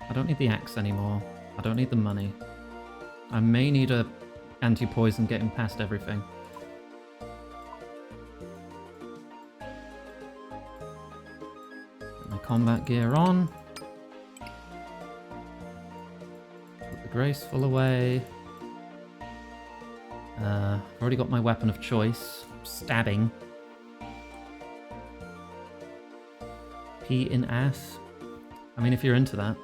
I don't need the axe anymore. I don't need the money. I may need a anti-poison getting past everything. Put my combat gear on. Put the graceful away. I've already got my weapon of choice. Stabbing. P in ass. I mean, if you're into that.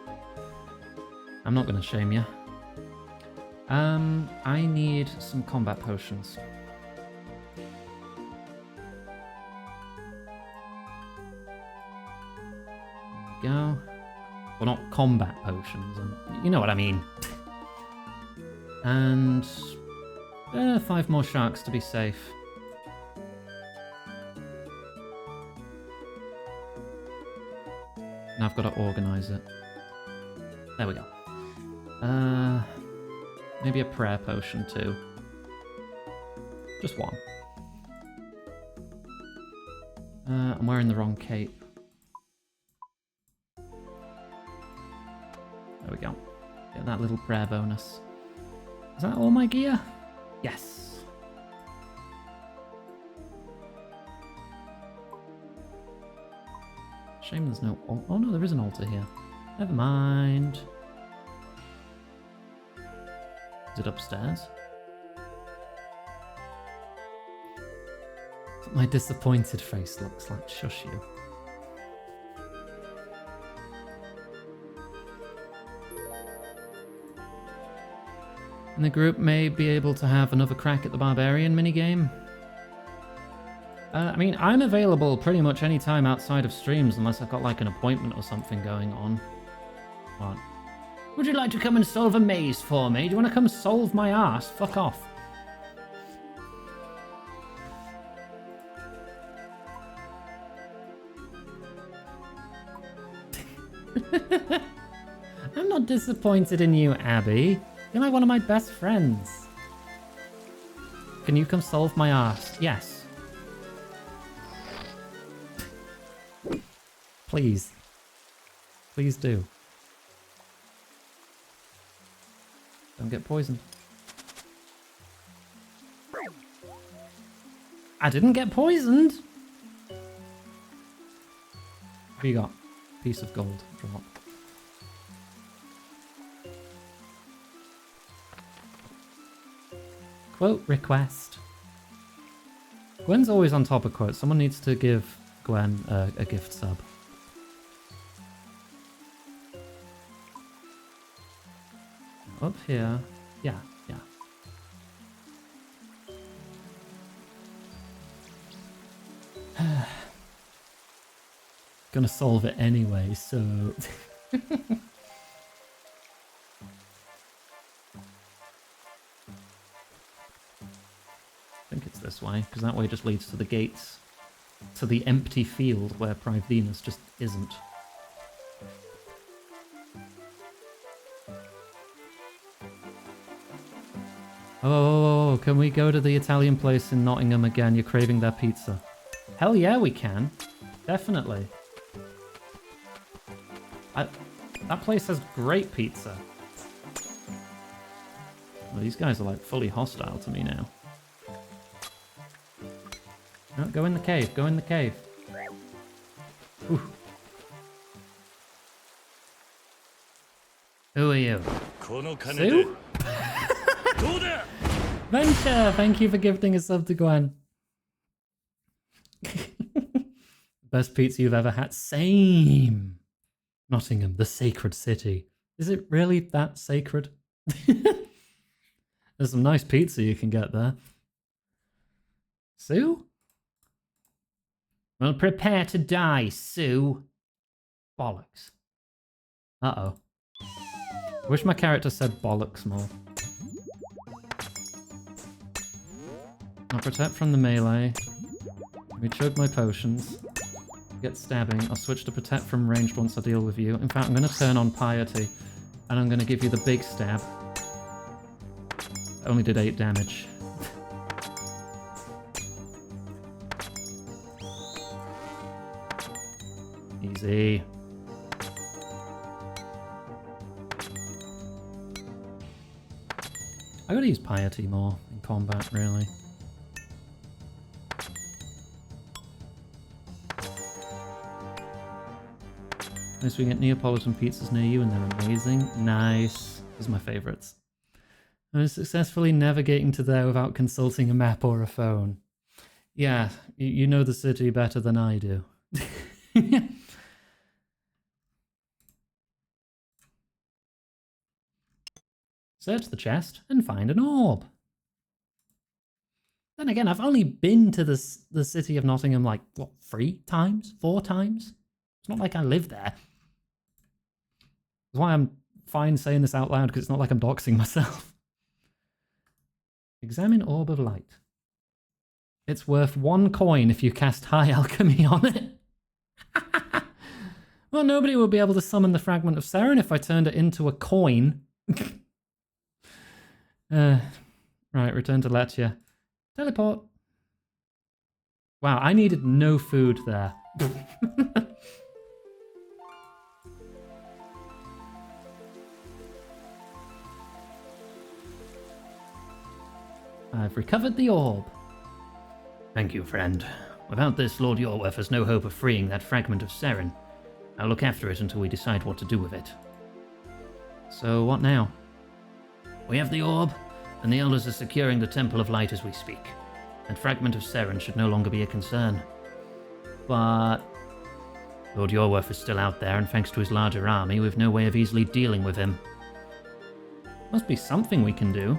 I'm not going to shame you. I need some combat potions. There we go. Well, not combat potions. You know what I mean. And 5 more sharks to be safe. Now I've got to organise it. There we go. Maybe a prayer potion too. Just one. I'm wearing the wrong cape. There we go. Get that little prayer bonus. Is that all my gear? Yes. Shame there's no... Oh no, there is an altar here. Never mind. Is it upstairs? That's what my disappointed face looks like. Shush you. And the group may be able to have another crack at the Barbarian minigame. I mean, I'm available pretty much any time outside of streams unless I've got like an appointment or something going on. What? Would you like to come and solve a maze for me? Do you want to come solve my ass? Fuck off. I'm not disappointed in you, Abby. You're like one of my best friends. Can you come solve my ass? Yes. Please. Please do. Don't get poisoned. I didn't get poisoned! What you got? Piece of gold. Drop. Quote request. Gwen's always on top of quotes. Someone needs to give Gwen a gift sub. Up here. Yeah, yeah. Gonna solve it anyway, so... I think it's this way, because that way just leads to the gates. To the empty field where Pride Venus just isn't. Oh, can we go to the Italian place in Nottingham again? You're craving their pizza. Hell yeah, we can. Definitely. That place has great pizza. Well, these guys are like fully hostile to me now. No, go in the cave, go in the cave. Ooh. Who are you? Sue? Venture, thank you for gifting a sub to Gwen. Best pizza you've ever had. Same. Nottingham, the sacred city. Is it really that sacred? There's some nice pizza you can get there. Sue? Well, prepare to die, Sue. Bollocks. Uh-oh. I wish my character said bollocks more. I'll protect from the melee. We chug my potions. Get stabbing. I'll switch to protect from ranged once I deal with you. In fact, I'm going to turn on piety. And I'm going to give you the big stab. Only did 8 damage. Easy. I gotta use piety more in combat, really. Nice, we get Neapolitan pizzas near you and they're amazing. Nice. These are my favourites. I'm successfully navigating to there without consulting a map or a phone. Yeah, you know the city better than I do. Search the chest and find an orb. Then again, I've only been to the city of Nottingham like, what, 3 times? 4 times? It's not like I live there. That's why I'm fine saying this out loud, because it's not like I'm doxing myself. Examine Orb of Light. It's worth 1 coin if you cast High Alchemy on it. Well, nobody will be able to summon the Fragment of Seren if I turned it into a coin. Right, return to Lechia. Teleport. Wow, I needed no food there. I've recovered the orb. Thank you, friend. Without this, Lord Yorwerth has no hope of freeing that fragment of Seren. I'll look after it until we decide what to do with it. So what now? We have the orb, and the elders are securing the Temple of Light as we speak. That fragment of Seren should no longer be a concern. But Lord Yorwerth is still out there, and thanks to his larger army, we've no way of easily dealing with him. Must be something we can do.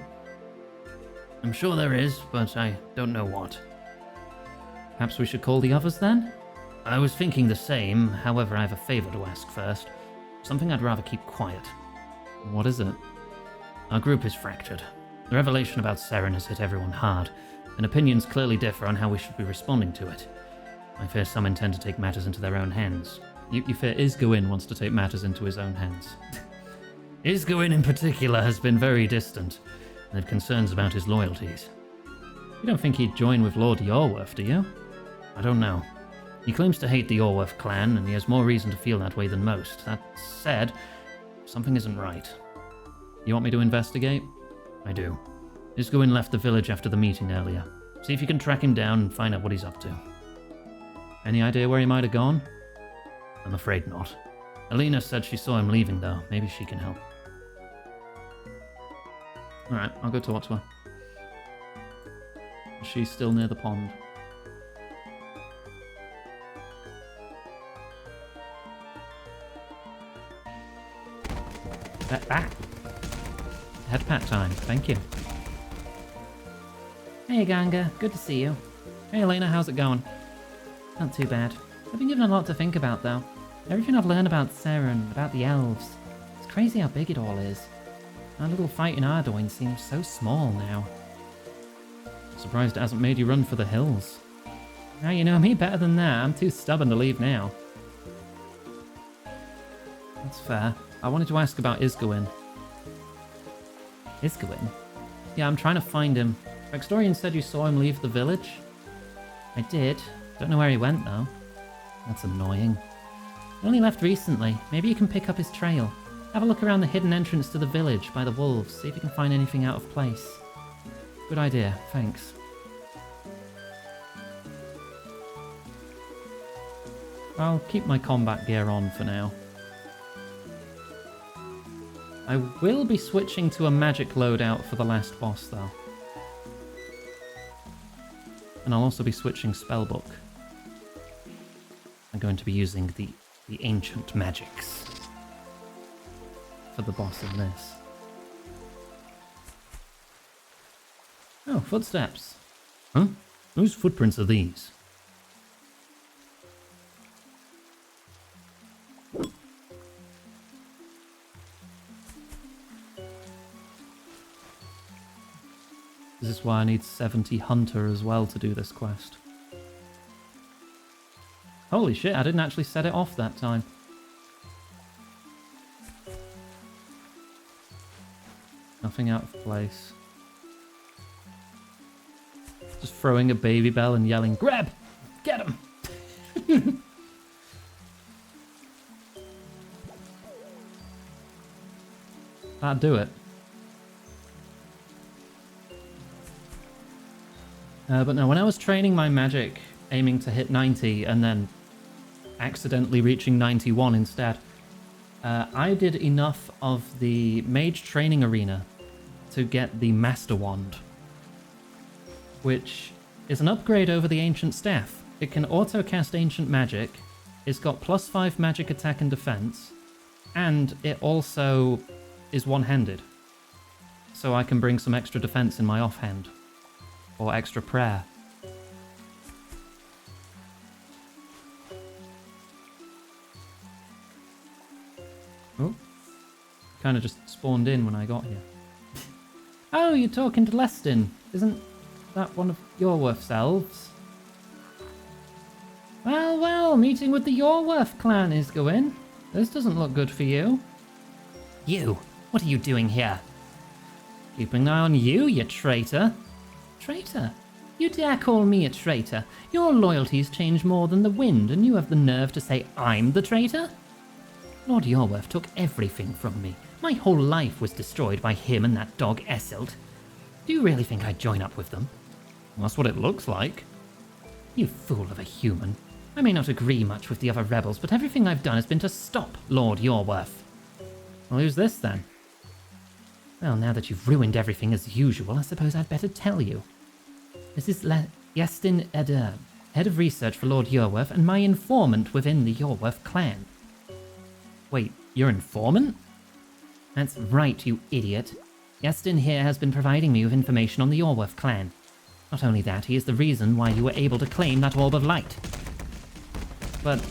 I'm sure there is, but I don't know what. Perhaps we should call the others then? I was thinking the same, however I have a favour to ask first. Something I'd rather keep quiet. What is it? Our group is fractured. The revelation about Seren has hit everyone hard, and opinions clearly differ on how we should be responding to it. I fear some intend to take matters into their own hands. You fear Isgwyn wants to take matters into his own hands. Isgwyn in particular has been very distant, and had concerns about his loyalties. You don't think he'd join with Lord Yorwerth, do you? I don't know. He claims to hate the Yorwerth clan, and he has more reason to feel that way than most. That said, something isn't right. You want me to investigate? I do. Isgwyn left the village after the meeting earlier. See if you can track him down and find out what he's up to. Any idea where he might have gone? I'm afraid not. Alina said she saw him leaving, though. Maybe she can help. Alright, I'll go talk to her. She's still near the pond. Head pat time, thank you. Hey Ganga, good to see you. Hey Elena, how's it going? Not too bad. I've been given a lot to think about though. Everything I've learned about Seren, about the elves. It's crazy how big it all is. Our little fight in Ardoin seems so small now. Surprised it hasn't made you run for the hills. Now you know me better than that. I'm too stubborn to leave now. That's fair. I wanted to ask about Isgwyn. Isgwyn? Yeah, I'm trying to find him. Rexdorian said you saw him leave the village. I did. Don't know where he went, though. That's annoying. He only left recently. Maybe you can pick up his trail. Have a look around the hidden entrance to the village by the wolves. See if you can find anything out of place. Good idea. Thanks. I'll keep my combat gear on for now. I will be switching to a magic loadout for the last boss, though. And I'll also be switching spellbook. I'm going to be using the ancient magics for the boss in this. Oh, footsteps. Huh? Whose footprints are these? This is why I need 70 Hunter as well to do this quest. Holy shit, I didn't actually set it off that time. Nothing out of place. Just throwing a baby bell and yelling, "Grab! Get him!" That'd do it. But no, when I was training my magic, aiming to hit 90 and then accidentally reaching 91 instead, I did enough of the mage training arena to get the Master Wand, which is an upgrade over the Ancient Staff. It can auto-cast Ancient Magic, it's got +5 magic attack and defense, and it also is one-handed. So I can bring some extra defense in my offhand. Or extra prayer. Oh. Kind of just spawned in when I got here. Oh, you're talking to Lestin. Isn't that one of Yorworth's elves? Well, well, meeting with the Yorworth clan is going. This doesn't look good for you. You, what are you doing here? Keeping an eye on you, you traitor. Traitor? You dare call me a traitor? Your loyalties change more than the wind, and you have the nerve to say I'm the traitor? Lord Yorworth took everything from me. My whole life was destroyed by him and that dog Esilt. Do you really think I'd join up with them? That's what it looks like. You fool of a human. I may not agree much with the other rebels, but everything I've done has been to stop Lord Yorworth. Well, who's this then? Well, now that you've ruined everything as usual, I suppose I'd better tell you. This is Yestin Eder, head of research for Lord Yorworth and my informant within the Yorworth clan. Wait, your informant? That's right, you idiot. Yestin here has been providing me with information on the Yorworth clan. Not only that, he is the reason why you were able to claim that orb of light. But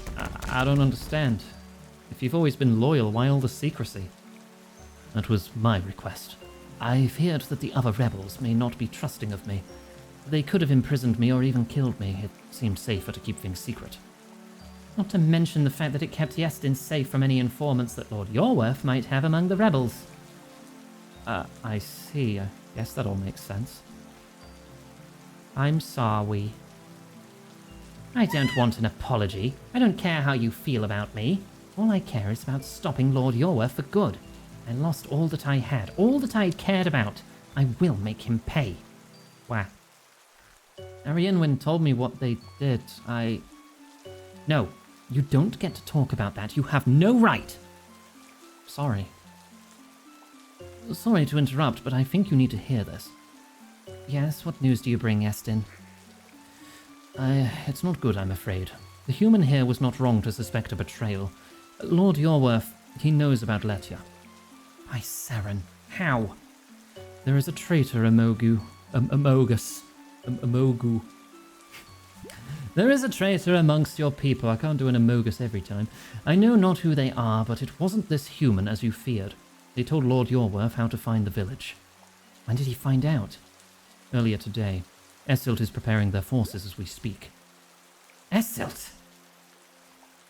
I don't understand. If you've always been loyal, why all the secrecy? That was my request. I feared that the other rebels may not be trusting of me. They could have imprisoned me or even killed me. It seemed safer to keep things secret. Not to mention the fact that it kept Yestin safe from any informants that Lord Yorworth might have among the rebels. I see. I guess that all makes sense. I'm sorry. I don't want an apology. I don't care how you feel about me. All I care is about stopping Lord Yorworth for good. I lost all that I had, all that I cared about. I will make him pay. Wah. Arianwin told me what they did. No, you don't get to talk about that. You have no right. Sorry. Sorry to interrupt, but I think you need to hear this. Yes, what news do you bring, Estin? It's not good, I'm afraid. The human here was not wrong to suspect a betrayal. Lord Yorworth, he knows about Letya. By Saren, how? There is a traitor, Amogu. Amogu. There is a traitor amongst your people. I can't do an Amogus every time. I know not who they are, but it wasn't this human as you feared. They told Lord Yorworth how to find the village. When did he find out? Earlier today. Esilt is preparing their forces as we speak. Esilt?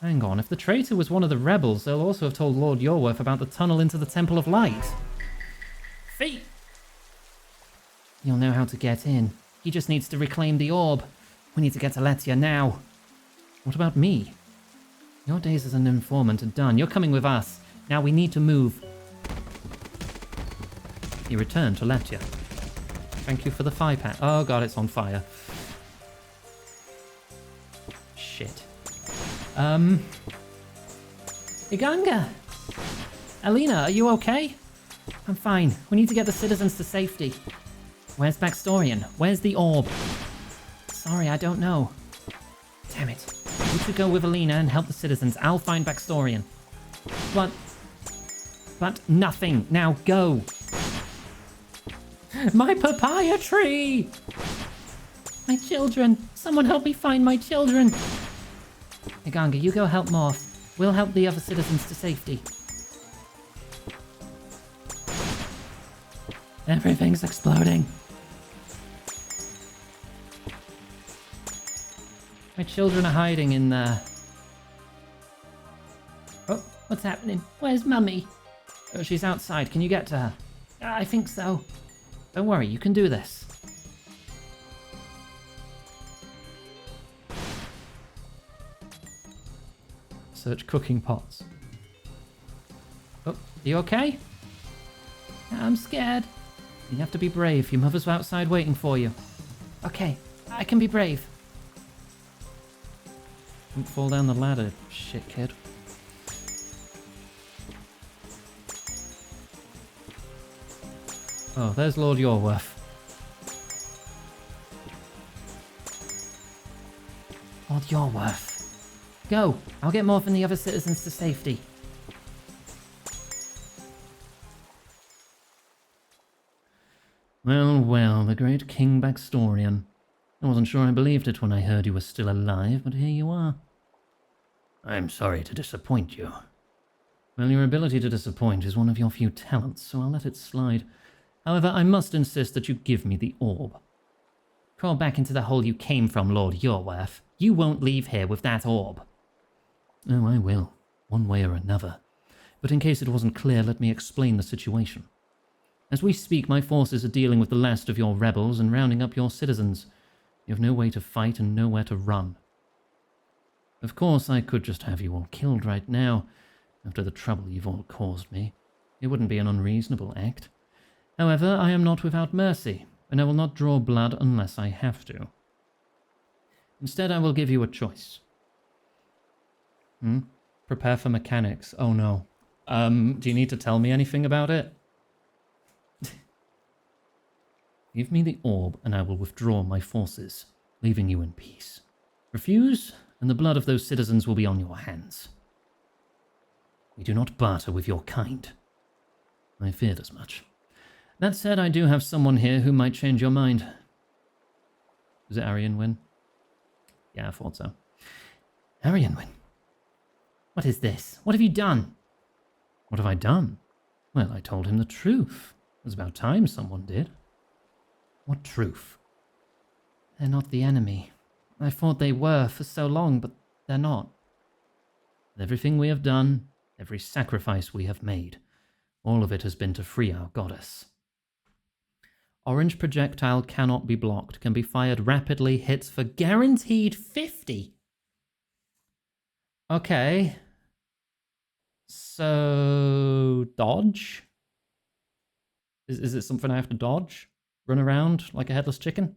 Hang on, if the traitor was one of the rebels, they'll also have told Lord Yorworth about the tunnel into the Temple of Light. Feet! You'll know how to get in. He just needs to reclaim the orb. We need to get to Letia now. What about me? Your days as an informant are done. You're coming with us. Now we need to move. You return to Letia. Thank you for the 5-pack. Oh god, it's on fire. Shit. Iganga! Alina, are you okay? I'm fine. We need to get the citizens to safety. Where's Baxtorian? Where's the orb? Sorry, I don't know. Damn it. You should go with Alina and help the citizens. I'll find Baxtorian. But nothing. Now go. My papaya tree! My children. Someone help me find my children. Iganga, you go help Morph. We'll help the other citizens to safety. Everything's exploding. My children are hiding in there. Oh, what's happening? Where's Mummy? Oh, she's outside. Can you get to her? I think so. Don't worry, you can do this. Search cooking pots. Oh, you okay? I'm scared. You have to be brave. Your mother's outside waiting for you. Okay, I can be brave. Don't fall down the ladder, shit kid. Oh, there's Lord Yorworth. Lord Yorworth. Go! I'll get Morph and the other citizens to safety. Well, well, the great King Baxtorian. I wasn't sure I believed it when I heard you were still alive, but here you are. I'm sorry to disappoint you. Well, your ability to disappoint is one of your few talents, so I'll let it slide. However, I must insist that you give me the orb. Crawl back into the hole you came from, Lord Yorworth. You won't leave here with that orb. Oh, I will, one way or another. But in case it wasn't clear, let me explain the situation. As we speak, my forces are dealing with the last of your rebels and rounding up your citizens. You have no way to fight and nowhere to run. Of course, I could just have you all killed right now, after the trouble you've all caused me. It wouldn't be an unreasonable act. However, I am not without mercy, and I will not draw blood unless I have to. Instead, I will give you a choice. Prepare for mechanics. Oh no. Do you need to tell me anything about it? Give me the orb, and I will withdraw my forces, leaving you in peace. Refuse, and the blood of those citizens will be on your hands. We do not barter with your kind. I feared as much. That said, I do have someone here who might change your mind. Is it Arianwyn? Yeah, I thought so. Arianwyn. What is this? What have you done? What have I done? Well, I told him the truth. It was about time someone did. What truth? They're not the enemy. I thought they were for so long, but they're not. Everything we have done, every sacrifice we have made, all of it has been to free our goddess. Orange projectile cannot be blocked, can be fired rapidly, hits for guaranteed 50. Okay. So, dodge? Is it something I have to dodge? Run around like a headless chicken?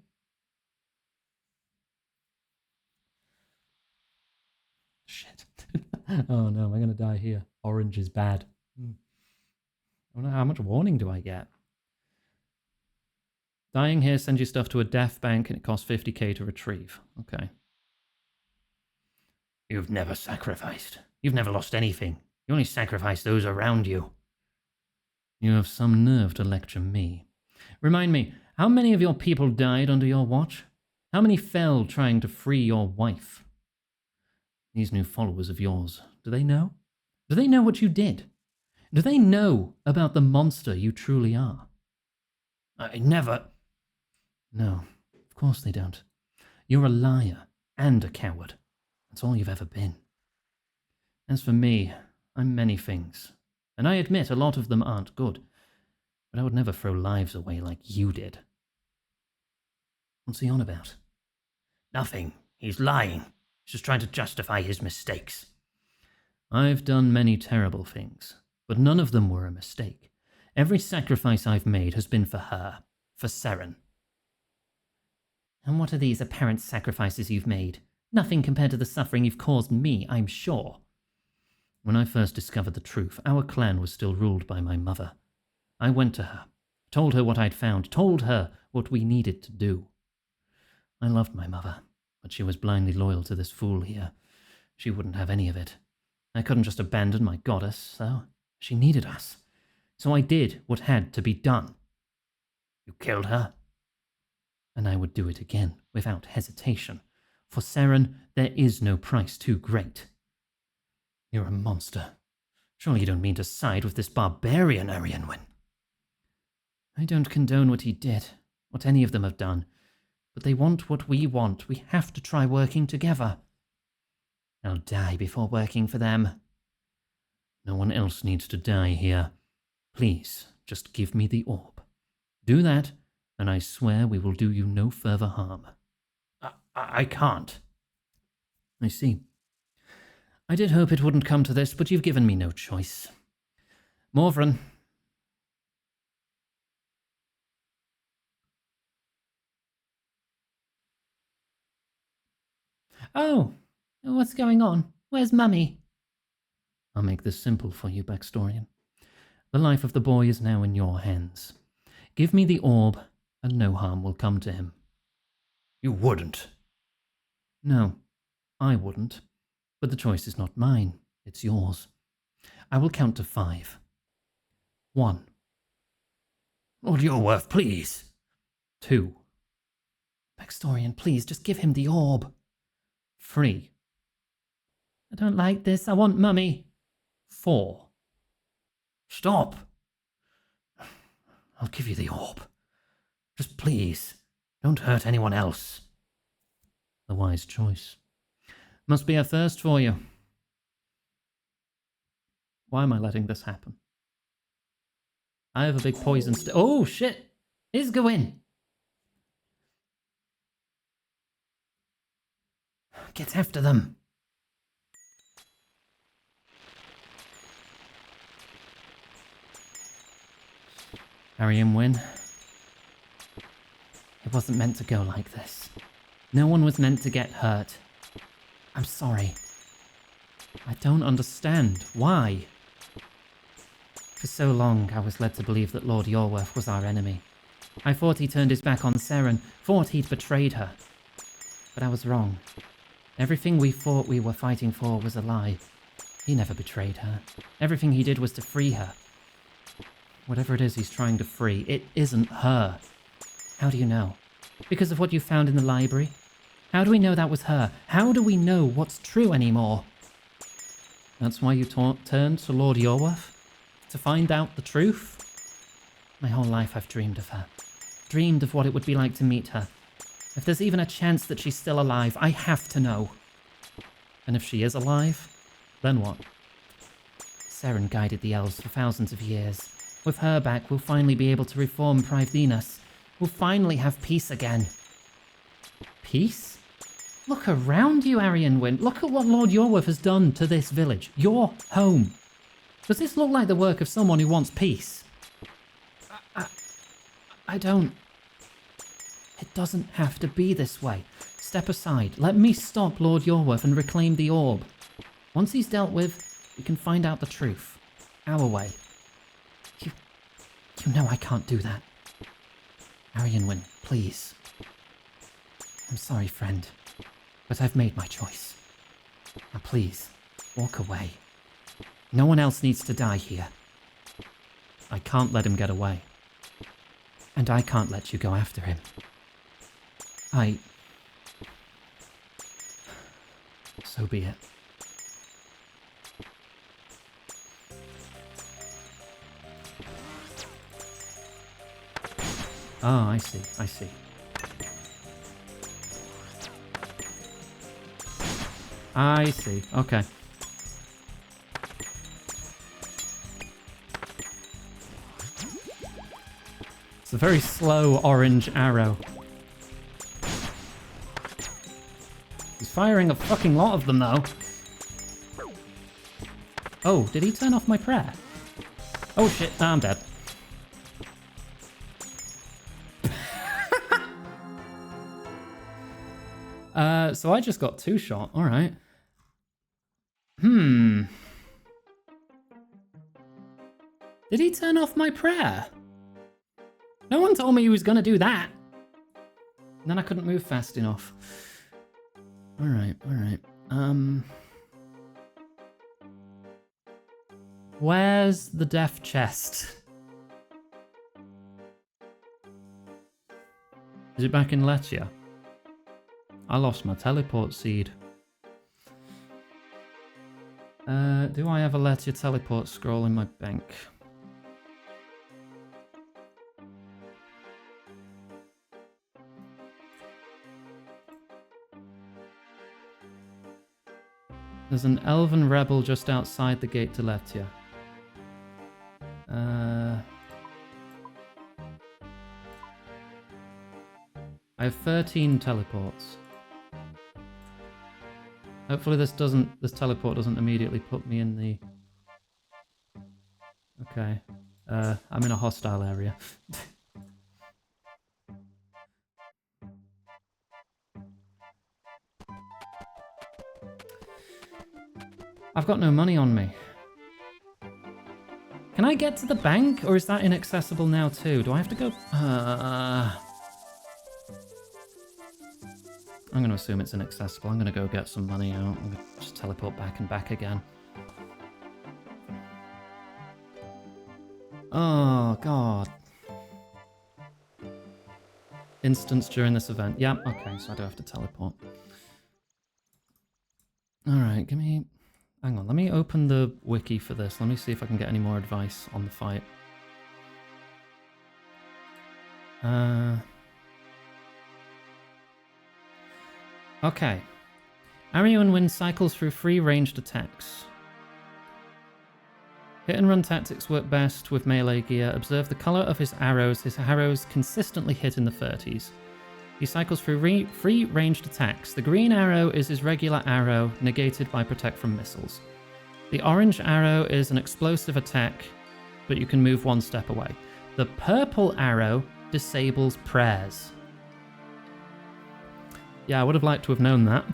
Shit. Oh no, am I going to die here? Orange is bad. I don't know, how much warning do I get? Dying here sends your stuff to a death bank and it costs 50k to retrieve. Okay. You've never sacrificed. You've never lost anything. You only sacrifice those around you. You have some nerve to lecture me. Remind me, how many of your people died under your watch? How many fell trying to free your wife? These new followers of yours, do they know? Do they know what you did? Do they know about the monster you truly are? I never... No, of course they don't. You're a liar and a coward. That's all you've ever been. As for me, I'm many things, and I admit a lot of them aren't good, but I would never throw lives away like you did. What's he on about? Nothing. He's lying. He's just trying to justify his mistakes. I've done many terrible things, but none of them were a mistake. Every sacrifice I've made has been for her, for Seren. And what are these apparent sacrifices you've made? Nothing compared to the suffering you've caused me, I'm sure. When I first discovered the truth, our clan was still ruled by my mother. I went to her, told her what I'd found, told her what we needed to do. I loved my mother, but she was blindly loyal to this fool here. She wouldn't have any of it. I couldn't just abandon my goddess, so she needed us. So I did what had to be done. You killed her? And I would do it again, without hesitation. For Seren, there is no price too great. You're a monster. Surely you don't mean to side with this barbarian, Arianwen. I don't condone what he did, what any of them have done. But they want what we want. We have to try working together. I'll die before working for them. No one else needs to die here. Please, just give me the orb. Do that, and I swear we will do you no further harm. I can't. I see. I did hope it wouldn't come to this, but you've given me no choice. Morvran. Oh, what's going on? Where's Mummy? I'll make this simple for you, Backstorian. The life of the boy is now in your hands. Give me the orb, and no harm will come to him. You wouldn't. No, I wouldn't. But the choice is not mine, it's yours. I will count to 5. 1. Lord Yorworth, please. 2. Backstorian, please, just give him the orb. 3. I don't like this, I want Mummy. 4. Stop. I'll give you the orb. Just please, don't hurt anyone else. The wise choice. Must be a thirst for you. Why am I letting this happen? I have a big poison oh, shit. Isgwyn. Get after them. Arianwen. It wasn't meant to go like this. No one was meant to get hurt. I'm sorry. I don't understand. Why? For so long, I was led to believe that Lord Yorworth was our enemy. I thought he turned his back on Seren, thought he'd betrayed her. But I was wrong. Everything we thought we were fighting for was a lie. He never betrayed her. Everything he did was to free her. Whatever it is he's trying to free, it isn't her. How do you know? Because of what you found in the library? How do we know that was her? How do we know what's true anymore? That's why you turned to Lord Yorworth? To find out the truth? My whole life I've dreamed of her. Dreamed of what it would be like to meet her. If there's even a chance that she's still alive, I have to know. And if she is alive, then what? Seren guided the elves for thousands of years. With her back, we'll finally be able to reform Privdinas. We'll finally have peace again. Peace? Look around you, Arianwen. Look at what Lord Yorworth has done to this village. Your home. Does this look like the work of someone who wants peace? I don't... It doesn't have to be this way. Step aside. Let me stop Lord Yorworth and reclaim the orb. Once he's dealt with, we can find out the truth. Our way. You know I can't do that. Arianwen, please. I'm sorry, friend, but I've made my choice. Now please, walk away. No one else needs to die here. I can't let him get away. And I can't let you go after him. So be it. Ah, I see, I see. I see, okay. It's a very slow orange arrow. firing a fucking lot of them, though. Oh, did he turn off my prayer? Oh shit, nah, I'm dead. So I just got 2 shot, alright. Did he turn off my prayer? No one told me he was gonna do that. And then I couldn't move fast enough. Alright, alright. Where's the death chest? Is it back in Letia? I lost my teleport seed. Do I have a Letia teleport scroll in my bank? There's an elven rebel just outside the gate to Letia. I have 13 teleports. Hopefully this teleport doesn't immediately put me in the... Okay. I'm in a hostile area. I've got no money on me. Can I get to the bank, or is that inaccessible now too? Do I have to go... I'm going to assume it's inaccessible. I'm going to go get some money out. I'm going to just teleport back and back again. Oh, God. Instance during this event. Yeah, okay, so I do have to teleport. Alright, give me... Hang on, let me open the wiki for this. Let me see if I can get any more advice on the fight. Okay. Arion Wind cycles through 3 ranged attacks. Hit and run tactics work best with melee gear. Observe the color of his arrows. His arrows consistently hit in the 30s. He cycles through 3 ranged attacks. The green arrow is his regular arrow, negated by protect from missiles. The orange arrow is an explosive attack, but you can move 1 step away. The purple arrow disables prayers. Yeah, I would have liked to have known that.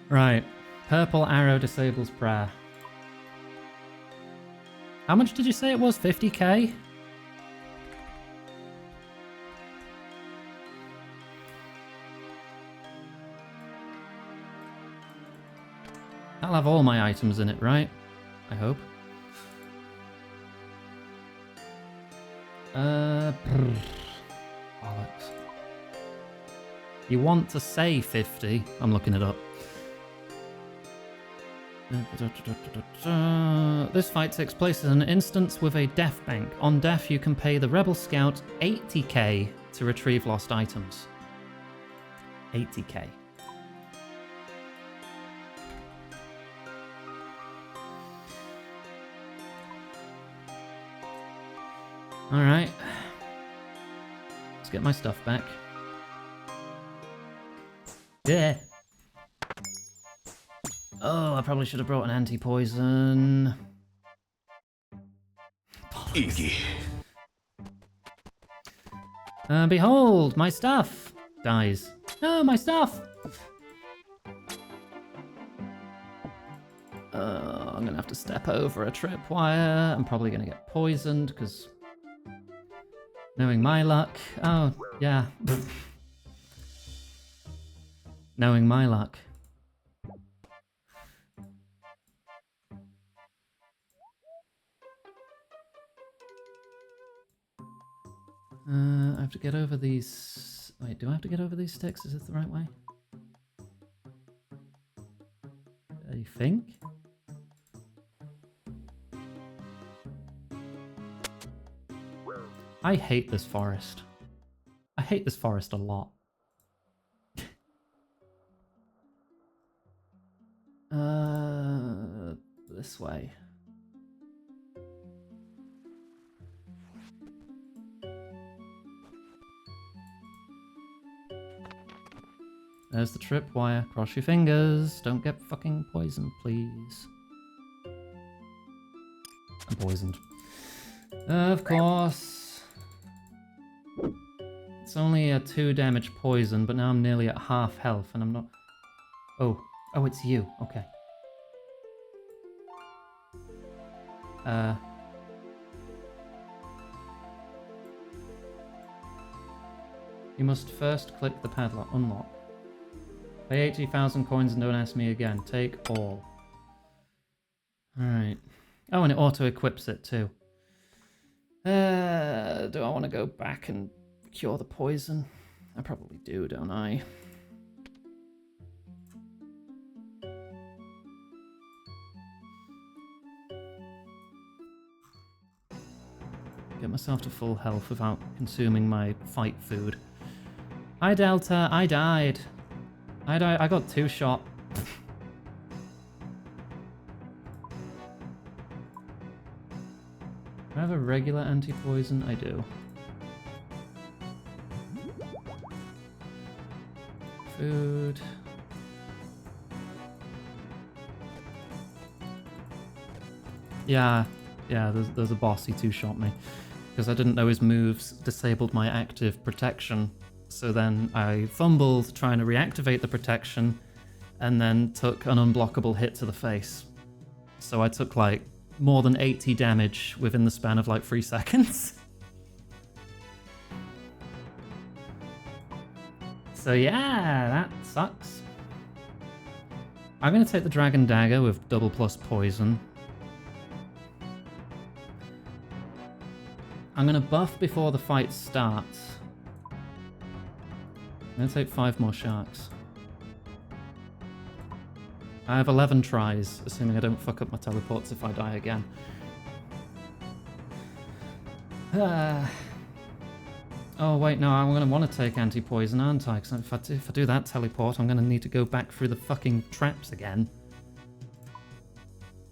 Right. Purple arrow disables prayer. How much did you say it was? 50k? I'll have all my items in it, right? I hope. Bollocks. You want to say 50? I'm looking it up. This fight takes place in an instance with a death bank. On death, you can pay the Rebel Scout 80k to retrieve lost items. 80k. Alright. Let's get my stuff back. Yeah. Oh, I probably should have brought an anti-poison. Iggy. Behold, my stuff dies. Oh, my stuff! I'm gonna have to step over a tripwire. I'm probably gonna get poisoned, because... knowing my luck... Oh, yeah. Knowing my luck. I have to get over these... Wait, do I have to get over these sticks? Is this the right way? I think? I hate this forest. I hate this forest a lot. This way. There's the tripwire. Cross your fingers. Don't get fucking poisoned, please. I'm poisoned. Of course. It's only a 2 damage poison, but now I'm nearly at half health and I'm not... Oh, it's you. Okay. You must first click the padlock. Unlock. Pay 80,000 coins and don't ask me again. Take all. Alright. Oh, and it auto-equips it too. Do I want to go back and cure the poison? I probably do, don't I? Get myself to full health without consuming my fight food. Hi, Delta. I died. I got 2 shot. Do I have a regular anti-poison? I do. Food. Yeah, there's a boss, he 2-shot me. Because I didn't know his moves disabled my active protection. So then I fumbled trying to reactivate the protection and then took an unblockable hit to the face. So I took like more than 80 damage within the span of like 3 seconds. So yeah, that sucks. I'm going to take the Dragon Dagger with double plus poison. I'm going to buff before the fight starts. I'm going to take 5 more sharks. I have 11 tries, assuming I don't fuck up my teleports if I die again. Oh wait, no, I'm going to want to take anti-poison, aren't I? Because if I do that teleport, I'm going to need to go back through the fucking traps again.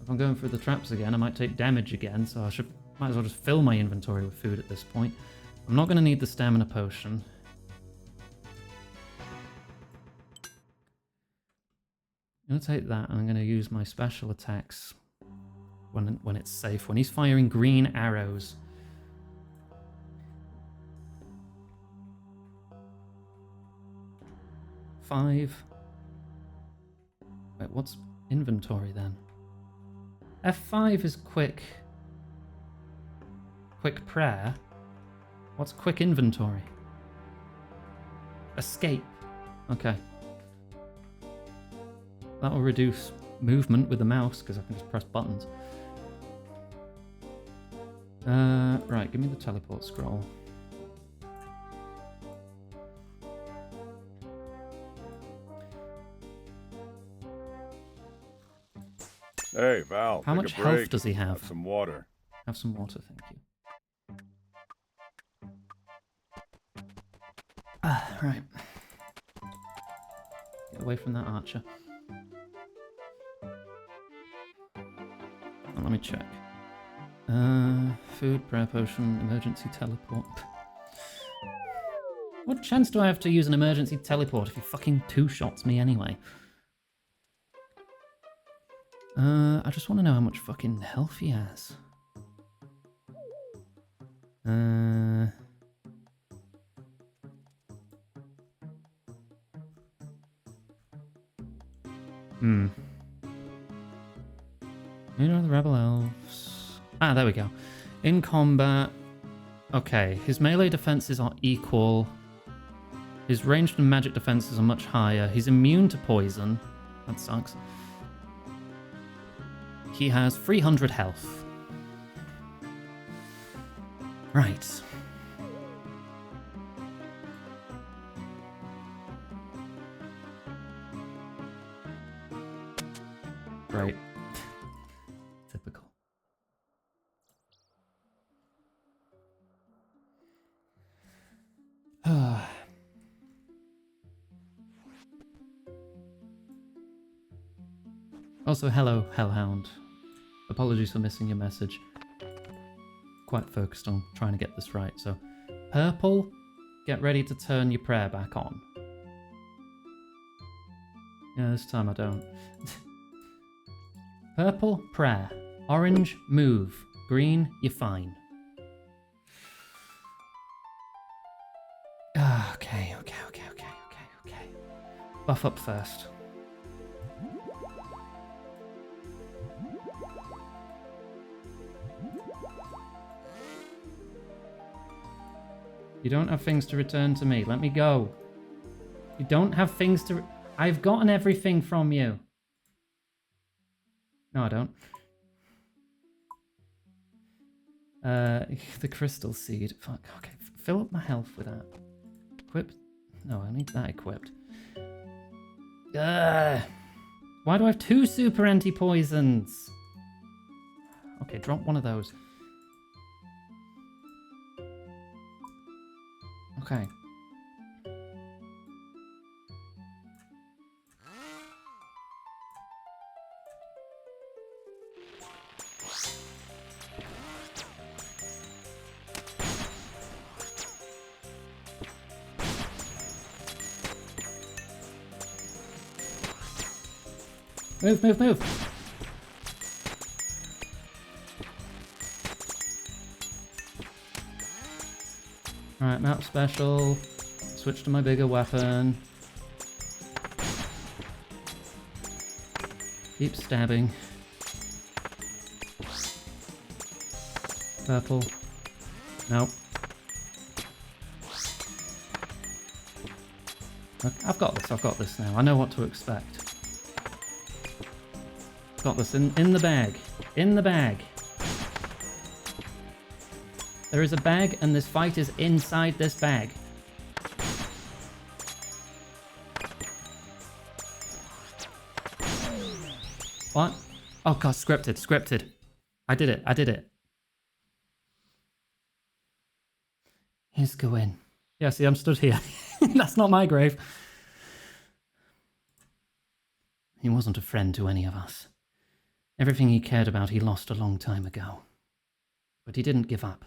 If I'm going through the traps again, I might take damage again, so might as well just fill my inventory with food at this point. I'm not going to need the stamina potion. I'm going to take that and I'm going to use my special attacks when it's safe, when he's firing green arrows. Five. Wait, what's inventory then? F5 is quick. Quick prayer? What's quick inventory? Escape. Okay. That'll reduce movement with the mouse because I can just press buttons. Right, give me the teleport scroll. Hey, Val. How take much a break. health does he have? Have some water. Have some water, thank you. Right. Get away from that archer. Oh, let me check. Food, prayer potion, emergency teleport. What chance do I have to use an emergency teleport if he fucking 2-shots me anyway? I just want to know how much fucking health he has. You know the rebel elves. Ah, there we go. In combat. Okay, his melee defenses are equal. His ranged and magic defenses are much higher. He's immune to poison. That sucks. He has 300 health. Right. Right. Typical. Also, hello, Hellhound. Apologies for missing your message. Quite focused on trying to get this right, so... Purple, get ready to turn your prayer back on. Yeah, this time I don't. Purple, prayer. Orange, move. Green, you're fine. Okay. Buff up first. You don't have things to return to me. Let me go. You don't have things to... I've gotten everything from you. No, I don't. The crystal seed. Fuck. Okay, fill up my health with that. Equip. No, I need that equipped. Why do I have 2 super anti-poisons? Okay, drop one of those. Okay. Move. Alright, map special. Switch to my bigger weapon. Keep stabbing. Purple. Nope. I've got this now. I know what to expect. Got this in the bag. In the bag. There is a bag and this fight is inside this bag. What? Oh god, scripted. I did it. Here's Gawain. Yeah, see, I'm stood here. That's not my grave. He wasn't a friend to any of us. Everything he cared about he lost a long time ago. But he didn't give up.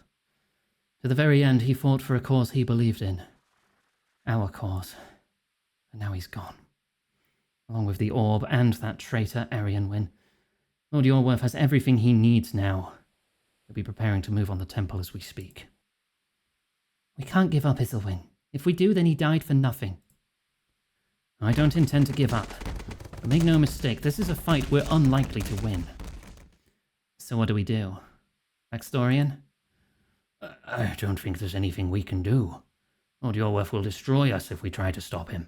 To the very end, he fought for a cause he believed in. Our cause. And now he's gone. Along with the orb and that traitor Arianwyn. Lord Yorwerth has everything he needs now. He'll be preparing to move on the temple as we speak. We can't give up, Isilwyn. If we do, then he died for nothing. I don't intend to give up. But make no mistake, this is a fight we're unlikely to win. So what do we do? Backstorian? I don't think there's anything we can do. Lord Yorwerth will destroy us if we try to stop him.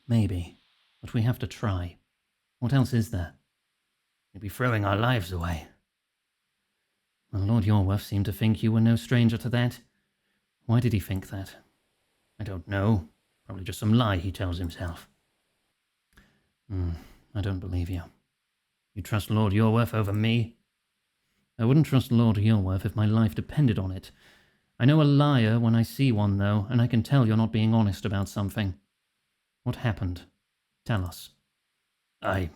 Maybe, but we have to try. What else is there? He'd be throwing our lives away. Well, Lord Yorwerth seemed to think you were no stranger to that. Why did he think that? I don't know. Probably just some lie he tells himself. I don't believe you. You trust Lord Yorwerth over me? I wouldn't trust Lord Yorwerth if my life depended on it. I know a liar when I see one, though, and I can tell you're not being honest about something. What happened? Tell us. It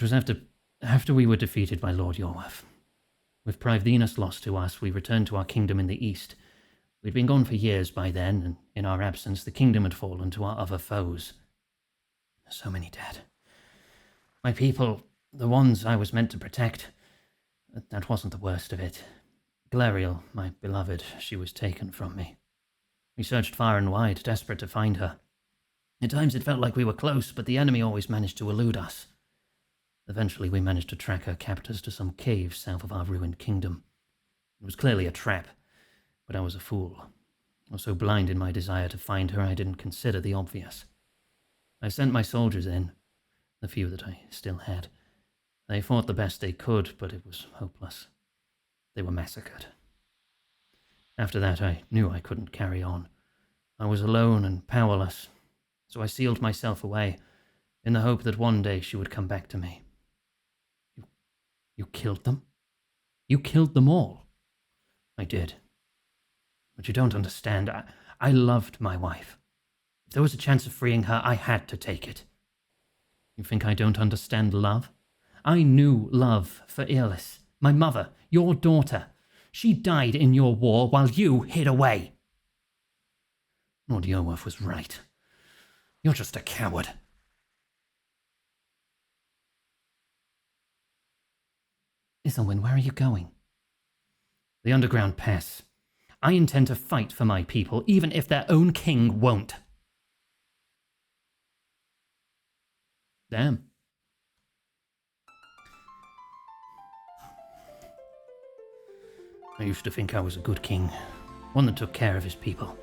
was after we were defeated by Lord Yorwerth. With Privenus lost to us, we returned to our kingdom in the east. We'd been gone for years by then, and in our absence, the kingdom had fallen to our other foes. So many dead. My people, the ones I was meant to protect, that wasn't the worst of it. Glariel, my beloved, she was taken from me. We searched far and wide, desperate to find her. At times it felt like we were close, but the enemy always managed to elude us. Eventually we managed to track her captors to some caves south of our ruined kingdom. It was clearly a trap, but I was a fool. I was so blind in my desire to find her I didn't consider the obvious. I sent my soldiers in, the few that I still had. They fought the best they could, but it was hopeless. They were massacred. After that, I knew I couldn't carry on. I was alone and powerless, so I sealed myself away, in the hope that one day she would come back to me. You killed them? You killed them all? I did. But you don't understand. I loved my wife. If there was a chance of freeing her, I had to take it. You think I don't understand love? I knew love for Earlis, my mother, your daughter. She died in your war while you hid away. Lord Yorwerth was right. You're just a coward. Iselwyn, where are you going? The underground pass. I intend to fight for my people, even if their own king won't. Damn. I used to think I was a good king, one that took care of his people.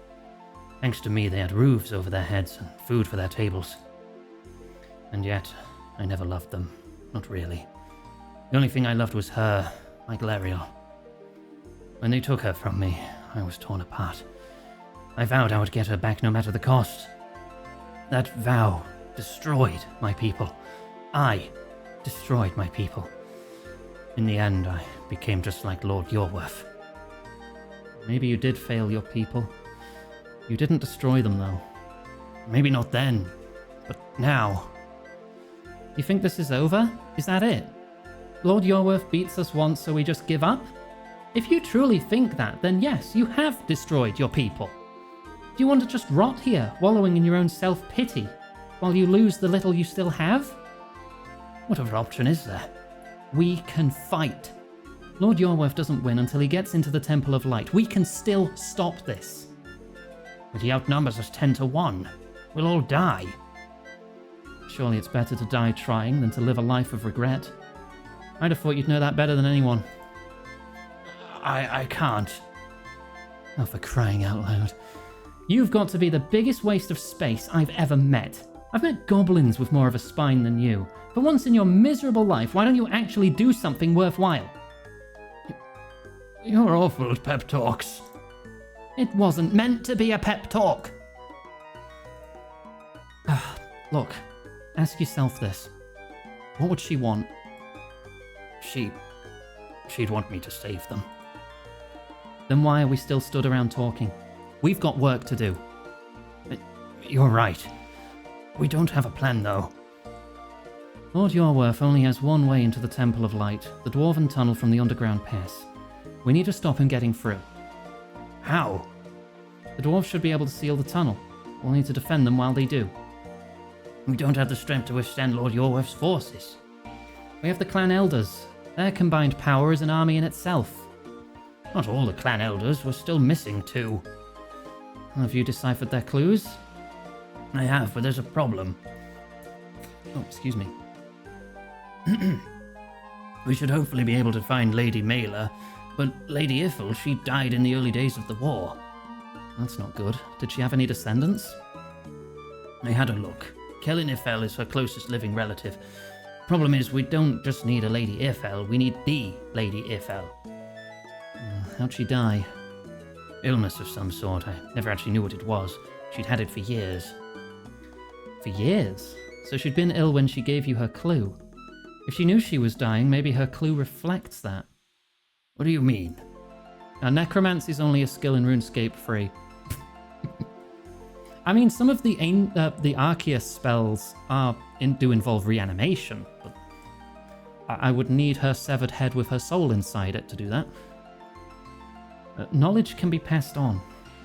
Thanks to me, they had roofs over their heads and food for their tables. And yet, I never loved them. Not really. The only thing I loved was her, my Galerial. When they took her from me, I was torn apart. I vowed I would get her back no matter the cost. That vow destroyed my people. I destroyed my people. In the end, I became just like Lord Yorworth. Maybe you did fail your people. You didn't destroy them, though. Maybe not then, but now. You think this is over? Is that it? Lord Yorworth beats us once, so we just give up? If you truly think that, then yes, you have destroyed your people. Do you want to just rot here, wallowing in your own self-pity, while you lose the little you still have? What other option is there? We can fight. Lord Yorworth doesn't win until he gets into the Temple of Light. We can still stop this. But he outnumbers us 10-1. We'll all die. Surely it's better to die trying than to live a life of regret. I'd have thought you'd know that better than anyone. I can't. Oh, for crying out loud. You've got to be the biggest waste of space I've ever met. I've met goblins with more of a spine than you. For once in your miserable life, why don't you actually do something worthwhile? You're awful at pep talks. It wasn't meant to be a pep talk. Look, ask yourself this. What would she want? She'd want me to save them. Then why are we still stood around talking? We've got work to do. You're right. We don't have a plan, though. Lord Yorworth only has one way into the Temple of Light, the Dwarven Tunnel from the underground pass. We need to stop him getting through. How? The dwarves should be able to seal the tunnel. We'll need to defend them while they do. We don't have the strength to withstand Lord Yorworth's forces. We have the clan elders. Their combined power is an army in itself. Not all the clan elders. We're still missing 2. Have you deciphered their clues? I have, but there's a problem. Oh, excuse me. We should hopefully be able to find Lady Mela, but Lady Iffel, she died in the early days of the war. That's not good. Did she have any descendants? I had a look. Kellyn Iffel is her closest living relative. Problem is, we don't just need a Lady Iffel, we need the Lady Iffel. How'd she die? Illness of some sort. I never actually knew what it was. She'd had it for years. For years? So she'd been ill when she gave you her clue. If she knew she was dying, maybe her clue reflects that. What do you mean? Now, necromancy is only a skill in Runescape 3. I mean, some of the Arceus spells do involve reanimation, but I would need her severed head with her soul inside it to do that. Knowledge can be passed on.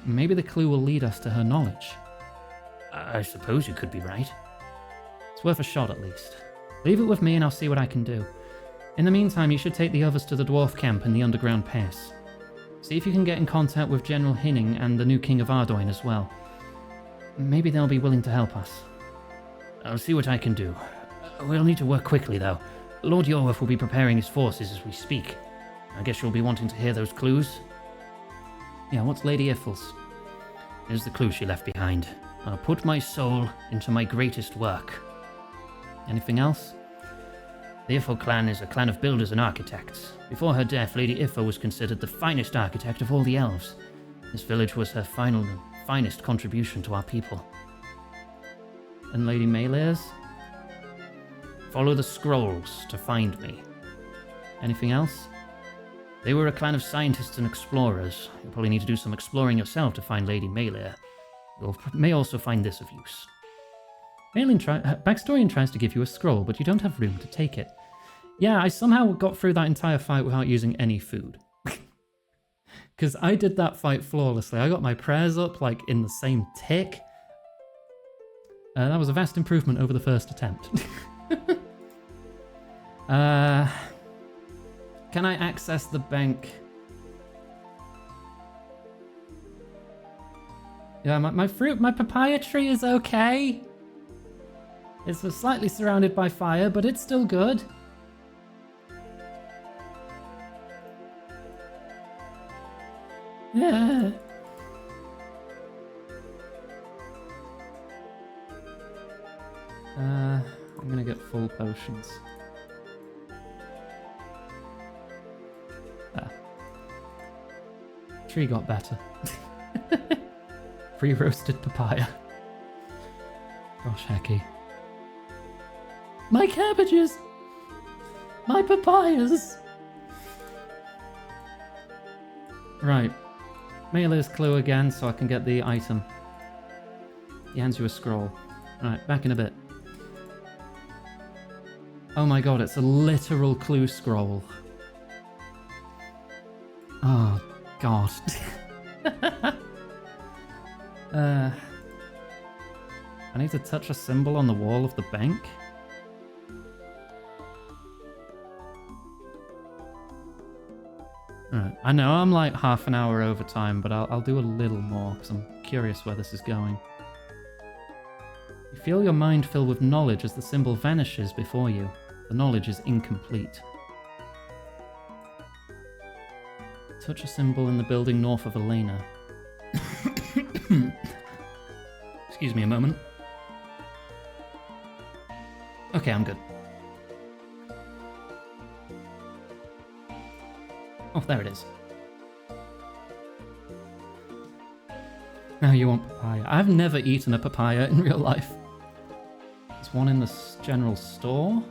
Maybe the clue will lead us to her knowledge. I suppose you could be right. It's worth a shot at least. Leave it with me and I'll see what I can do. In the meantime, you should take the others to the dwarf camp in the underground pass. See if you can get in contact with General Hinning and the new King of Ardoin as well. Maybe they'll be willing to help us. I'll see what I can do. We'll need to work quickly, though. Lord Yorworth will be preparing his forces as we speak. I guess you'll be wanting to hear those clues? Yeah, what's Lady Iffel's? Here's the clue she left behind. I'll put my soul into my greatest work. Anything else? The Iffel clan is a clan of builders and architects. Before her death, Lady Iffel was considered the finest architect of all the elves. This village was her finest contribution to our people. And Lady Melea's? Follow the scrolls to find me. Anything else? They were a clan of scientists and explorers. You'll probably need to do some exploring yourself to find Lady Melea. You may also find this of use. Backstory tries to give you a scroll, but you don't have room to take it. Yeah, I somehow got through that entire fight without using any food. Because I did that fight flawlessly. I got my prayers up, like, in the same tick. That was a vast improvement over the first attempt. Can I access the bank? Yeah, my papaya tree is okay. It's slightly surrounded by fire, but it's still good. Yeah. I'm gonna get full potions. Tree got better. Pre-roasted papaya. Gosh, hecky. My cabbages! My papayas! Right. Melee's clue again so I can get the item. He hands you a scroll. Alright, back in a bit. Oh my god, it's a literal clue scroll. Oh god. I need to touch a symbol on the wall of the bank. Alright, I know I'm like half an hour over time, but I'll do a little more because I'm curious where this is going. You feel your mind fill with knowledge as the symbol vanishes before you. The knowledge is incomplete. Touch a symbol in the building north of Elena. Excuse me a moment. Okay, I'm good. Oh, there it is. Now you want papaya. I've never eaten a papaya in real life. There's one in the general store.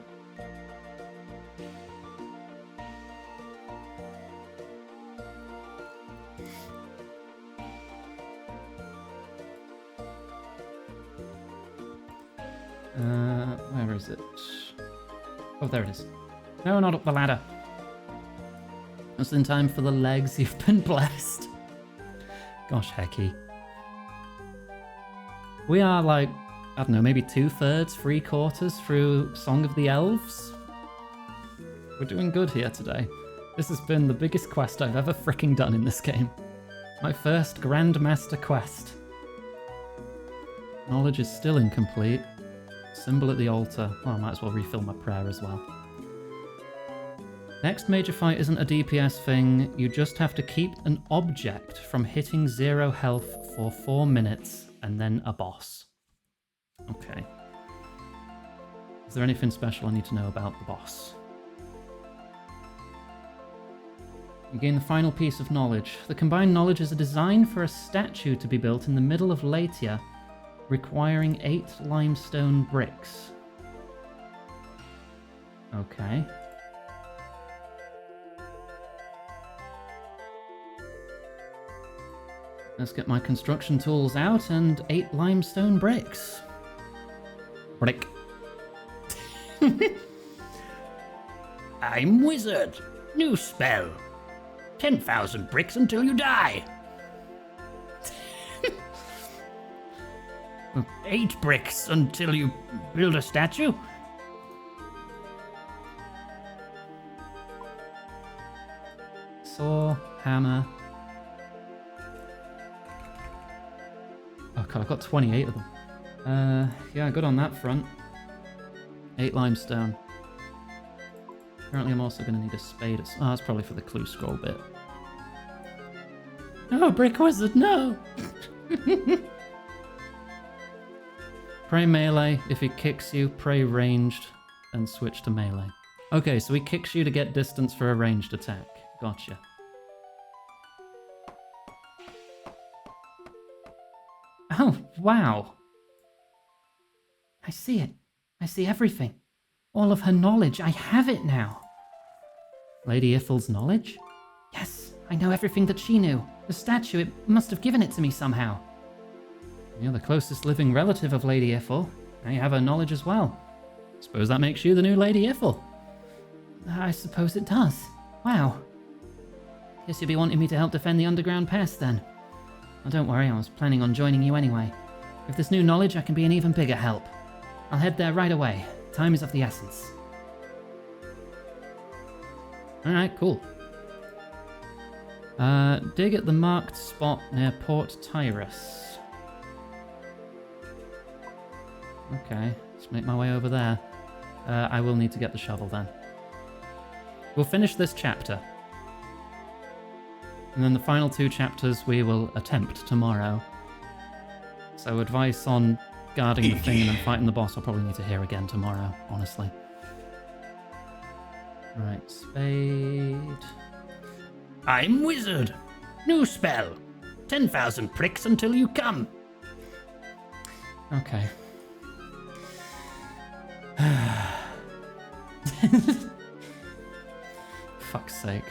Where is it? Oh, there it is. No, not up the ladder. Just in time for the legs. You've been blessed. Gosh, hecky. We are like, I don't know, maybe 2/3, 3/4 through Song of the Elves. We're doing good here today. This has been the biggest quest I've ever freaking done in this game. My first Grandmaster quest. Knowledge is still incomplete. Symbol at the altar. Well, I might as well refill my prayer as well. Next major fight isn't a DPS thing. You just have to keep an object from hitting 0 health for 4 minutes, and then a boss. Okay. Is there anything special I need to know about the boss? You gain the final piece of knowledge. The combined knowledge is a design for a statue to be built in the middle of Latium, requiring 8 limestone bricks. Okay. Let's get my construction tools out and 8 limestone bricks. Brick. I'm wizard. New spell. 10,000 bricks until you die. 8 bricks until you build a statue. Saw, hammer. Oh god, I've got 28 of them. Yeah, good on that front. 8 limestone. Apparently I'm also going to need a spade. Oh, that's probably for the clue scroll bit. No, Brick Wizard, no! Pray melee. If he kicks you, pray ranged and switch to melee. Okay, so he kicks you to get distance for a ranged attack. Gotcha. Oh, wow. I see it. I see everything. All of her knowledge. I have it now. Lady Ithel's knowledge? Yes, I know everything that she knew. The statue, it must have given it to me somehow. You're the closest living relative of Lady Ithel. Now you have her knowledge as well. Suppose that makes you the new Lady Ithel. I suppose it does. Wow. Guess you'll be wanting me to help defend the underground pass then. Oh, don't worry, I was planning on joining you anyway. With this new knowledge, I can be an even bigger help. I'll head there right away. Time is of the essence. Alright, cool. Dig at the marked spot near Port Tyrus. Okay, let's make my way over there. I will need to get the shovel then. We'll finish this chapter. And then the final 2 chapters we will attempt tomorrow. So advice on guarding the thing and then fighting the boss I'll probably need to hear again tomorrow, honestly. Right, spade. I'm wizard. New spell. 10,000 pricks until you come. Okay. Fuck's sake.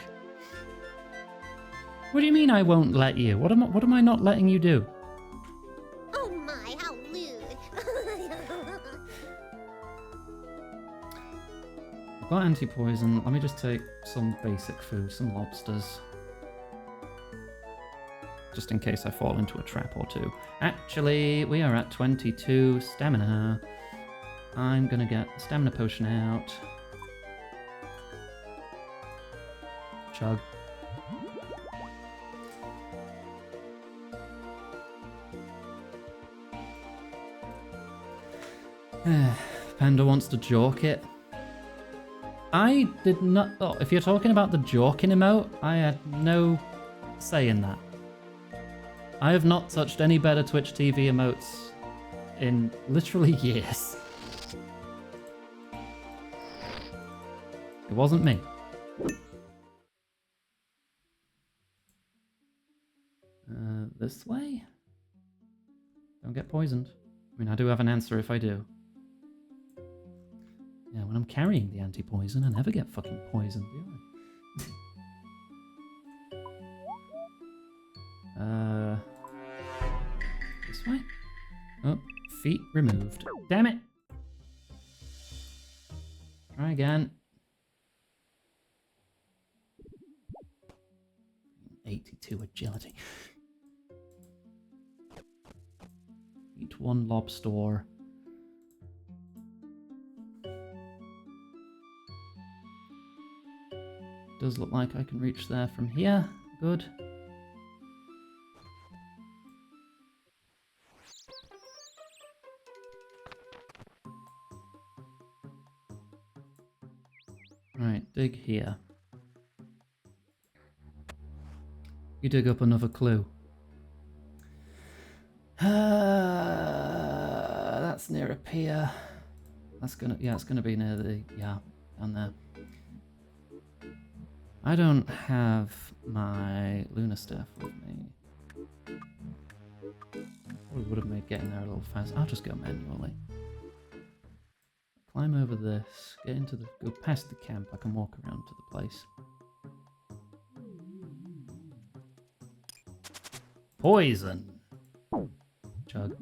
What do you mean I won't let you? What am I not letting you do? Oh my, how lewd. I've got anti-poison. Let me just take some basic food, some lobsters. Just in case I fall into a trap or two. Actually, we are at 22 stamina. I'm gonna get the stamina potion out. Chug. Panda wants to jork it. I did not... Oh, if you're talking about the jorking emote, I had no say in that. I have not touched any better Twitch TV emotes in literally years. It wasn't me. This way? Don't get poisoned. I mean, I do have an answer if I do. Yeah, when I'm carrying the anti-poison, I never get fucking poisoned, do I? This way? Oh, feet removed. Damn it! Try again. 82 agility. Eat 1 lobster. Does look like I can reach there from here. Good. Right, dig here. You dig up another clue. That's near a pier. That's gonna, yeah, it's gonna be near the, yeah, down there. I don't have my Lunar Staff with me. Probably would have made getting there a little faster. I'll just go manually. Climb over this, get into the, go past the camp. I can walk around to the place. Poison. Chug.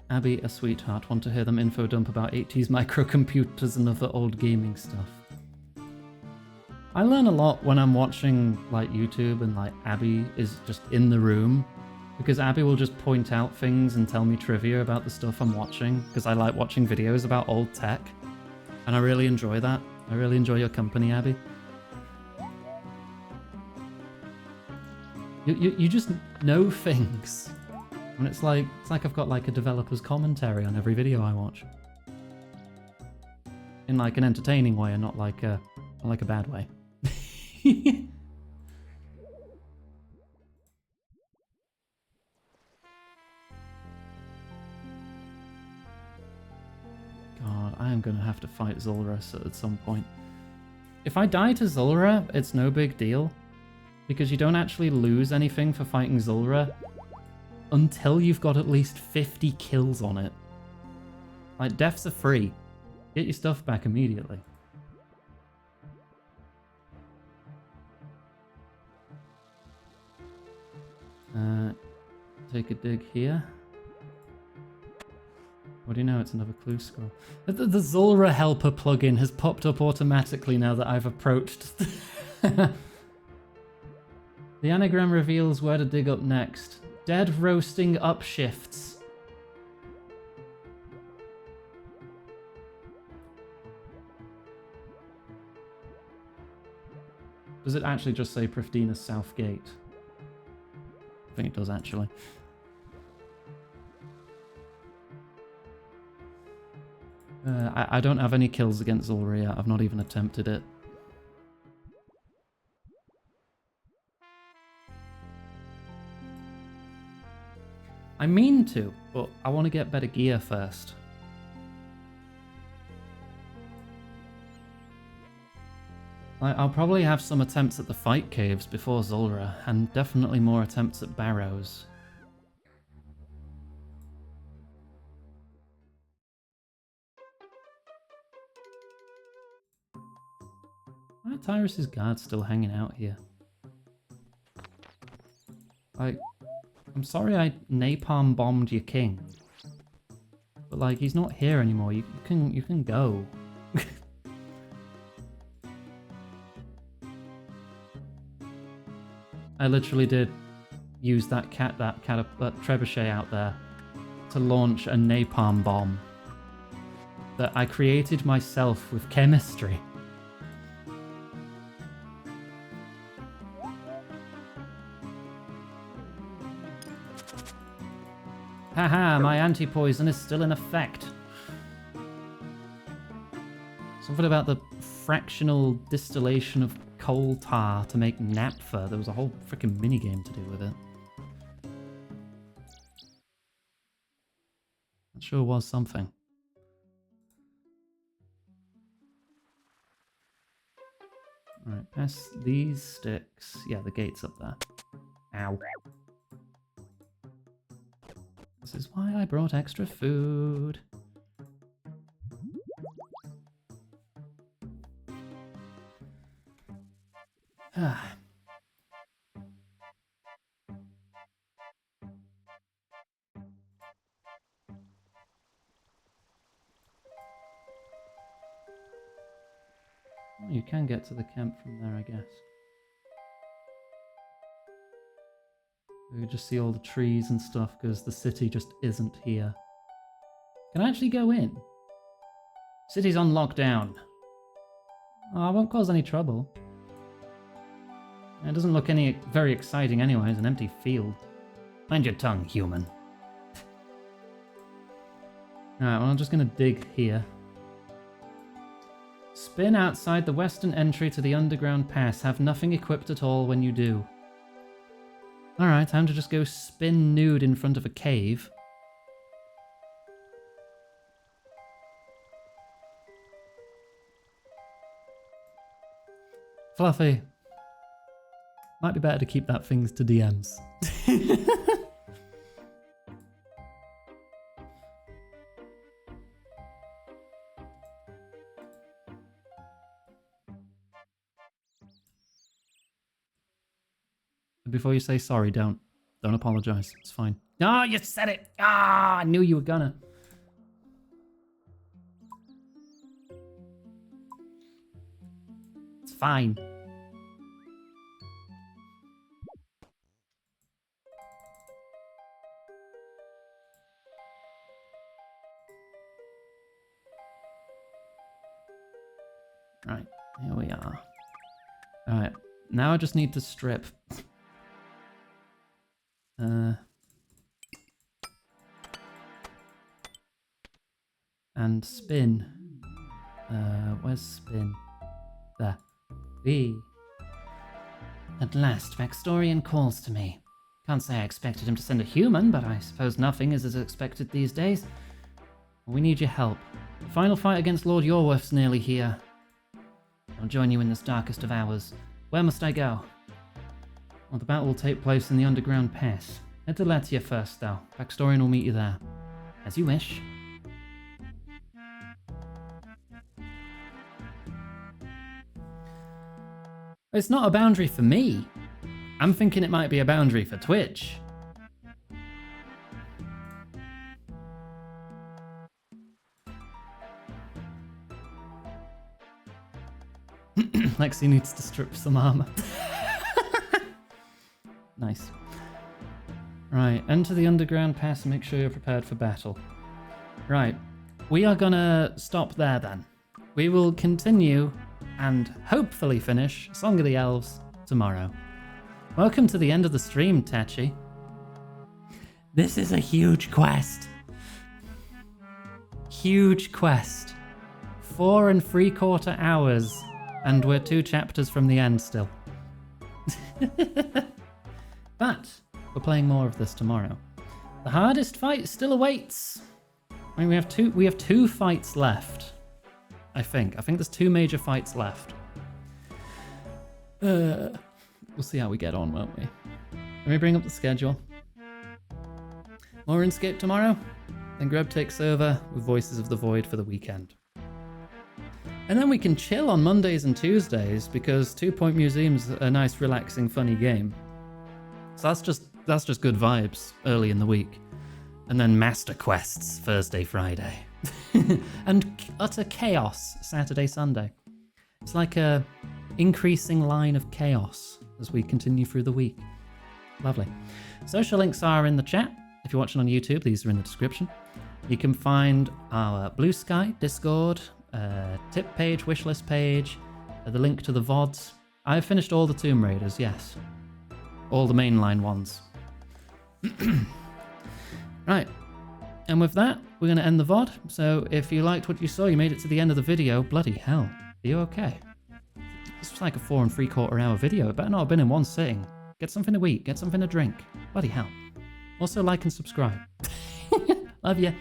Abby, a sweetheart. Want to hear them info dump about 80s microcomputers and other old gaming stuff. I learn a lot when I'm watching like YouTube and like Abby is just in the room, because Abby will just point out things and tell me trivia about the stuff I'm watching, because I like watching videos about old tech, and I really enjoy that. I really enjoy your company, Abby. You just know things. And it's like I've got like a developer's commentary on every video I watch. In like an entertaining way and not like a bad way. God, I am gonna have to fight Zulra at some point. If I die to Zulra, it's no big deal. Because you don't actually lose anything for fighting Zulra until you've got at least 50 kills on it. Like, deaths are free. Get your stuff back immediately. Take a dig here. What do you know? It's another clue scroll. The Zulra helper plugin has popped up automatically now that I've approached The anagram reveals where to dig up next. Dead roasting upshifts. Does it actually just say Prifdina's South Gate? I think it does actually. I don't have any kills against Zulrah yet. I've not even attempted it. I mean to, but I want to get better gear first. I'll probably have some attempts at the fight caves before Zulrah, and definitely more attempts at barrows. Why are Tyrus's guards still hanging out here? Like, I'm sorry I napalm bombed your king, but like, he's not here anymore. You can go. I literally did use that trebuchet out there to launch a napalm bomb that I created myself with chemistry. Haha, my anti-poison is still in effect. Something about the fractional distillation of coal tar to make naphtha. There was a whole freaking minigame to do with it. It sure was something. Alright, past these sticks. Yeah, the gate's up there. Ow. This is why I brought extra food. Ah. Well, you can get to the camp from there, I guess. We can just see all the trees and stuff because the city just isn't here. Can I actually go in? City's on lockdown. Oh, I won't cause any trouble. It doesn't look very exciting anyway. It's an empty field. Mind your tongue, human. Alright, well, I'm just going to dig here. Spin outside the western entry to the underground pass. Have nothing equipped at all when you do. Alright, time to just go spin nude in front of a cave. Fluffy. Might be better to keep that things to DMs. Before you say sorry, don't apologize. It's fine. Oh, you said it. Ah, I knew you were gonna. It's fine. Right, here we are. Alright, now I just need to strip. And spin. Where's spin? There. V. At last, Vaxtorian calls to me. Can't say I expected him to send a human, but I suppose nothing is as expected these days. We need your help. The final fight against Lord Yorworth's nearly here. I'll join you in this darkest of hours. Where must I go? Well, the battle will take place in the underground pass. Head to Latia first, though. Vaxtorian will meet you there. As you wish. It's not a boundary for me. I'm thinking it might be a boundary for Twitch. Lexi needs to strip some armor. Nice. Right, enter the underground pass and make sure you're prepared for battle. Right, we are gonna stop there then. We will continue and hopefully finish Song of the Elves tomorrow. Welcome to the end of the stream, Tachi. This is a huge quest. Huge quest. 4 3/4 hours, and we're 2 chapters from the end still. But we're playing more of this tomorrow. The hardest fight still awaits. I mean, we have two fights left. I think there's 2 major fights left. We'll see how we get on, won't we? Let me bring up the schedule. More Runescape tomorrow, then Grub takes over with Voices of the Void for the weekend. And then we can chill on Mondays and Tuesdays because 2 Point Museum's a nice, relaxing, funny game. So that's just good vibes early in the week. And then Master Quests Thursday, Friday. And utter chaos Saturday, Sunday. It's like a increasing line of chaos as we continue through the week. Lovely. Social links are in the chat. If you're watching on YouTube, these are in the description. You can find our Blue Sky, Discord, tip page, wishlist page, the link to the VODs. I've finished all the Tomb Raiders, yes. All the mainline ones. Right. And with that, we're going to end the VOD. So if you liked what you saw, you made it to the end of the video, bloody hell. Are you okay? This was like a 4 3/4 hour video. It better not have been in one sitting. Get something to eat, get something to drink. Bloody hell. Also like and subscribe. Love ya.